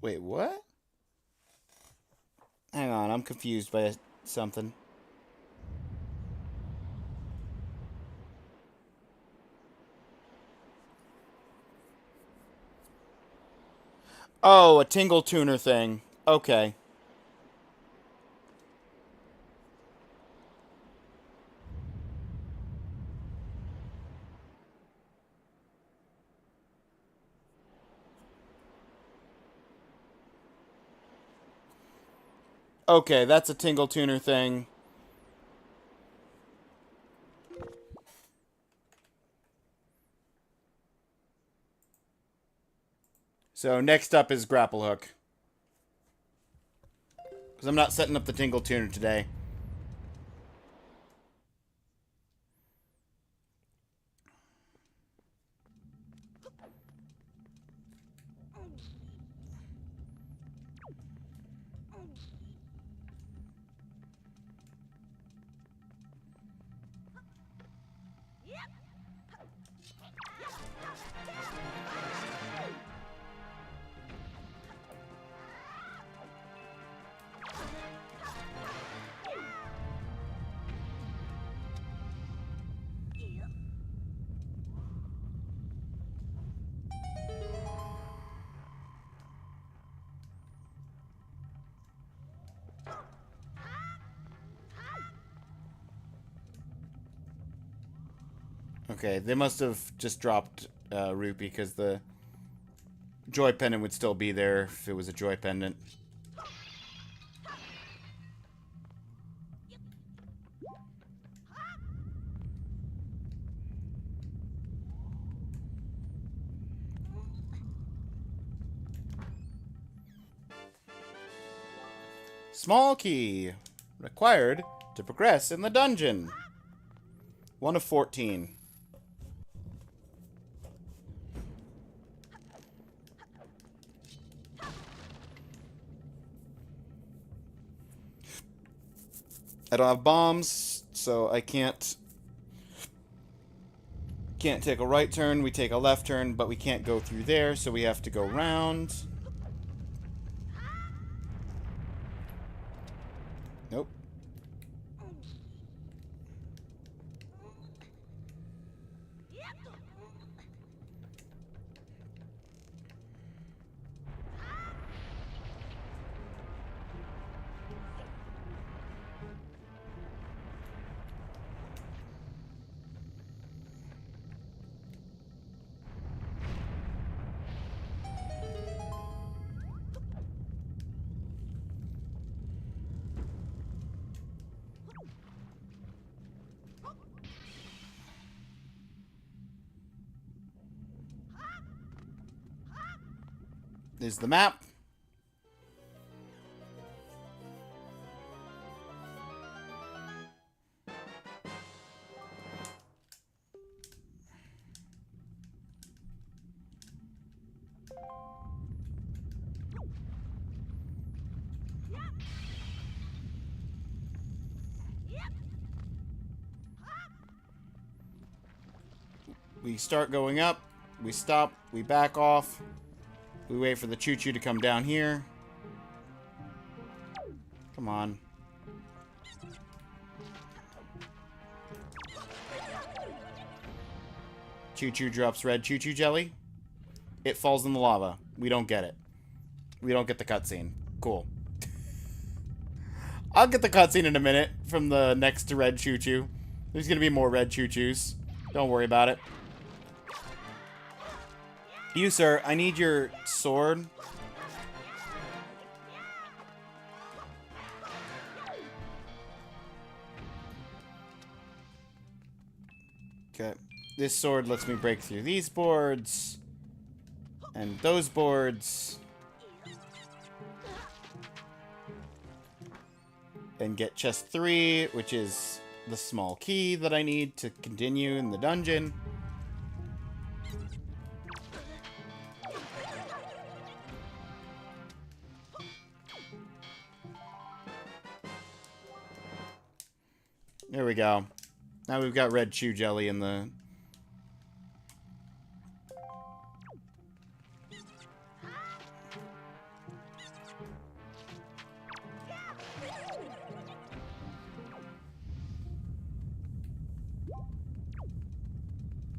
Wait, what? Hang on, I'm confused by something. Oh, a tingle tuner thing. Okay. Okay, that's a tingle tuner thing. So next up is grapple hook. Because I'm not setting up the tingle tuner today. Okay, they must have just dropped Rupee because the Joy Pendant would still be there if it was a Joy Pendant. Small key required to progress in the dungeon. 1 of 14. I don't have bombs, so I can't take a right turn. We take a left turn, but we can't go through there, so we have to go round. Nope. is the map. We start going up, we stop, we back off, we wait for the choo-choo to come down here. Come on. Choo-choo drops red choo-choo jelly. It falls in the lava. We don't get it. We don't get the cutscene. Cool. I'll get the cutscene in a minute from the next red choo-choo. There's gonna be more red choo-choos. Don't worry about it. You, sir, I need your sword. Okay. This sword lets me break through these boards. And those boards. And get chest 3, which is the small key that I need to continue in the dungeon. There we go. Now we've got red chew jelly in the...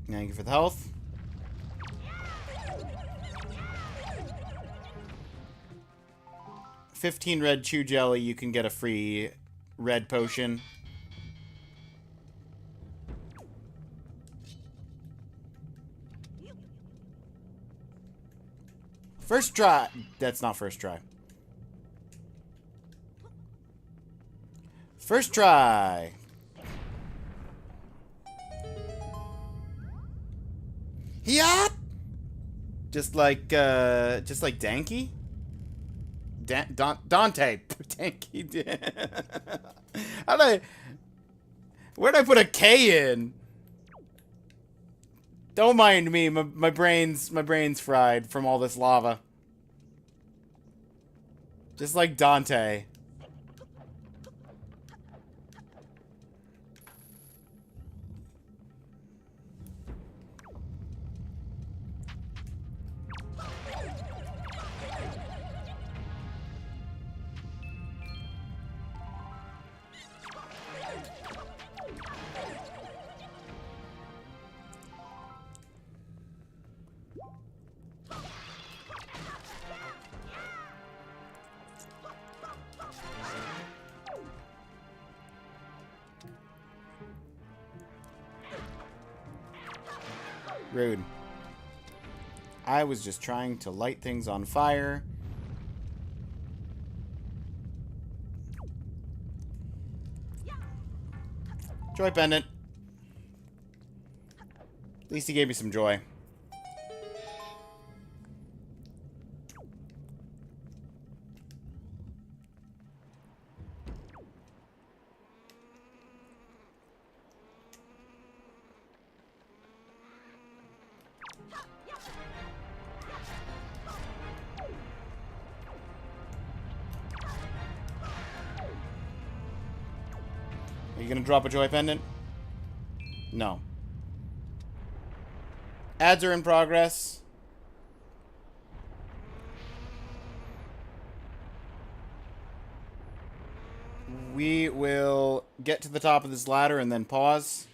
Thank you for the health. $15 red chew jelly, you can get a free red potion. First try. That's not first try. First try. Yeah. Just like Danky. Dante. Danky. Where'd I put a K in? Don't mind me. My brain's fried from all this lava. Just like Dante. Rude. I was just trying to light things on fire. Joy pendant. At least he gave me some joy. Are you gonna drop a joy pendant? No. Ads are in progress. We will get to the top of this ladder and then pause.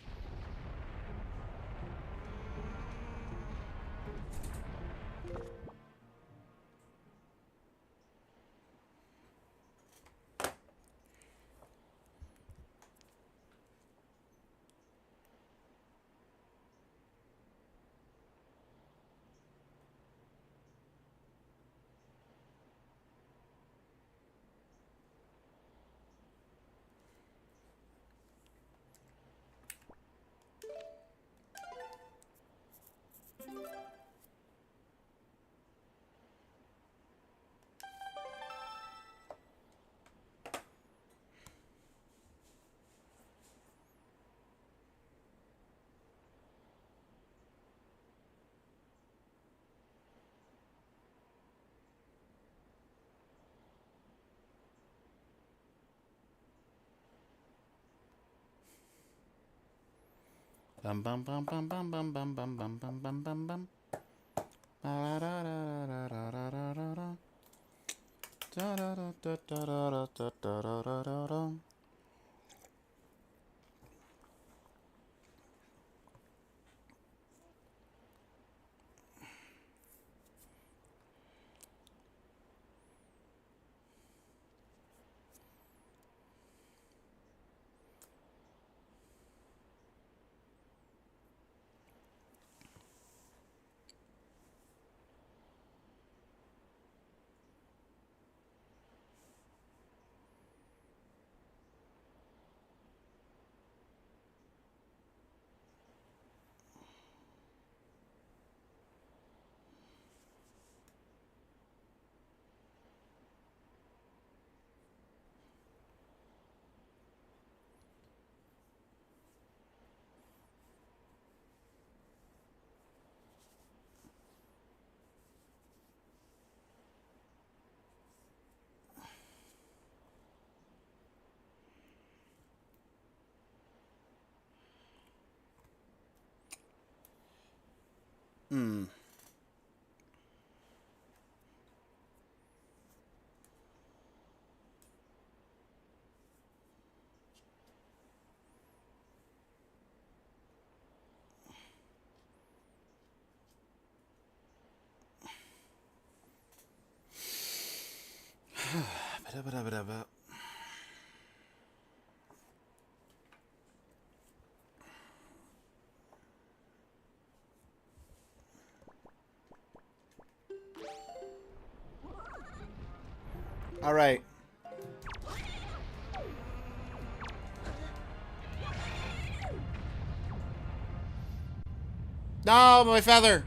Bum bum bum bum bum bum bum bum bum bum bum bum bum. Da da da da da da da da da. Da da da da da da da da da da da. Hmm. Ba-da-ba-da-ba-da-ba. All right. No, my feather.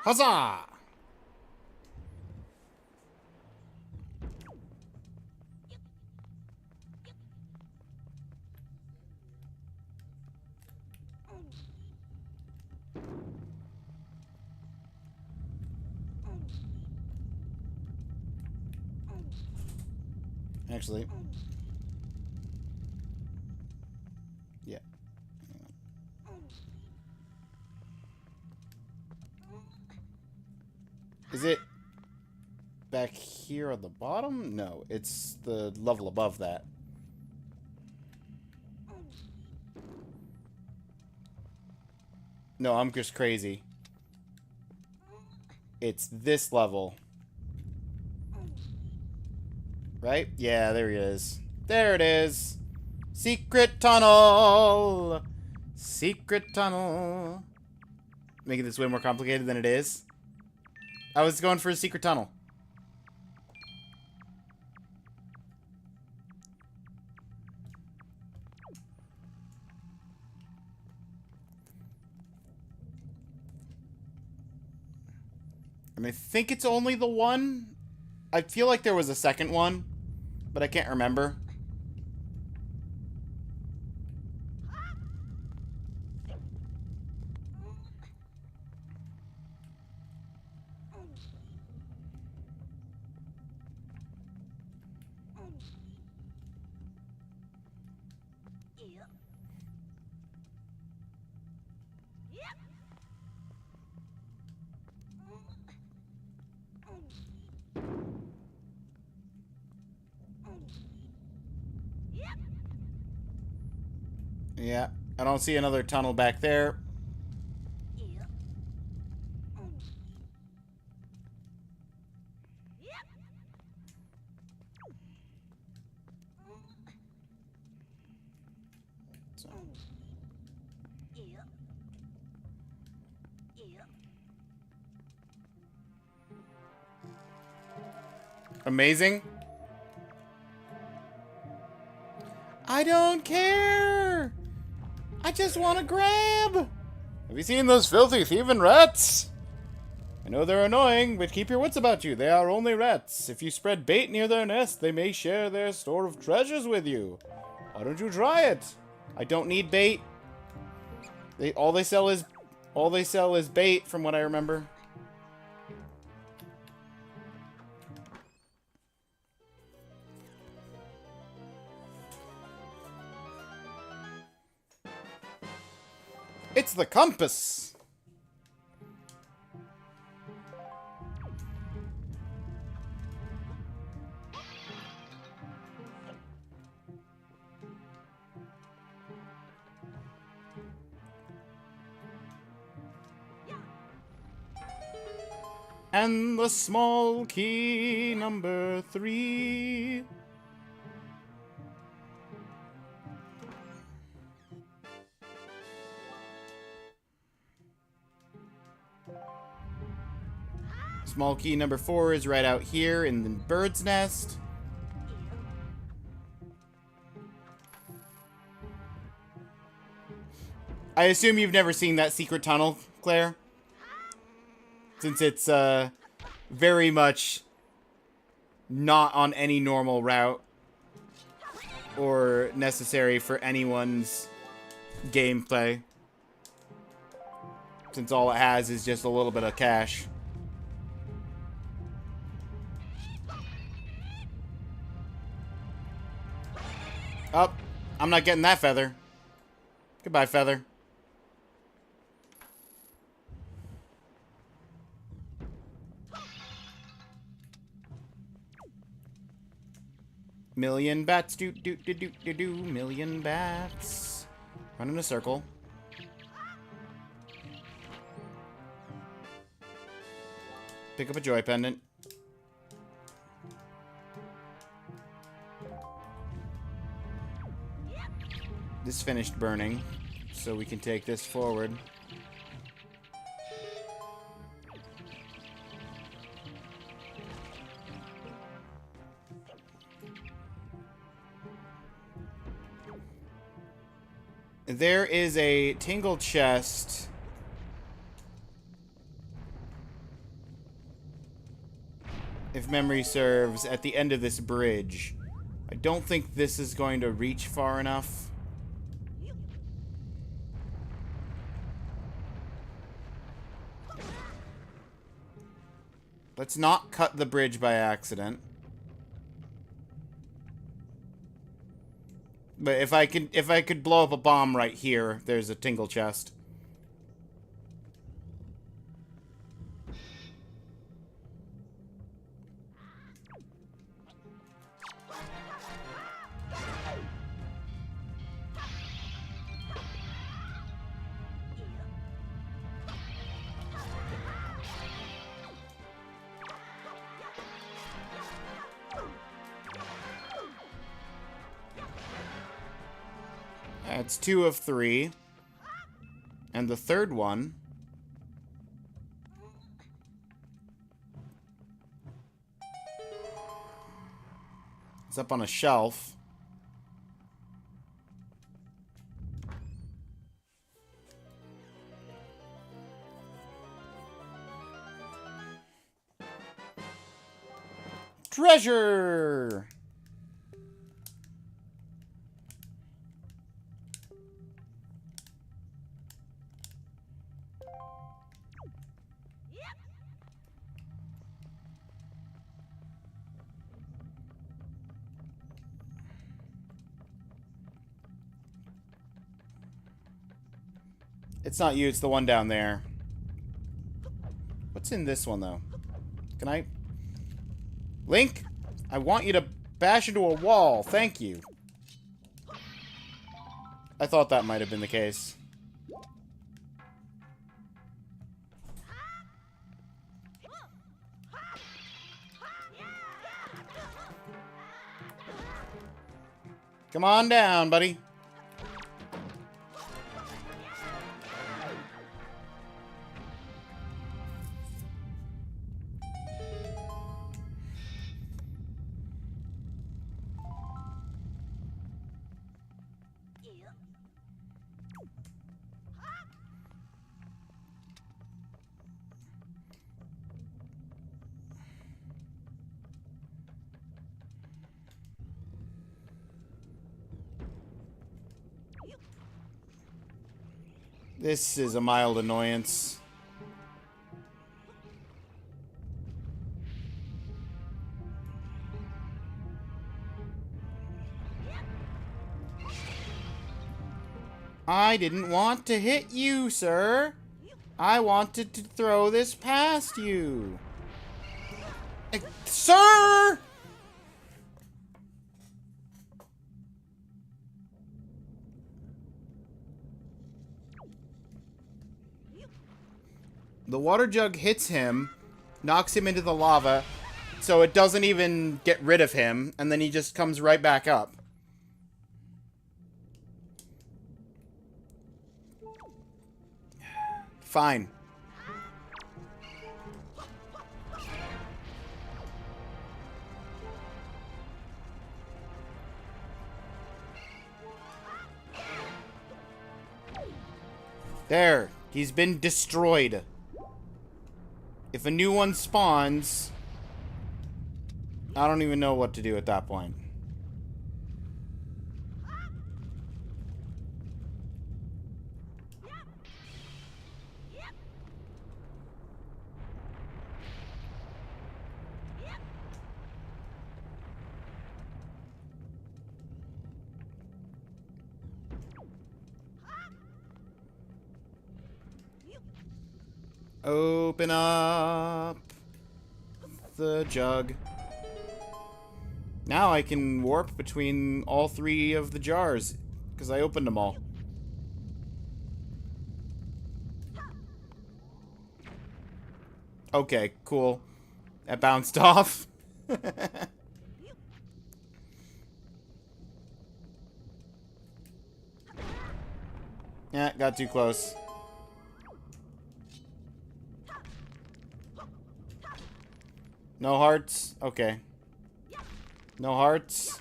Huzzah! Actually, yeah. Is it back here on the bottom? No, it's the level above that. No, I'm just crazy. It's this level. Right? Yeah, there he is. There it is. Secret tunnel. Secret tunnel. Making this way more complicated than it is. I was going for a secret tunnel. And I think it's only the one. I feel like there was a second one, but I can't remember. Yeah, I don't see another tunnel back there. So. Amazing. I don't care. I just want to grab. Have you seen those filthy thieving rats? I know they're annoying, but keep your wits about you. They are only rats. If you spread bait near their nest, they may share their store of treasures with you. Why don't you try it? I don't need bait. All they sell is bait, from what I remember. It's the compass. And the small key number 3. Small key number 4 is right out here in the bird's nest. I assume you've never seen that secret tunnel, Claire? Since it's very much not on any normal route or necessary for anyone's gameplay. Since all it has is just a little bit of cash. Oh, I'm not getting that feather. Goodbye, feather. Million bats, million bats. Run in a circle. Pick up a joy pendant. This finished burning, so we can take this forward. There is a tingle chest. If memory serves, at the end of this bridge. I don't think this is going to reach far enough. Let's not cut the bridge by accident. But if I could blow up a bomb right here, there's a tingle chest. That's 2 of 3. And the third one... it's up on a shelf. Treasure! It's not you, it's the one down there. What's in this one, though? Can I... Link? I want you to bash into a wall. Thank you. I thought that might have been the case. Come on down, buddy. This is a mild annoyance. I didn't want to hit you, sir. I wanted to throw this past you. Sir! The water jug hits him, knocks him into the lava, so it doesn't even get rid of him, and then he just comes right back up. Fine. There. He's been destroyed. If a new one spawns, I don't even know what to do at that point. Open up the jug. Now I can warp between all three of the jars, because I opened them all. Okay, cool. That bounced off. Yeah, got too close. No hearts? Okay. No hearts?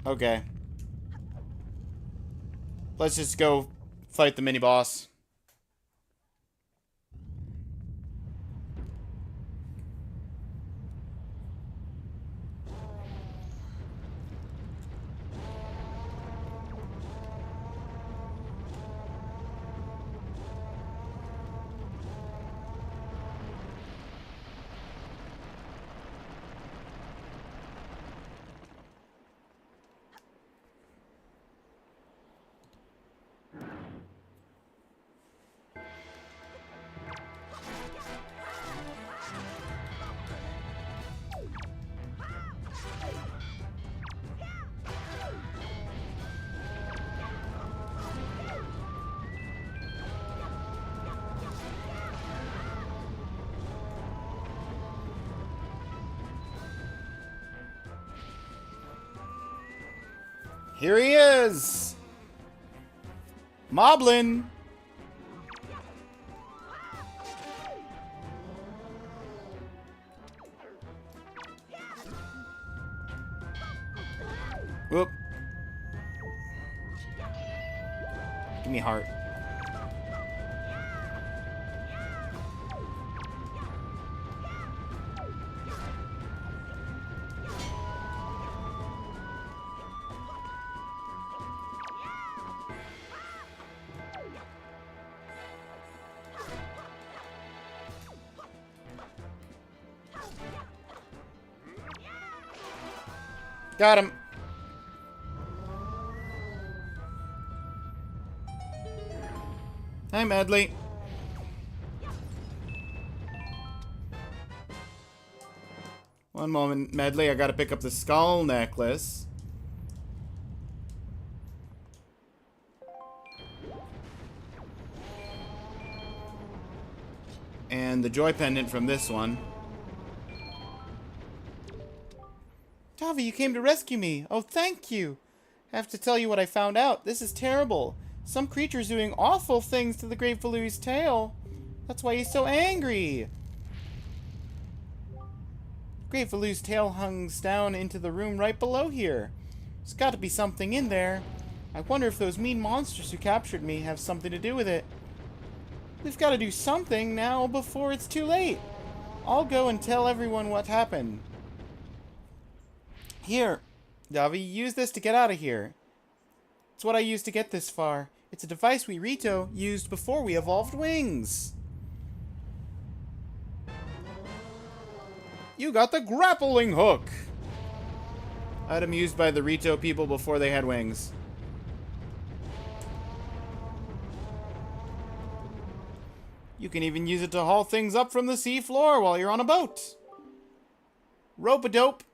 Okay. Let's just go fight the mini-boss. Here he is! Moblin! Whoop. Give me heart. Got him. Hi, Medley. One moment, Medley. I gotta pick up the skull necklace. And the joy pendant from this one. Tavi, you came to rescue me. Oh, thank you. I have to tell you what I found out. This is terrible. Some creature's doing awful things to the Great Valui's tail. That's why he's so angry. Great Valu's tail hangs down into the room right below here. There's got to be something in there. I wonder if those mean monsters who captured me have something to do with it. We've got to do something now before it's too late. I'll go and tell everyone what happened. Here, Davi, use this to get out of here. It's what I used to get this far. It's a device we Rito used before we evolved wings. You got the grappling hook! Item used by the Rito people before they had wings. You can even use it to haul things up from the sea floor while you're on a boat. Rope-a-dope.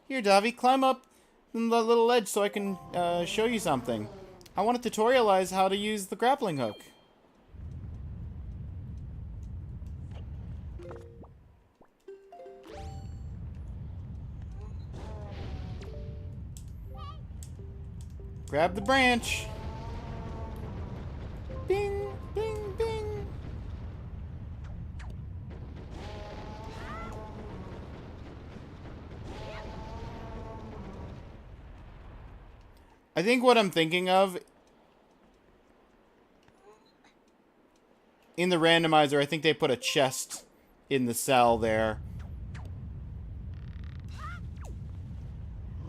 Here, Davi, climb up the little ledge so I can show you something. I want to tutorialize how to use the grappling hook. Grab the branch. Bing, bing, bing. I think what I'm thinking of in the randomizer, I think they put a chest in the cell there.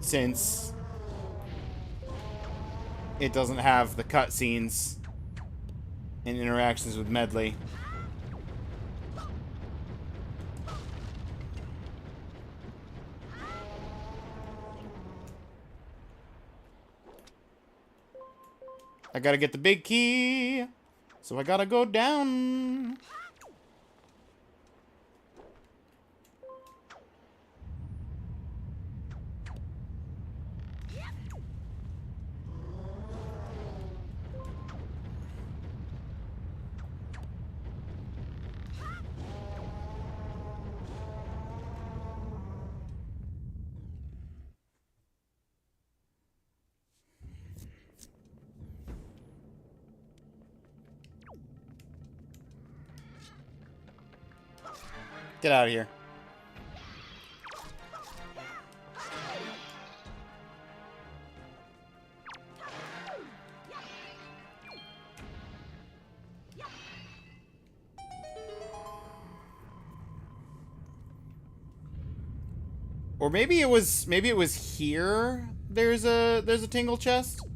Since it doesn't have the cutscenes and interactions with Medley. I gotta get the big key, so I gotta go down. Get out of here. Or maybe it was here. There's a tingle chest.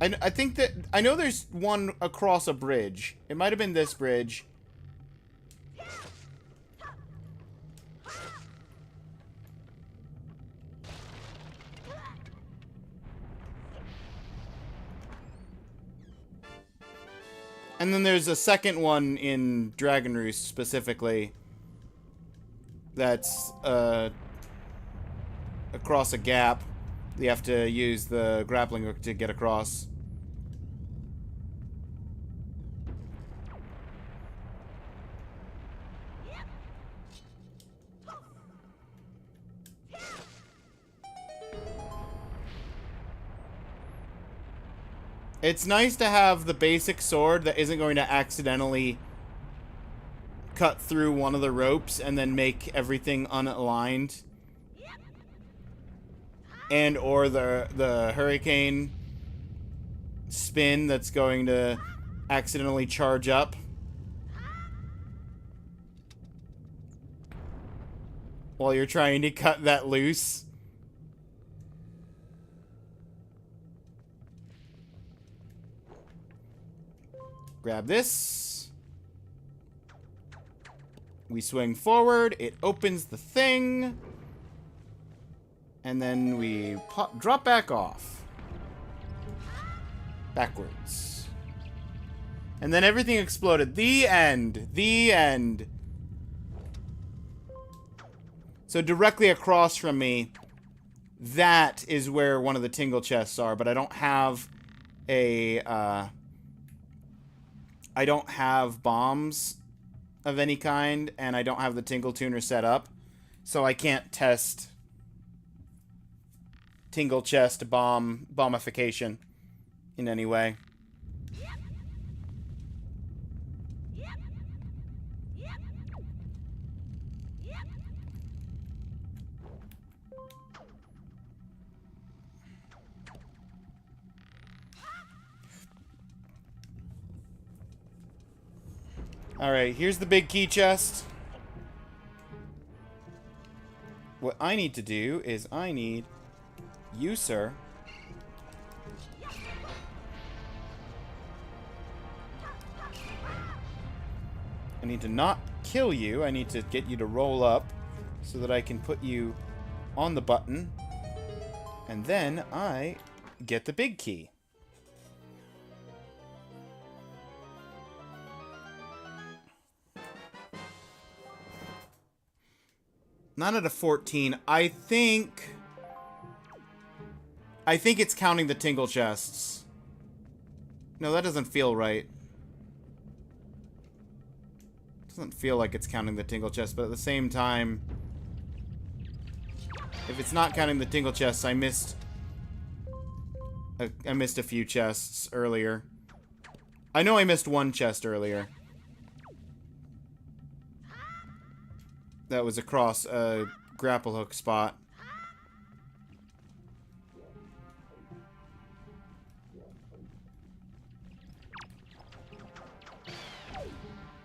I think that I know there's one across a bridge. It might have been this bridge. And then there's a second one in Dragon Roost specifically. That's across a gap. You have to use the grappling hook to get across. It's nice to have the basic sword that isn't going to accidentally cut through one of the ropes and then make everything unaligned. And or the hurricane spin that's going to accidentally charge up. While you're trying to cut that loose. Grab this. We swing forward. It opens the thing. And then we drop back off. Backwards. And then everything exploded. The end. The end. So directly across from me, that is where one of the tingle chests are. But I don't have a... I don't have bombs of any kind, and I don't have the tingle tuner set up, so I can't test tingle chest bombification in any way. Alright, here's the big key chest. What I need to do is I need you, sir. I need to not kill you. I need to get you to roll up so that I can put you on the button. And then I get the big key. Not out of 14. I think it's counting the tingle chests. No, that doesn't feel right. Doesn't feel like it's counting the tingle chests, but at the same time, if it's not counting the tingle chests, I missed a few chests earlier. I know I missed one chest earlier. That was across a grapple hook spot.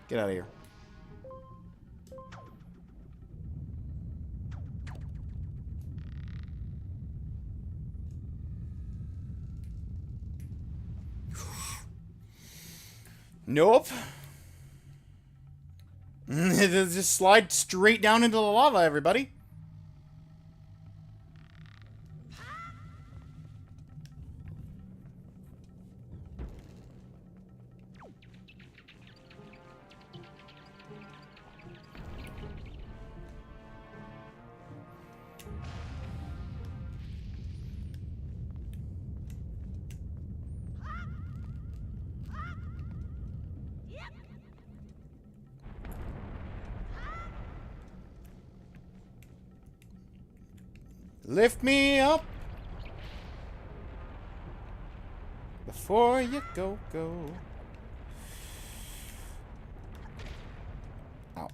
Get out of here. Nope. Just slide straight down into the lava, everybody. Lift me up before you go. Ow.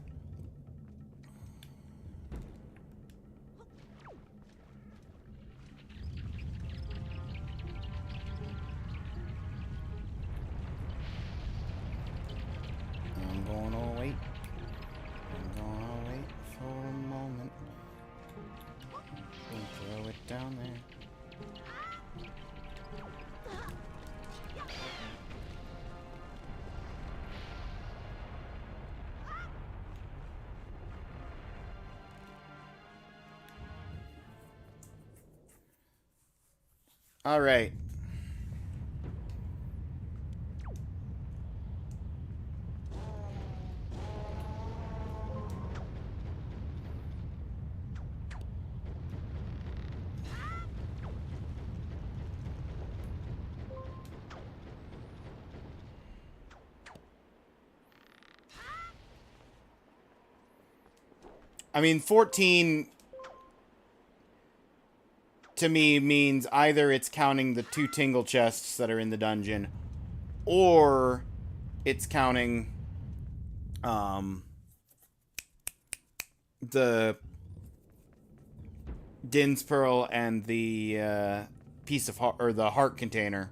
I'm gonna wait for a moment. Throw it down there. All right. I mean, 14 to me means either it's counting the 2 tingle chests that are in the dungeon, or it's counting the Din's Pearl and the piece of heart, or the heart container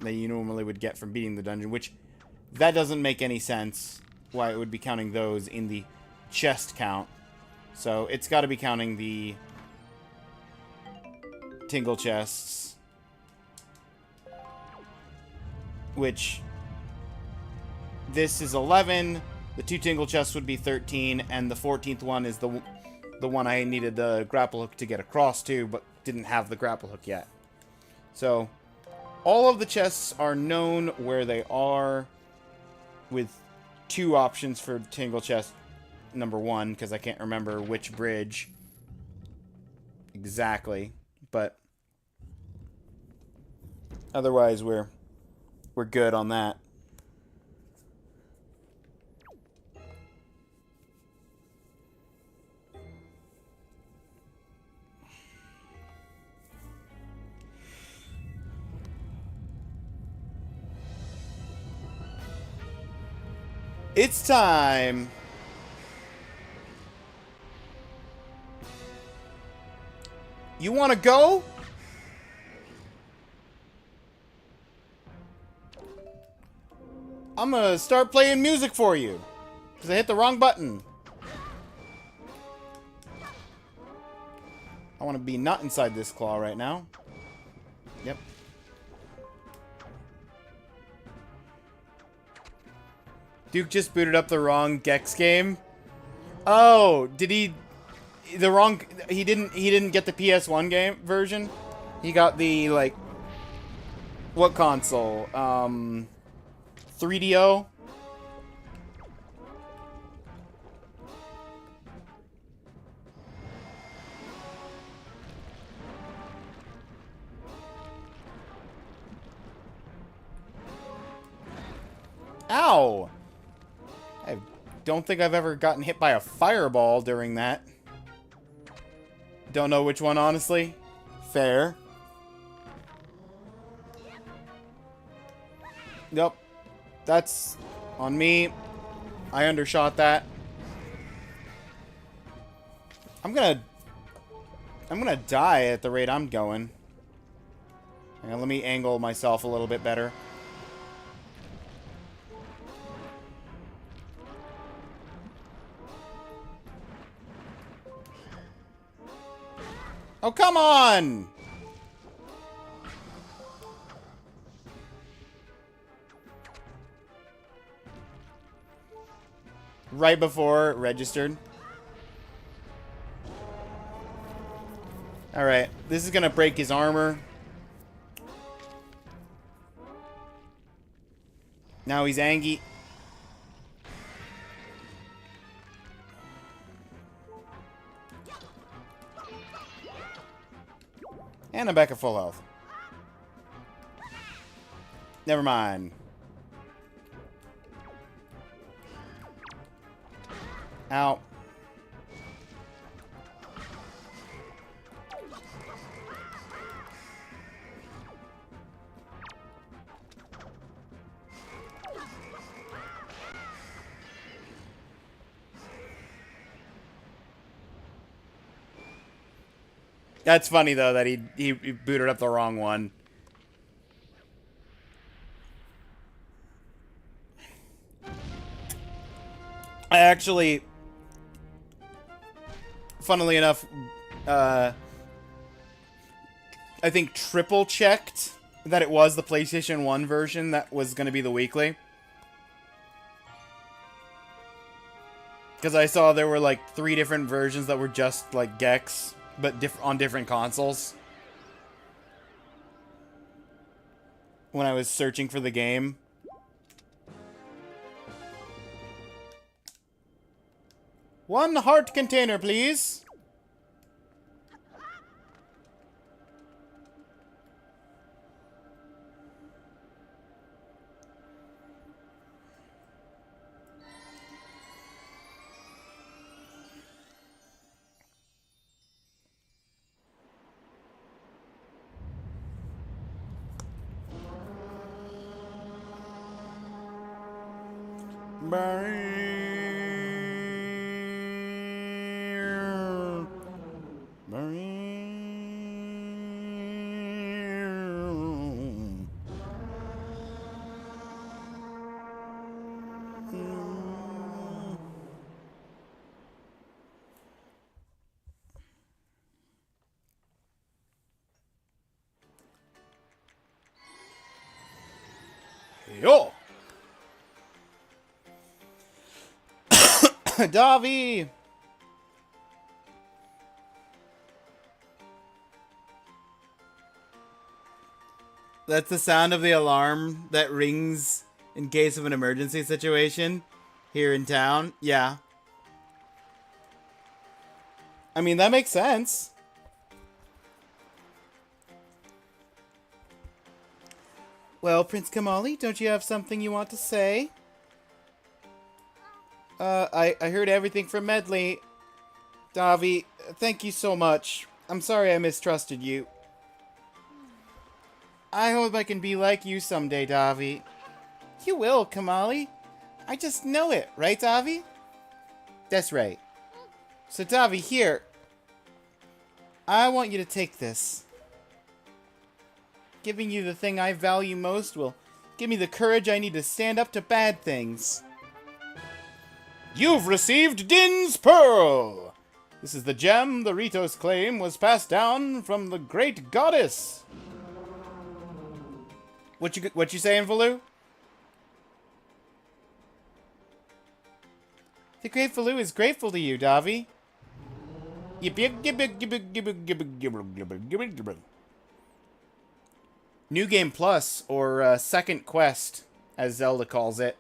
that you normally would get from beating the dungeon, which that doesn't make any sense why it would be counting those in the chest count. So it's got to be counting the tingle chests, which this is 11, the 2 tingle chests would be 13, and the 14th one is the one I needed the grapple hook to get across to, but didn't have the grapple hook yet. So all of the chests are known where they are, with 2 options for tingle chest number 1, because I can't remember which bridge exactly, but otherwise we're good on that. It's time. You want to go? I'm gonna start playing music for you. Because I hit the wrong button. I want to be not inside this claw right now. Yep. Duke just booted up the wrong Gex game. Oh, did he... The wrong... He didn't get the PS1 game version? He got the, like... What console? 3DO? Ow! I don't think I've ever gotten hit by a fireball during that. Don't know which one, honestly. Fair. Yep. That's on me. I undershot that. I'm gonna die at the rate I'm going. Hang on, let me angle myself a little bit better. Oh, come on! Right before it registered. Alright, this is gonna break his armor. Now he's angry. And I'm back at full health. Never mind. Ow. That's funny, though, that he booted up the wrong one. I actually, funnily enough, I think triple-checked that it was the PlayStation 1 version that was going to be the weekly. Because I saw there were, like, 3 different versions that were just, like, Gex, but on different consoles. When I was searching for the game. One heart container, please. Yo! Davi! That's the sound of the alarm that rings in case of an emergency situation here in town. Yeah. I mean, that makes sense. Well, Prince Kamali, don't you have something you want to say? I heard everything from Medley. Davi, thank you so much. I'm sorry I mistrusted you. I hope I can be like you someday, Davi. You will, Kamali. I just know it, right, Davi? That's right. So, Davi, here. I want you to take this. Giving you the thing I value most will Give me the courage I need to stand up to bad things. You've received Din's Pearl! This is the gem the Ritos claim was passed down from the great goddess. What you saying, Valoo? The great Valoo is grateful to you, Davi. New Game Plus, or Second Quest, as Zelda calls it,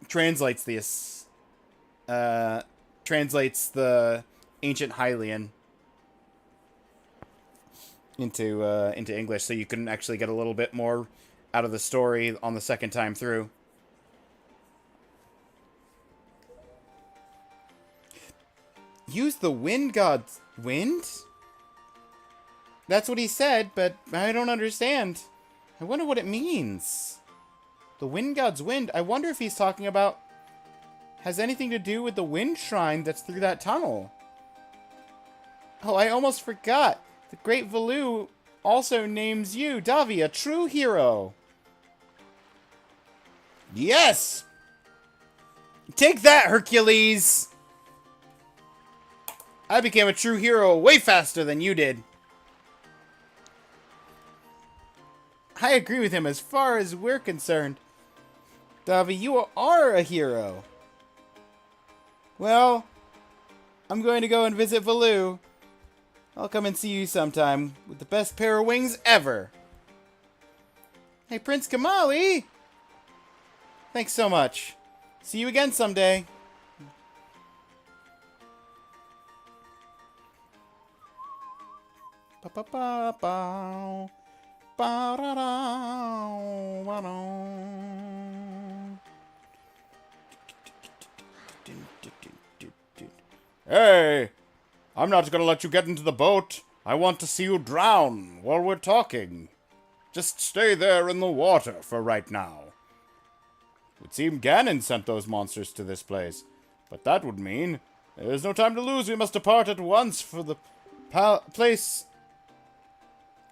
translates the ancient Hylian into English, so you can actually get a little bit more out of the story on the second time through. Use the wind god's wind? That's what he said, but I don't understand. I wonder what it means. The wind god's wind? I wonder if he's talking about... has anything to do with the wind shrine that's through that tunnel. Oh, I almost forgot. The great Valoo also names you, Davi, a true hero. Yes! Take that, Hercules! I became a true hero way faster than you did. I agree with him as far as we're concerned. Davi, you are a hero. Well, I'm going to go and visit Valoo. I'll come and see you sometime with the best pair of wings ever. Hey, Prince Kamali! Thanks so much. See you again someday. Ba-ba-ba-bow. Ba-da-dow. Ba-dow. Hey! I'm not gonna let you get into the boat. I want to see you drown while we're talking. Just stay there in the water for right now. It would seem Ganon sent those monsters to this place, but that would mean there's no time to lose. We must depart at once for the place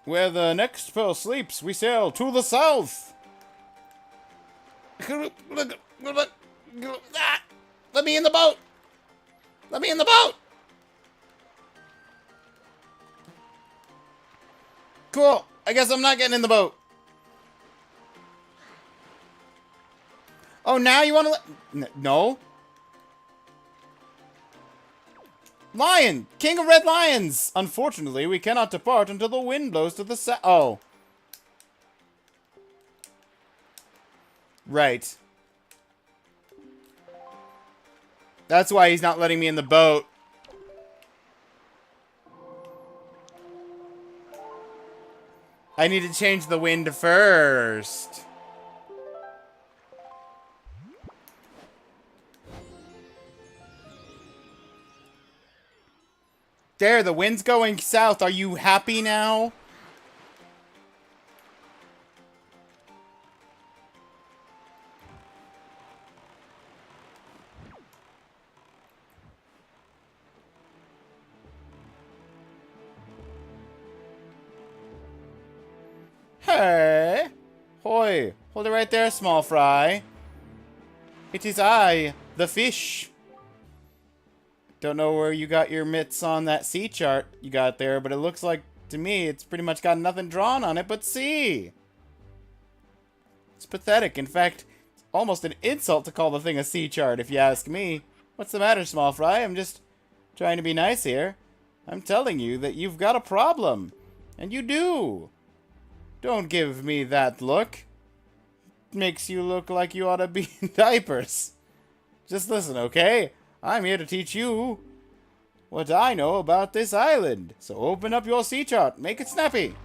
where the next pearl sleeps. We sail to the south. Let me in the boat. Let me in the boat. Cool. I guess I'm not getting in the boat. Oh, now you want to let... No. Lion! King of Red Lions! Unfortunately, we cannot depart until the wind blows to the south. Oh. Right. That's why he's not letting me in the boat. I need to change the wind first. There, the wind's going south. Are you happy now? Hey! Hoy! Hold it right there, small fry. It is I, the fish. Don't know where you got your mitts on that sea chart you got there, but it looks like, to me, it's pretty much got nothing drawn on it but sea. It's pathetic. In fact, it's almost an insult to call the thing a sea chart, if you ask me. What's the matter, small fry? I'm just trying to be nice here. I'm telling you that you've got a problem. And you do. Don't give me that look. It makes you look like you ought to be in diapers. Just listen, okay? I'm here to teach you what I know about this island. So open up your sea chart. Make it snappy.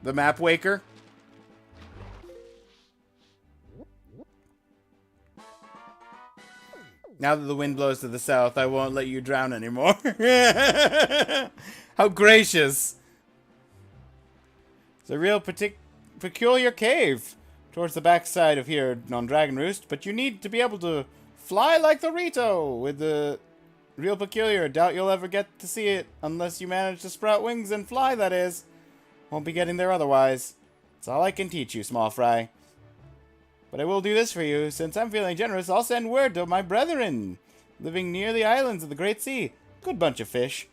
The map waker. Now that the wind blows to the south, I won't let you drown anymore. How gracious. It's a real peculiar cave towards the backside of here on Dragon Roost, but you need to be able to fly like the Rito with the Real peculiar. Doubt you'll ever get to see it, unless you manage to sprout wings and fly, that is. Won't be getting there otherwise. It's all I can teach you, small fry. But I will do this for you. Since I'm feeling generous, I'll send word to my brethren living near the islands of the Great Sea. Good bunch of fish.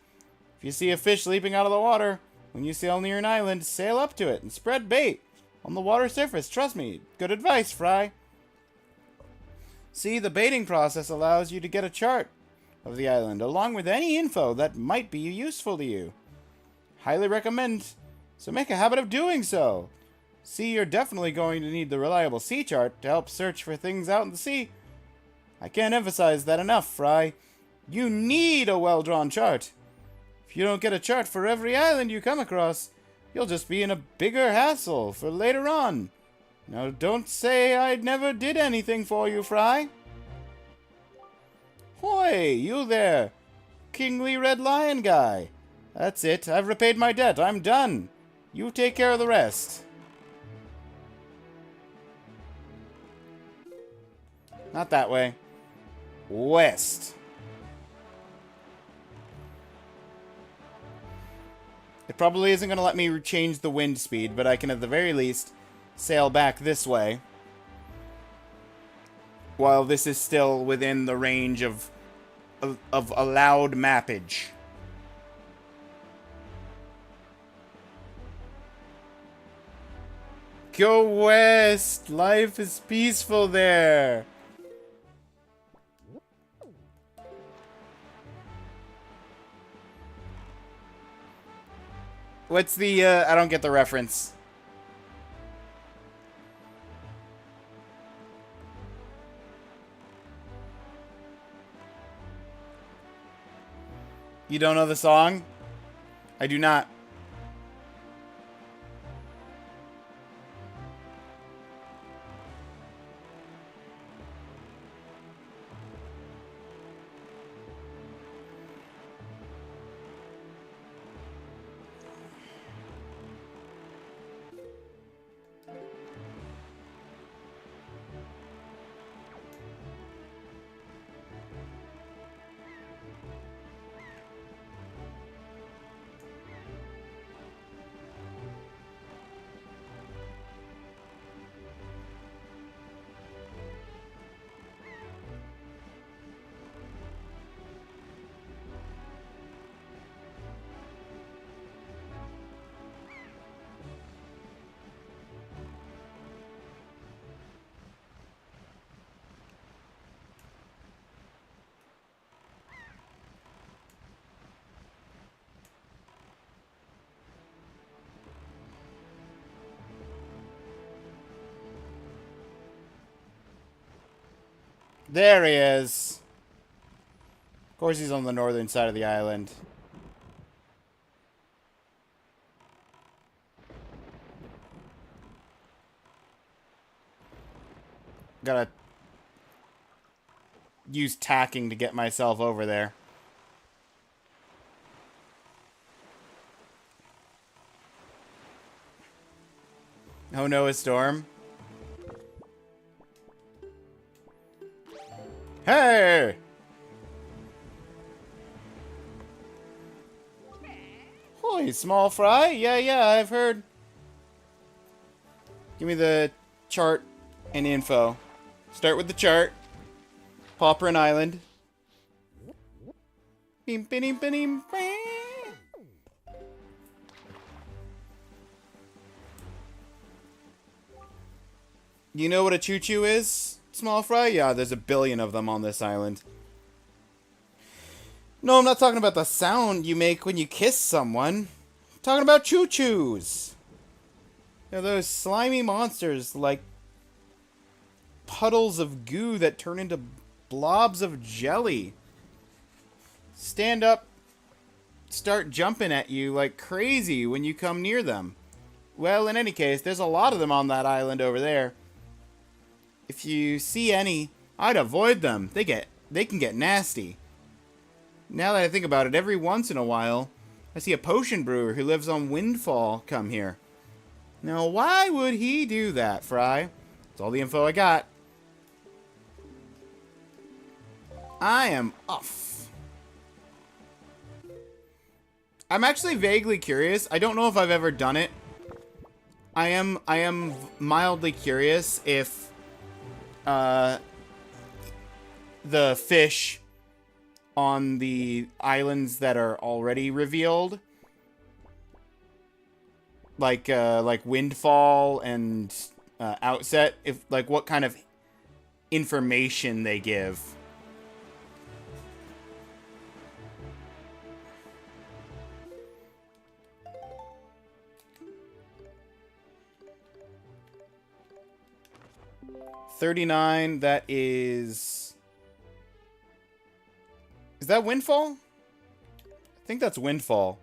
If you see a fish leaping out of the water, when you sail near an island, sail up to it and spread bait on the water surface. Trust me. Good advice, Fry. See, the baiting process allows you to get a chart of the island, along with any info that might be useful to you. Highly recommend, so make a habit of doing so. See, you're definitely going to need the reliable sea chart to help search for things out in the sea. I can't emphasize that enough, Fry. You need a well-drawn chart. If you don't get a chart for every island you come across, you'll just be in a bigger hassle for later on. Now, don't say I never did anything for you, Fry. Hoy, you there, kingly red lion guy. That's it. I've repaid my debt. I'm done. You take care of the rest. Not that way. West. It probably isn't going to let me change the wind speed, but I can at the very least sail back this way. While this is still within the range of allowed mappage. Go west! Life is peaceful there! What's the, I don't get the reference. You don't know the song? I do not. There he is. Of course he's on the northern side of the island. Gotta use tacking to get myself over there. Oh no, a storm. Hey! Holy small fry? Yeah, I've heard. Give me the chart and info. Start with the chart. Pauperin Island. Beam, beam, beam, beam. You know what a choo-choo is? Small fry? Yeah, there's a billion of them on this island. No, I'm not talking about the sound you make when you kiss someone. I'm talking about choo-choos. They're those slimy monsters like puddles of goo that turn into blobs of jelly. Stand up, start jumping at you like crazy when you come near them. Well, in any case, there's a lot of them on that island over there. If you see any, I'd avoid them. They can get nasty. Now that I think about it, every once in a while, I see a potion brewer who lives on Windfall come here. Now, why would he do that, Fry? That's all the info I got. I am off. I'm actually vaguely curious. I don't know if I've ever done it. I am mildly curious if the fish on the islands that are already revealed, like Windfall and Outset, if like what kind of information they give. $39, that is that Windfall? I think that's Windfall.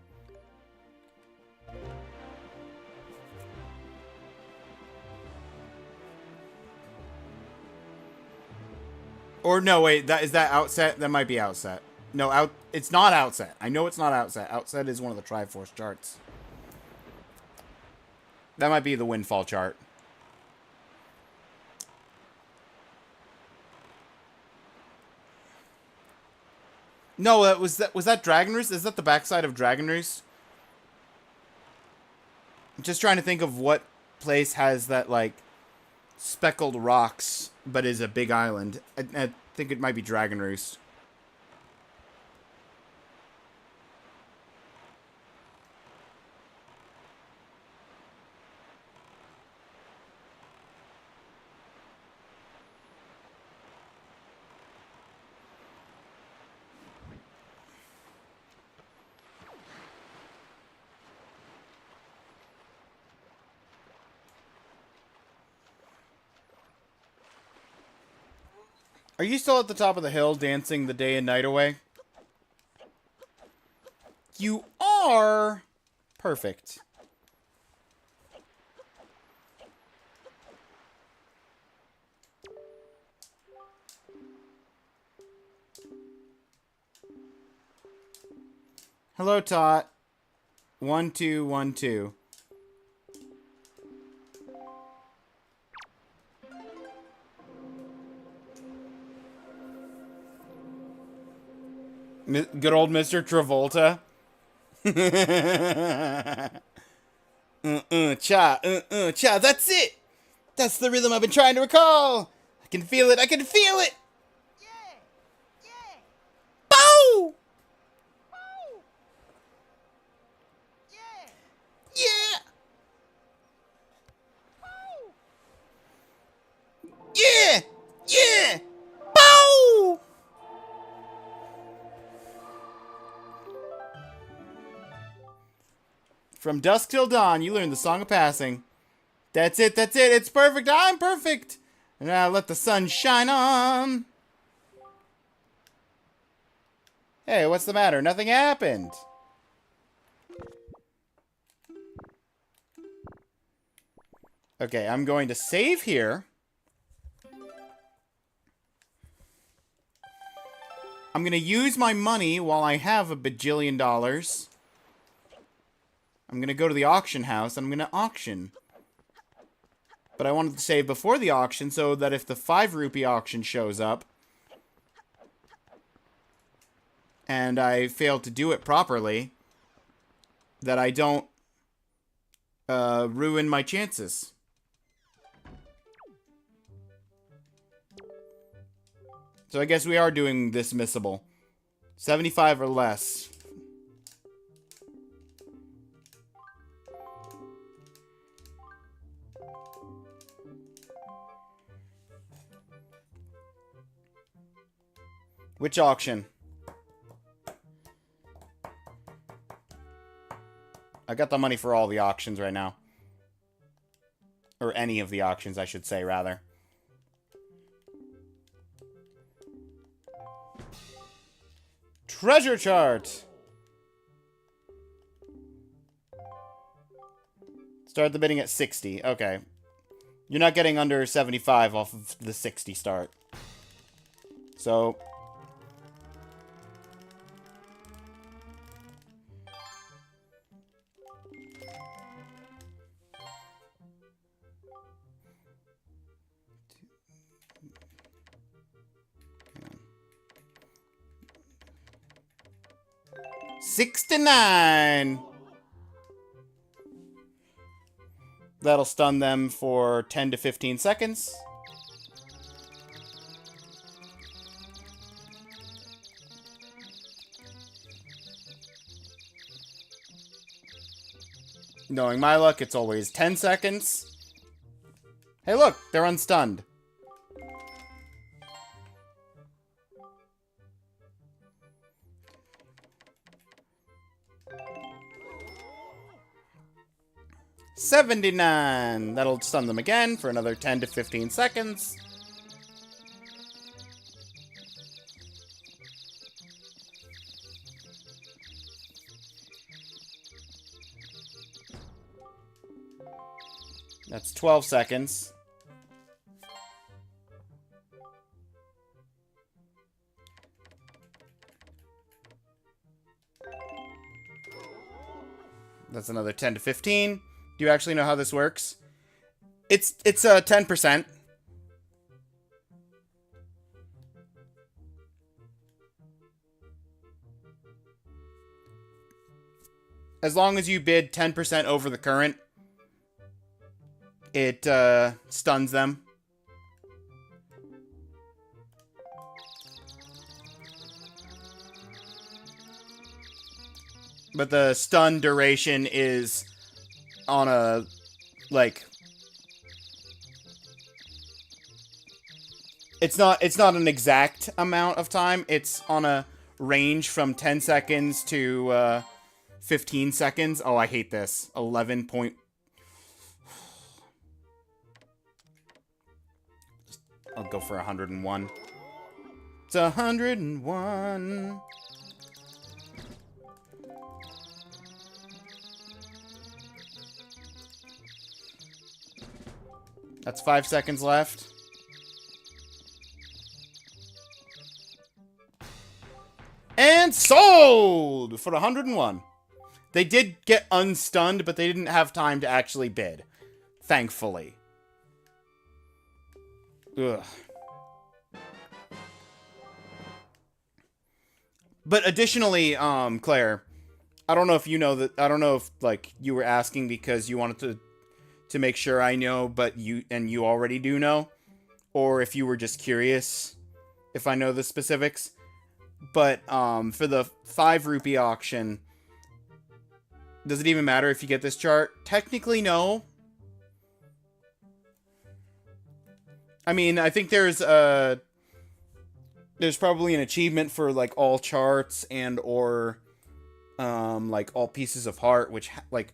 Or no, wait, is that Outset? That might be Outset. No, it's not Outset. I know it's not Outset. Outset is one of the Triforce charts. That might be the Windfall chart. No, was that Dragon Roost? Is that the backside of Dragon Roost? I'm just trying to think of what place has that, like, speckled rocks, but is a big island. I think it might be Dragon Roost. Are you still at the top of the hill dancing the day and night away? You are. Perfect. Hello, Tot. 1212. Good old Mr. Travolta. Cha, cha, that's it! That's the rhythm I've been trying to recall! I can feel it, I can feel it! Yeah! Yeah! Bow! Bow! Yeah! Yeah! Bow! Yeah! Yeah! Bow! From dusk till dawn, you learn the song of passing. That's it, it's perfect, I'm perfect! And now let the sun shine on. Hey, what's the matter? Nothing happened. Okay, I'm going to save here. I'm going to use my money while I have a bajillion dollars. I'm going to go to the auction house, and I'm going to auction. But I wanted to save before the auction so that if the 5 rupee auction shows up, and I fail to do it properly, that I don't ruin my chances. So I guess we are doing this missable. 75 or less. Which auction? I got the money for all the auctions right now. Or any of the auctions, I should say, rather. Treasure chart! Start the bidding at 60. Okay. You're not getting under 75 off of the 60 start. So... 69. That'll stun them for 10 to 15 seconds. Knowing my luck, it's always 10 seconds. Hey, look, they're unstunned. $79. That'll stun them again for another 10 to 15 seconds. That's 12 seconds. That's another 10 to 15. Do you actually know how this works? It's 10%. As long as you bid 10% over the current, it stuns them. But the stun duration is on a, like... It's not an exact amount of time. It's on a range from 10 seconds to 15 seconds. Oh, I hate this. 11 point... I'll go for 101. It's 101. That's 5 seconds left. And sold for 101. They did get unstunned, but they didn't have time to actually bid. Thankfully. Ugh. But additionally, Claire, I don't know if you know that. I don't know if like you were asking because you wanted to make sure I know, but you already do know, or if you were just curious if I know the specifics. But for the 5 rupee auction, does it even matter if you get this chart? Technically, no. I mean, I think there's probably an achievement for like all charts and or like all pieces of heart, which like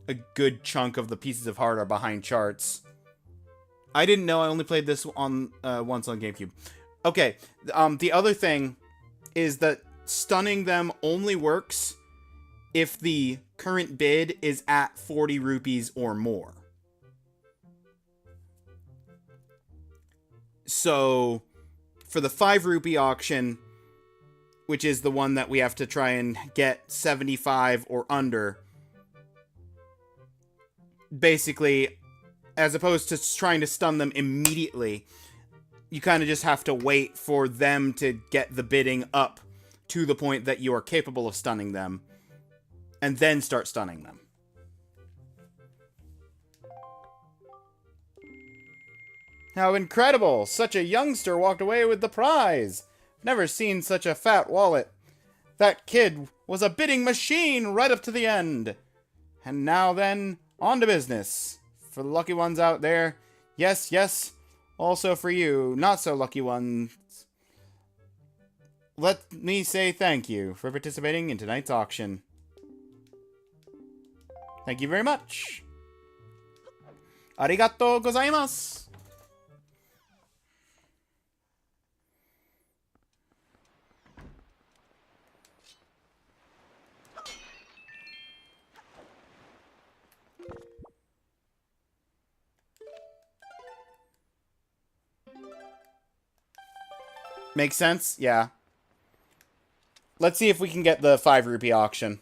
a good chunk of the pieces of heart are behind charts. I didn't know. I only played this on once on GameCube. Okay, the other thing is that stunning them only works if the current bid is at 40 rupees or more. So, for the 5 rupee auction, which is the one that we have to try and get 75 or under, basically, as opposed to trying to stun them immediately, you kind of just have to wait for them to get the bidding up to the point that you are capable of stunning them, and then start stunning them. How incredible! Such a youngster walked away with the prize! Never seen such a fat wallet. That kid was a bidding machine right up to the end. And now then, on to business. For the lucky ones out there, yes, yes, also for you, not so lucky ones. Let me say thank you for participating in tonight's auction. Thank you very much. Arigatou gozaimasu. Makes sense? Yeah. Let's see if we can get the 5 rupee auction.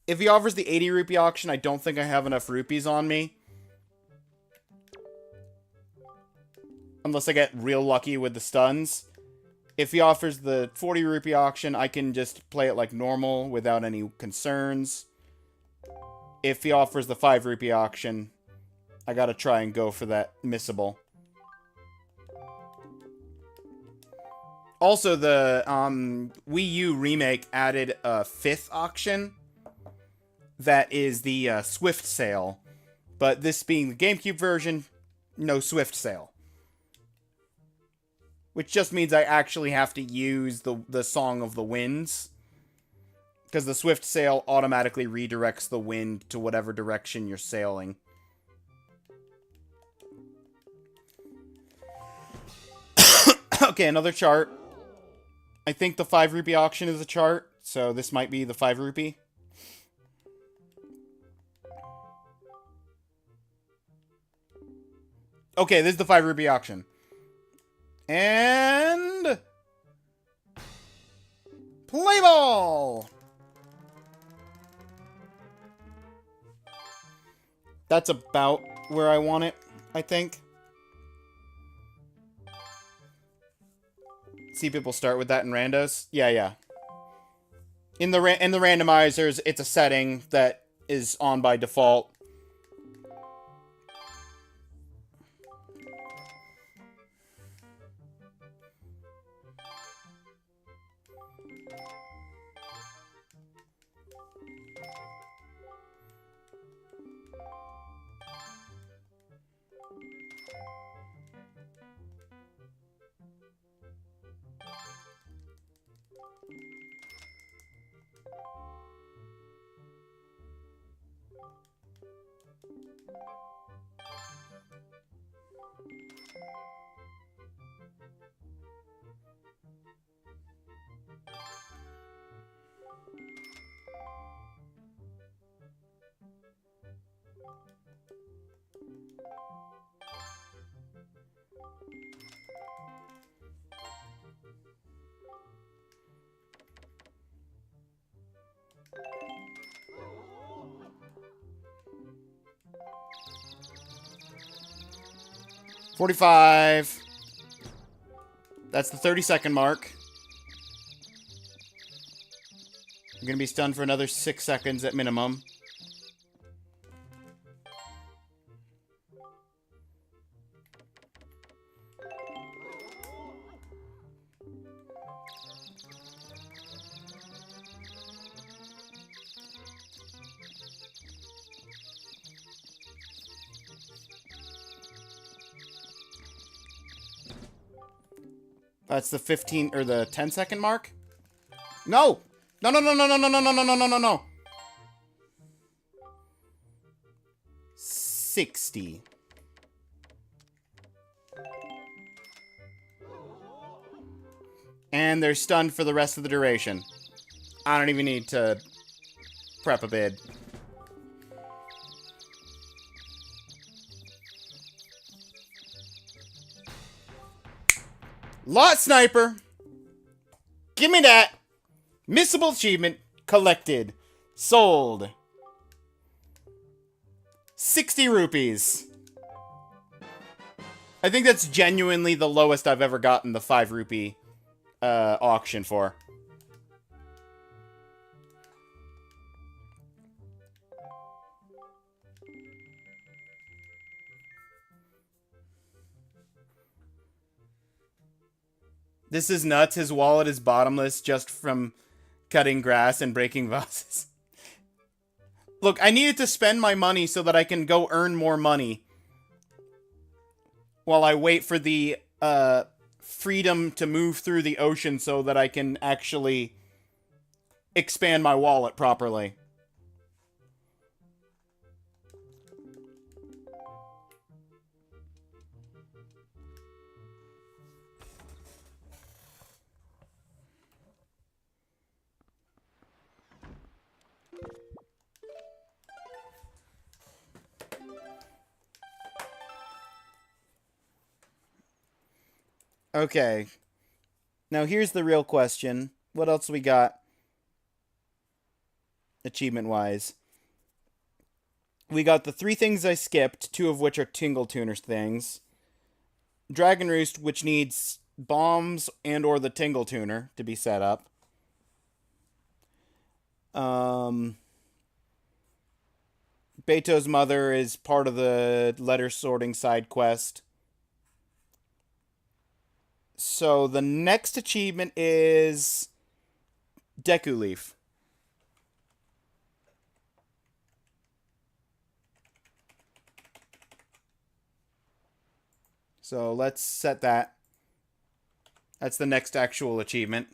If he offers the 80 rupee auction, I don't think I have enough rupees on me. Unless I get real lucky with the stuns. If he offers the 40 rupee auction, I can just play it like normal without any concerns. If he offers the 5 rupee auction, I gotta try and go for that missable. Also, the Wii U remake added a 5th auction. That is the Swift sale. But this being the GameCube version, no Swift sale. Which just means I actually have to use the Song of the Winds. Because the Swift sail automatically redirects the wind to whatever direction you're sailing. Okay, another chart. I think the 5 rupee auction is a chart, so this might be the 5 rupee. Okay, this is the 5 rupee auction. And... play ball! That's about where I want it, I think. See people start with that in randos? Yeah. In the randomizers, it's a setting that is on by default. $45. That's the 30-second mark. I'm gonna be stunned for another 6 seconds at minimum. That's the 15 or the 10-second mark? No! No. 60. And they're stunned for the rest of the duration. I don't even need to prep a bid. Lot Sniper! Give me that! Missable achievement collected. Sold. 60 rupees. I think that's genuinely the lowest I've ever gotten the 5 rupee auction for. This is nuts. His wallet is bottomless just from cutting grass and breaking vases. Look, I needed to spend my money so that I can go earn more money. While I wait for the freedom to move through the ocean so that I can actually expand my wallet properly. Okay. Now here's the real question. What else we got? Achievement-wise. We got the 3 things I skipped, 2 of which are Tingle Tuners things. Dragon Roost, which needs bombs and or the Tingle Tuner to be set up. Beto's mother is part of the letter sorting side quest. So the next achievement is Deku Leaf. So let's set that. That's the next actual achievement.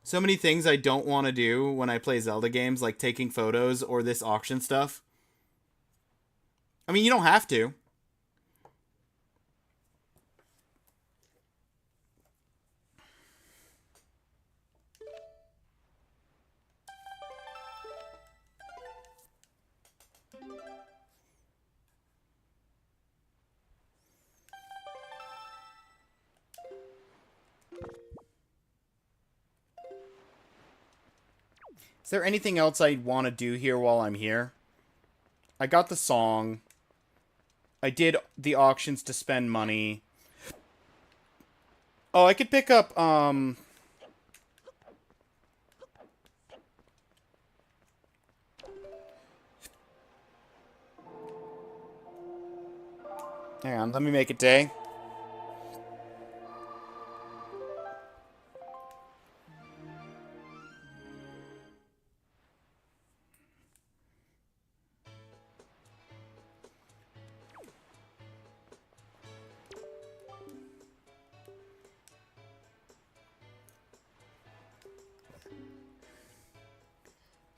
So many things I don't want to do when I play Zelda games, like taking photos or this auction stuff. I mean, you don't have to. Is there anything else I want to do here while I'm here? I got the song. I did the auctions to spend money. Oh, I could pick up, Hang on, let me make it day.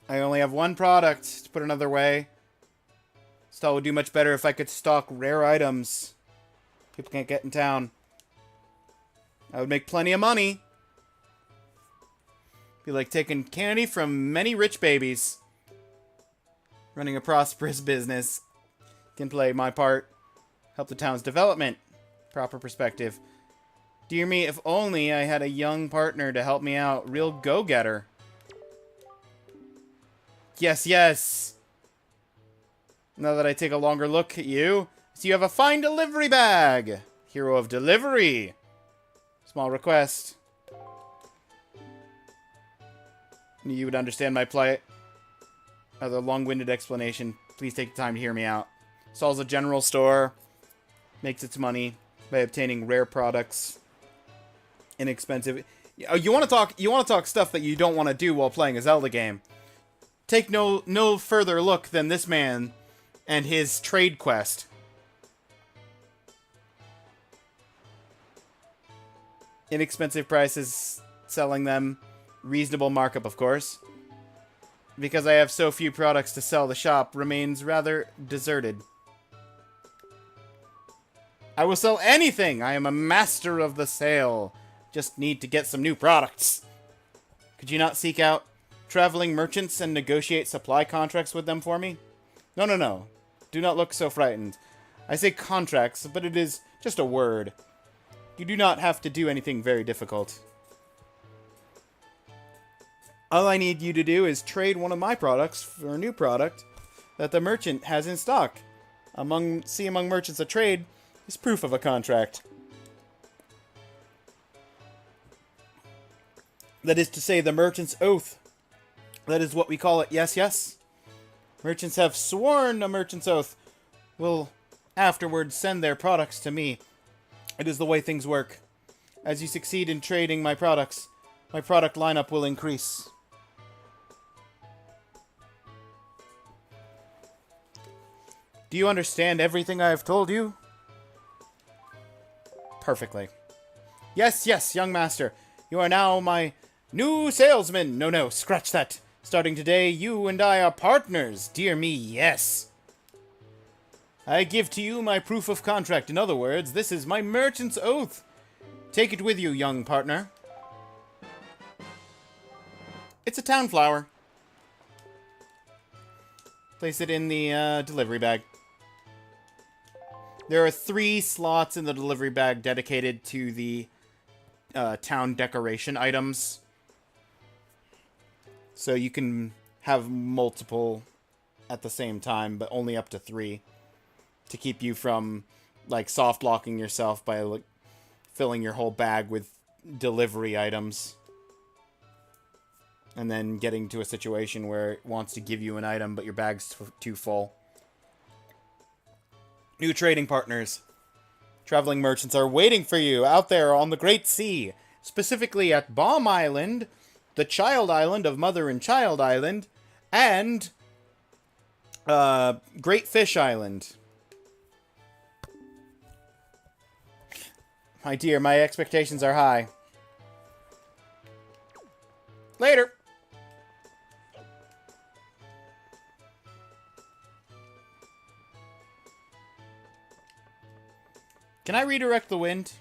I only have one product, to put another way. Stall would do much better if I could stock rare items people can't get in town. I would make plenty of money. Be like taking candy from many rich babies. Running a prosperous business. Can play my part. Help the town's development. Proper perspective. Dear me, if only I had a young partner to help me out. Real go-getter. Yes, yes. Now that I take a longer look at you, so you have a fine delivery bag. Hero of delivery. Small request. You would understand my plight. Another long-winded explanation. Please take the time to hear me out. Saul's a general store. Makes its money by obtaining rare products. Inexpensive. You want to talk stuff that you don't want to do while playing a Zelda game. Take no further look than this man and his trade quest. Inexpensive prices, selling them. Reasonable markup, of course. Because I have so few products to sell, the shop remains rather deserted. I will sell anything! I am a master of the sale. Just need to get some new products. Could you not seek out traveling merchants and negotiate supply contracts with them for me? No, no, no. Do not look so frightened. I say contracts, but it is just a word. You do not have to do anything very difficult. All I need you to do is trade one of my products for a new product that the merchant has in stock. Among merchants a trade is proof of a contract. That is to say, the merchant's oath. That is what we call it, yes, yes. Merchants have sworn a merchant's oath will afterwards send their products to me. It is the way things work. As you succeed in trading my products, my product lineup will increase. Do you understand everything I have told you? Perfectly. Yes, yes, young master. You are now my new salesman. No, no, scratch that. Starting today, you and I are partners. Dear me, yes. I give to you my proof of contract. In other words, this is my merchant's oath. Take it with you, young partner. It's a town flower. Place it in the delivery bag. There are 3 slots in the delivery bag dedicated to the town decoration items. So you can have multiple at the same time, but only up to 3. to keep you from, like, soft locking yourself by, like, filling your whole bag with delivery items. And then getting to a situation where it wants to give you an item, but your bag's too full. New trading partners. Traveling merchants are waiting for you out there on the Great Sea. Specifically at Bomb Island, the Child Island of Mother and Child Island, and Great Fish Island. My dear, my expectations are high. Later. Can I redirect the wind?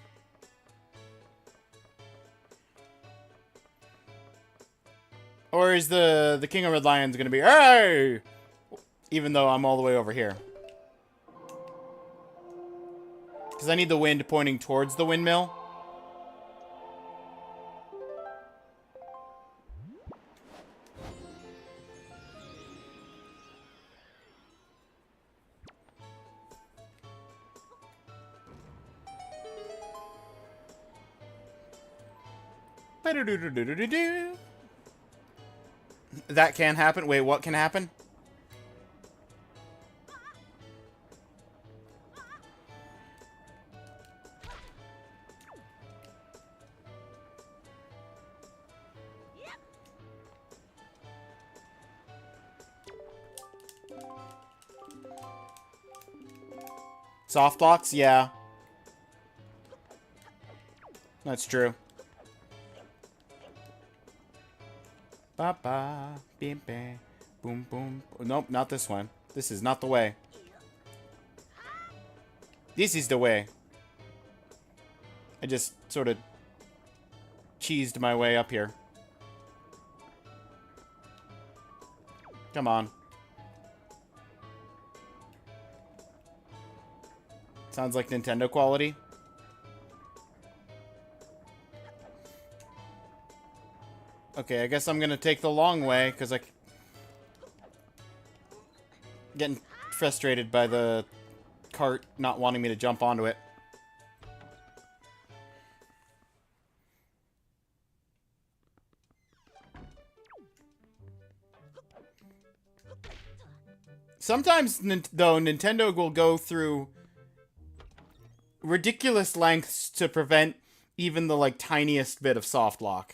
Or is the King of Red Lions gonna be, hey! Even though I'm all the way over here. Because I need the wind pointing towards the windmill. That can happen. Wait, what can happen? Soft locks? Yeah. That's true. Ba ba, bim bam, boom boom. Nope, not this one. This is not the way. This is the way. I just sort of cheesed my way up here. Come on. Sounds like Nintendo quality. Okay, I guess I'm gonna take the long way, because getting frustrated by the cart not wanting me to jump onto it. Sometimes, though, Nintendo will go through ridiculous lengths to prevent even the, like, tiniest bit of soft lock.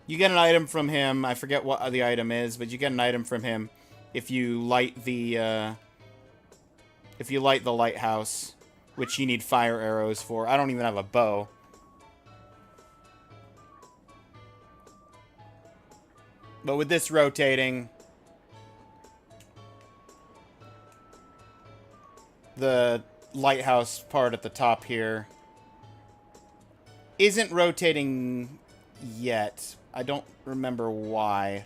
You get an item from him. I forget what the item is, but you get an item from him if you light the lighthouse, which you need fire arrows for. I don't even have a bow. But with this rotating, the lighthouse part at the top here isn't rotating yet. I don't remember why.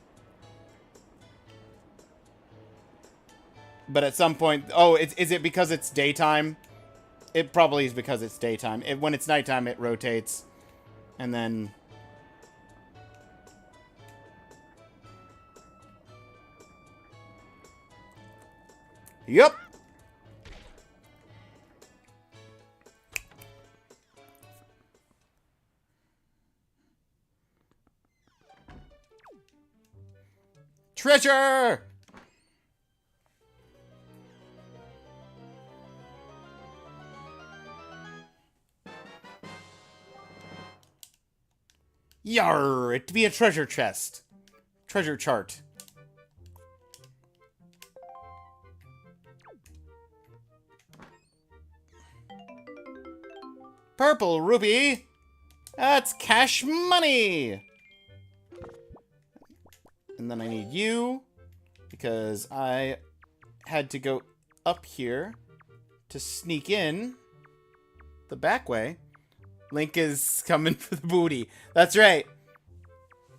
But at some point... Oh, is it because it's daytime? It probably is because it's daytime. When it's nighttime, it rotates. And then... Yup! Treasure! Yarr! It be a treasure chest. Treasure chart. Purple ruby! That's cash money! And then I need you, because I had to go up here to sneak in the back way. Link is coming for the booty. That's right.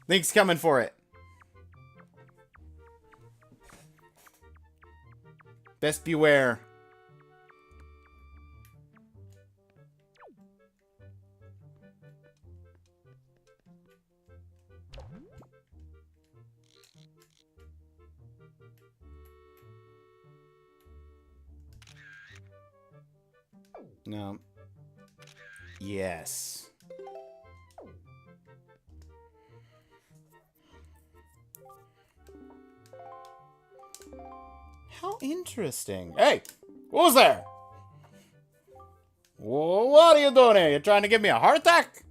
Link's coming for it. Best beware. No. Yes. How interesting. Hey! Who's there? What are you doing here? You trying to give me a heart attack?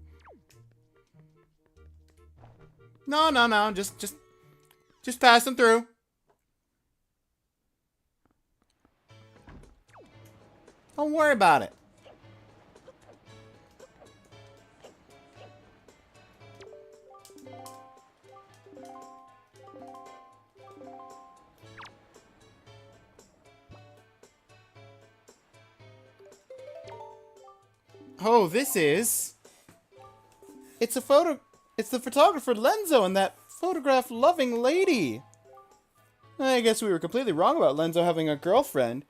No, no, no. Just passing through. Don't worry about it. Oh, this is... It's a photo... It's the photographer Lenzo and that photograph-loving lady. I guess we were completely wrong about Lenzo having a girlfriend.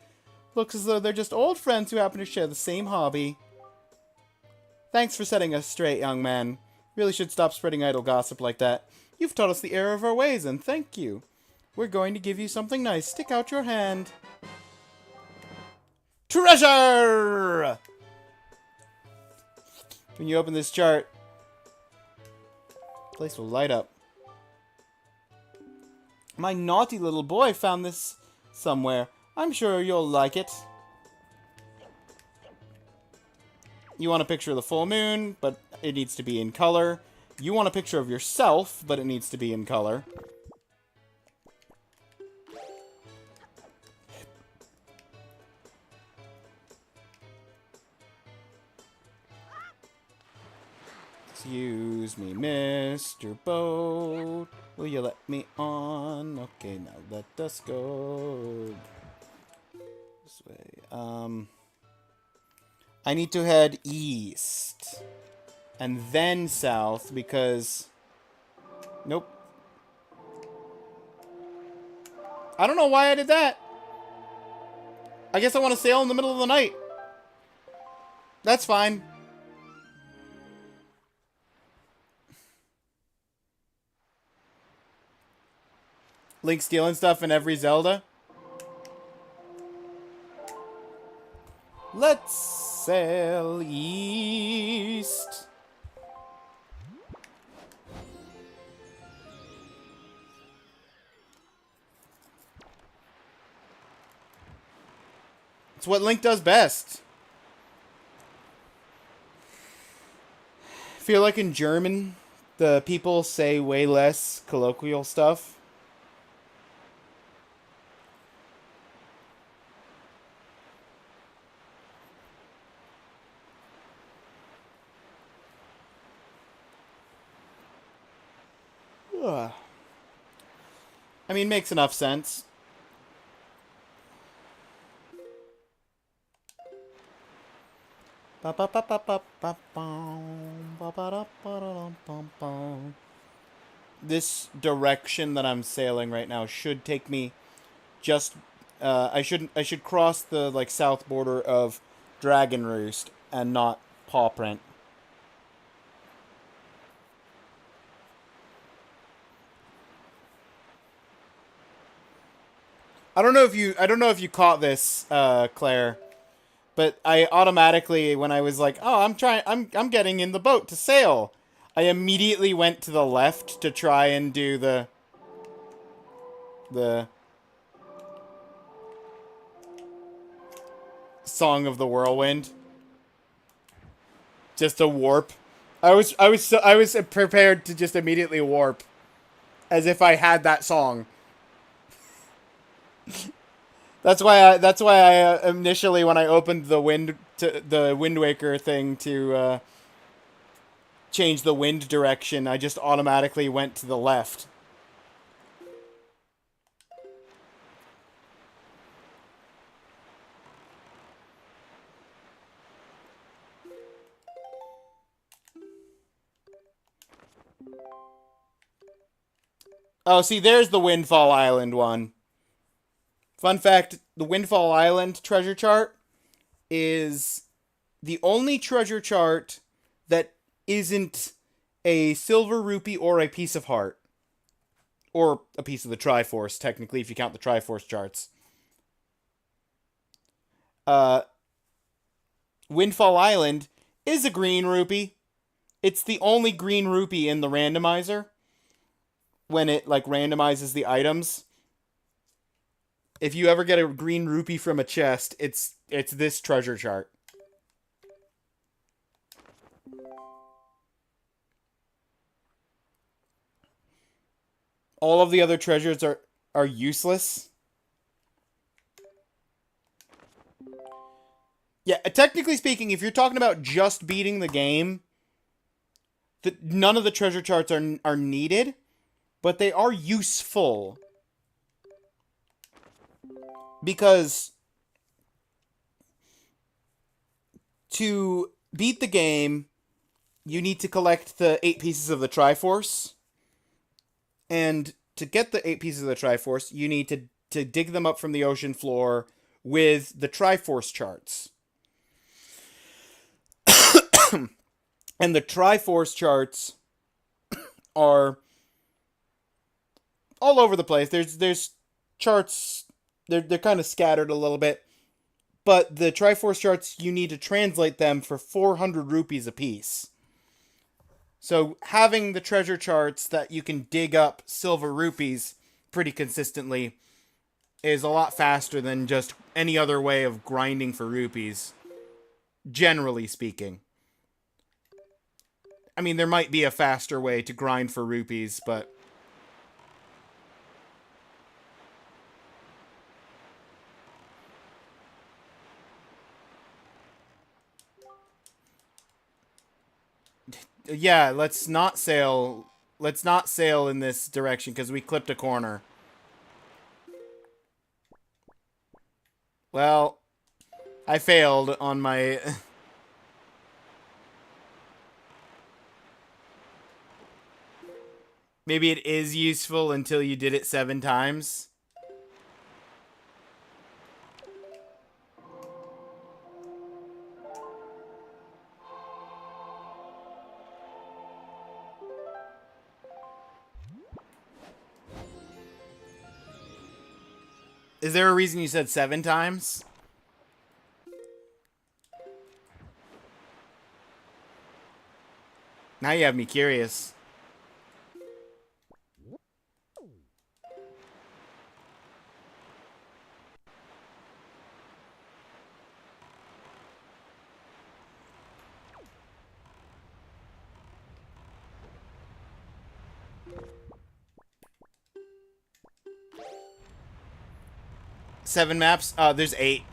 Looks as though they're just old friends who happen to share the same hobby. Thanks for setting us straight, young man. Really should stop spreading idle gossip like that. You've taught us the error of our ways, and thank you. We're going to give you something nice. Stick out your hand. Treasure! When you open this chart, the place will light up. My naughty little boy found this somewhere. I'm sure you'll like it. You want a picture of the full moon, but it needs to be in color. You want a picture of yourself, but it needs to be in color. Excuse me, Mr. Boat. Will you let me on? Okay, now let us go. This way. I need to head east. And then south, because... Nope. I don't know why I did that. I guess I want to sail in the middle of the night. That's fine. Link stealing stuff in every Zelda. Let's sail east. It's what Link does best. I feel like in German, the people say way less colloquial stuff. Ugh. I mean, makes enough sense. This direction that I'm sailing right now should take me just I should cross the like south border of Dragon Roost and not Paw Print. I don't know if you caught this, Claire, but I automatically, when I was like, oh, I'm getting in the boat to sail, I immediately went to the left to try and do the Song of the Whirlwind. Just a warp. I was prepared to just immediately warp, as if I had that song. That's why I initially, when I opened the Wind Waker thing to change the wind direction, I just automatically went to the left. Oh, see, there's the Windfall Island one. Fun fact, the Windfall Island treasure chart is the only treasure chart that isn't a silver rupee or a piece of heart. Or a piece of the Triforce, technically, if you count the Triforce charts. Windfall Island is a green rupee. It's the only green rupee in the randomizer. When it, like, randomizes the items. If you ever get a green rupee from a chest, it's this treasure chart. All of the other treasures are useless. Yeah, technically speaking, if you're talking about just beating the game, none of the treasure charts are needed, but they are useful. Because to beat the game, you need to collect the 8 pieces of the Triforce. And to get the 8 pieces of the Triforce, you need to dig them up from the ocean floor with the Triforce charts. And the Triforce charts are all over the place. There's charts, they're kind of scattered a little bit. But the Triforce charts, you need to translate them for 400 rupees apiece. So having the treasure charts that you can dig up silver rupees pretty consistently is a lot faster than just any other way of grinding for rupees, generally speaking. I mean, there might be a faster way to grind for rupees, but... Yeah, let's not sail in this direction, because we clipped a corner. Well, I failed on my... Maybe it is useful until you did it 7 times. Is there a reason you said 7 times? Now you have me curious. Seven maps? There's 8.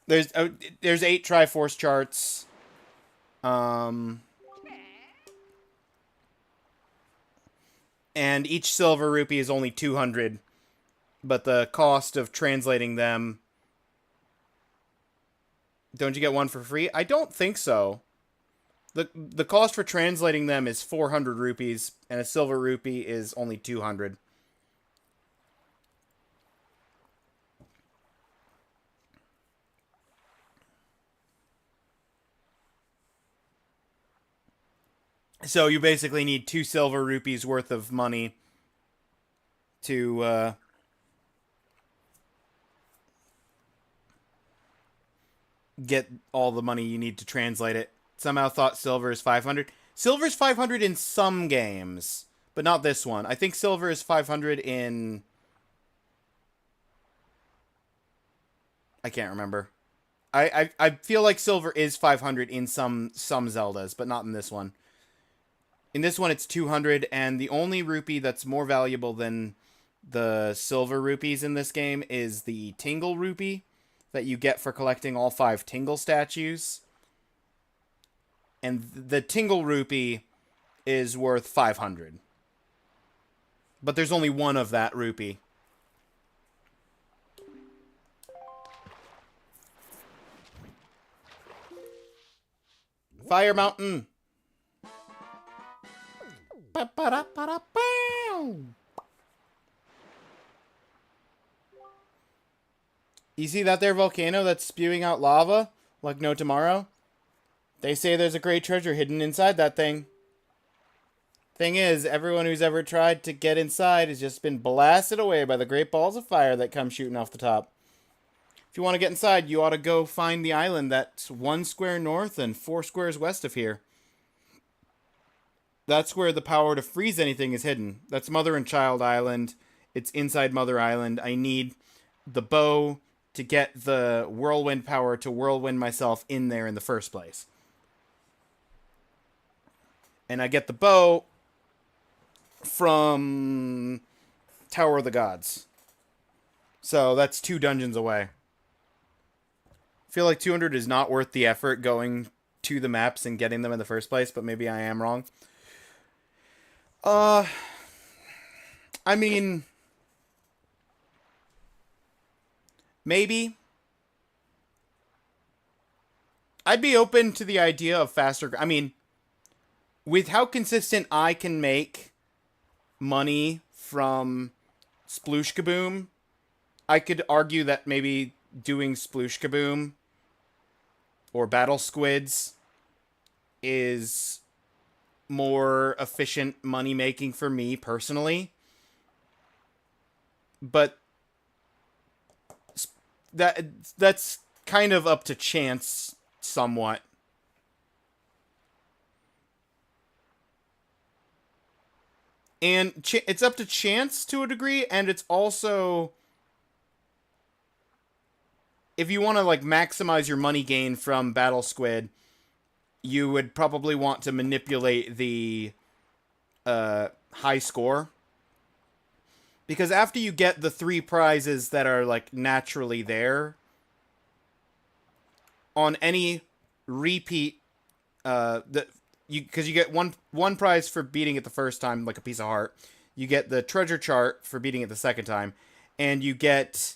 There's 8 Triforce charts. And each silver rupee is only 200. But the cost of translating them... Don't you get one for free? I don't think so. The cost for translating them is 400 rupees, and a silver rupee is only 200. So you basically need 2 silver rupees worth of money to get all the money you need to translate it. Somehow thought silver is 500. Silver's 500 in some games, but not this one. I think silver is 500 in... I can't remember. I feel like silver is 500 in some Zeldas, but not in this one. In this one, it's 200, and the only rupee that's more valuable than the silver rupees in this game is the Tingle rupee that you get for collecting all 5 Tingle statues. And the Tingle rupee is worth 500. But there's only one of that rupee. Fire Mountain! You see that there volcano that's spewing out lava like no tomorrow? They say there's a great treasure hidden inside that thing. Thing is, everyone who's ever tried to get inside has just been blasted away by the great balls of fire that come shooting off the top. If you want to get inside, you ought to go find the island that's 1 square north and 4 squares west of here. That's where the power to freeze anything is hidden. That's Mother and Child Island. It's inside Mother Island. I need the bow to get the whirlwind power to whirlwind myself in there in the first place. And I get the bow from Tower of the Gods. So that's 2 dungeons away. I feel like 200 is not worth the effort going to the maps and getting them in the first place, but maybe I am wrong. I mean, maybe. I'd be open to the idea of faster. I mean, with how consistent I can make money from Sploosh Kaboom, I could argue that maybe doing Sploosh Kaboom or Battle Squids is more efficient money making for me personally. But that's kind of up to chance somewhat. And it's up to chance to a degree, and it's also, if you want to like maximize your money gain from Battle Squid, you would probably want to manipulate the high score. Because after you get the 3 prizes that are like naturally there, on any repeat, because you get one prize for beating it the first time, like a piece of heart. You get the treasure chart for beating it the second time, and you get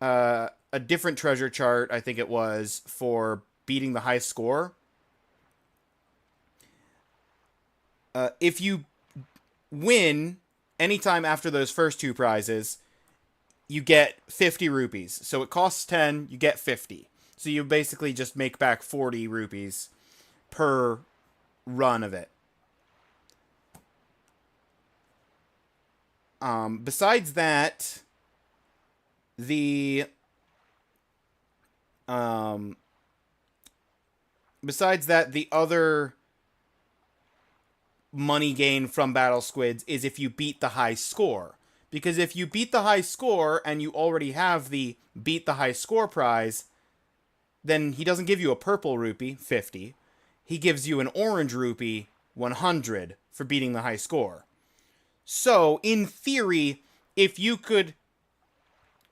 a different treasure chart, I think it was, for beating the high score. If you win anytime after those first 2 prizes, you get 50 rupees. So it costs 10, you get 50. So you basically just make back 40 rupees per run of it. Besides that, the other money gain from Battle Squids is if you beat the high score. Because if you beat the high score and you already have the beat the high score prize, then he doesn't give you a purple rupee, 50. He gives you an orange rupee, 100, for beating the high score. So, in theory, if you could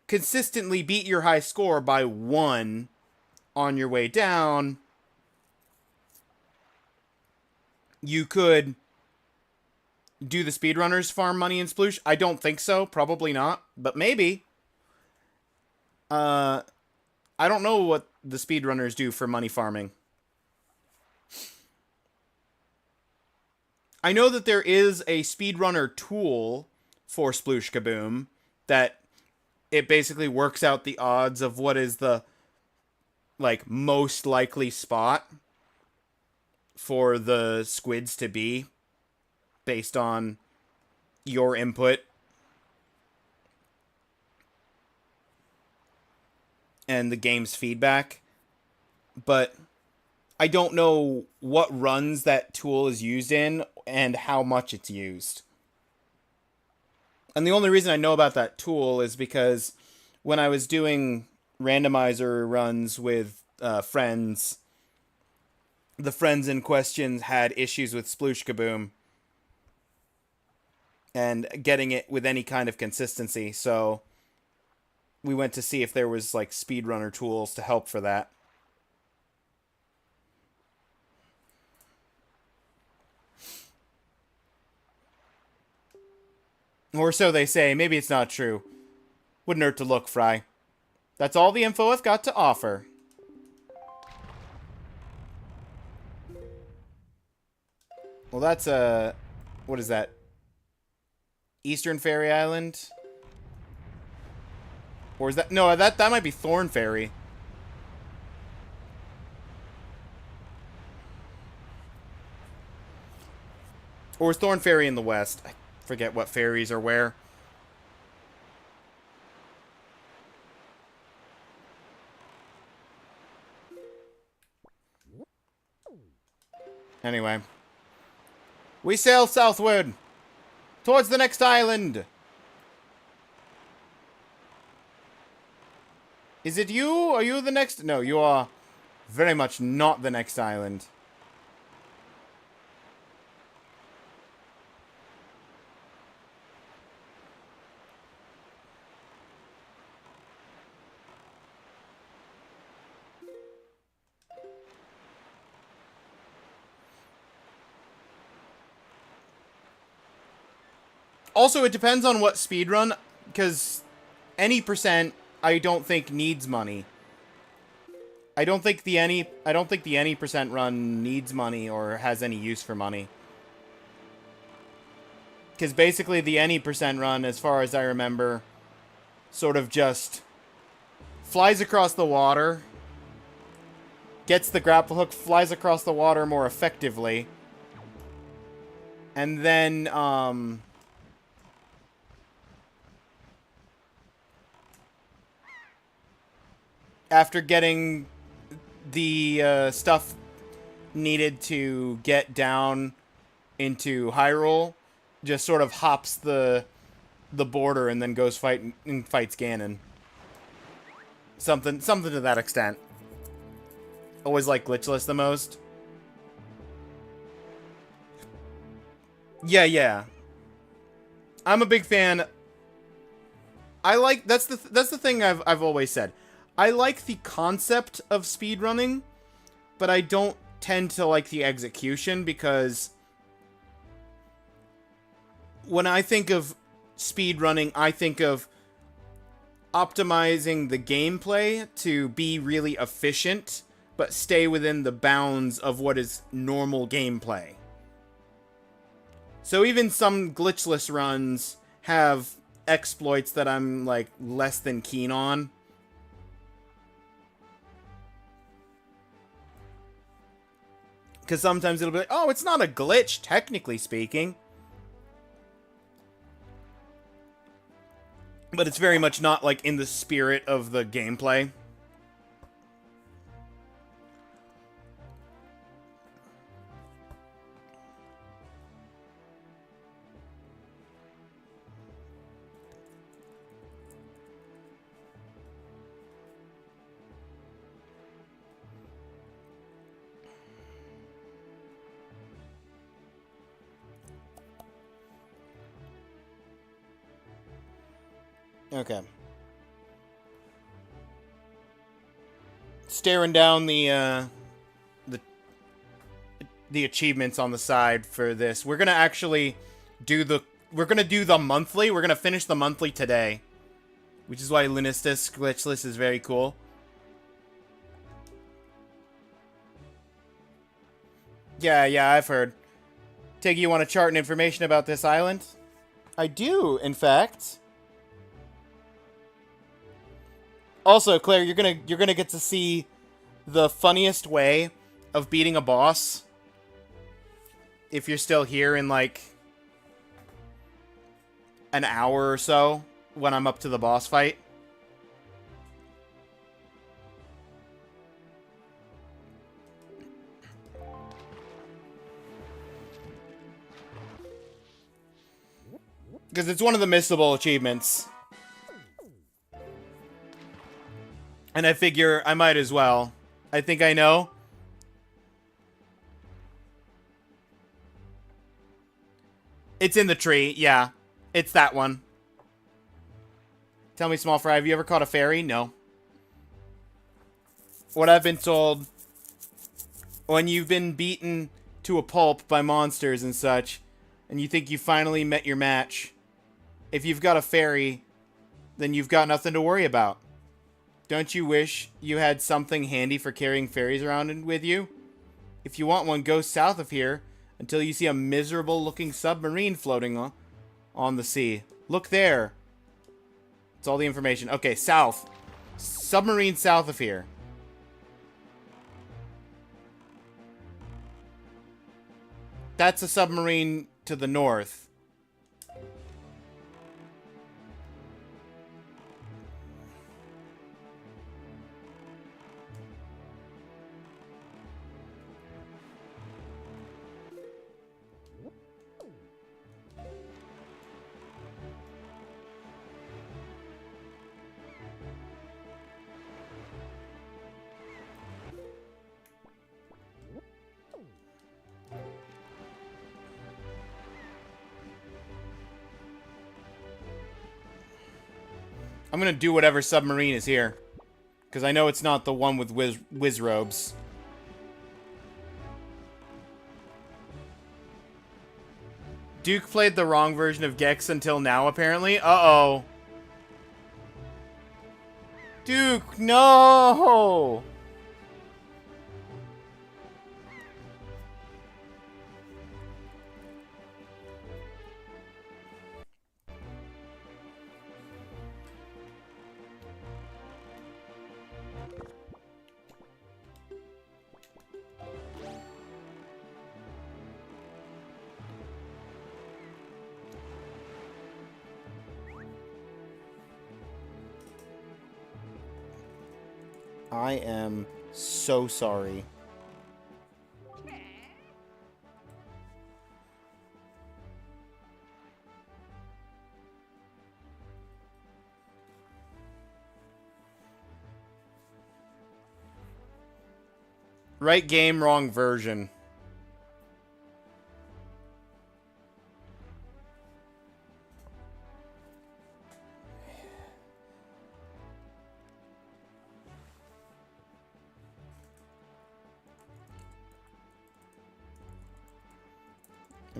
consistently beat your high score by 1 on your way down, you could do the speedrunners farm money in Sploosh? I don't think so. Probably not. But maybe. I don't know what the speedrunners do for money farming. I know that there is a speedrunner tool for Sploosh Kaboom that it basically works out the odds of what is the like most likely spot for the squids to be based on your input and the game's feedback. But I don't know what runs that tool is used in and how much it's used. And the only reason I know about that tool is because when I was doing randomizer runs with friends, the friends in question had issues with Sploosh Kaboom and getting it with any kind of consistency, so we went to see if there was like speedrunner tools to help for that. Or so they say. Maybe it's not true. Wouldn't hurt to look, Fry. That's all the info I've got to offer. Well, that's what is that? Eastern Fairy Island? Or is that... No, that might be Thorn Fairy. Or is Thorn Fairy in the west? I forget what fairies are where. Anyway. We sail southward. Towards the next island. Is it you? Are you the next? No, you are very much not the next island. Also, it depends on what speedrun, because any percent I don't think needs money. I don't think the any percent run needs money or has any use for money. Because basically the any percent run, as far as I remember, sort of just flies across the water, gets the grapple hook, flies across the water more effectively, and then, after getting the stuff needed to get down into Hyrule, just sort of hops the border and then goes fights Ganon. Something to that extent. Always like glitchless the most. Yeah. I'm a big fan. I like that's the thing I've always said. I like the concept of speedrunning, but I don't tend to like the execution, because when I think of speedrunning, I think of optimizing the gameplay to be really efficient, but stay within the bounds of what is normal gameplay. So even some glitchless runs have exploits that I'm, like, less than keen on. Because sometimes it'll be like, oh, it's not a glitch, technically speaking. But it's very much not, like, in the spirit of the gameplay. Okay. Staring down the achievements on the side for this. We're gonna actually do the monthly. We're gonna finish the monthly today, which is why Lunistus glitchless is very cool. Yeah, I've heard. Tiggy, you want a chart and information about this island? I do, in fact. Also, Claire, you're gonna get to see the funniest way of beating a boss if you're still here in, like, an hour or so when I'm up to the boss fight. Because it's one of the missable achievements. And I figure I might as well. I think I know. It's in the tree, yeah. It's that one. Tell me, Small Fry, have you ever caught a fairy? No. What I've been told, when you've been beaten to a pulp by monsters and such, and you think you finally met your match, if you've got a fairy, then you've got nothing to worry about. Don't you wish you had something handy for carrying fairies around with you? If you want one, go south of here until you see a miserable-looking submarine floating on the sea. Look there. It's all the information. Okay, south. Submarine south of here. That's a submarine to the north. I'm gonna do whatever submarine is here. Because I know it's not the one with whiz robes. Duke played the wrong version of Gex until now, apparently. Uh-oh. Duke, no! I am so sorry. Right game, wrong version.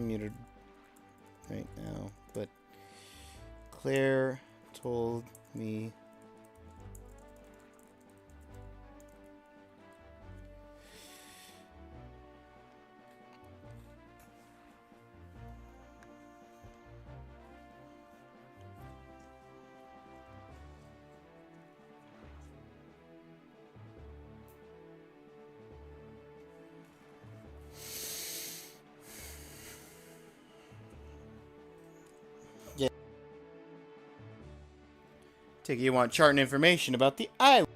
I'm muted right now, but Claire told me Take you want chart and information about the island.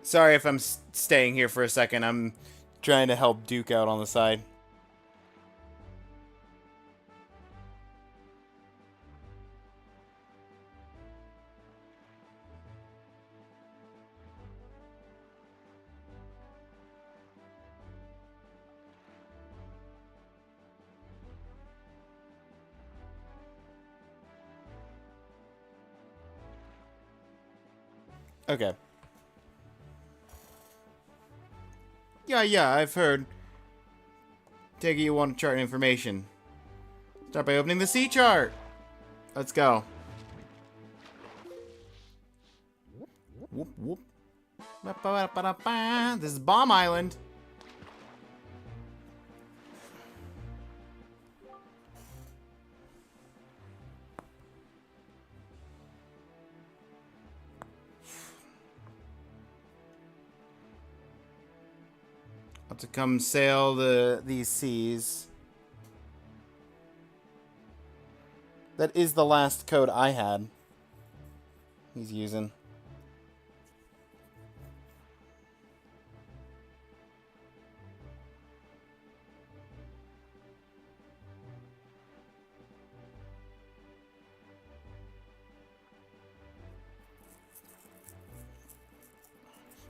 Sorry if I'm staying here for a second. I'm trying to help Duke out on the side. Okay. Yeah, I've heard. Take it you want chart information. Start by opening the sea chart. Let's go. Whoop, whoop. Ba-ba-ba-ba-ba. This is Bomb Island. To come sail these seas. That is the last code I had. He's using.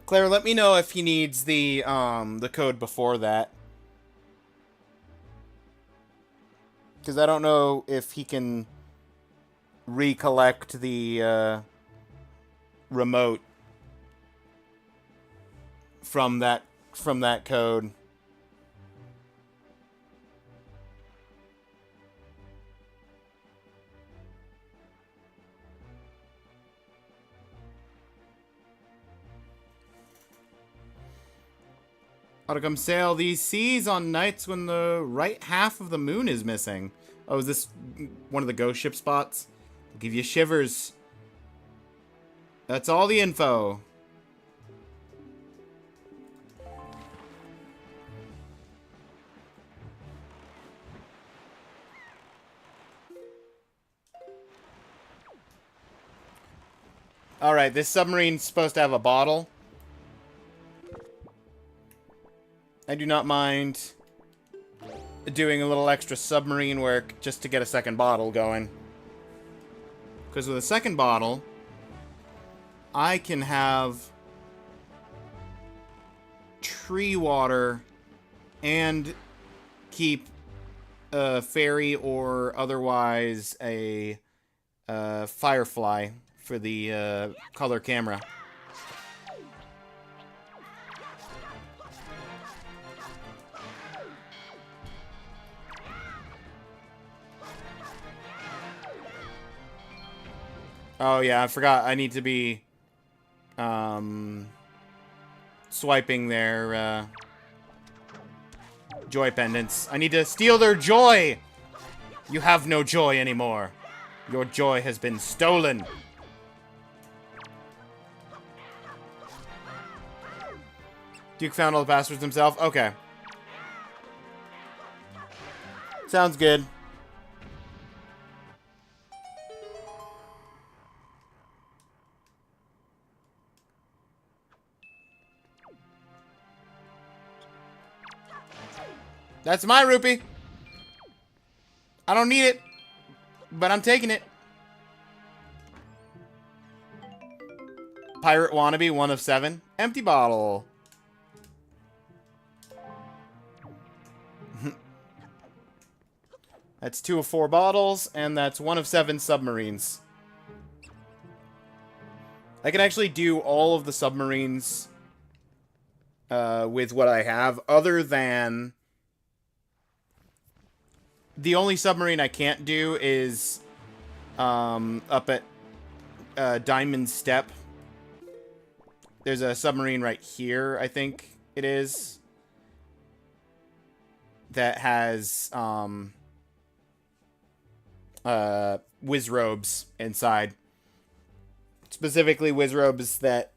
Claire, let me know if he needs the code before that. Because I don't know if he can recollect the remote from that code. How to come sail these seas on nights when the right half of the moon is missing. Oh, is this one of the ghost ship spots? I'll give you shivers. That's all the info. Alright, this submarine's supposed to have a bottle. I do not mind doing a little extra submarine work just to get a second bottle going. Because with a second bottle, I can have tree water and keep a fairy or otherwise a firefly for the color camera. Oh yeah, I forgot. I need to be swiping their joy pendants. I need to steal their joy! You have no joy anymore. Your joy has been stolen. Duke found all the passwords himself? Okay. Sounds good. That's my rupee. I don't need it, but I'm taking it. Pirate wannabe, 1 of 7. Empty bottle. That's 2 of 4 bottles, and that's 1 of 7 submarines. I can actually do all of the submarines with what I have, other than... The only submarine I can't do is up at Diamond Step. There's a submarine right here, I think it is, that has whiz robes inside. Specifically whiz robes that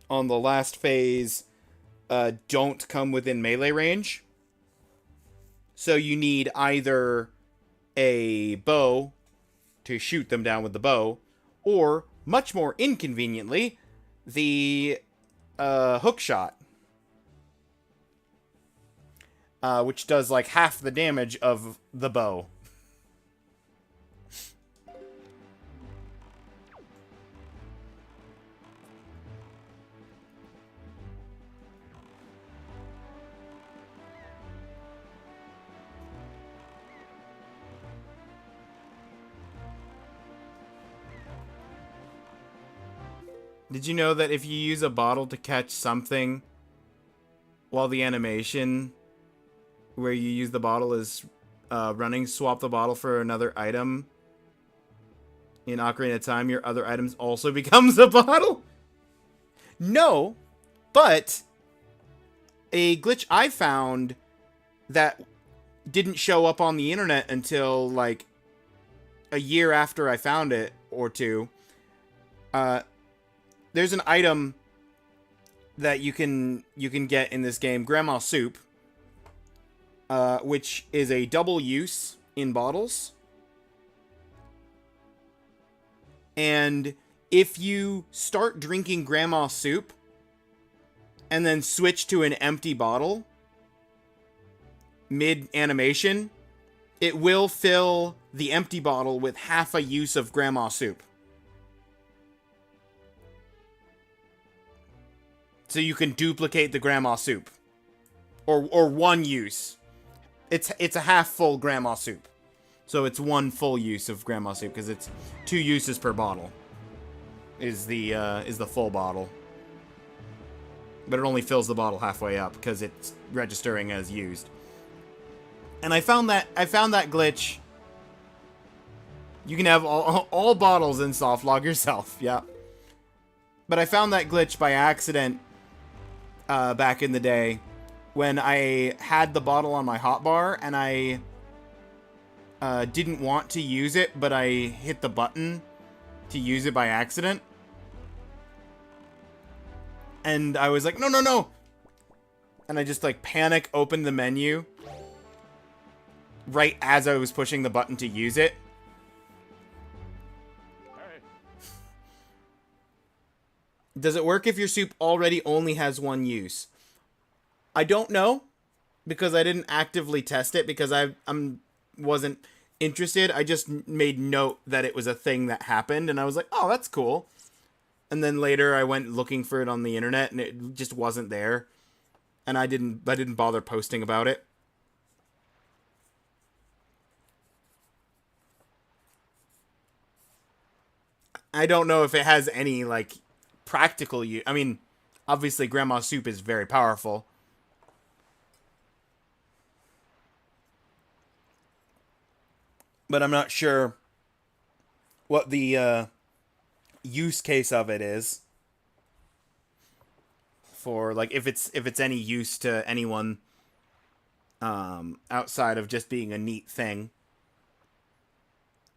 on the last phase don't come within melee range. So you need either a bow to shoot them down with the bow, or, much more inconveniently, the hook shot. Which does like half the damage of the bow. Did you know that if you use a bottle to catch something while the animation where you use the bottle is running, swap the bottle for another item in Ocarina of Time, your other items also becomes a bottle? No, but a glitch I found that didn't show up on the internet until like a year after I found it or two. There's an item that you can get in this game, Grandma Soup, which is a double use in bottles. And if you start drinking grandma soup and then switch to an empty bottle mid-animation, it will fill the empty bottle with half a use of grandma soup. So you can duplicate the grandma soup. Or one use. It's a half full grandma soup. So it's one full use of grandma soup because it's 2 uses per bottle. Is the full bottle. But it only fills the bottle halfway up because it's registering as used. And I found that glitch. You can have all bottles in Softlog yourself, yeah. But I found that glitch by accident back in the day when I had the bottle on my hotbar and I didn't want to use it, but I hit the button to use it by accident. And I was like, no, no, no! And I just, like, panic opened the menu right as I was pushing the button to use it. Does it work if your soup already only has 1 use? I don't know, because I didn't actively test it, because I wasn't interested. I just made note that it was a thing that happened, and I was like, oh, that's cool. And then later I went looking for it on the internet, and it just wasn't there. And I didn't bother posting about it. I don't know if it has any, like, practical use. I mean, obviously grandma soup is very powerful. But I'm not sure what the use case of it is. For, like, if it's any use to anyone outside of just being a neat thing.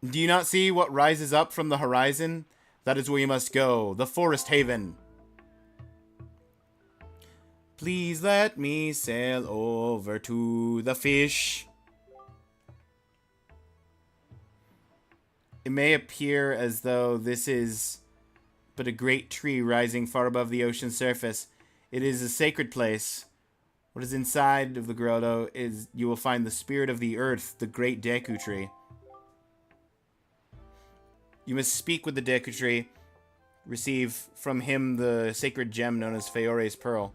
Do you not see what rises up from the horizon? That is where you must go. The Forest Haven. Please let me sail over to the fish. It may appear as though this is but a great tree rising far above the ocean surface. It is a sacred place. What is inside of the grotto is you will find the spirit of the earth, the great Deku tree. You must speak with the Deku tree. Receive from him the sacred gem known as Feore's Pearl.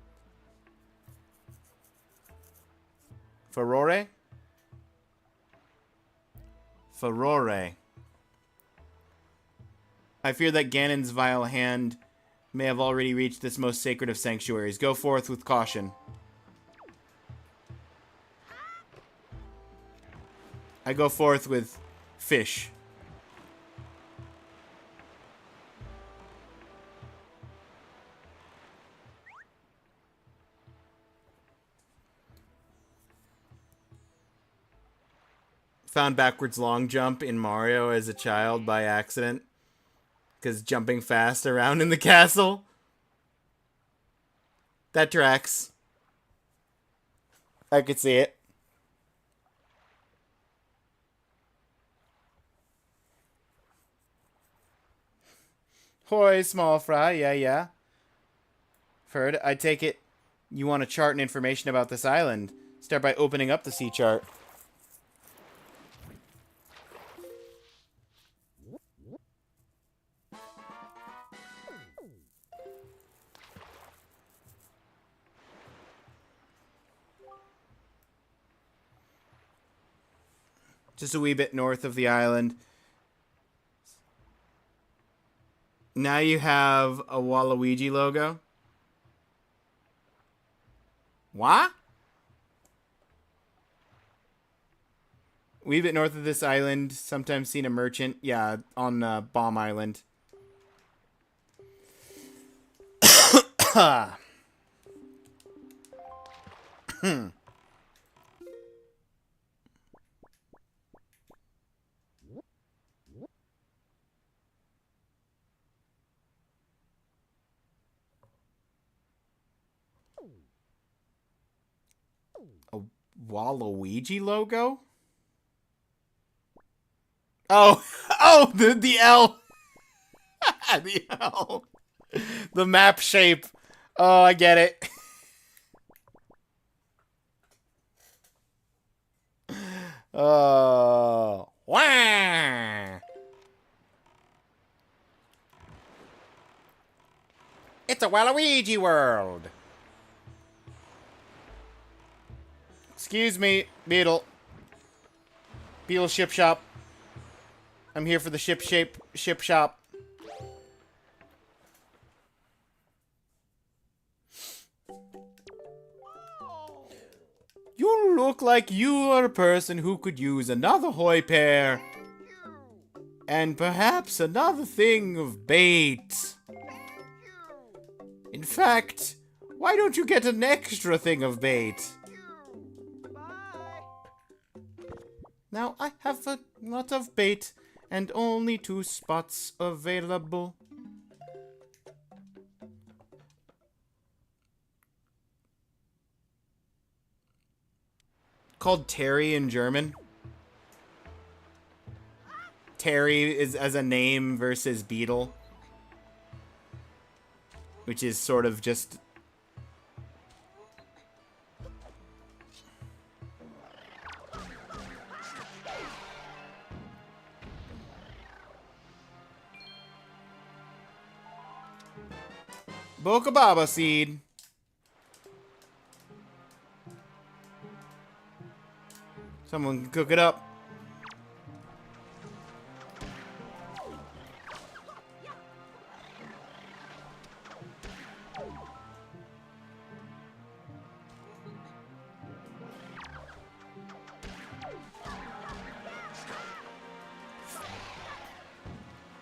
Furore? Furore. I fear that Ganon's vile hand may have already reached this most sacred of sanctuaries. Go forth with caution. I go forth with fish. Found backwards long jump in Mario as a child by accident. Because jumping fast around in the castle. That tracks. I could see it. Hoy, small fry. Yeah, yeah. Heard. I take it you want a chart and information about this island. Start by opening up the sea chart. Just a wee bit north of the island. Now you have a Waluigi logo. What? Wee bit north of this island, sometimes seen a merchant. Yeah, on Bomb Island. A Waluigi logo? Oh, oh, the L. The map shape. Oh, I get it. Oh. Wah! It's a Waluigi world. Excuse me, Beetle. Beetle Ship Shop. I'm here for the ship shop. You look like you are a person who could use another hoi pair. And perhaps another thing of bait. In fact, why don't you get an extra thing of bait? Now I have a lot of bait and only 2 spots available. Called Terry in German. Terry is as a name versus Beetle. Which is sort of just... Bokababa seed. Someone can cook it up.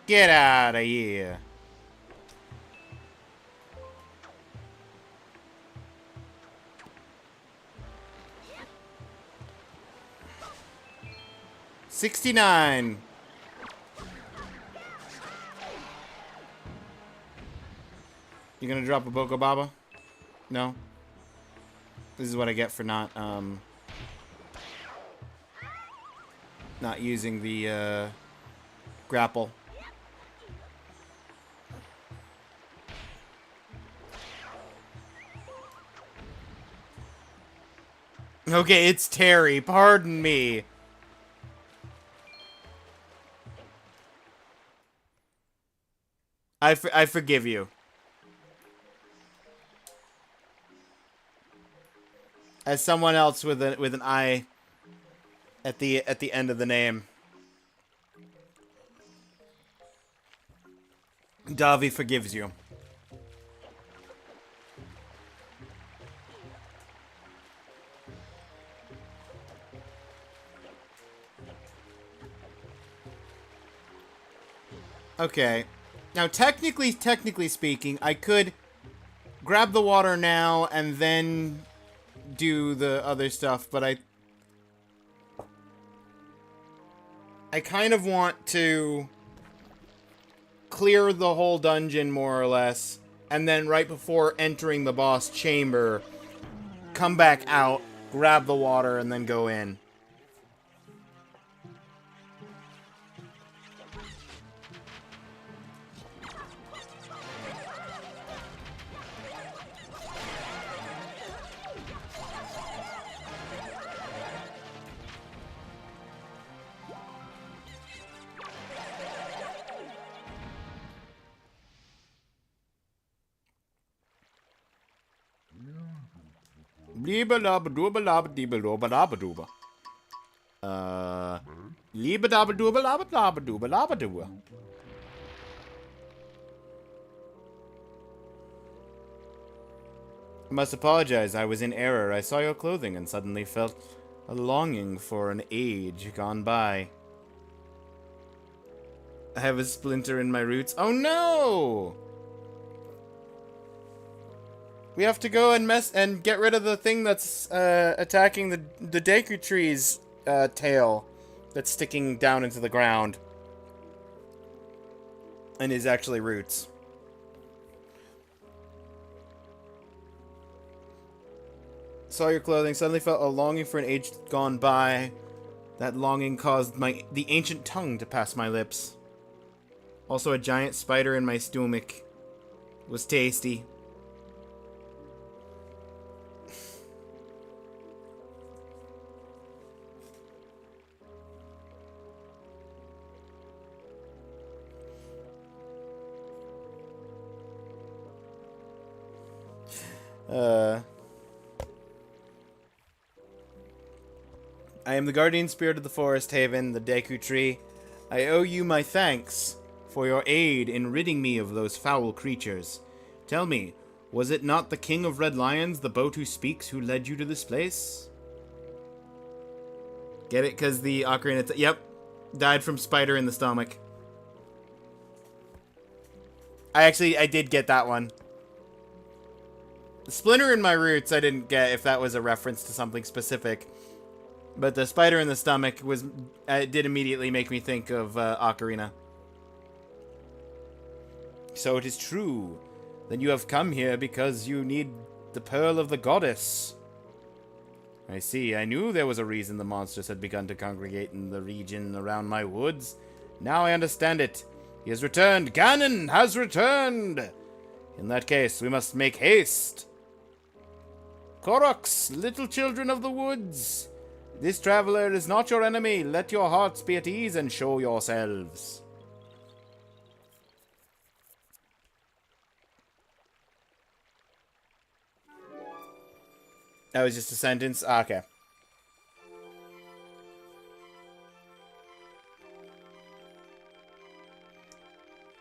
Get out of here. $69. You gonna drop a Boko Baba? No? This is what I get for not using the, grapple. Okay, it's Terry. Pardon me. I forgive you. As someone else with an I at the end of the name. Davi forgives you. Okay. Now, technically speaking, I could grab the water now and then do the other stuff, but I kind of want to clear the whole dungeon, more or less, and then right before entering the boss chamber, come back out, grab the water, and then go in. Liebe labadooba labadooba labadooba. Liebe labadooba labadooba labadooba. I must apologize, I was in error. I saw your clothing and suddenly felt a longing for an age gone by. I have a splinter in my roots. Oh no! We have to go and get rid of the thing that's attacking the Deku tree's tail that's sticking down into the ground. And is actually roots. Saw your clothing, suddenly felt a longing for an age gone by. That longing caused the ancient tongue to pass my lips. Also, a giant spider in my stomach. Was tasty. I am the guardian spirit of the forest haven, the Deku Tree. I owe you my thanks for your aid in ridding me of those foul creatures. Tell me, was it not the King of Red Lions, the boat who speaks, who led you to this place? Get it? Because the ocarina... Yep. Died from spider in the stomach. I did get that one. The splinter in my roots, I didn't get if that was a reference to something specific. But the spider in the stomach did immediately make me think of Ocarina. So it is true. Then you have come here because you need the Pearl of the Goddess. I see. I knew there was a reason the monsters had begun to congregate in the region around my woods. Now I understand it. He has returned. Ganon has returned. In that case, we must make haste. Koroks, little children of the woods. This traveler is not your enemy. Let your hearts be at ease and show yourselves. That was just a sentence? Okay.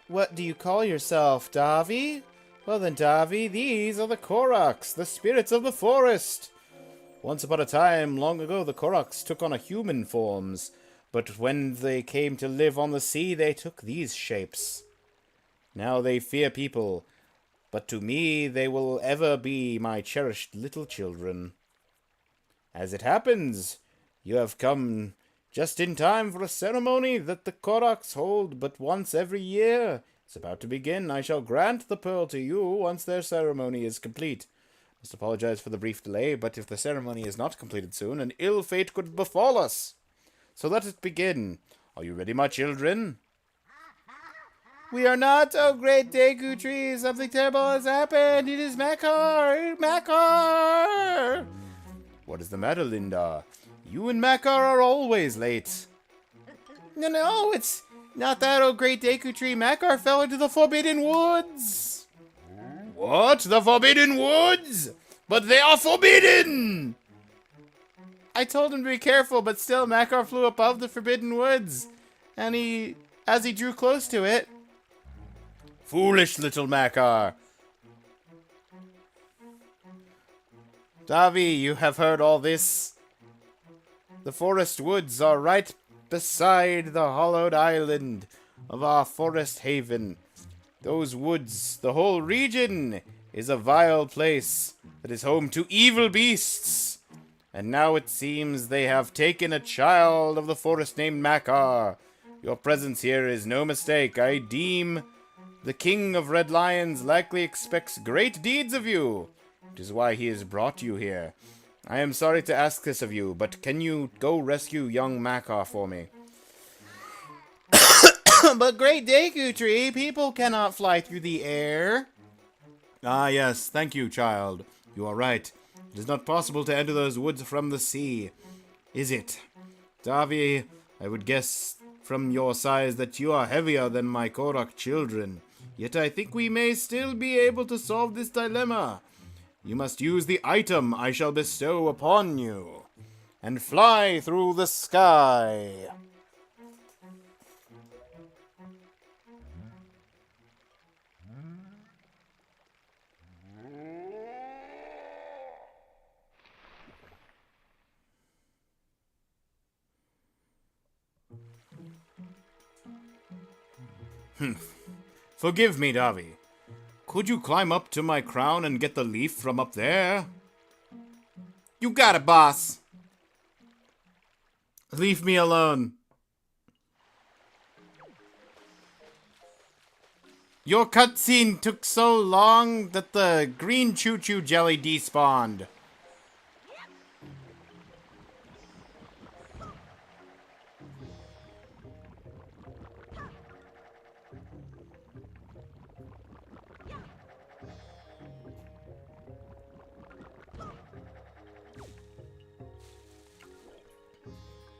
What do you call yourself, Davi? Well then, Davi, these are the Koroks, the spirits of the forest. Once upon a time, long ago, the Koroks took on a human forms, but when they came to live on the sea, they took these shapes. Now they fear people, but to me they will ever be my cherished little children. As it happens, you have come just in time for a ceremony that the Koroks hold but once every year. It's about to begin. I shall grant the pearl to you once their ceremony is complete. Must apologize for the brief delay, but if the ceremony is not completed soon, an ill fate could befall us. So let it begin. Are you ready, my children? We are not, oh great Deku Tree. Something terrible has happened. It is Makar. Makar! What is the matter, Linda? You and Makar are always late. No, it's not that, oh great Deku Tree. Makar fell into the Forbidden Woods. What? The Forbidden Woods? But they are forbidden! I told him to be careful, but still Makar flew above the Forbidden Woods. And as he drew close to it... Foolish little Makar. Davi, you have heard all this. The forest woods are right beside the hollowed island of our forest haven. Those woods, the whole region, is a vile place that is home to evil beasts. And now it seems they have taken a child of the forest named Makar. Your presence here is no mistake. I deem the King of Red Lions likely expects great deeds of you. It is why he has brought you here. I am sorry to ask this of you, but can you go rescue young Makar for me? But great Deku Tree, people cannot fly through the air. Ah, yes, thank you, child. You are right. It is not possible to enter those woods from the sea, is it? Davi, I would guess from your size that you are heavier than my Korok children. Yet I think we may still be able to solve this dilemma. You must use the item I shall bestow upon you, and fly through the sky. Forgive me, Davi. Could you climb up to my crown and get the leaf from up there? You got it, boss. Leave me alone. Your cutscene took so long that the green choo-choo jelly despawned.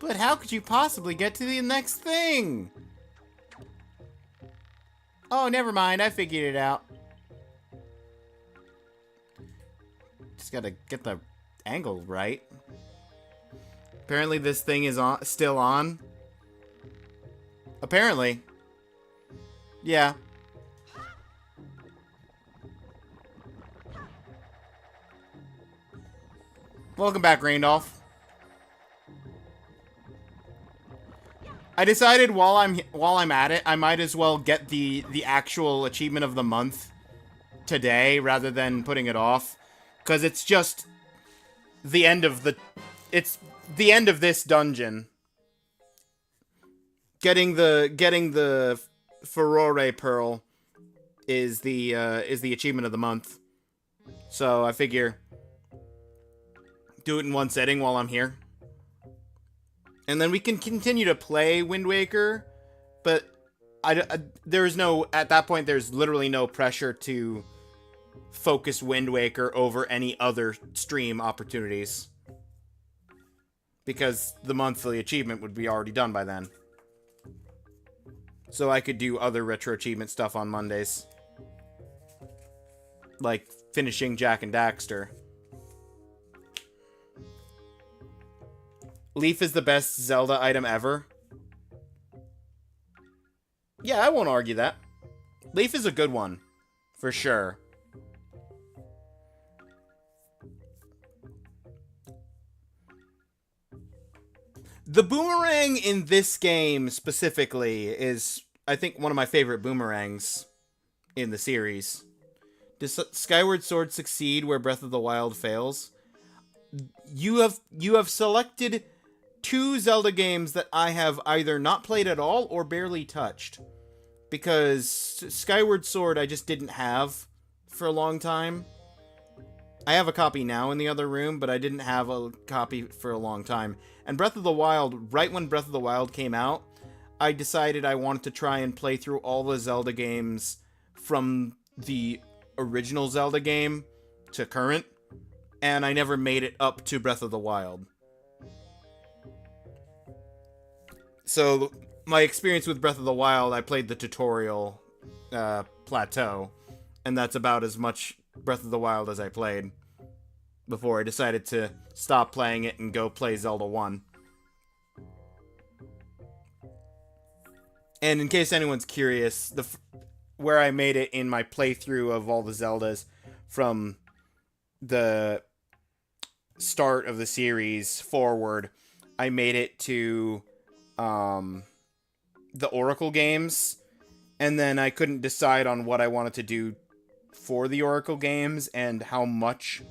But how could you possibly get to the next thing? Oh, never mind. I figured it out. Just gotta get the angle right. Apparently this thing is still on. Apparently. Yeah. Welcome back, Randolph. I decided while I'm at it, I might as well get the actual achievement of the month today rather than putting it off, because it's just the end of this dungeon. Getting the Furore Pearl is the achievement of the month. So I figure do it in one setting while I'm here. And then we can continue to play Wind Waker, but there's no, at that point, there's literally no pressure to focus Wind Waker over any other stream opportunities. Because the monthly achievement would be already done by then. So I could do other retro achievement stuff on Mondays. Like finishing Jak and Daxter. Leaf is the best Zelda item ever. Yeah, I won't argue that. Leaf is a good one. For sure. The boomerang in this game specifically is, I think, one of my favorite boomerangs in the series. Does Skyward Sword succeed where Breath of the Wild fails? You have selected 2 Zelda games that I have either not played at all or barely touched. Because Skyward Sword I just didn't have for a long time. I have a copy now in the other room, but I didn't have a copy for a long time. And Breath of the Wild, right when Breath of the Wild came out, I decided I wanted to try and play through all the Zelda games from the original Zelda game to current. And I never made it up to Breath of the Wild. So, my experience with Breath of the Wild, I played the tutorial plateau, and that's about as much Breath of the Wild as I played before I decided to stop playing it and go play Zelda 1. And in case anyone's curious, where I made it in my playthrough of all the Zeldas from the start of the series forward, I made it to the Oracle games, and then I couldn't decide on what I wanted to do for the Oracle games and how much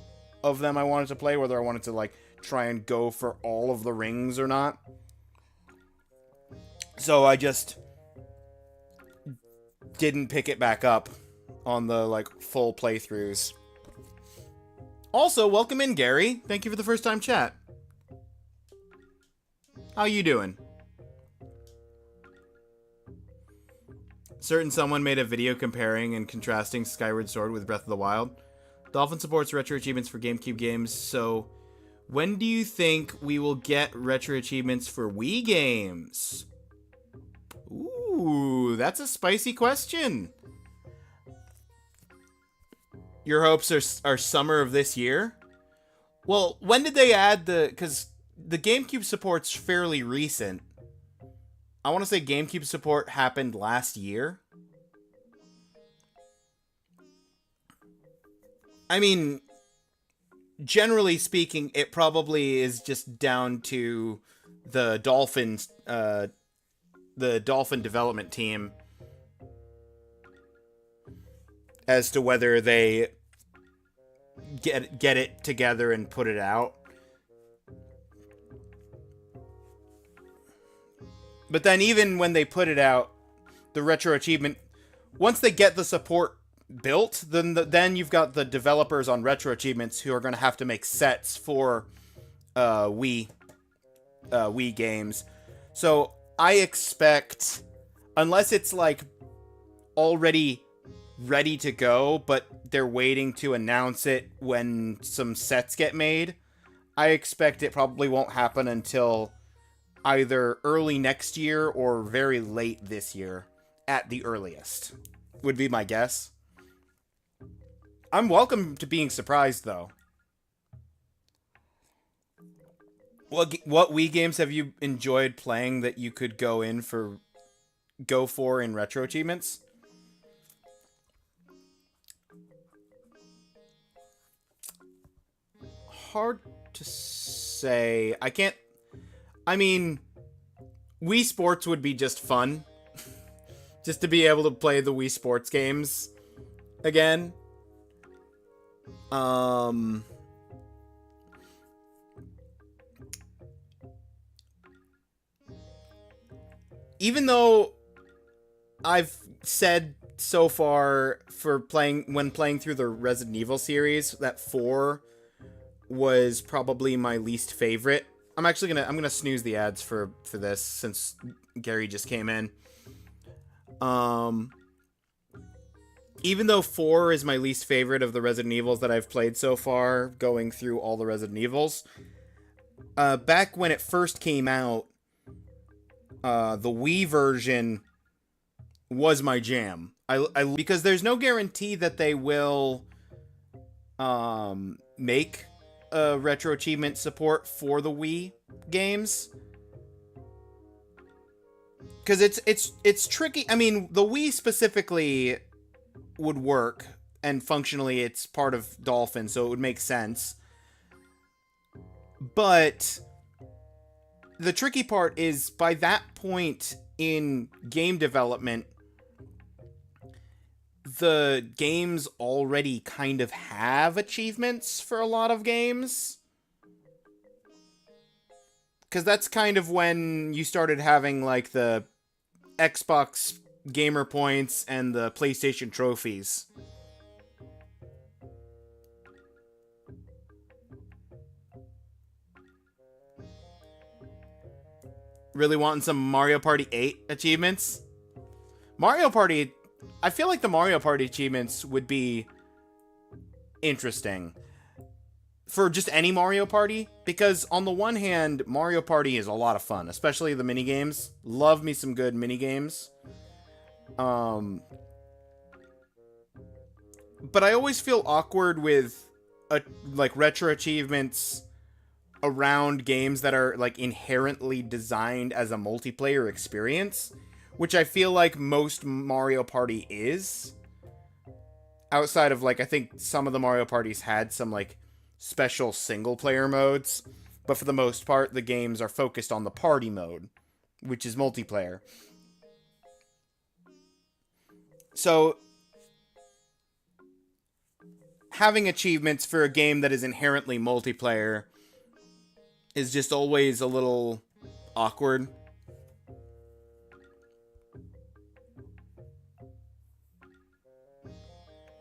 of them I wanted to play, whether I wanted to like try and go for all of the rings or not. So I just didn't pick it back up on the like full playthroughs. Also, welcome in, Gary. Thank you for the first time chat. How you doing? Certain someone made a video comparing and contrasting Skyward Sword with Breath of the Wild. Dolphin supports retro achievements for GameCube games, so when do you think we will get retro achievements for Wii games? Ooh, that's a spicy question. Your hopes are summer of this year? Well, when did they add because the GameCube support's fairly recent. I want to say GameCube support happened last year. I mean, generally speaking, it probably is just down to the Dolphin development team as to whether they get it together and put it out. But then even when they put it out, the retro achievement, once they get the support built, then you've got the developers on retro achievements who are going to have to make sets for Wii games. So I expect, unless it's like already ready to go, but they're waiting to announce it when some sets get made, I expect it probably won't happen until either early next year or very late this year at the earliest, would be my guess. I'm welcome to being surprised, though. What Wii games have you enjoyed playing that you could go for in retro achievements? Hard to say. I mean, Wii Sports would be just fun. Just to be able to play the Wii Sports games again. Even though I've said so far when playing through the Resident Evil series that 4 was probably my least favorite. I'm gonna snooze the ads for this since Gary just came in. Even though 4 is my least favorite of the Resident Evils that I've played so far, going through all the Resident Evils, back when it first came out, the Wii version was my jam. Because there's no guarantee that they will make a retro achievement support for the Wii games. Because it's tricky. I mean, the Wii specifically would work, and functionally it's part of Dolphin, so it would make sense. But the tricky part is, by that point in game development, the games already kind of have achievements for a lot of games. Because that's kind of when you started having, like, the Xbox Gamer Points and the PlayStation Trophies. Really wanting some Mario Party 8 achievements? Mario Party... I feel like the Mario Party achievements would be interesting for just any Mario Party, because on the one hand, Mario Party is a lot of fun, especially the minigames. Love me some good minigames. But I always feel awkward with like retro achievements around games that are like inherently designed as a multiplayer experience, which I feel like most Mario Party is. Outside of, like, I think some of the Mario Parties had some, like, special single-player modes, but for the most part, the games are focused on the party mode, which is multiplayer. So, having achievements for a game that is inherently multiplayer is just always a little awkward.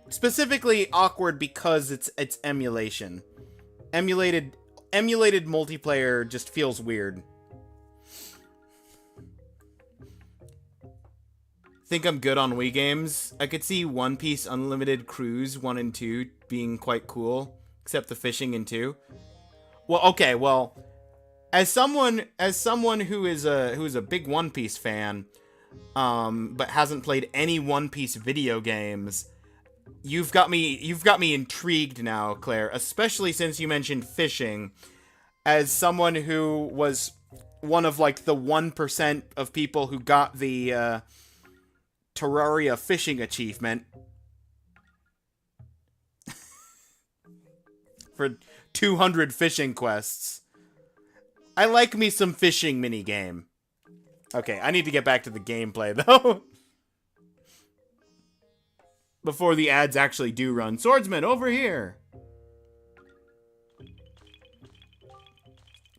Specifically awkward because it's emulation. Emulated multiplayer just feels weird. Think I'm good on Wii games. I could see One Piece Unlimited Cruise 1 and 2 being quite cool, except the fishing in 2. Well, okay, well, as someone who is a big One Piece fan, but hasn't played any One Piece video games, You've got me intrigued now, Claire, especially since you mentioned fishing. As someone who was one of, like, the 1% of people who got the Terraria fishing achievement for 200 fishing quests. I like me some fishing minigame. Okay, I need to get back to the gameplay, though. Before the ads actually do run. Swordsman, over here!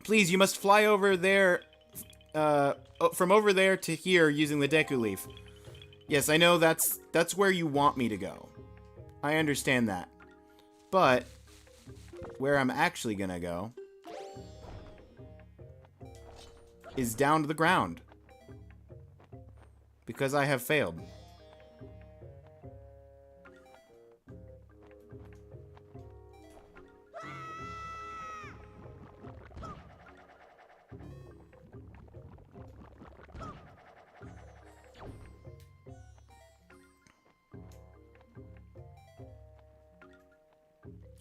Please, you must fly over there, from over there to here using the Deku Leaf. Yes, I know that's where you want me to go. I understand that. But, where I'm actually gonna go is down to the ground. Because I have failed.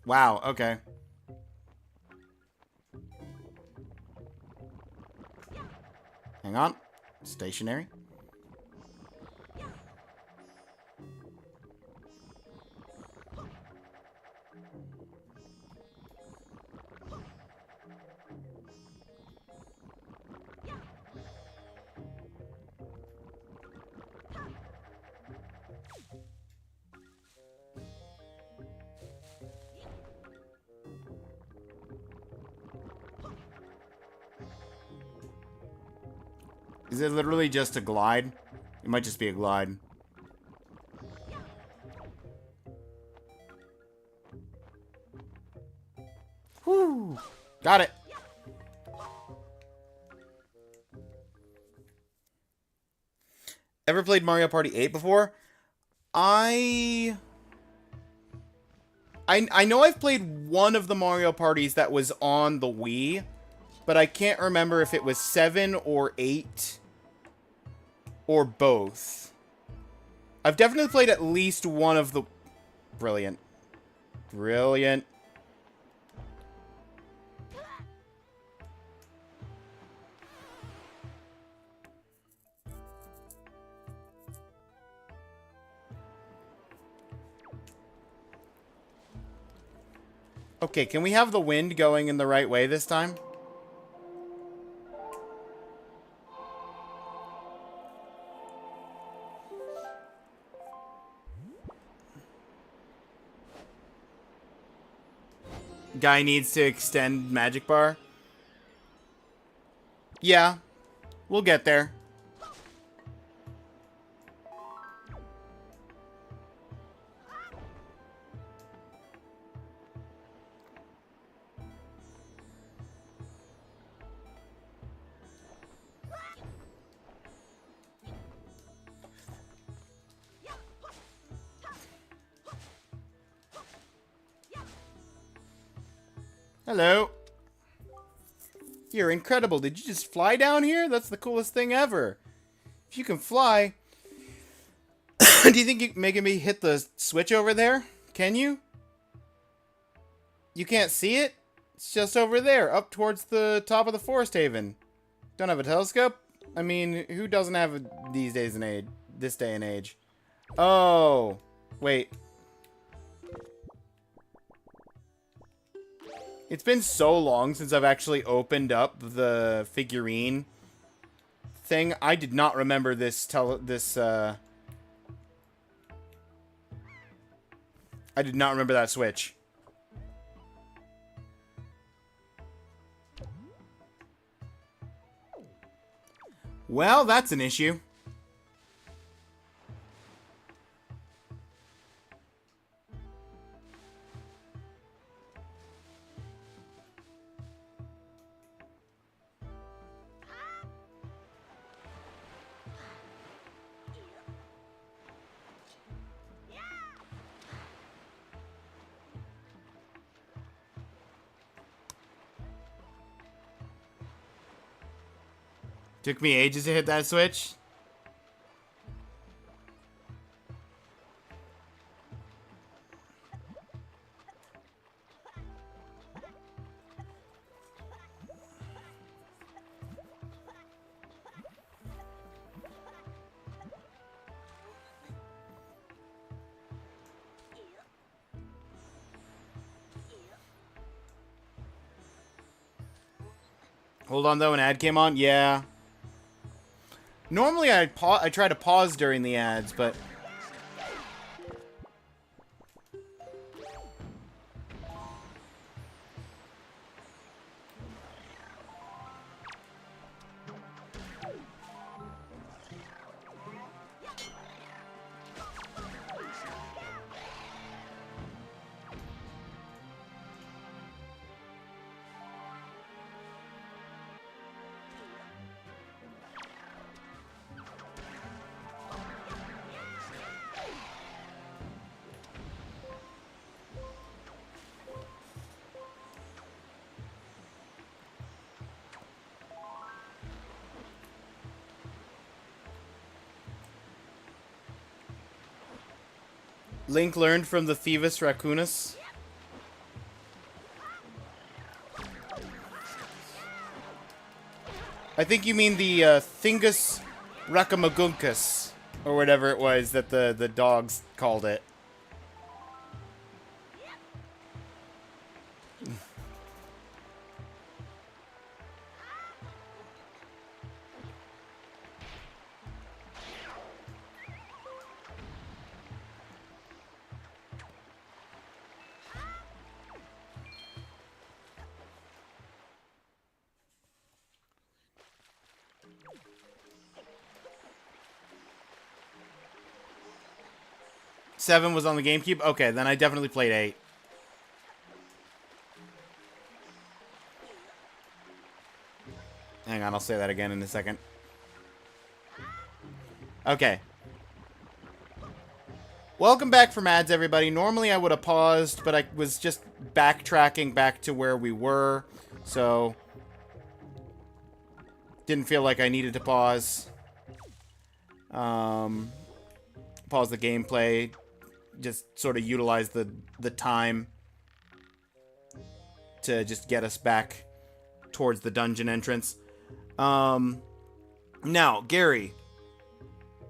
Wow, okay. Hang on. Stationary. Is it literally just a glide? It might just be a glide. Whew. Got it. Ever played Mario Party 8 before? I know I've played one of the Mario Parties that was on the Wii, but I can't remember if it was 7 or 8 or both. I've definitely played at least one of the... Brilliant. Brilliant. Okay, can we have the wind going in the right way this time? Guy needs to extend magic bar. Yeah, we'll get there. Hello. You're incredible. Did you just fly down here? That's the coolest thing ever. If you can fly... Do you think you're making me hit the switch over there? Can you? You can't see it? It's just over there, up towards the top of the forest haven. Don't have a telescope? I mean, who doesn't have it these days and age? This day and age. Oh. Wait. It's been so long since I've actually opened up the figurine thing. I did not remember this I did not remember that switch. Well, that's an issue. Took me ages to hit that switch. Hold on though, an ad came on? Yeah. Normally I try to pause during the ads, but... Link learned from the Thievis Raccoonus. I think you mean the Thingus Rakamagunkus, or whatever it was that the dogs called it. Seven was on the GameCube? Okay, then I definitely played 8. Hang on, I'll say that again in a second. Okay. Welcome back from ads, everybody. Normally I would have paused, but I was just backtracking back to where we were, so didn't feel like I needed to pause. Pause the gameplay. Just sort of utilize the time to just get us back towards the dungeon entrance. Now, Gary,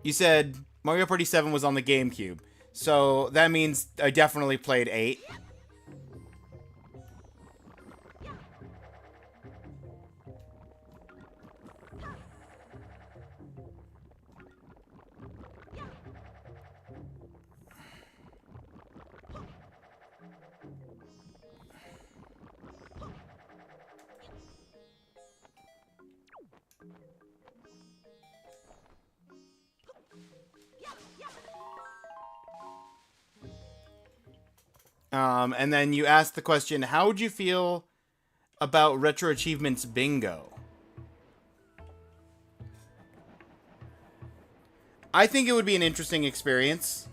you said Mario Party 7 was on the GameCube. So that means I definitely played 8. And then you asked the question, how would you feel about Retro Achievements Bingo? I think it would be an interesting experience.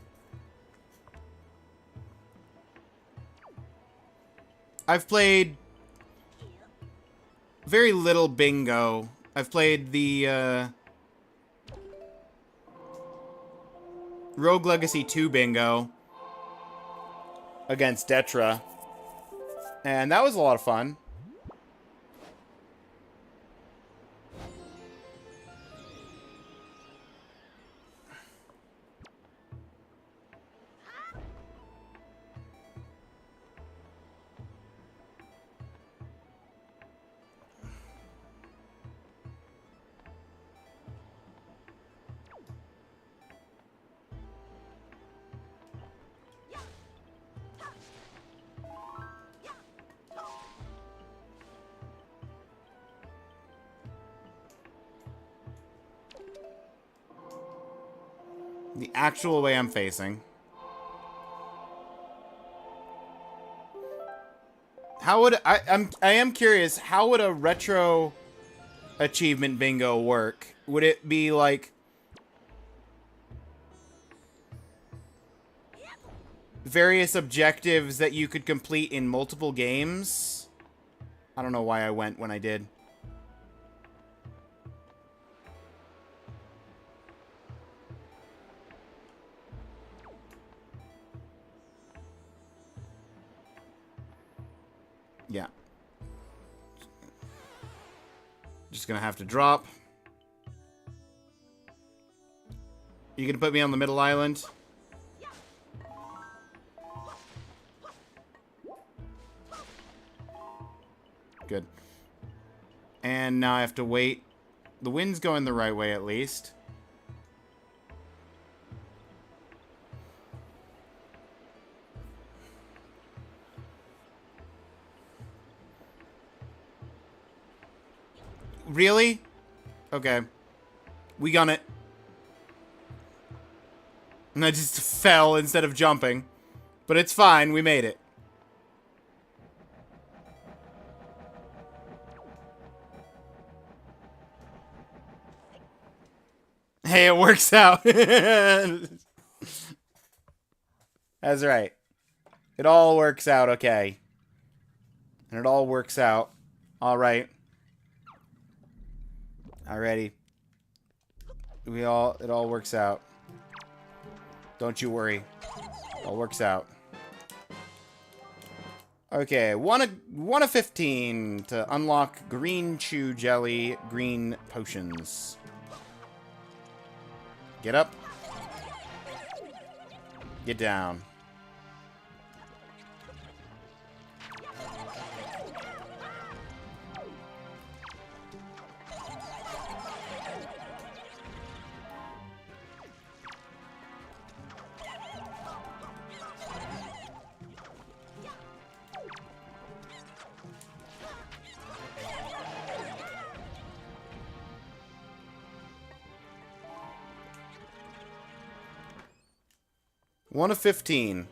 I've played very little Bingo. I've played the Rogue Legacy 2 Bingo against Detra, and that was a lot of fun. The actual way I'm facing. How would I am curious, how would a retro achievement bingo work? Would it be like various objectives that you could complete in multiple games? I don't know why I went when I did. Yeah. Just gonna have to drop. You gonna put me on the middle island? Good. And now I have to wait. The wind's going the right way, at least. Really? Okay. We got it. And I just fell instead of jumping. But it's fine, we made it. Hey, it works out. That's right. It all works out okay. And it all works out. Alright. Alrighty. It all works out. Don't you worry. It all works out. Okay, one of 15 to unlock green chew jelly, green potions. Get up. Get down. One of 15.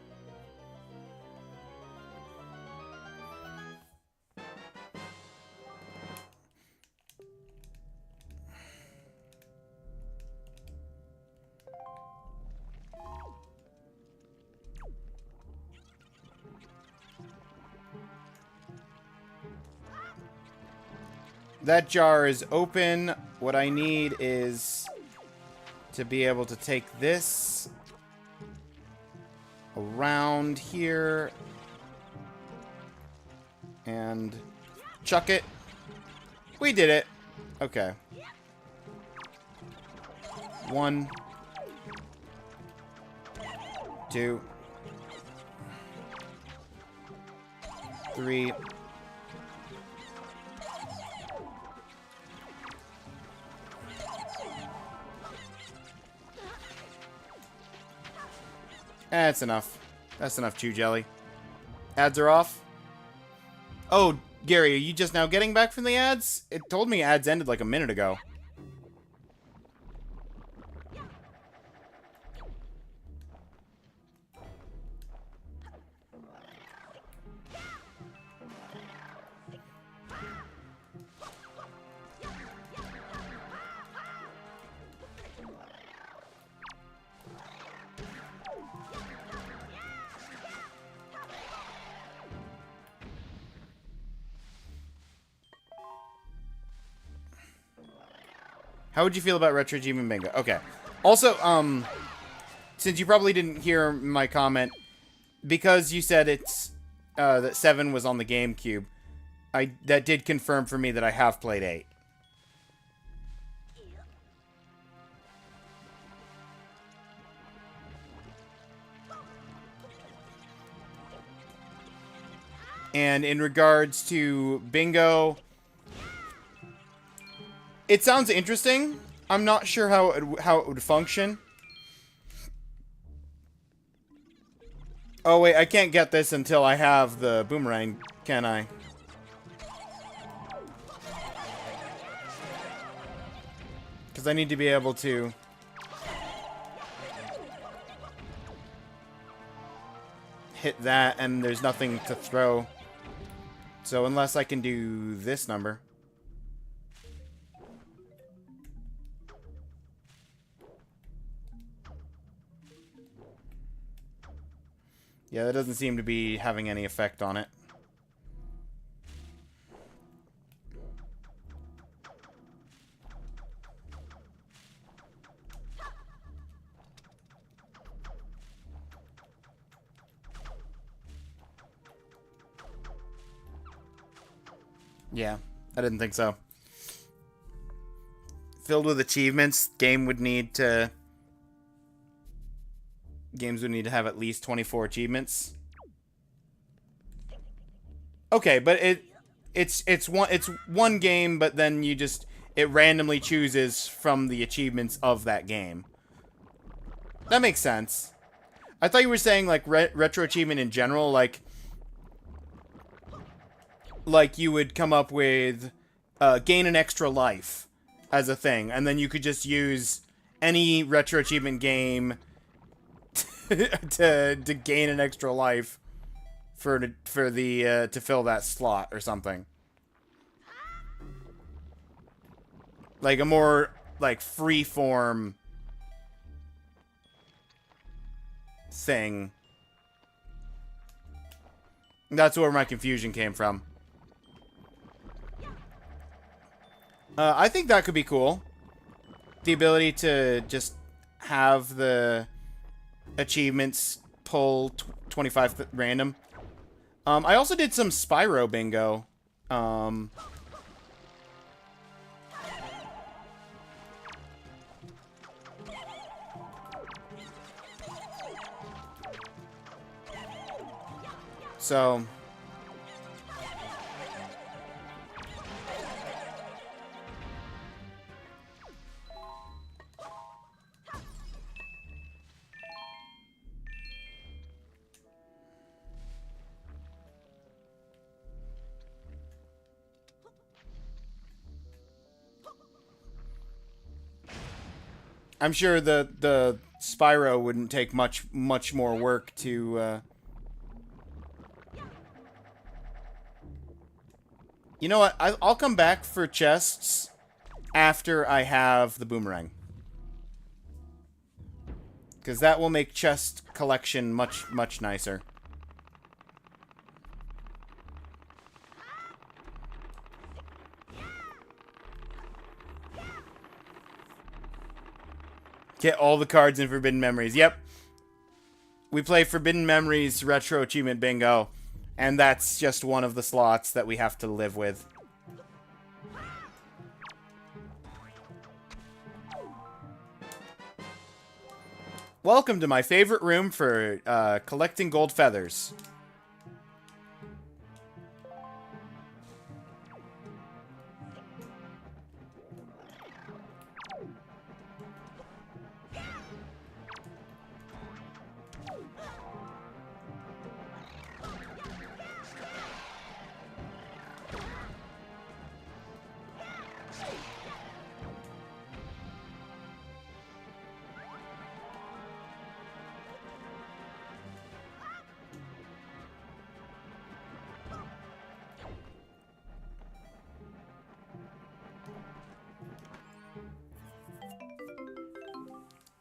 That jar is open. What I need is to be able to take this around here and chuck it. We did it. Okay. 1, 2, 3. That's enough. That's enough chew jelly. Ads are off. Oh, Gary, are you just now getting back from the ads? It told me ads ended like a minute ago. How would you feel about Retro Achievement Bingo? Okay. Also, since you probably didn't hear my comment, because you said it's that 7 was on the GameCube, that did confirm for me that I have played 8. And in regards to Bingo, it sounds interesting. I'm not sure how it would function. Oh wait, I can't get this until I have the boomerang, can I? Because I need to be able to hit that, and there's nothing to throw. So unless I can do this number. Yeah, that doesn't seem to be having any effect on it. Yeah, I didn't think so. Filled with achievements, games would need to have at least 24 achievements. Okay, but it's one game, but then it randomly chooses from the achievements of that game. That makes sense. I thought you were saying like retro achievement in general, like you would come up with gain an extra life as a thing, and then you could just use any retro achievement game to gain an extra life to fill that slot or something. Like a more like free form thing. That's where my confusion came from. I think that could be cool. The ability to just have the achievements pull 25 random. I also did some Spyro bingo. So... I'm sure the Spyro wouldn't take much more work to, You know what? I'll come back for chests after I have the boomerang. Because that will make chest collection much nicer. Get all the cards in Forbidden Memories. Yep. We play Forbidden Memories Retro Achievement Bingo. And that's just one of the slots that we have to live with. Welcome to my favorite room for collecting gold feathers.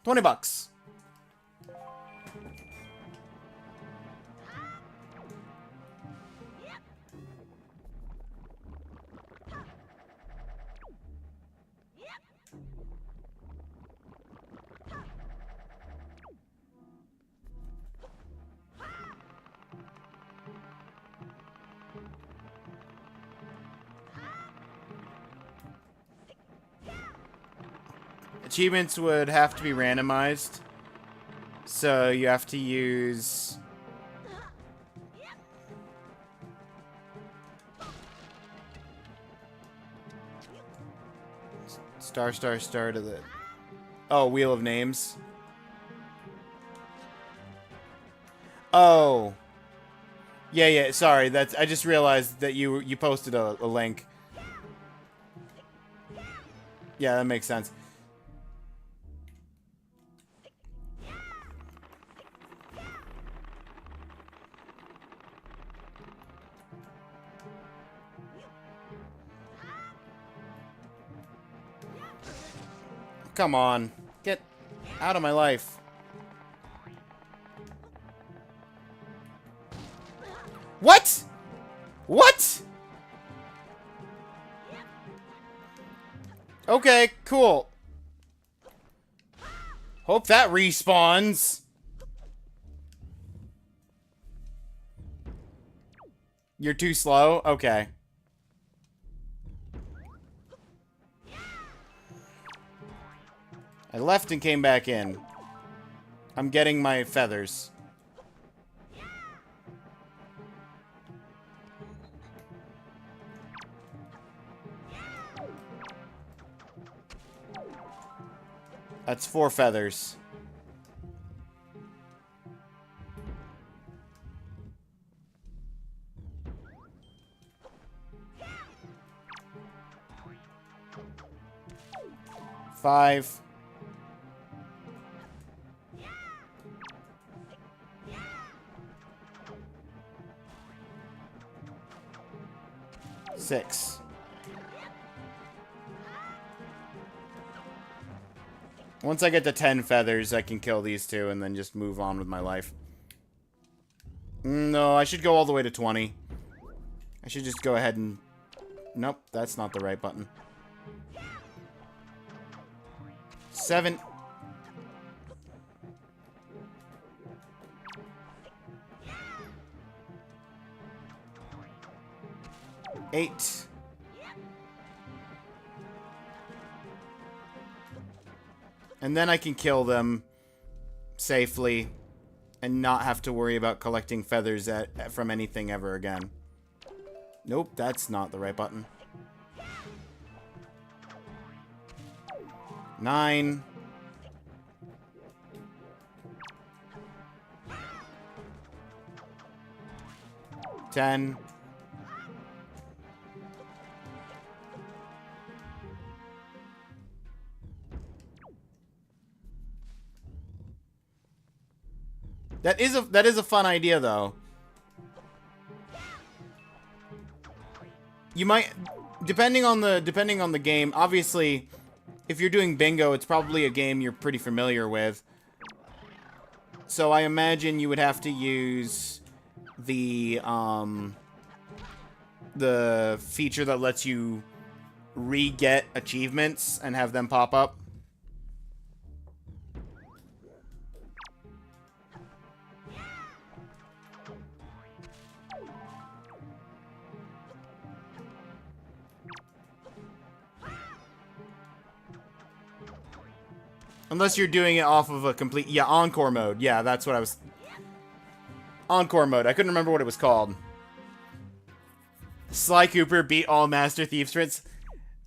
$20. Achievements would have to be randomized. So you have to use... Star to the... Oh, Wheel of Names. Oh. Yeah, sorry. That's I just realized that you posted a link. Yeah, that makes sense. Come on. Get out of my life. What? What? Okay, cool. Hope that respawns. You're too slow? Okay. I left and came back in. I'm getting my feathers. That's 4 feathers. Five. Six. Once I get to 10 feathers, I can kill these two and then just move on with my life. No, I should go all the way to 20. I should just go ahead and... Nope, that's not the right button. 7. 8. And then I can kill them safely and not have to worry about collecting feathers from anything ever again. Nope, that's not the right button. 9. 10. That is a fun idea, though. You might, depending on the game. Obviously, if you're doing bingo, it's probably a game you're pretty familiar with. So I imagine you would have to use the feature that lets you re-get achievements and have them pop up. Unless you're doing it off of a complete... Yeah, Encore mode. Yeah, that's what I was... Encore mode. I couldn't remember what it was called. Sly Cooper beat all Master Thief sprints.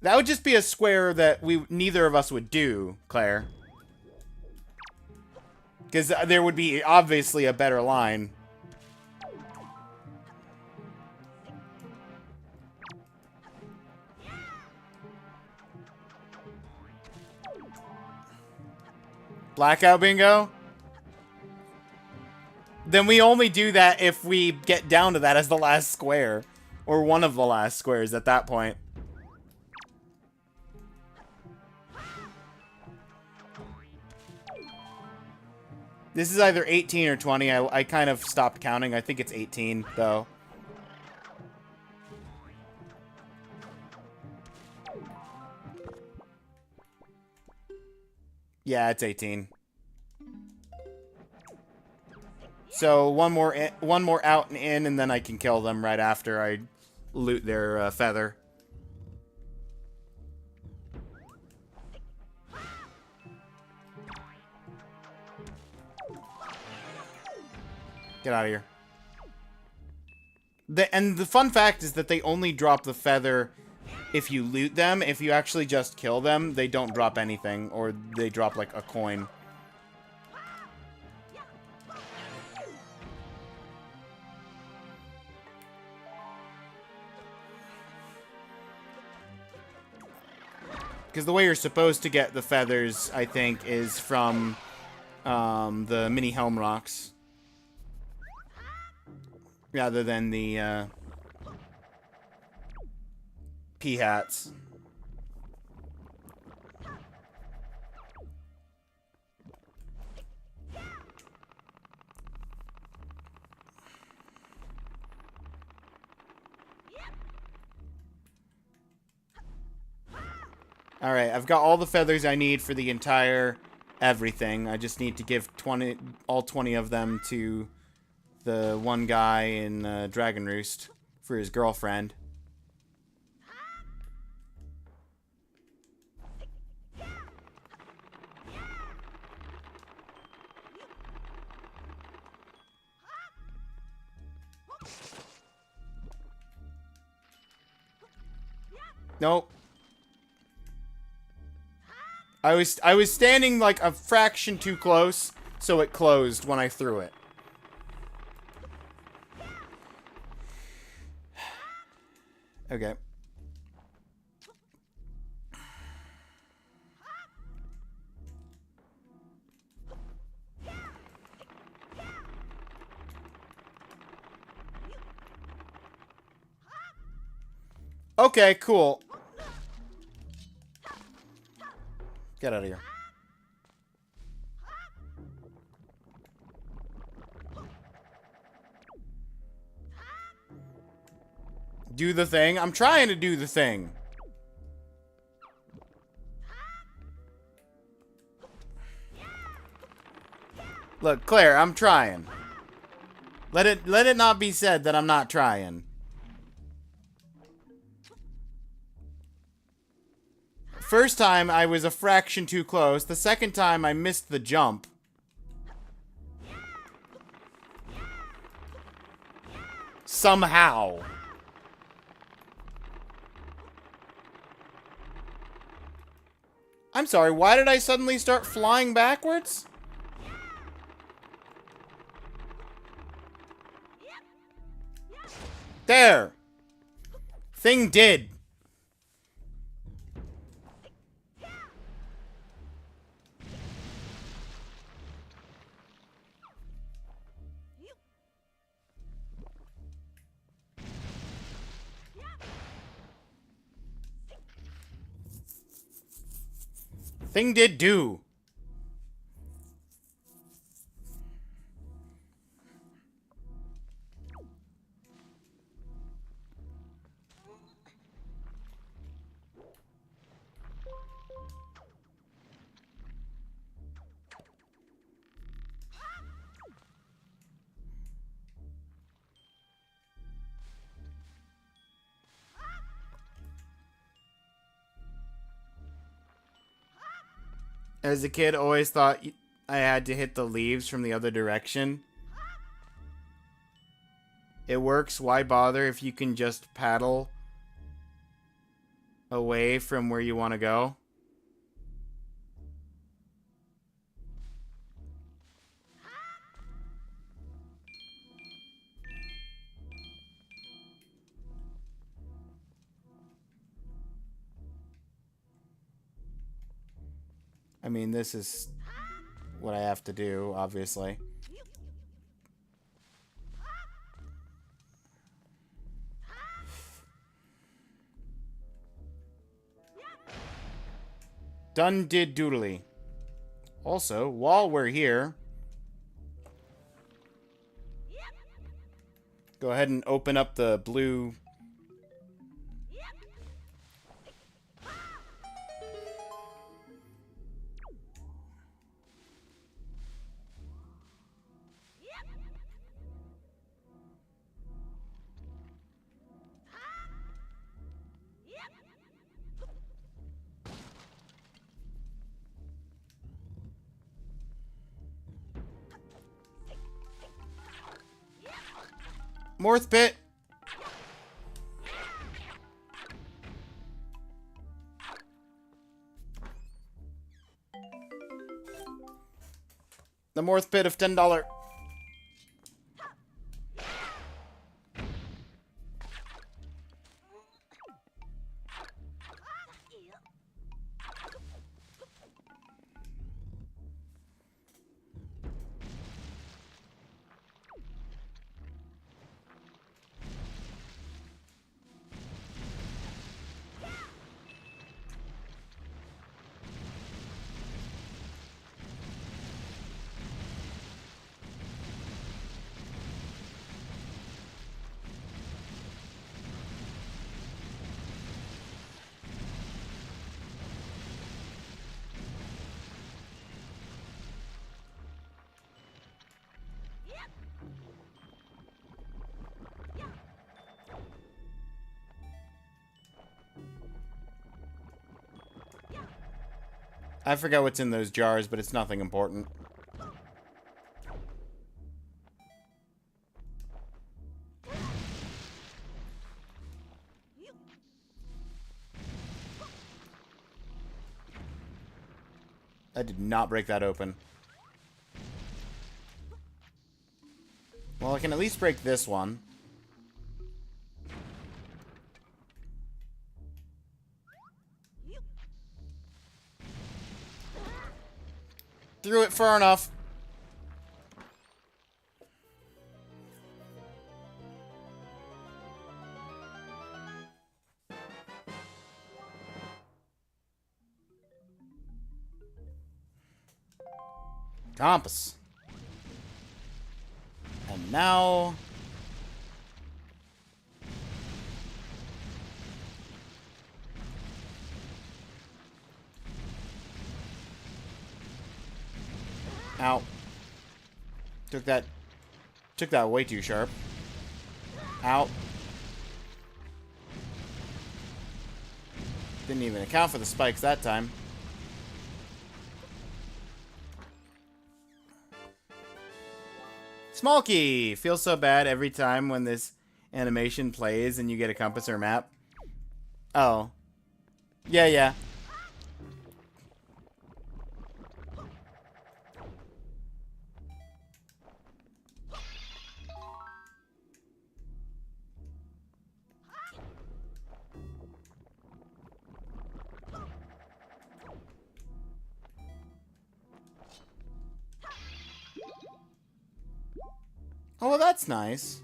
That would just be a square that neither of us would do, Claire. Because there would be, obviously, a better line. Blackout bingo? Then we only do that if we get down to that as the last square. Or one of the last squares at that point. This is either 18 or 20. I kind of stopped counting. I think it's 18, though. Yeah, it's 18. So one more out and in, and then I can kill them right after I loot their feather. Get out of here. And the fun fact is that they only drop the feather if you loot them. If you actually just kill them, they don't drop anything, or they drop like a coin. Because the way you're supposed to get the feathers, I think, is from the mini helm rocks. Rather than the pea hats. Alright, I've got all the feathers I need for the entire everything. I just need to give all 20 of them to the one guy in Dragon Roost for his girlfriend. Nope. I was standing like a fraction too close, so it closed when I threw it. Okay. Okay, cool. Get out of here. Do the thing. I'm trying to do the thing. Look, Claire, I'm trying. Let it not be said that I'm not trying. First time, I was a fraction too close. The second time, I missed the jump. Somehow. I'm sorry, why did I suddenly start flying backwards? There! Thing did. Thing did do. As a kid, always thought I had to hit the leaves from the other direction. It works, why bother if you can just paddle away from where you want to go? I mean, this is what I have to do, obviously. Done did doodly. Also, while we're here, go ahead and open up the blue. Morth pit. The Morth pit of $10. I forgot what's in those jars, but it's nothing important. I did not break that open. Well, I can at least break this one. Threw it far enough. Compass. And now... Ow. Took that way too sharp. Ow. Didn't even account for the spikes that time. Small key! Feels so bad every time when this animation plays and you get a compass or a map. Oh. Yeah, yeah. Oh, well, that's nice.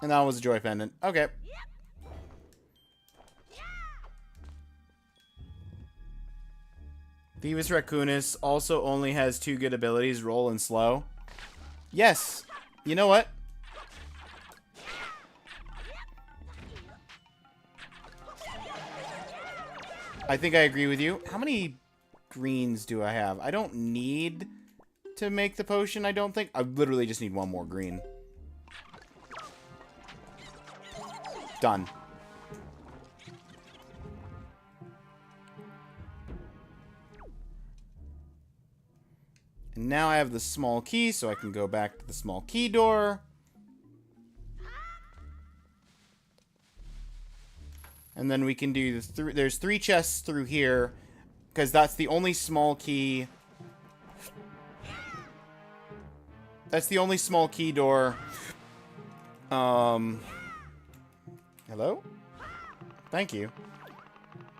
And that was a joy pendant. Okay. Thieves Raccoonus also only has 2 good abilities, roll and slow. Yes. You know what? I think I agree with you. How many greens do I have? I don't need to make the potion, I don't think. I literally just need 1 more green. Done. And now I have the small key, so I can go back to the small key door. And then we can do there's 3 chests through here, because that's the only small key. That's the only small key door. Hello? Thank you.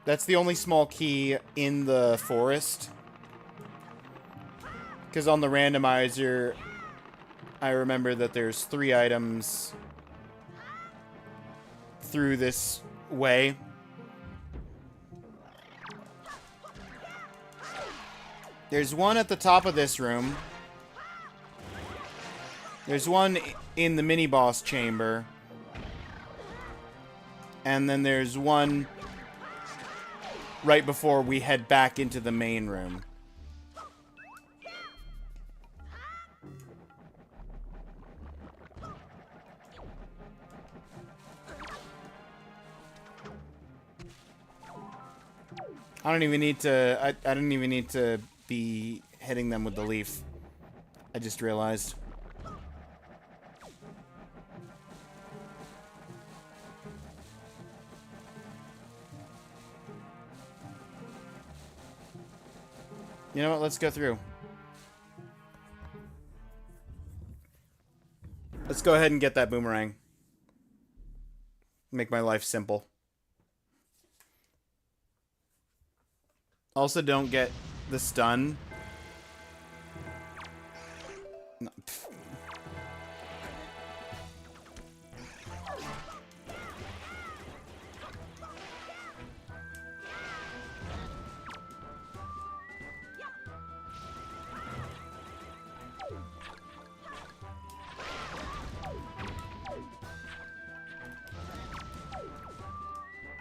That's the only small key in the forest. Because on the randomizer, I remember that there's 3 items through this way. There's 1 at the top of this room. There's 1 in the mini-boss chamber. And then there's 1 right before we head back into the main room. I don't even need to... I don't even need to be hitting them with the leaf. I just realized. You know what? Let's go through. Let's go ahead and get that boomerang. Make my life simple. Also, don't get the stun. No, pff.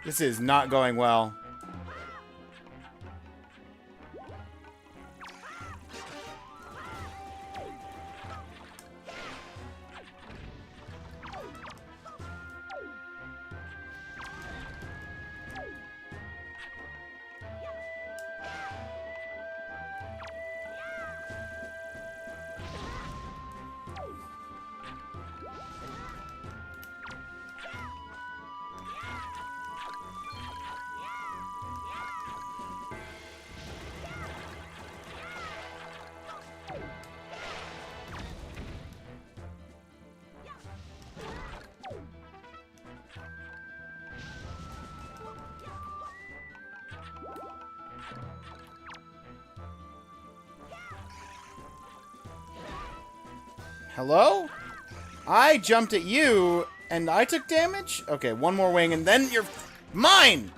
This is not going well. Hello? I jumped at you, and I took damage? Okay, 1 more wing, and then you're mine!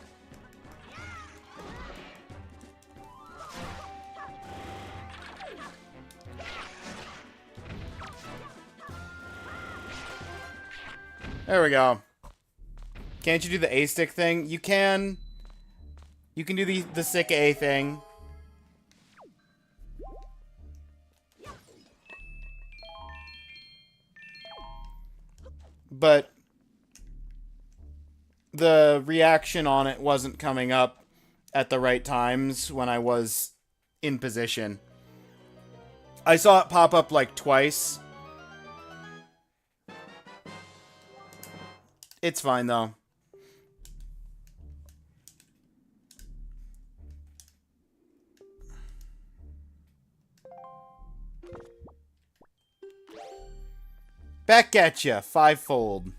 There we go. Can't you do the A-stick thing? You can. You can do the sick A thing. but the reaction on it wasn't coming up at the right times when I was in position. I saw it pop up like twice. It's fine though. Back at ya, fivefold.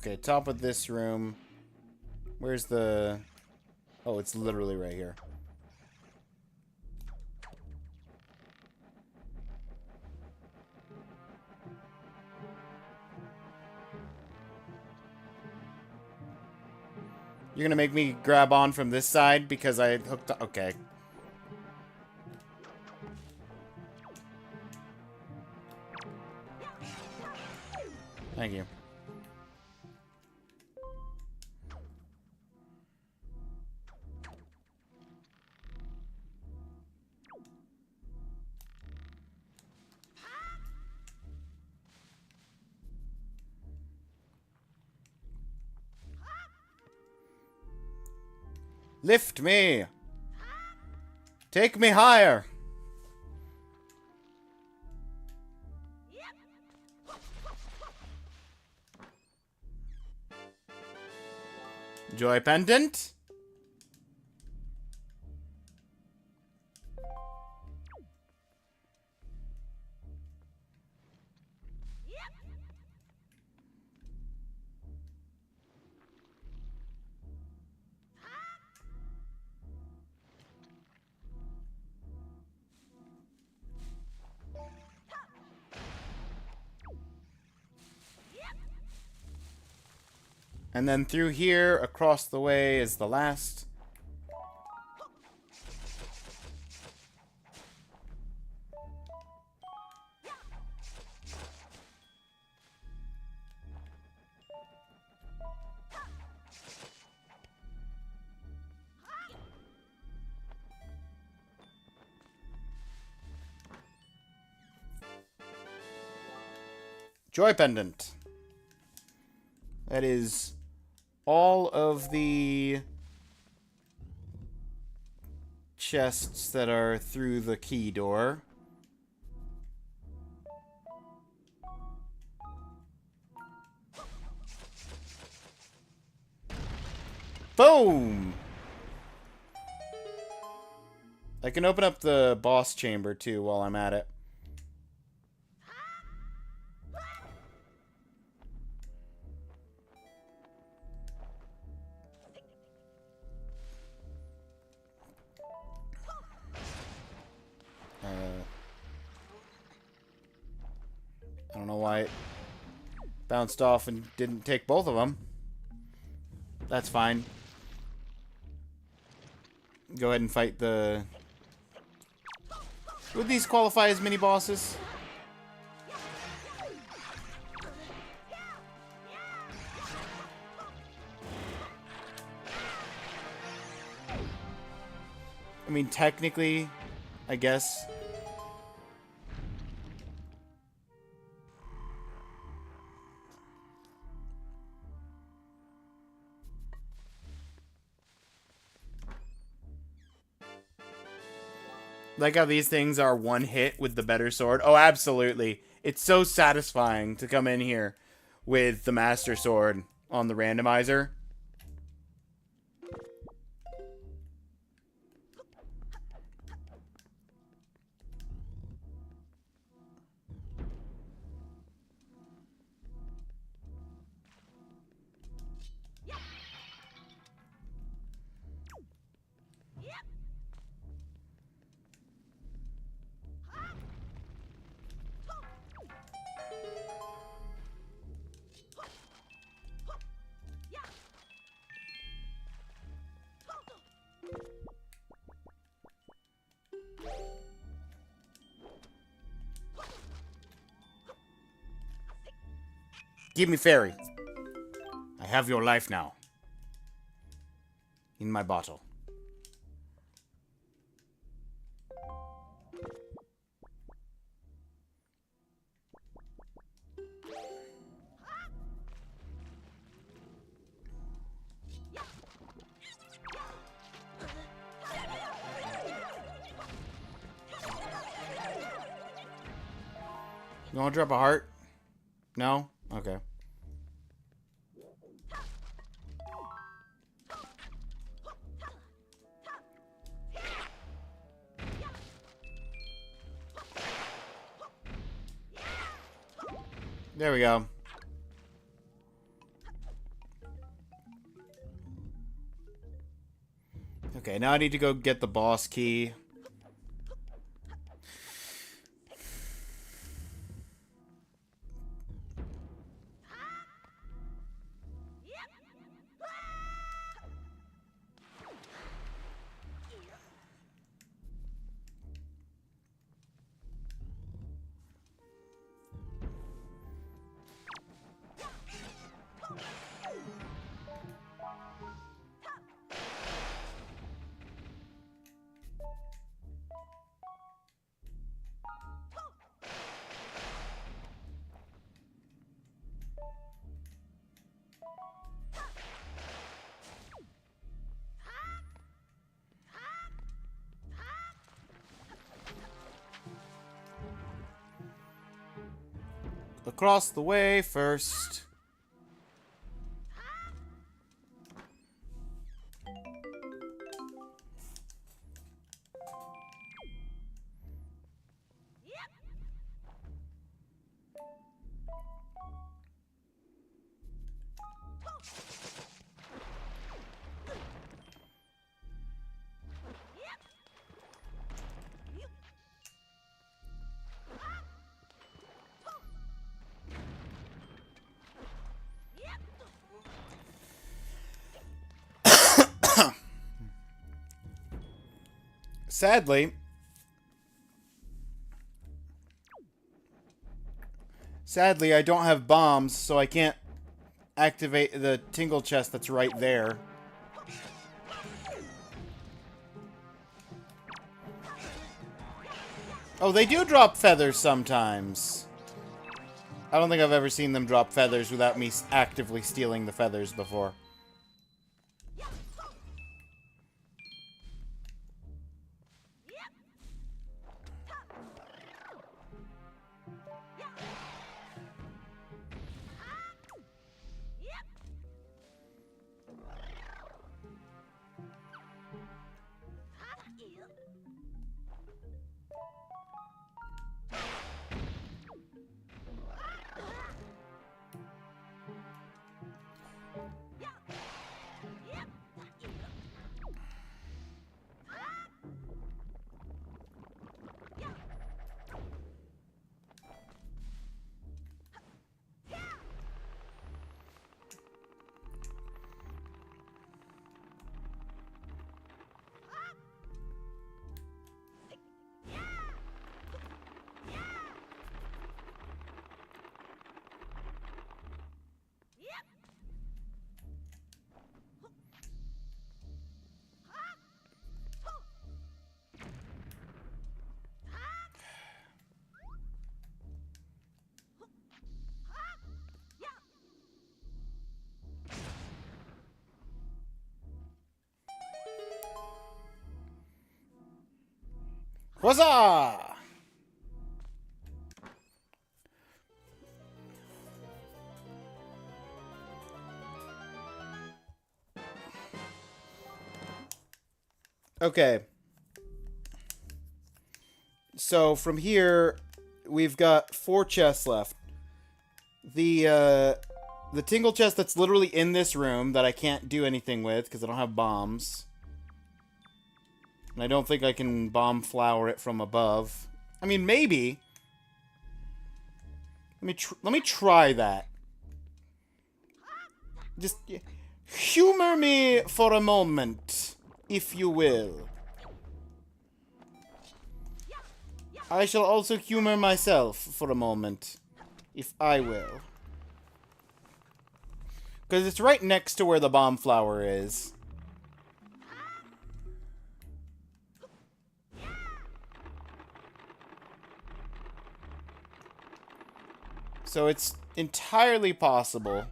Okay, top of this room. Where's the... Oh, it's literally right here. You're gonna make me grab on from this side because I hooked up. Okay. Thank you. Lift me! Take me higher! Joy pendant? And then through here, across the way, is the last. Joy pendant. That is all of the chests that are through the key door. Boom! I can open up the boss chamber too while I'm at it. I don't know why it bounced off and didn't take both of them. That's fine. Go ahead and fight the... Would these qualify as mini-bosses? I mean, technically, I guess... Like how these things are one hit with the better sword. Oh, absolutely. It's so satisfying to come in here with the Master Sword on the randomizer. Give me fairy. I have your life now. In my bottle. You want to drop a heart? No? Okay. There we go. Okay, now I need to go get the boss key. Across the way first. Sadly, I don't have bombs, so I can't activate the tingle chest that's right there. Oh, they do drop feathers sometimes. I don't think I've ever seen them drop feathers without me actively stealing the feathers before. Huzzah! Okay. So from here, we've got 4 chests left. The tingle chest that's literally in this room that I can't do anything with because I don't have bombs. And I don't think I can bomb flower it from above. I mean, maybe. Let me try that. Just humor me for a moment, if you will. I shall also humor myself for a moment, if I will. Because it's right next to where the bomb flower is. So it's entirely possible.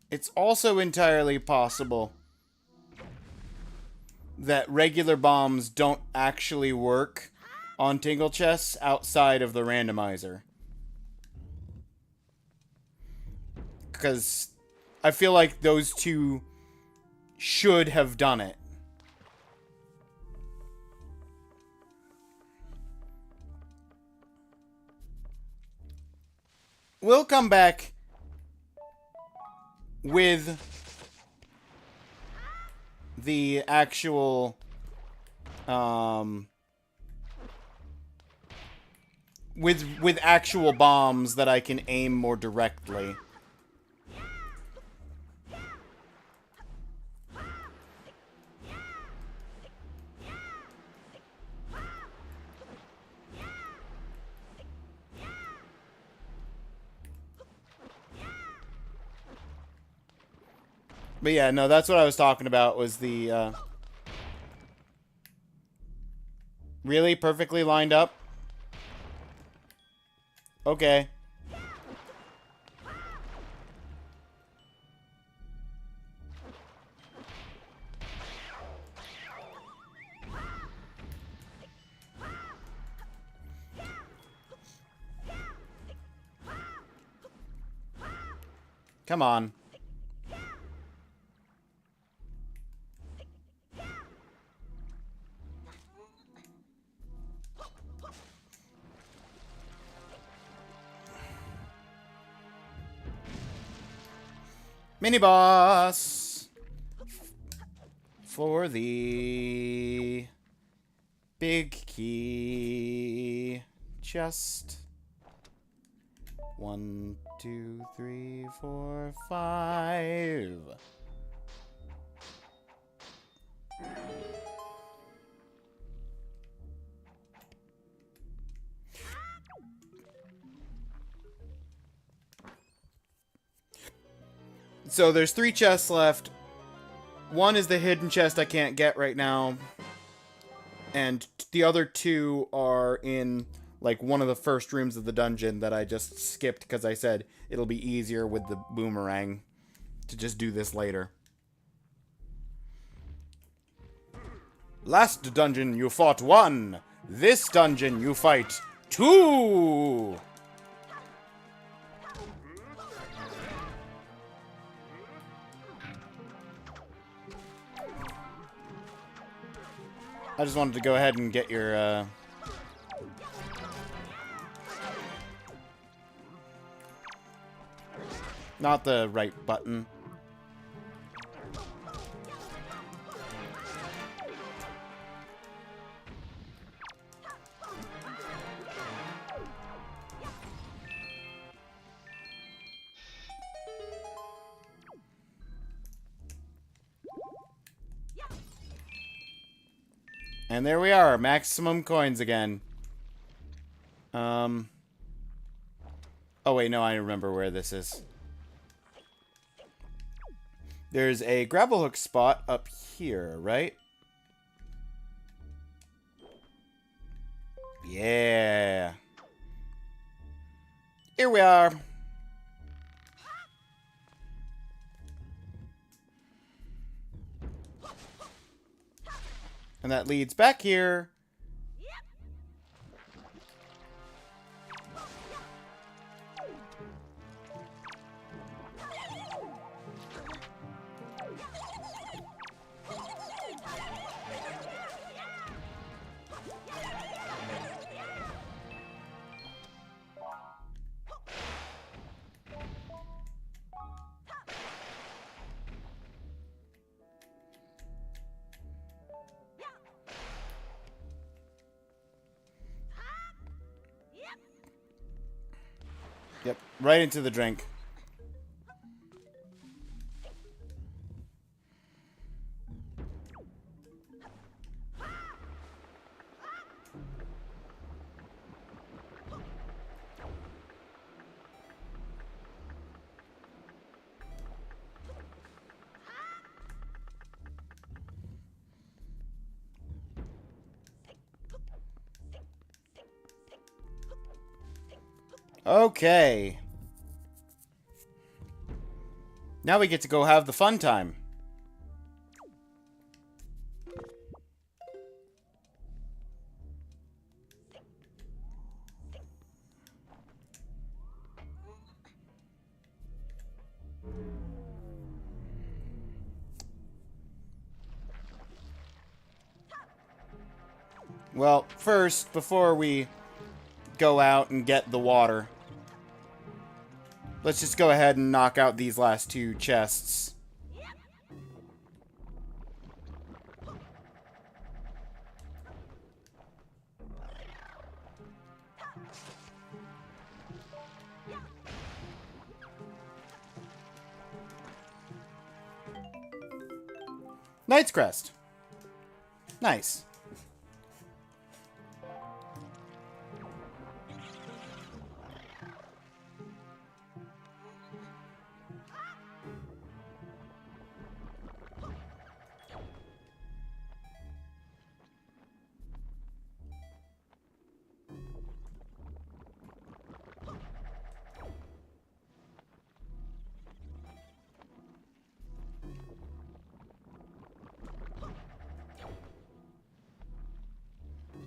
It's also entirely possible that regular bombs don't actually work on tingle chests outside of the randomizer. Because I feel like those two should have done it. We'll come back with the actual with actual bombs that I can aim more directly. But yeah, no, that's what I was talking about, was the, really? Perfectly lined up? Okay. Come on. Mini boss for the big key chest. 1, 2, 3, 4, 5. So there's 3 chests left. One is the hidden chest I can't get right now. And the other 2 are in, like, one of the first rooms of the dungeon that I just skipped because I said it'll be easier with the boomerang to just do this later. Last dungeon you fought 1. This dungeon you fight 2. I just wanted to go ahead and get your, not the right button. And there we are, maximum coins again. Oh wait, no, I remember where this is. There's a grapple hook spot up here, right? Yeah. Here we are. And that leads back here. Yep, right into the drink. Okay. Now we get to go have the fun time. Well, first, before we go out and get the water, let's just go ahead and knock out these last two chests. Knight's Crest. Nice.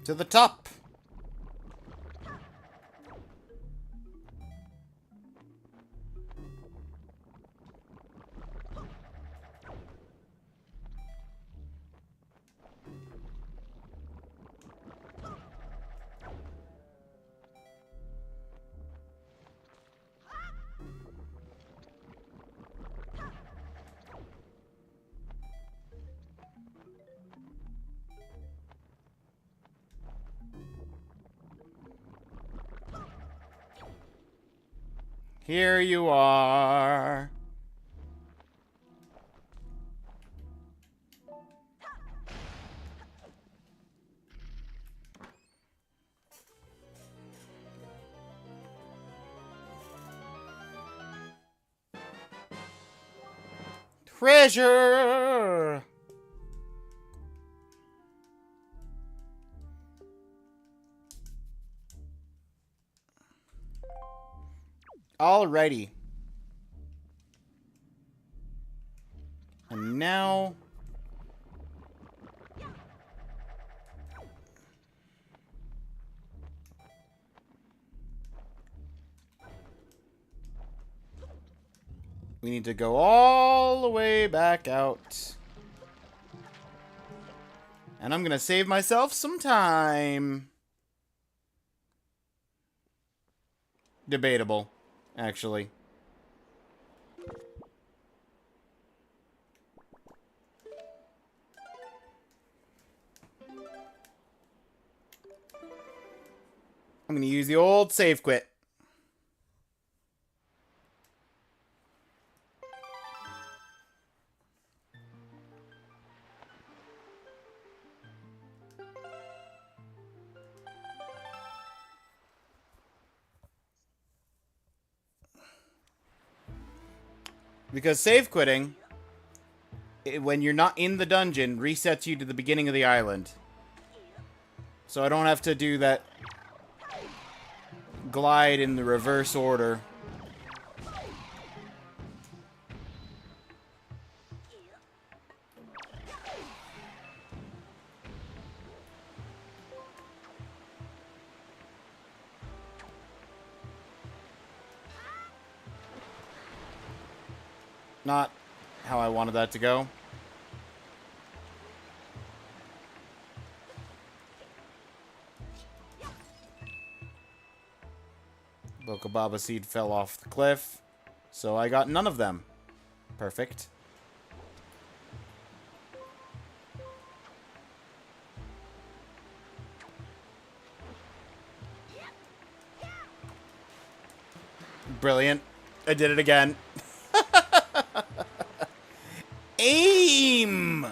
To the top. Here you are. Treasure! Alrighty. And now... we need to go all the way back out. And I'm gonna save myself some time. Debatable, actually. I'm gonna use the old save quit. Because save quitting, when you're not in the dungeon, resets you to the beginning of the island. So I don't have to do that glide in the reverse order. Not how I wanted that to go. Bokobaba seed fell off the cliff, so I got none of them. Perfect. Brilliant. I did it again. Aim!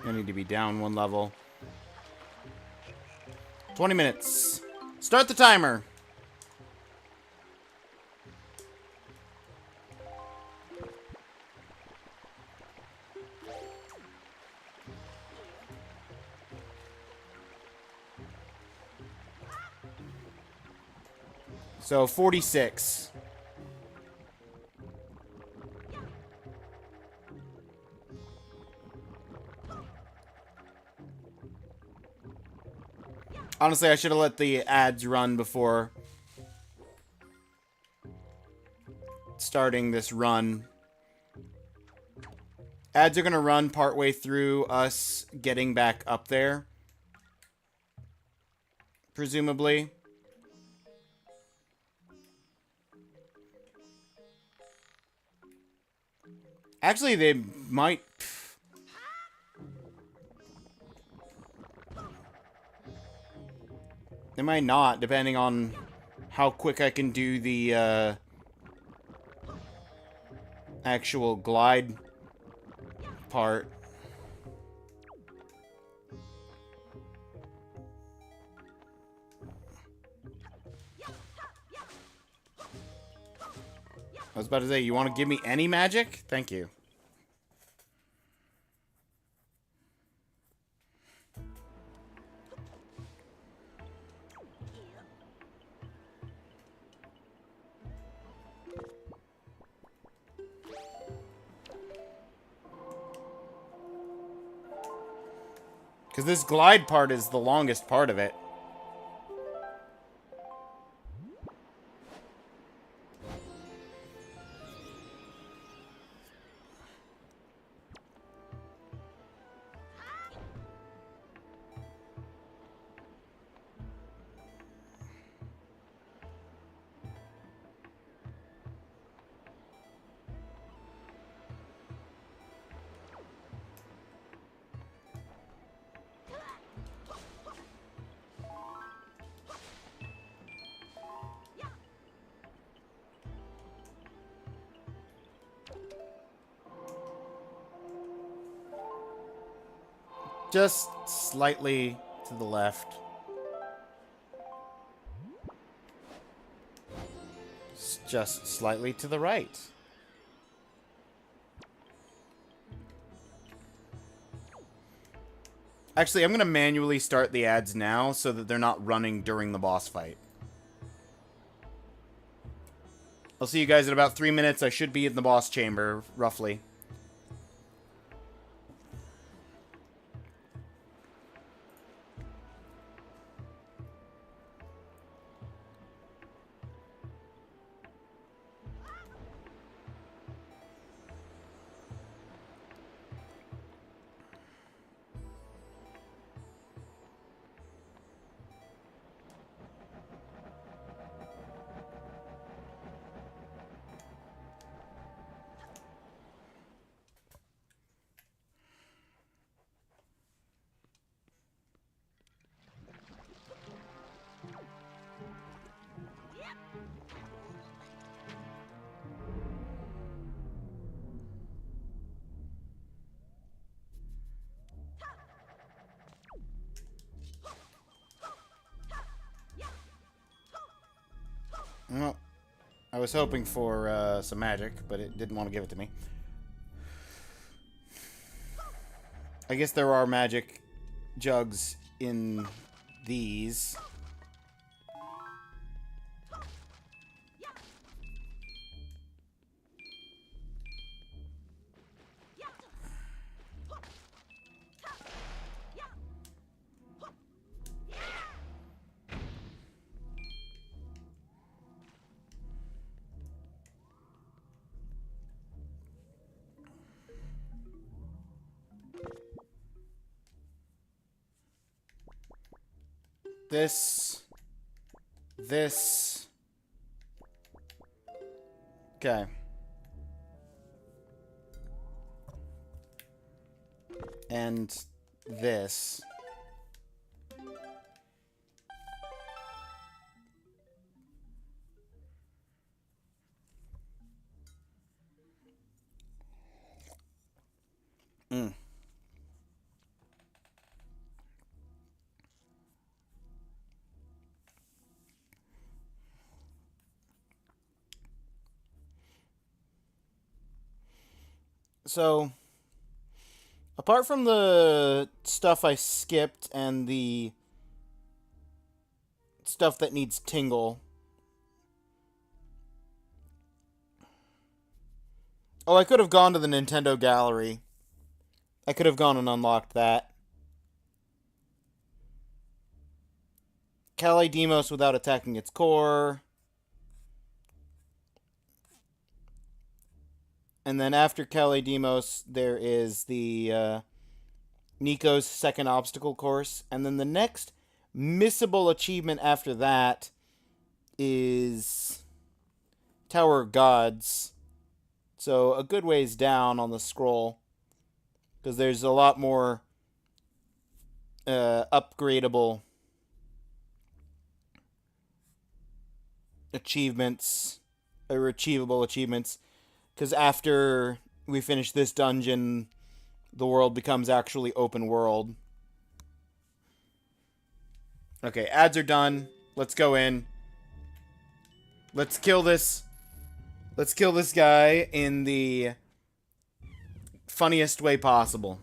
I need to be down one level. 20 minutes. Start the timer. So 46. Honestly, I should have let the ads run before starting this run. Ads are going to run partway through us getting back up there. Presumably. Actually, they might... They might not, depending on how quick I can do the actual glide part. I was about to say, you want to give me any magic? Thank you. Because this glide part is the longest part of it. Just slightly to the left. Just slightly to the right. Actually, I'm going to manually start the ads now so that they're not running during the boss fight. I'll see you guys in about 3 minutes. I should be in the boss chamber, roughly. Well, I was hoping for some magic, but it didn't want to give it to me. I guess there are magic jugs in these. This. Okay. And this. Mm. So, apart from the stuff I skipped and the stuff that needs tingle. Oh, I could have gone to the Nintendo Gallery. I could have gone and unlocked that. Calais Demos without attacking its core. And then after Calais Demos, there is the Nico's second obstacle course. And then the next missable achievement after that is Tower of Gods. So a good ways down on the scroll. Because there's a lot more upgradable achievements, or achievable achievements. Because after we finish this dungeon, the world becomes actually open world. Okay, ads are done. Let's go in. Let's kill this. Let's kill this guy in the funniest way possible.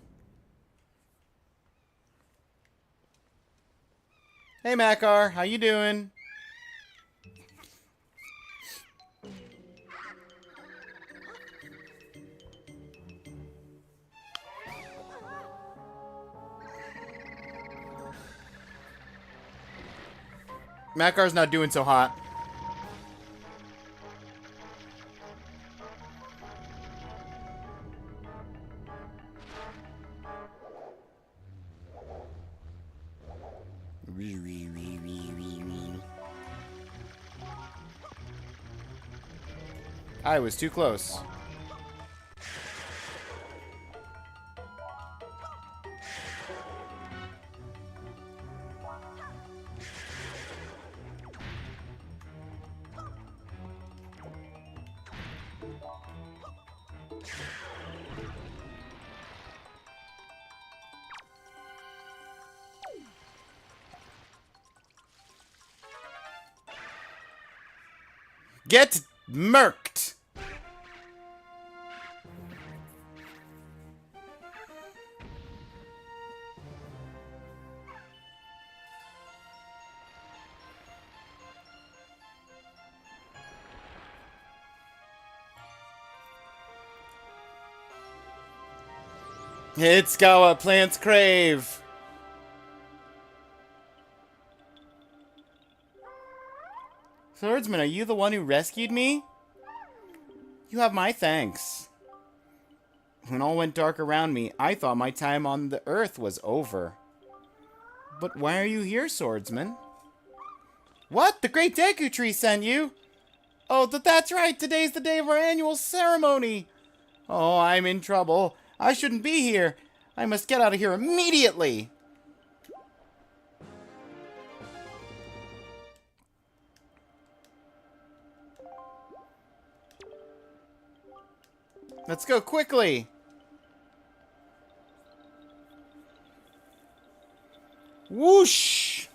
Hey, Makar, how you doing? Makar's not doing so hot. I was too close. Get murked! It's got what plants crave. Swordsman, are you the one who rescued me? You have my thanks. When all went dark around me, I thought my time on the earth was over. But why are you here, Swordsman? What? The Great Deku Tree sent you? Oh, that's right. Today's the day of our annual ceremony. Oh, I'm in trouble. I shouldn't be here. I must get out of here immediately. Let's go quickly. Whoosh.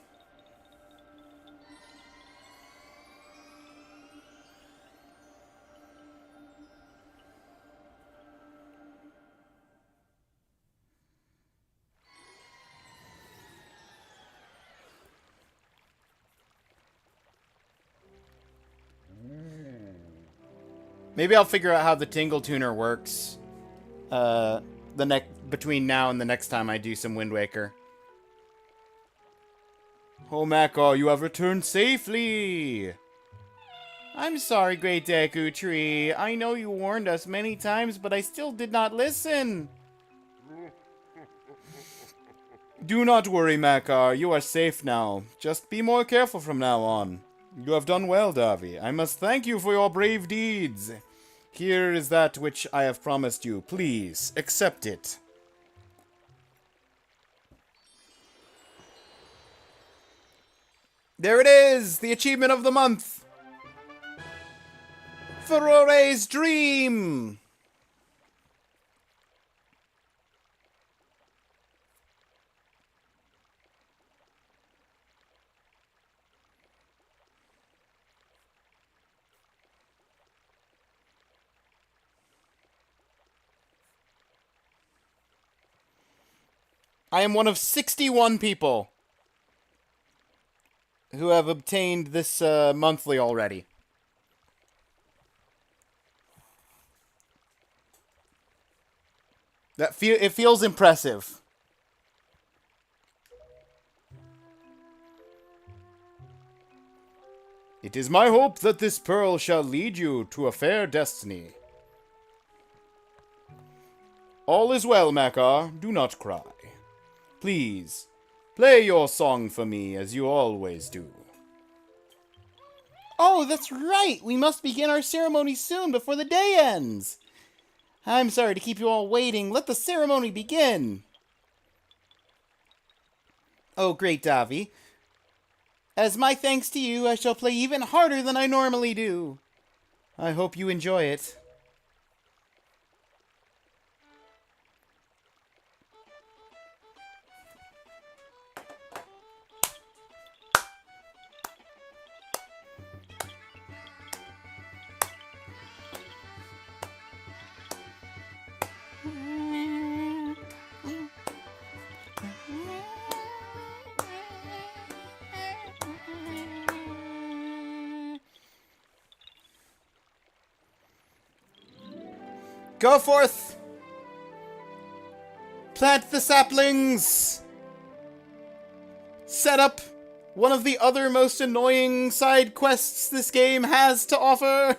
Maybe I'll figure out how the Tingle Tuner works. Between now and the next time I do some Wind Waker. Oh, Mako, you have returned safely! I'm sorry, Great Deku Tree. I know you warned us many times, but I still did not listen. Do not worry, Makar. You are safe now. Just be more careful from now on. You have done well, Davi. I must thank you for your brave deeds. Here is that which I have promised you. Please, accept it. There it is! The achievement of the month! Furore's Dream! I am one of 61 people who have obtained this monthly already. It feels impressive. It is my hope that this pearl shall lead you to a fair destiny. All is well, Makar. Do not cry. Please, play your song for me as you always do. Oh, that's right! We must begin our ceremony soon before the day ends! I'm sorry to keep you all waiting. Let the ceremony begin! Oh, great Davi. As my thanks to you, I shall play even harder than I normally do. I hope you enjoy it. Go forth! Plant the saplings! Set up one of the other most annoying side quests this game has to offer!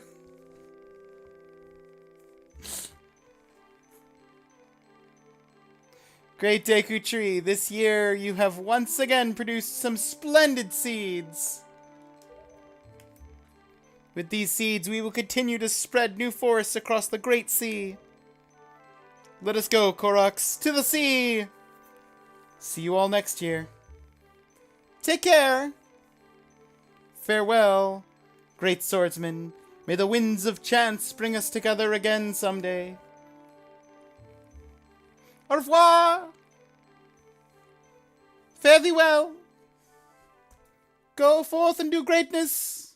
Great Deku Tree, this year you have once again produced some splendid seeds! With these seeds, we will continue to spread new forests across the Great Sea. Let us go, Koroks, to the sea! See you all next year. Take care! Farewell, great swordsman. May the winds of chance bring us together again someday. Au revoir! Fare thee well! Go forth and do greatness!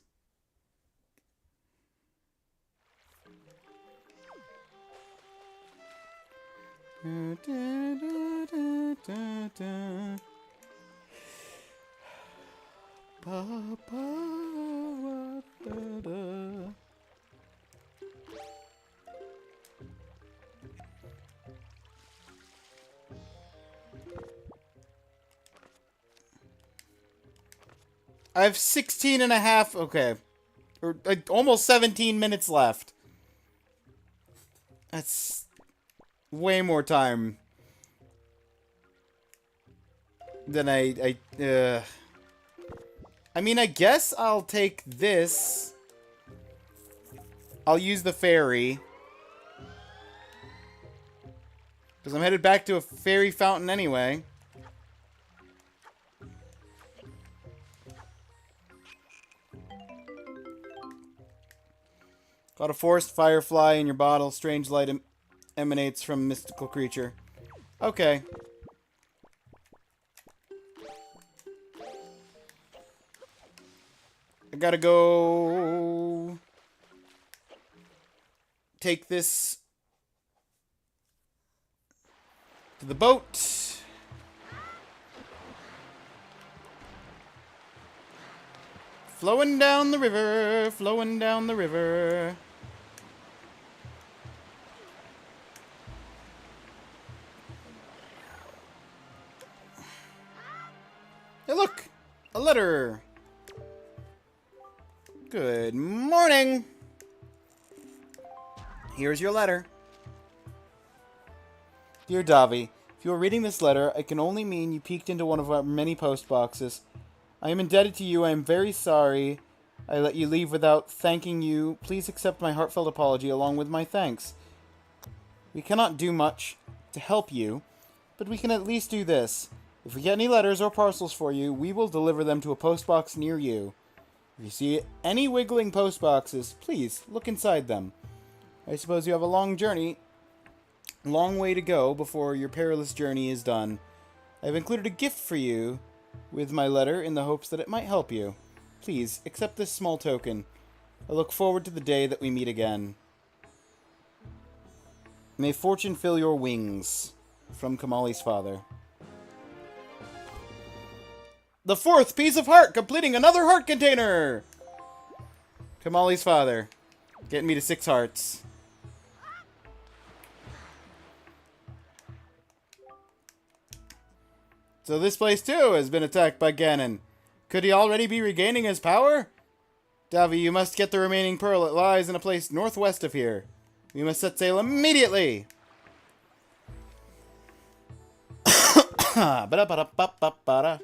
I have 16 and a half, okay. Or almost 17 minutes left. That's way more time than I mean, I guess I'll take this. I'll use the ferry. Because I'm headed back to a fairy fountain anyway. Got a forest firefly in your bottle. Strange light emanates from mystical creature. Okay. I gotta go take this to the boat. Flowing down the river, flowing down the river. letter. Good morning. Here's your letter. Dear Davi, if you are reading this letter, it can only mean you peeked into one of our many post boxes. I am indebted to you. I am very sorry I let you leave without thanking you. Please accept my heartfelt apology along with my thanks. We cannot do much to help you, but we can at least do this. If we get any letters or parcels for you, we will deliver them to a post box near you. If you see any wiggling post boxes, please look inside them. I suppose you have a long way to go before your perilous journey is done. I have included a gift for you with my letter in the hopes that it might help you. Please, accept this small token. I look forward to the day that we meet again. May fortune fill your wings. From Kamali's father. The 4th piece of heart, completing another heart container! Kamali's father. Getting me to 6 hearts. So this place too has been attacked by Ganon. Could he already be regaining his power? Davi, you must get the remaining pearl. It lies in a place northwest of here. We must set sail immediately. Ba-da-ba-da-ba-ba-ba-da.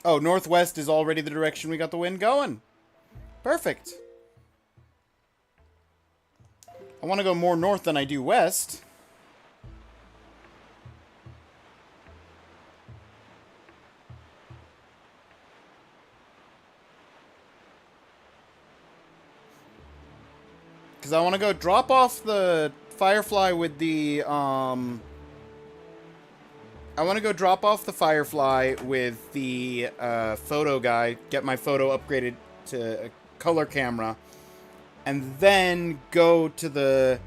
Oh, northwest is already the direction we got the wind going. Perfect. I want to go more north than I do west. Because I want to go drop off the Firefly with the, I want to go drop off the Firefly with the photo guy, get my photo upgraded to a color camera, and then go to the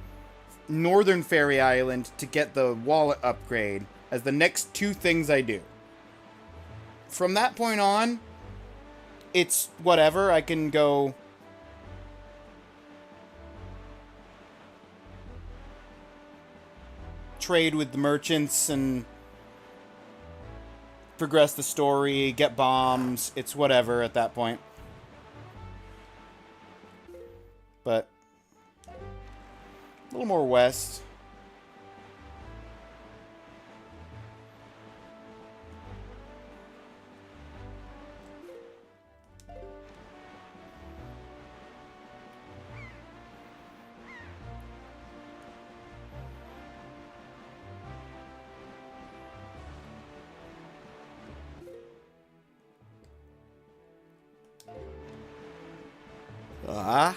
Northern Fairy Island to get the wallet upgrade as the next 2 things I do. From that point on, it's whatever. I can go trade with the merchants and progress the story, get bombs. It's whatever at that point. But a little more west. Ah.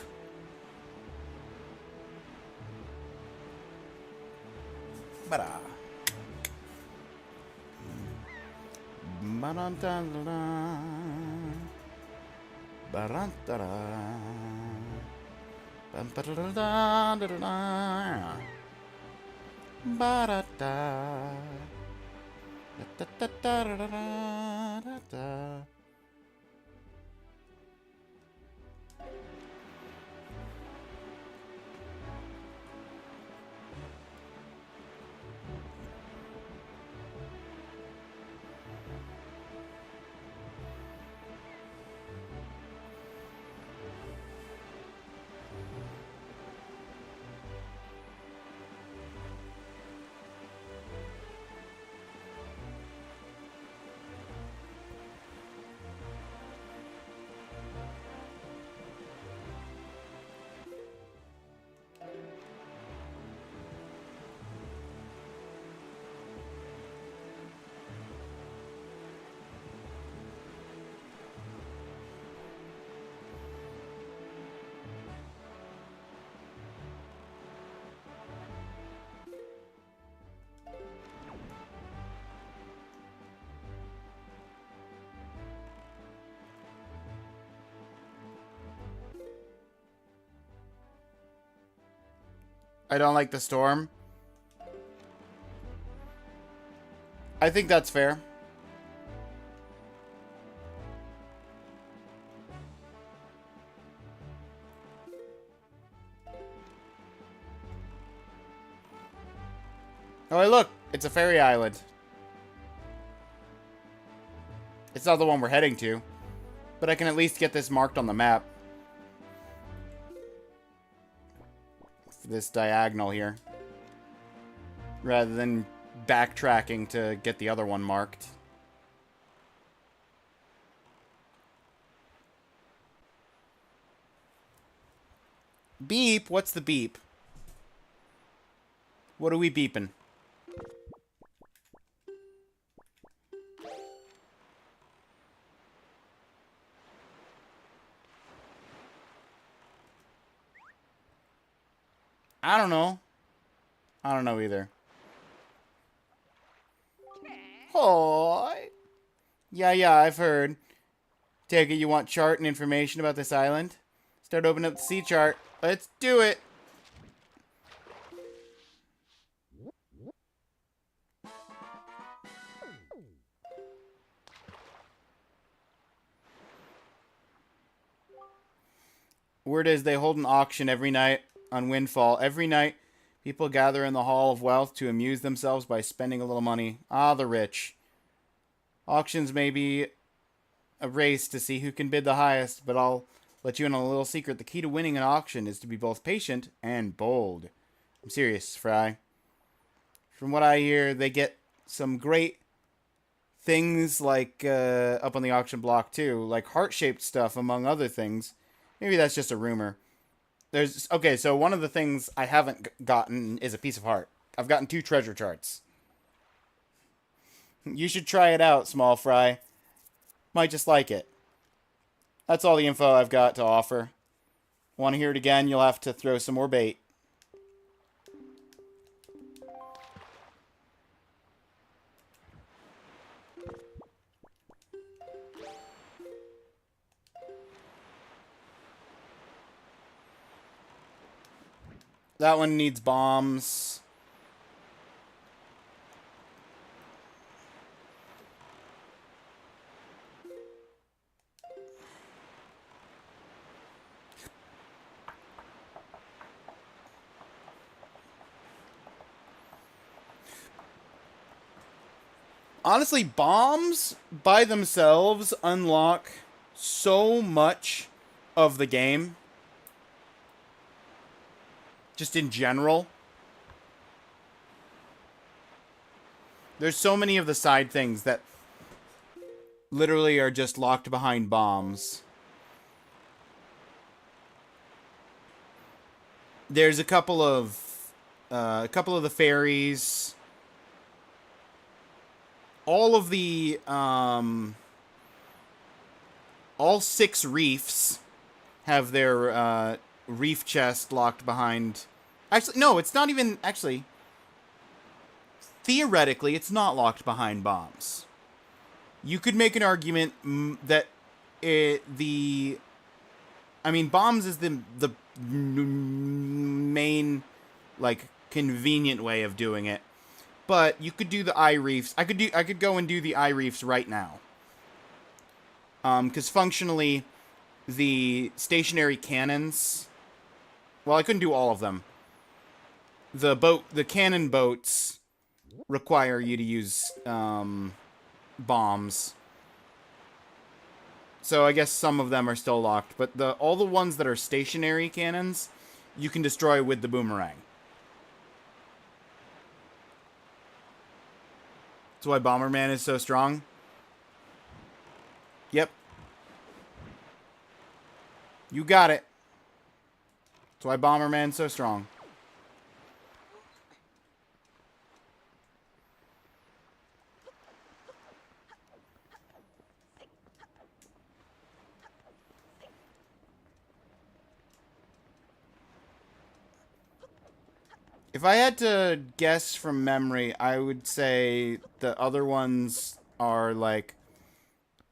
Ba-da. Ba-dum-dum-da-da. Ba-dum-da-da. Bum-ba-da-da-da-da-da. Ba-da-da. Da-da-da-da-da-da-da. I don't like the storm. I think that's fair. Oh, hey, look! It's a fairy island. It's not the one we're heading to. But I can at least get this marked on the map. For this diagonal here. Rather than backtracking to get the other one marked. Beep? What's the beep? What are we beeping? I don't know. I don't know either. Hi. Yeah, I've heard. Take it you want chart and information about this island? Start opening up the sea chart. Let's do it. Word is they hold an auction every night on Windfall. Every night, people gather in the Hall of Wealth to amuse themselves by spending a little money. Ah, the rich. Auctions may be a race to see who can bid the highest, but I'll let you in on a little secret. The key to winning an auction is to be both patient and bold. I'm serious, Fry. From what I hear, they get some great things like up on the auction block too, like heart-shaped stuff among other things. Maybe that's just a rumor. Okay, so one of the things I haven't gotten is a piece of heart. I've gotten 2 treasure charts. You should try it out, Small Fry. Might just like it. That's all the info I've got to offer. Want to hear it again? You'll have to throw some more bait. That one needs bombs. Honestly, bombs by themselves unlock so much of the game. Just in general. There's so many of the side things that literally are just locked behind bombs. There's a couple of the fairies. All of the all 6 reefs have their reef chest locked behind. Actually, no, it's not even actually. Theoretically, it's not locked behind bombs. You could make an argument that bombs is the main, like, convenient way of doing it. But you could do the eye reefs. I could go and do the eye reefs right now. Because functionally, the stationary cannons. Well, I couldn't do all of them. The cannon boats require you to use bombs. So I guess some of them are still locked, but all the ones that are stationary cannons, you can destroy with the boomerang. That's why Bomberman is so strong. Yep. You got it. That's why Bomberman's so strong. If I had to guess from memory, I would say the other ones are like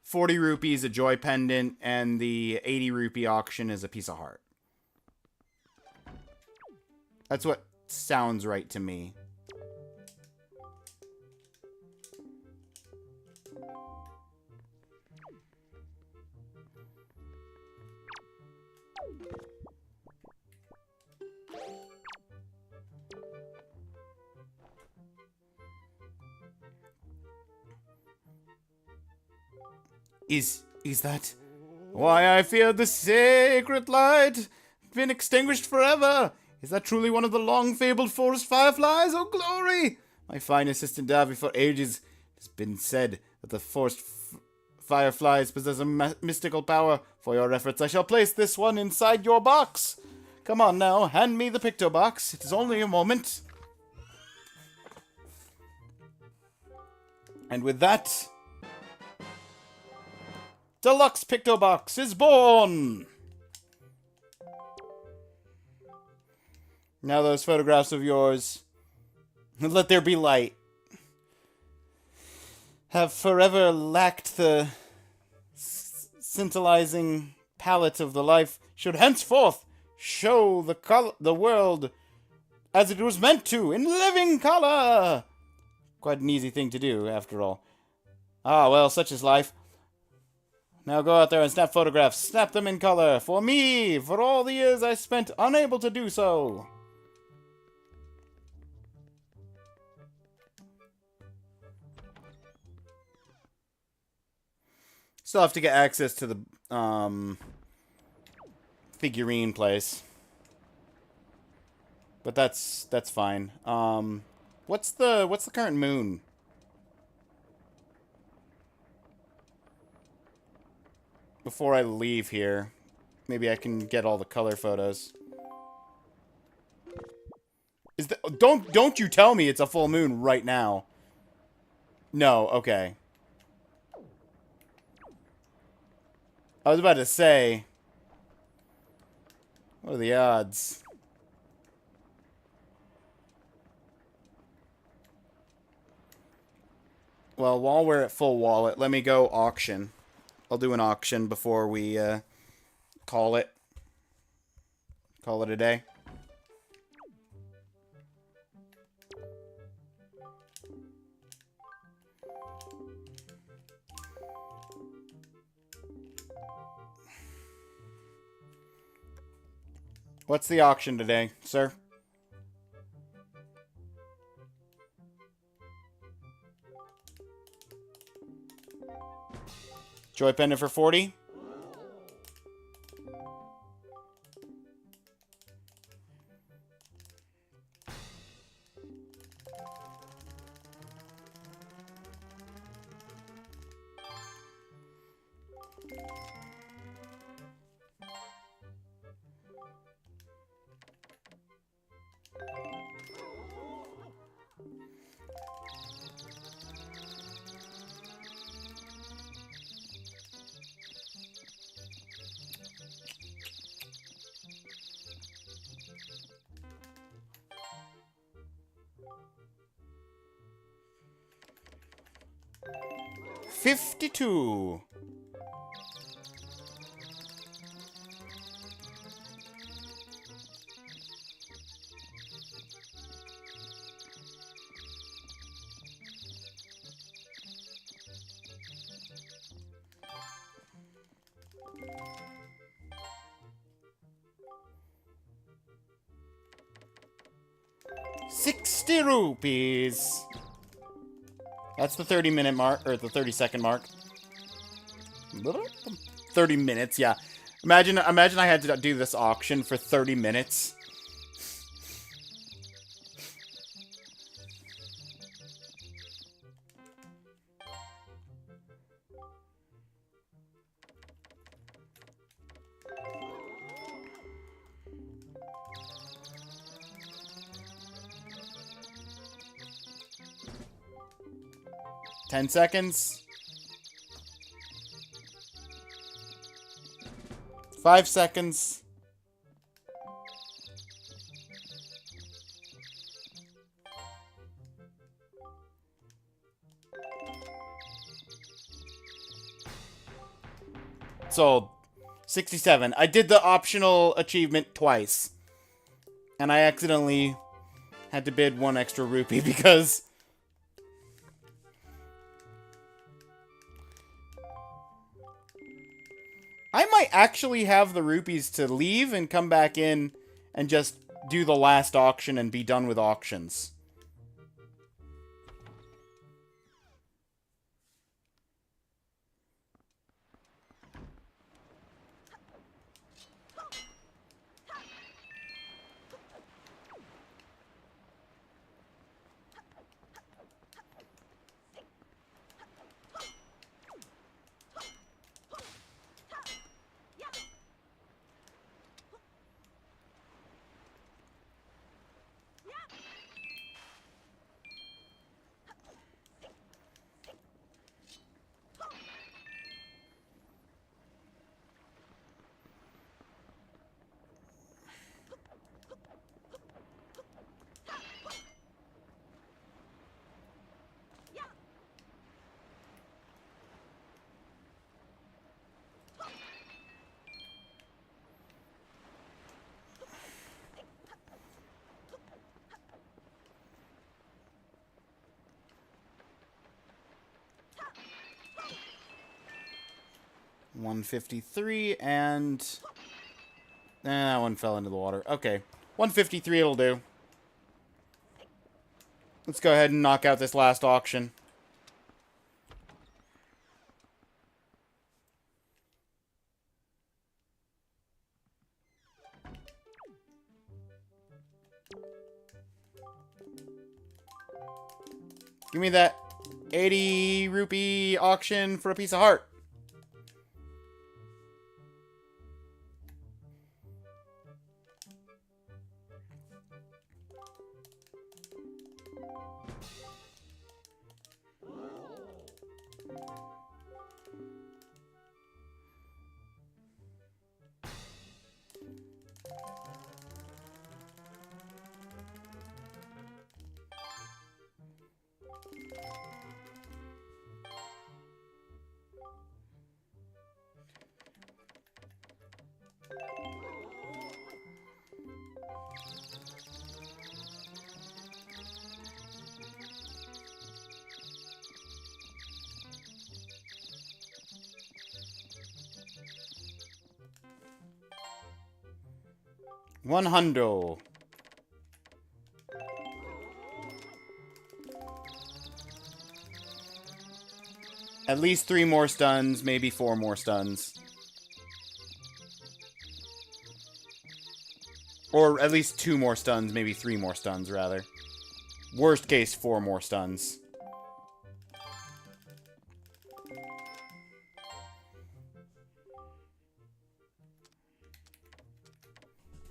40 rupees a joy pendant, and the 80 rupee auction is a piece of heart. That's what sounds right to me. Is that? Why, I feared the sacred light been extinguished forever. Is that truly one of the long-fabled forest fireflies? Oh, glory! My fine assistant Davy, for ages it has been said that the forest fireflies possess a mystical power. For your efforts, I shall place this one inside your box. Come on now, hand me the picto box. It is only a moment. And with that, Deluxe Picto Box is born! Now those photographs of yours, let there be light, have forever lacked the scintillating palette of the life, should henceforth show the world as it was meant to, in living color! Quite an easy thing to do, after all. Ah, well, such is life. Now go out there and snap photographs. Snap them in color. For me! For all the years I spent unable to do so. Still have to get access to the, figurine place. But that's fine. What's the current moon? Before I leave here, maybe I can get all the color photos. Don't you tell me it's a full moon right now. No, okay. I was about to say, what are the odds? Well, while we're at full wallet, let me go auction. I'll do an auction before we call it a day. What's the auction today, sir? Joy pendant for 40. $52. ₹60. That's the 30-minute mark, or the 30-second mark. 30 minutes, yeah. Imagine I had to do this auction for 30 minutes. Ten seconds. 5 seconds. Sold. 67. I did the optional achievement twice. And I accidentally had to bid 1 extra rupee because I might actually have the rupees to leave and come back in and just do the last auction and be done with auctions. 153 and... that one fell into the water. Okay. 153 it'll do. Let's go ahead and knock out this last auction. Give me that 80 rupee auction for a piece of heart. $100. At least 3 more stuns, maybe 4 more stuns. Or at least 2 more stuns, maybe 3 more stuns, rather. Worst case, 4 more stuns.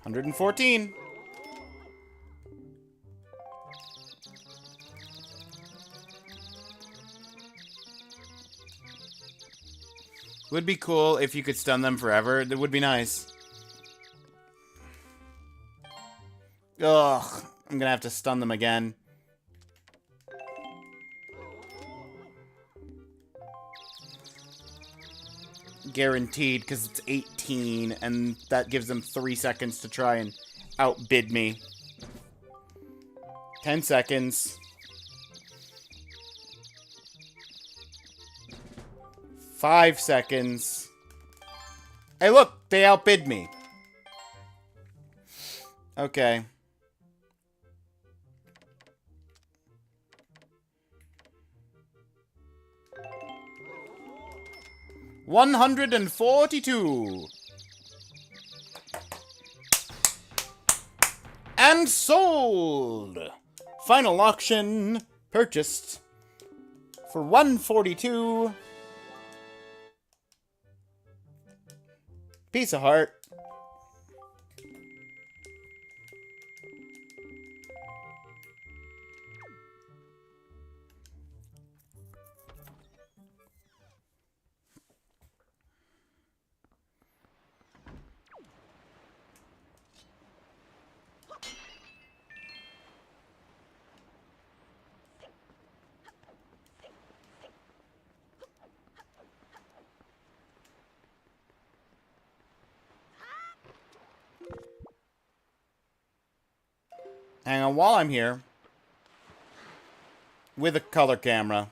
$114. Would be cool if you could stun them forever. That would be nice. Ugh. I'm gonna have to stun them again. Guaranteed, because it's 18, and that gives them 3 seconds to try and outbid me. 10 seconds. 5 seconds. Hey, look! They outbid me. Okay. $142. And sold! Final auction purchased for $142. Piece of heart. Hang on, while I'm here, with a color camera,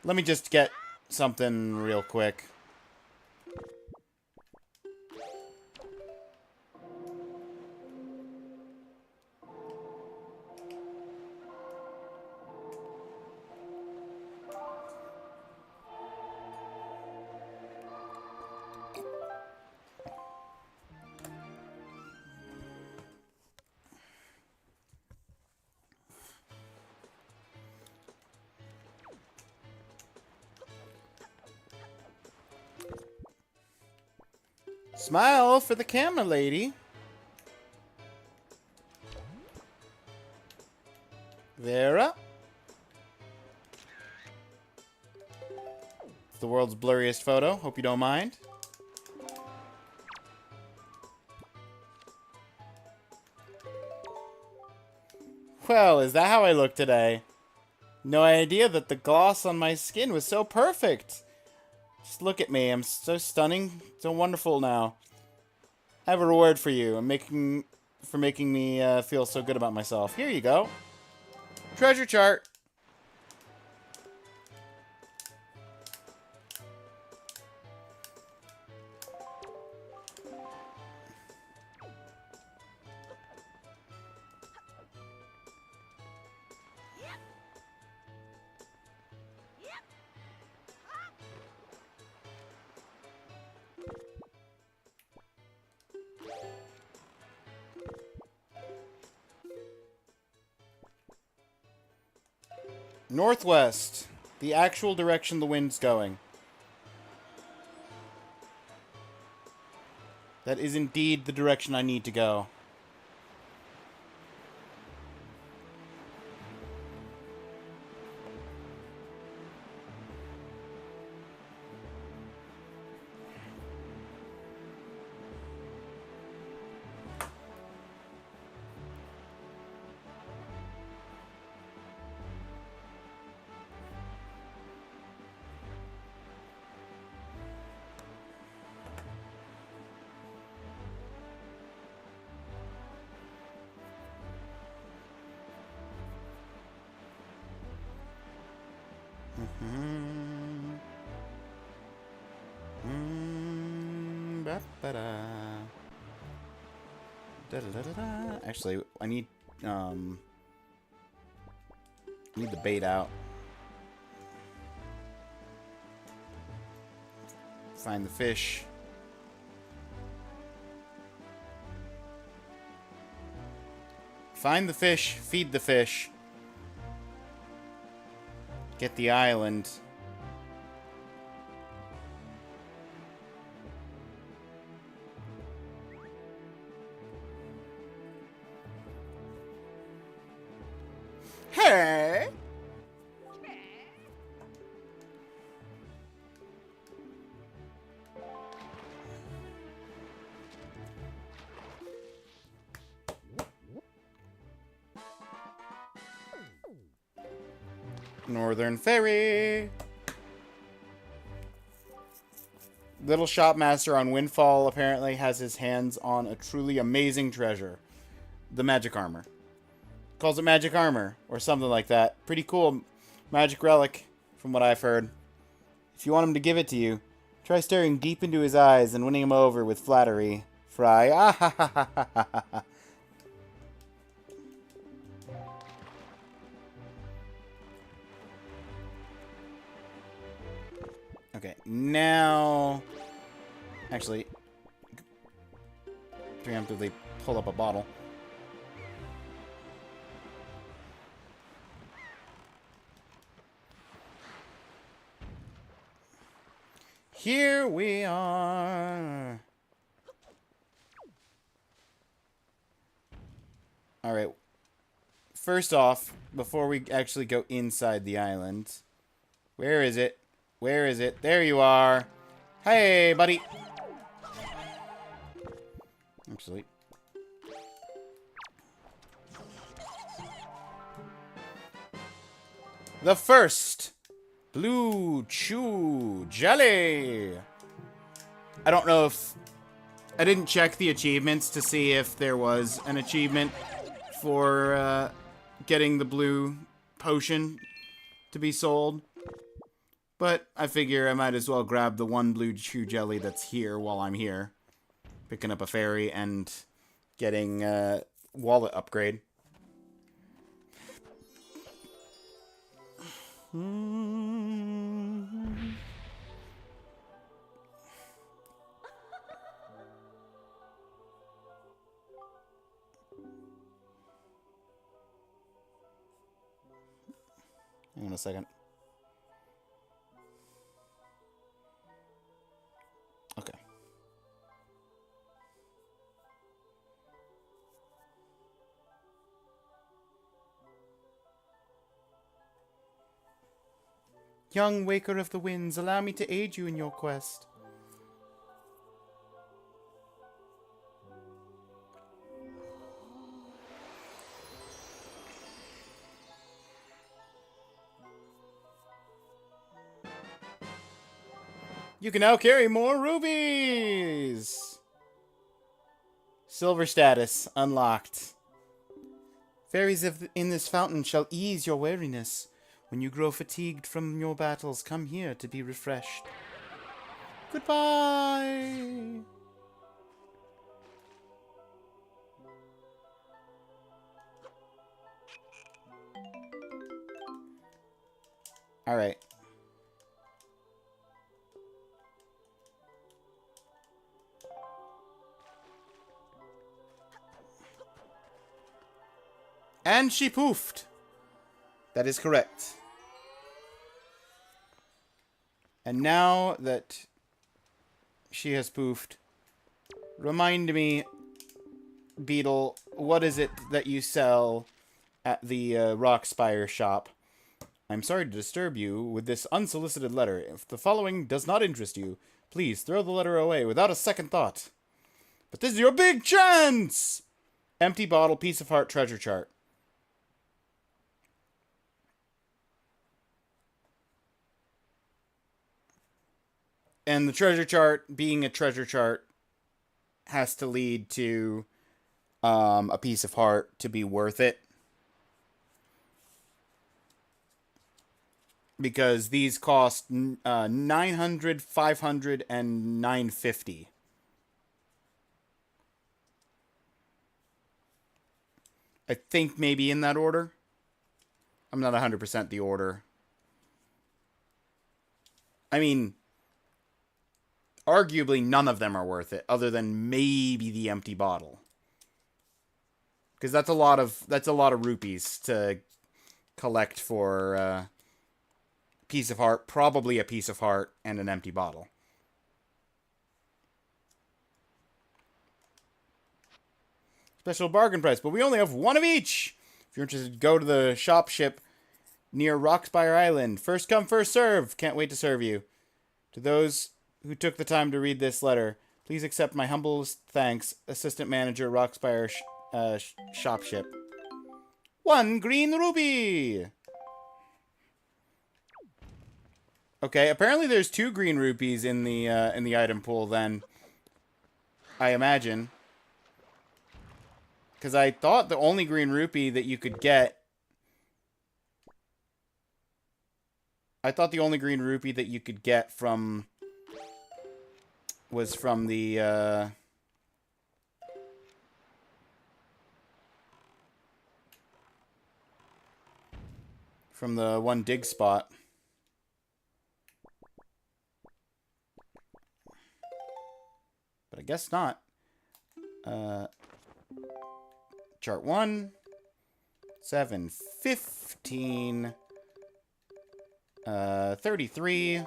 let me just get something real quick. Smile for the camera, lady. Vera. It's the world's blurriest photo. Hope you don't mind. Well, is that how I look today? No idea that the gloss on my skin was so perfect. Just look at me. I'm so stunning, so wonderful now. I have a reward for you. For making me feel so good about myself. Here you go. Treasure chart. Northwest. The actual direction the wind's going. That is indeed the direction I need to go. Actually, I need the bait out. Find the fish. Find the fish, feed the fish. Get the island. Hey! Northern Ferry. Little shopmaster on Windfall apparently has his hands on a truly amazing treasure. The magic armor. Calls it magic armor or something like that. Pretty cool magic relic from what I've heard. If you want him to give it to you, try staring deep into his eyes and winning him over with flattery. Fry. Ah ha ha ha ha ha ha. Okay, now... Actually, preemptively pull up a bottle. Here we are. Alright. First off, before we actually go inside the island, where is it? Where is it? There you are. Hey, buddy. Actually. The first Blue Chew Jelly. I don't know if... I didn't check the achievements to see if there was an achievement for getting the blue potion to be sold. But I figure I might as well grab the one Blue Chew Jelly that's here while I'm here. Picking up a fairy and getting a wallet upgrade. Hang on a second. Okay. Young Waker of the Winds, allow me to aid you in your quest. You can now carry more rubies! Silver status unlocked. Fairies in this fountain shall ease your weariness. When you grow fatigued from your battles, come here to be refreshed. Goodbye! Alright. And she poofed. That is correct. And now that she has poofed, remind me, Beetle, what is it that you sell at the Rockspire shop? I'm sorry to disturb you with this unsolicited letter. If the following does not interest you, please throw the letter away without a second thought. But this is your big chance! Empty bottle, piece of heart, treasure chart. And the treasure chart, being a treasure chart, has to lead to a piece of heart to be worth it. Because these cost 900, 500, and 950. I think maybe in that order. I'm not 100% the order. I mean, arguably none of them are worth it, other than maybe the empty bottle. Because that's a lot of rupees to collect for a piece of heart, probably a piece of heart, and an empty bottle. Special bargain price, but we only have one of each. If you're interested, go to the shop ship near Rockspire Island. First come, first serve. Can't wait to serve you. To those who took the time to read this letter, please accept my humblest thanks, Assistant Manager, Rockspire Shop Ship. 1 green rupee! Okay, apparently there's 2 green rupees in the item pool then. I imagine. Because I thought the only green rupee that you could get... I thought the only green rupee that you could get from... was from the, from the one dig spot. But I guess not. Chart 1. 7, 15. 33.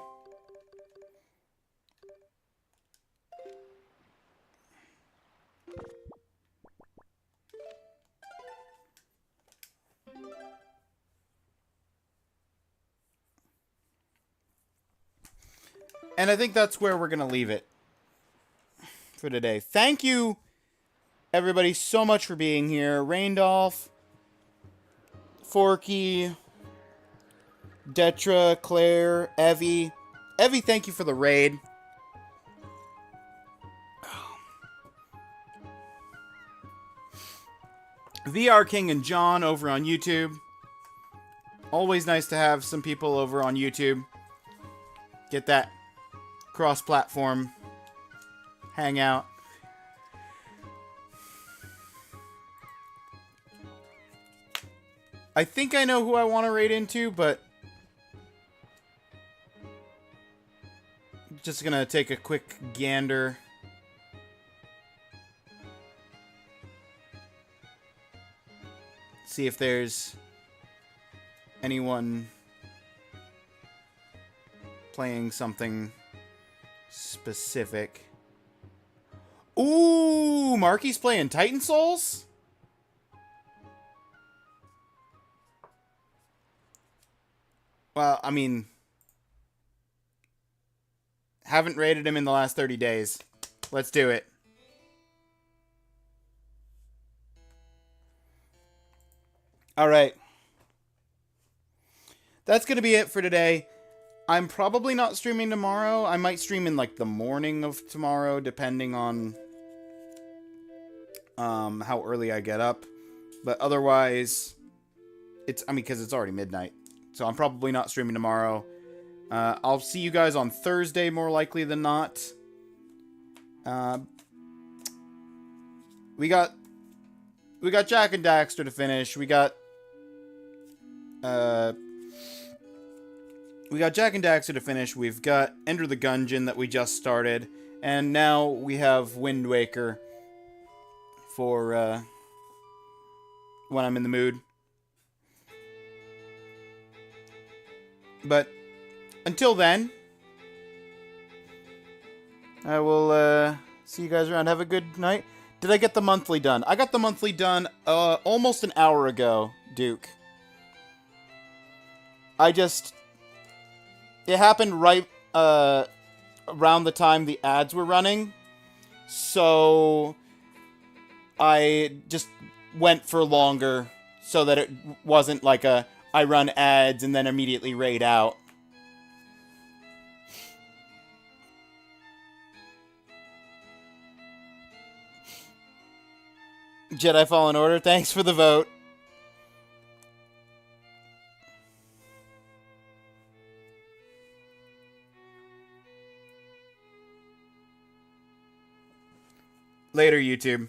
And I think that's where we're going to leave it for today. Thank you, everybody, so much for being here. Raindolph, Forky, Detra, Claire, Evie. Evie, thank you for the raid. VR King and John over on YouTube. Always nice to have some people over on YouTube. Get that cross-platform hangout. I think I know who I want to raid into, but just gonna take a quick gander. See if there's anyone playing something specific. Ooh, Marky's playing Titan Souls? Well, I mean, haven't rated him in the last 30 days. Let's do it. Alright. That's going to be it for today. I'm probably not streaming tomorrow. I might stream in, like, the morning of tomorrow, depending on how early I get up. But otherwise, because it's already midnight. So I'm probably not streaming tomorrow. I'll see you guys on Thursday, more likely than not. We got Jak and Daxter to finish. We got Jak and Daxter to finish. We've got Enter the Gungeon that we just started. And now we have Wind Waker for when I'm in the mood. But until then, I will see you guys around. Have a good night. Did I get the monthly done? I got the monthly done almost an hour ago, Duke. It happened right around the time the ads were running, so I just went for longer so that it wasn't like I run ads and then immediately raid out. Jedi Fallen Order, thanks for the vote. Later, YouTube.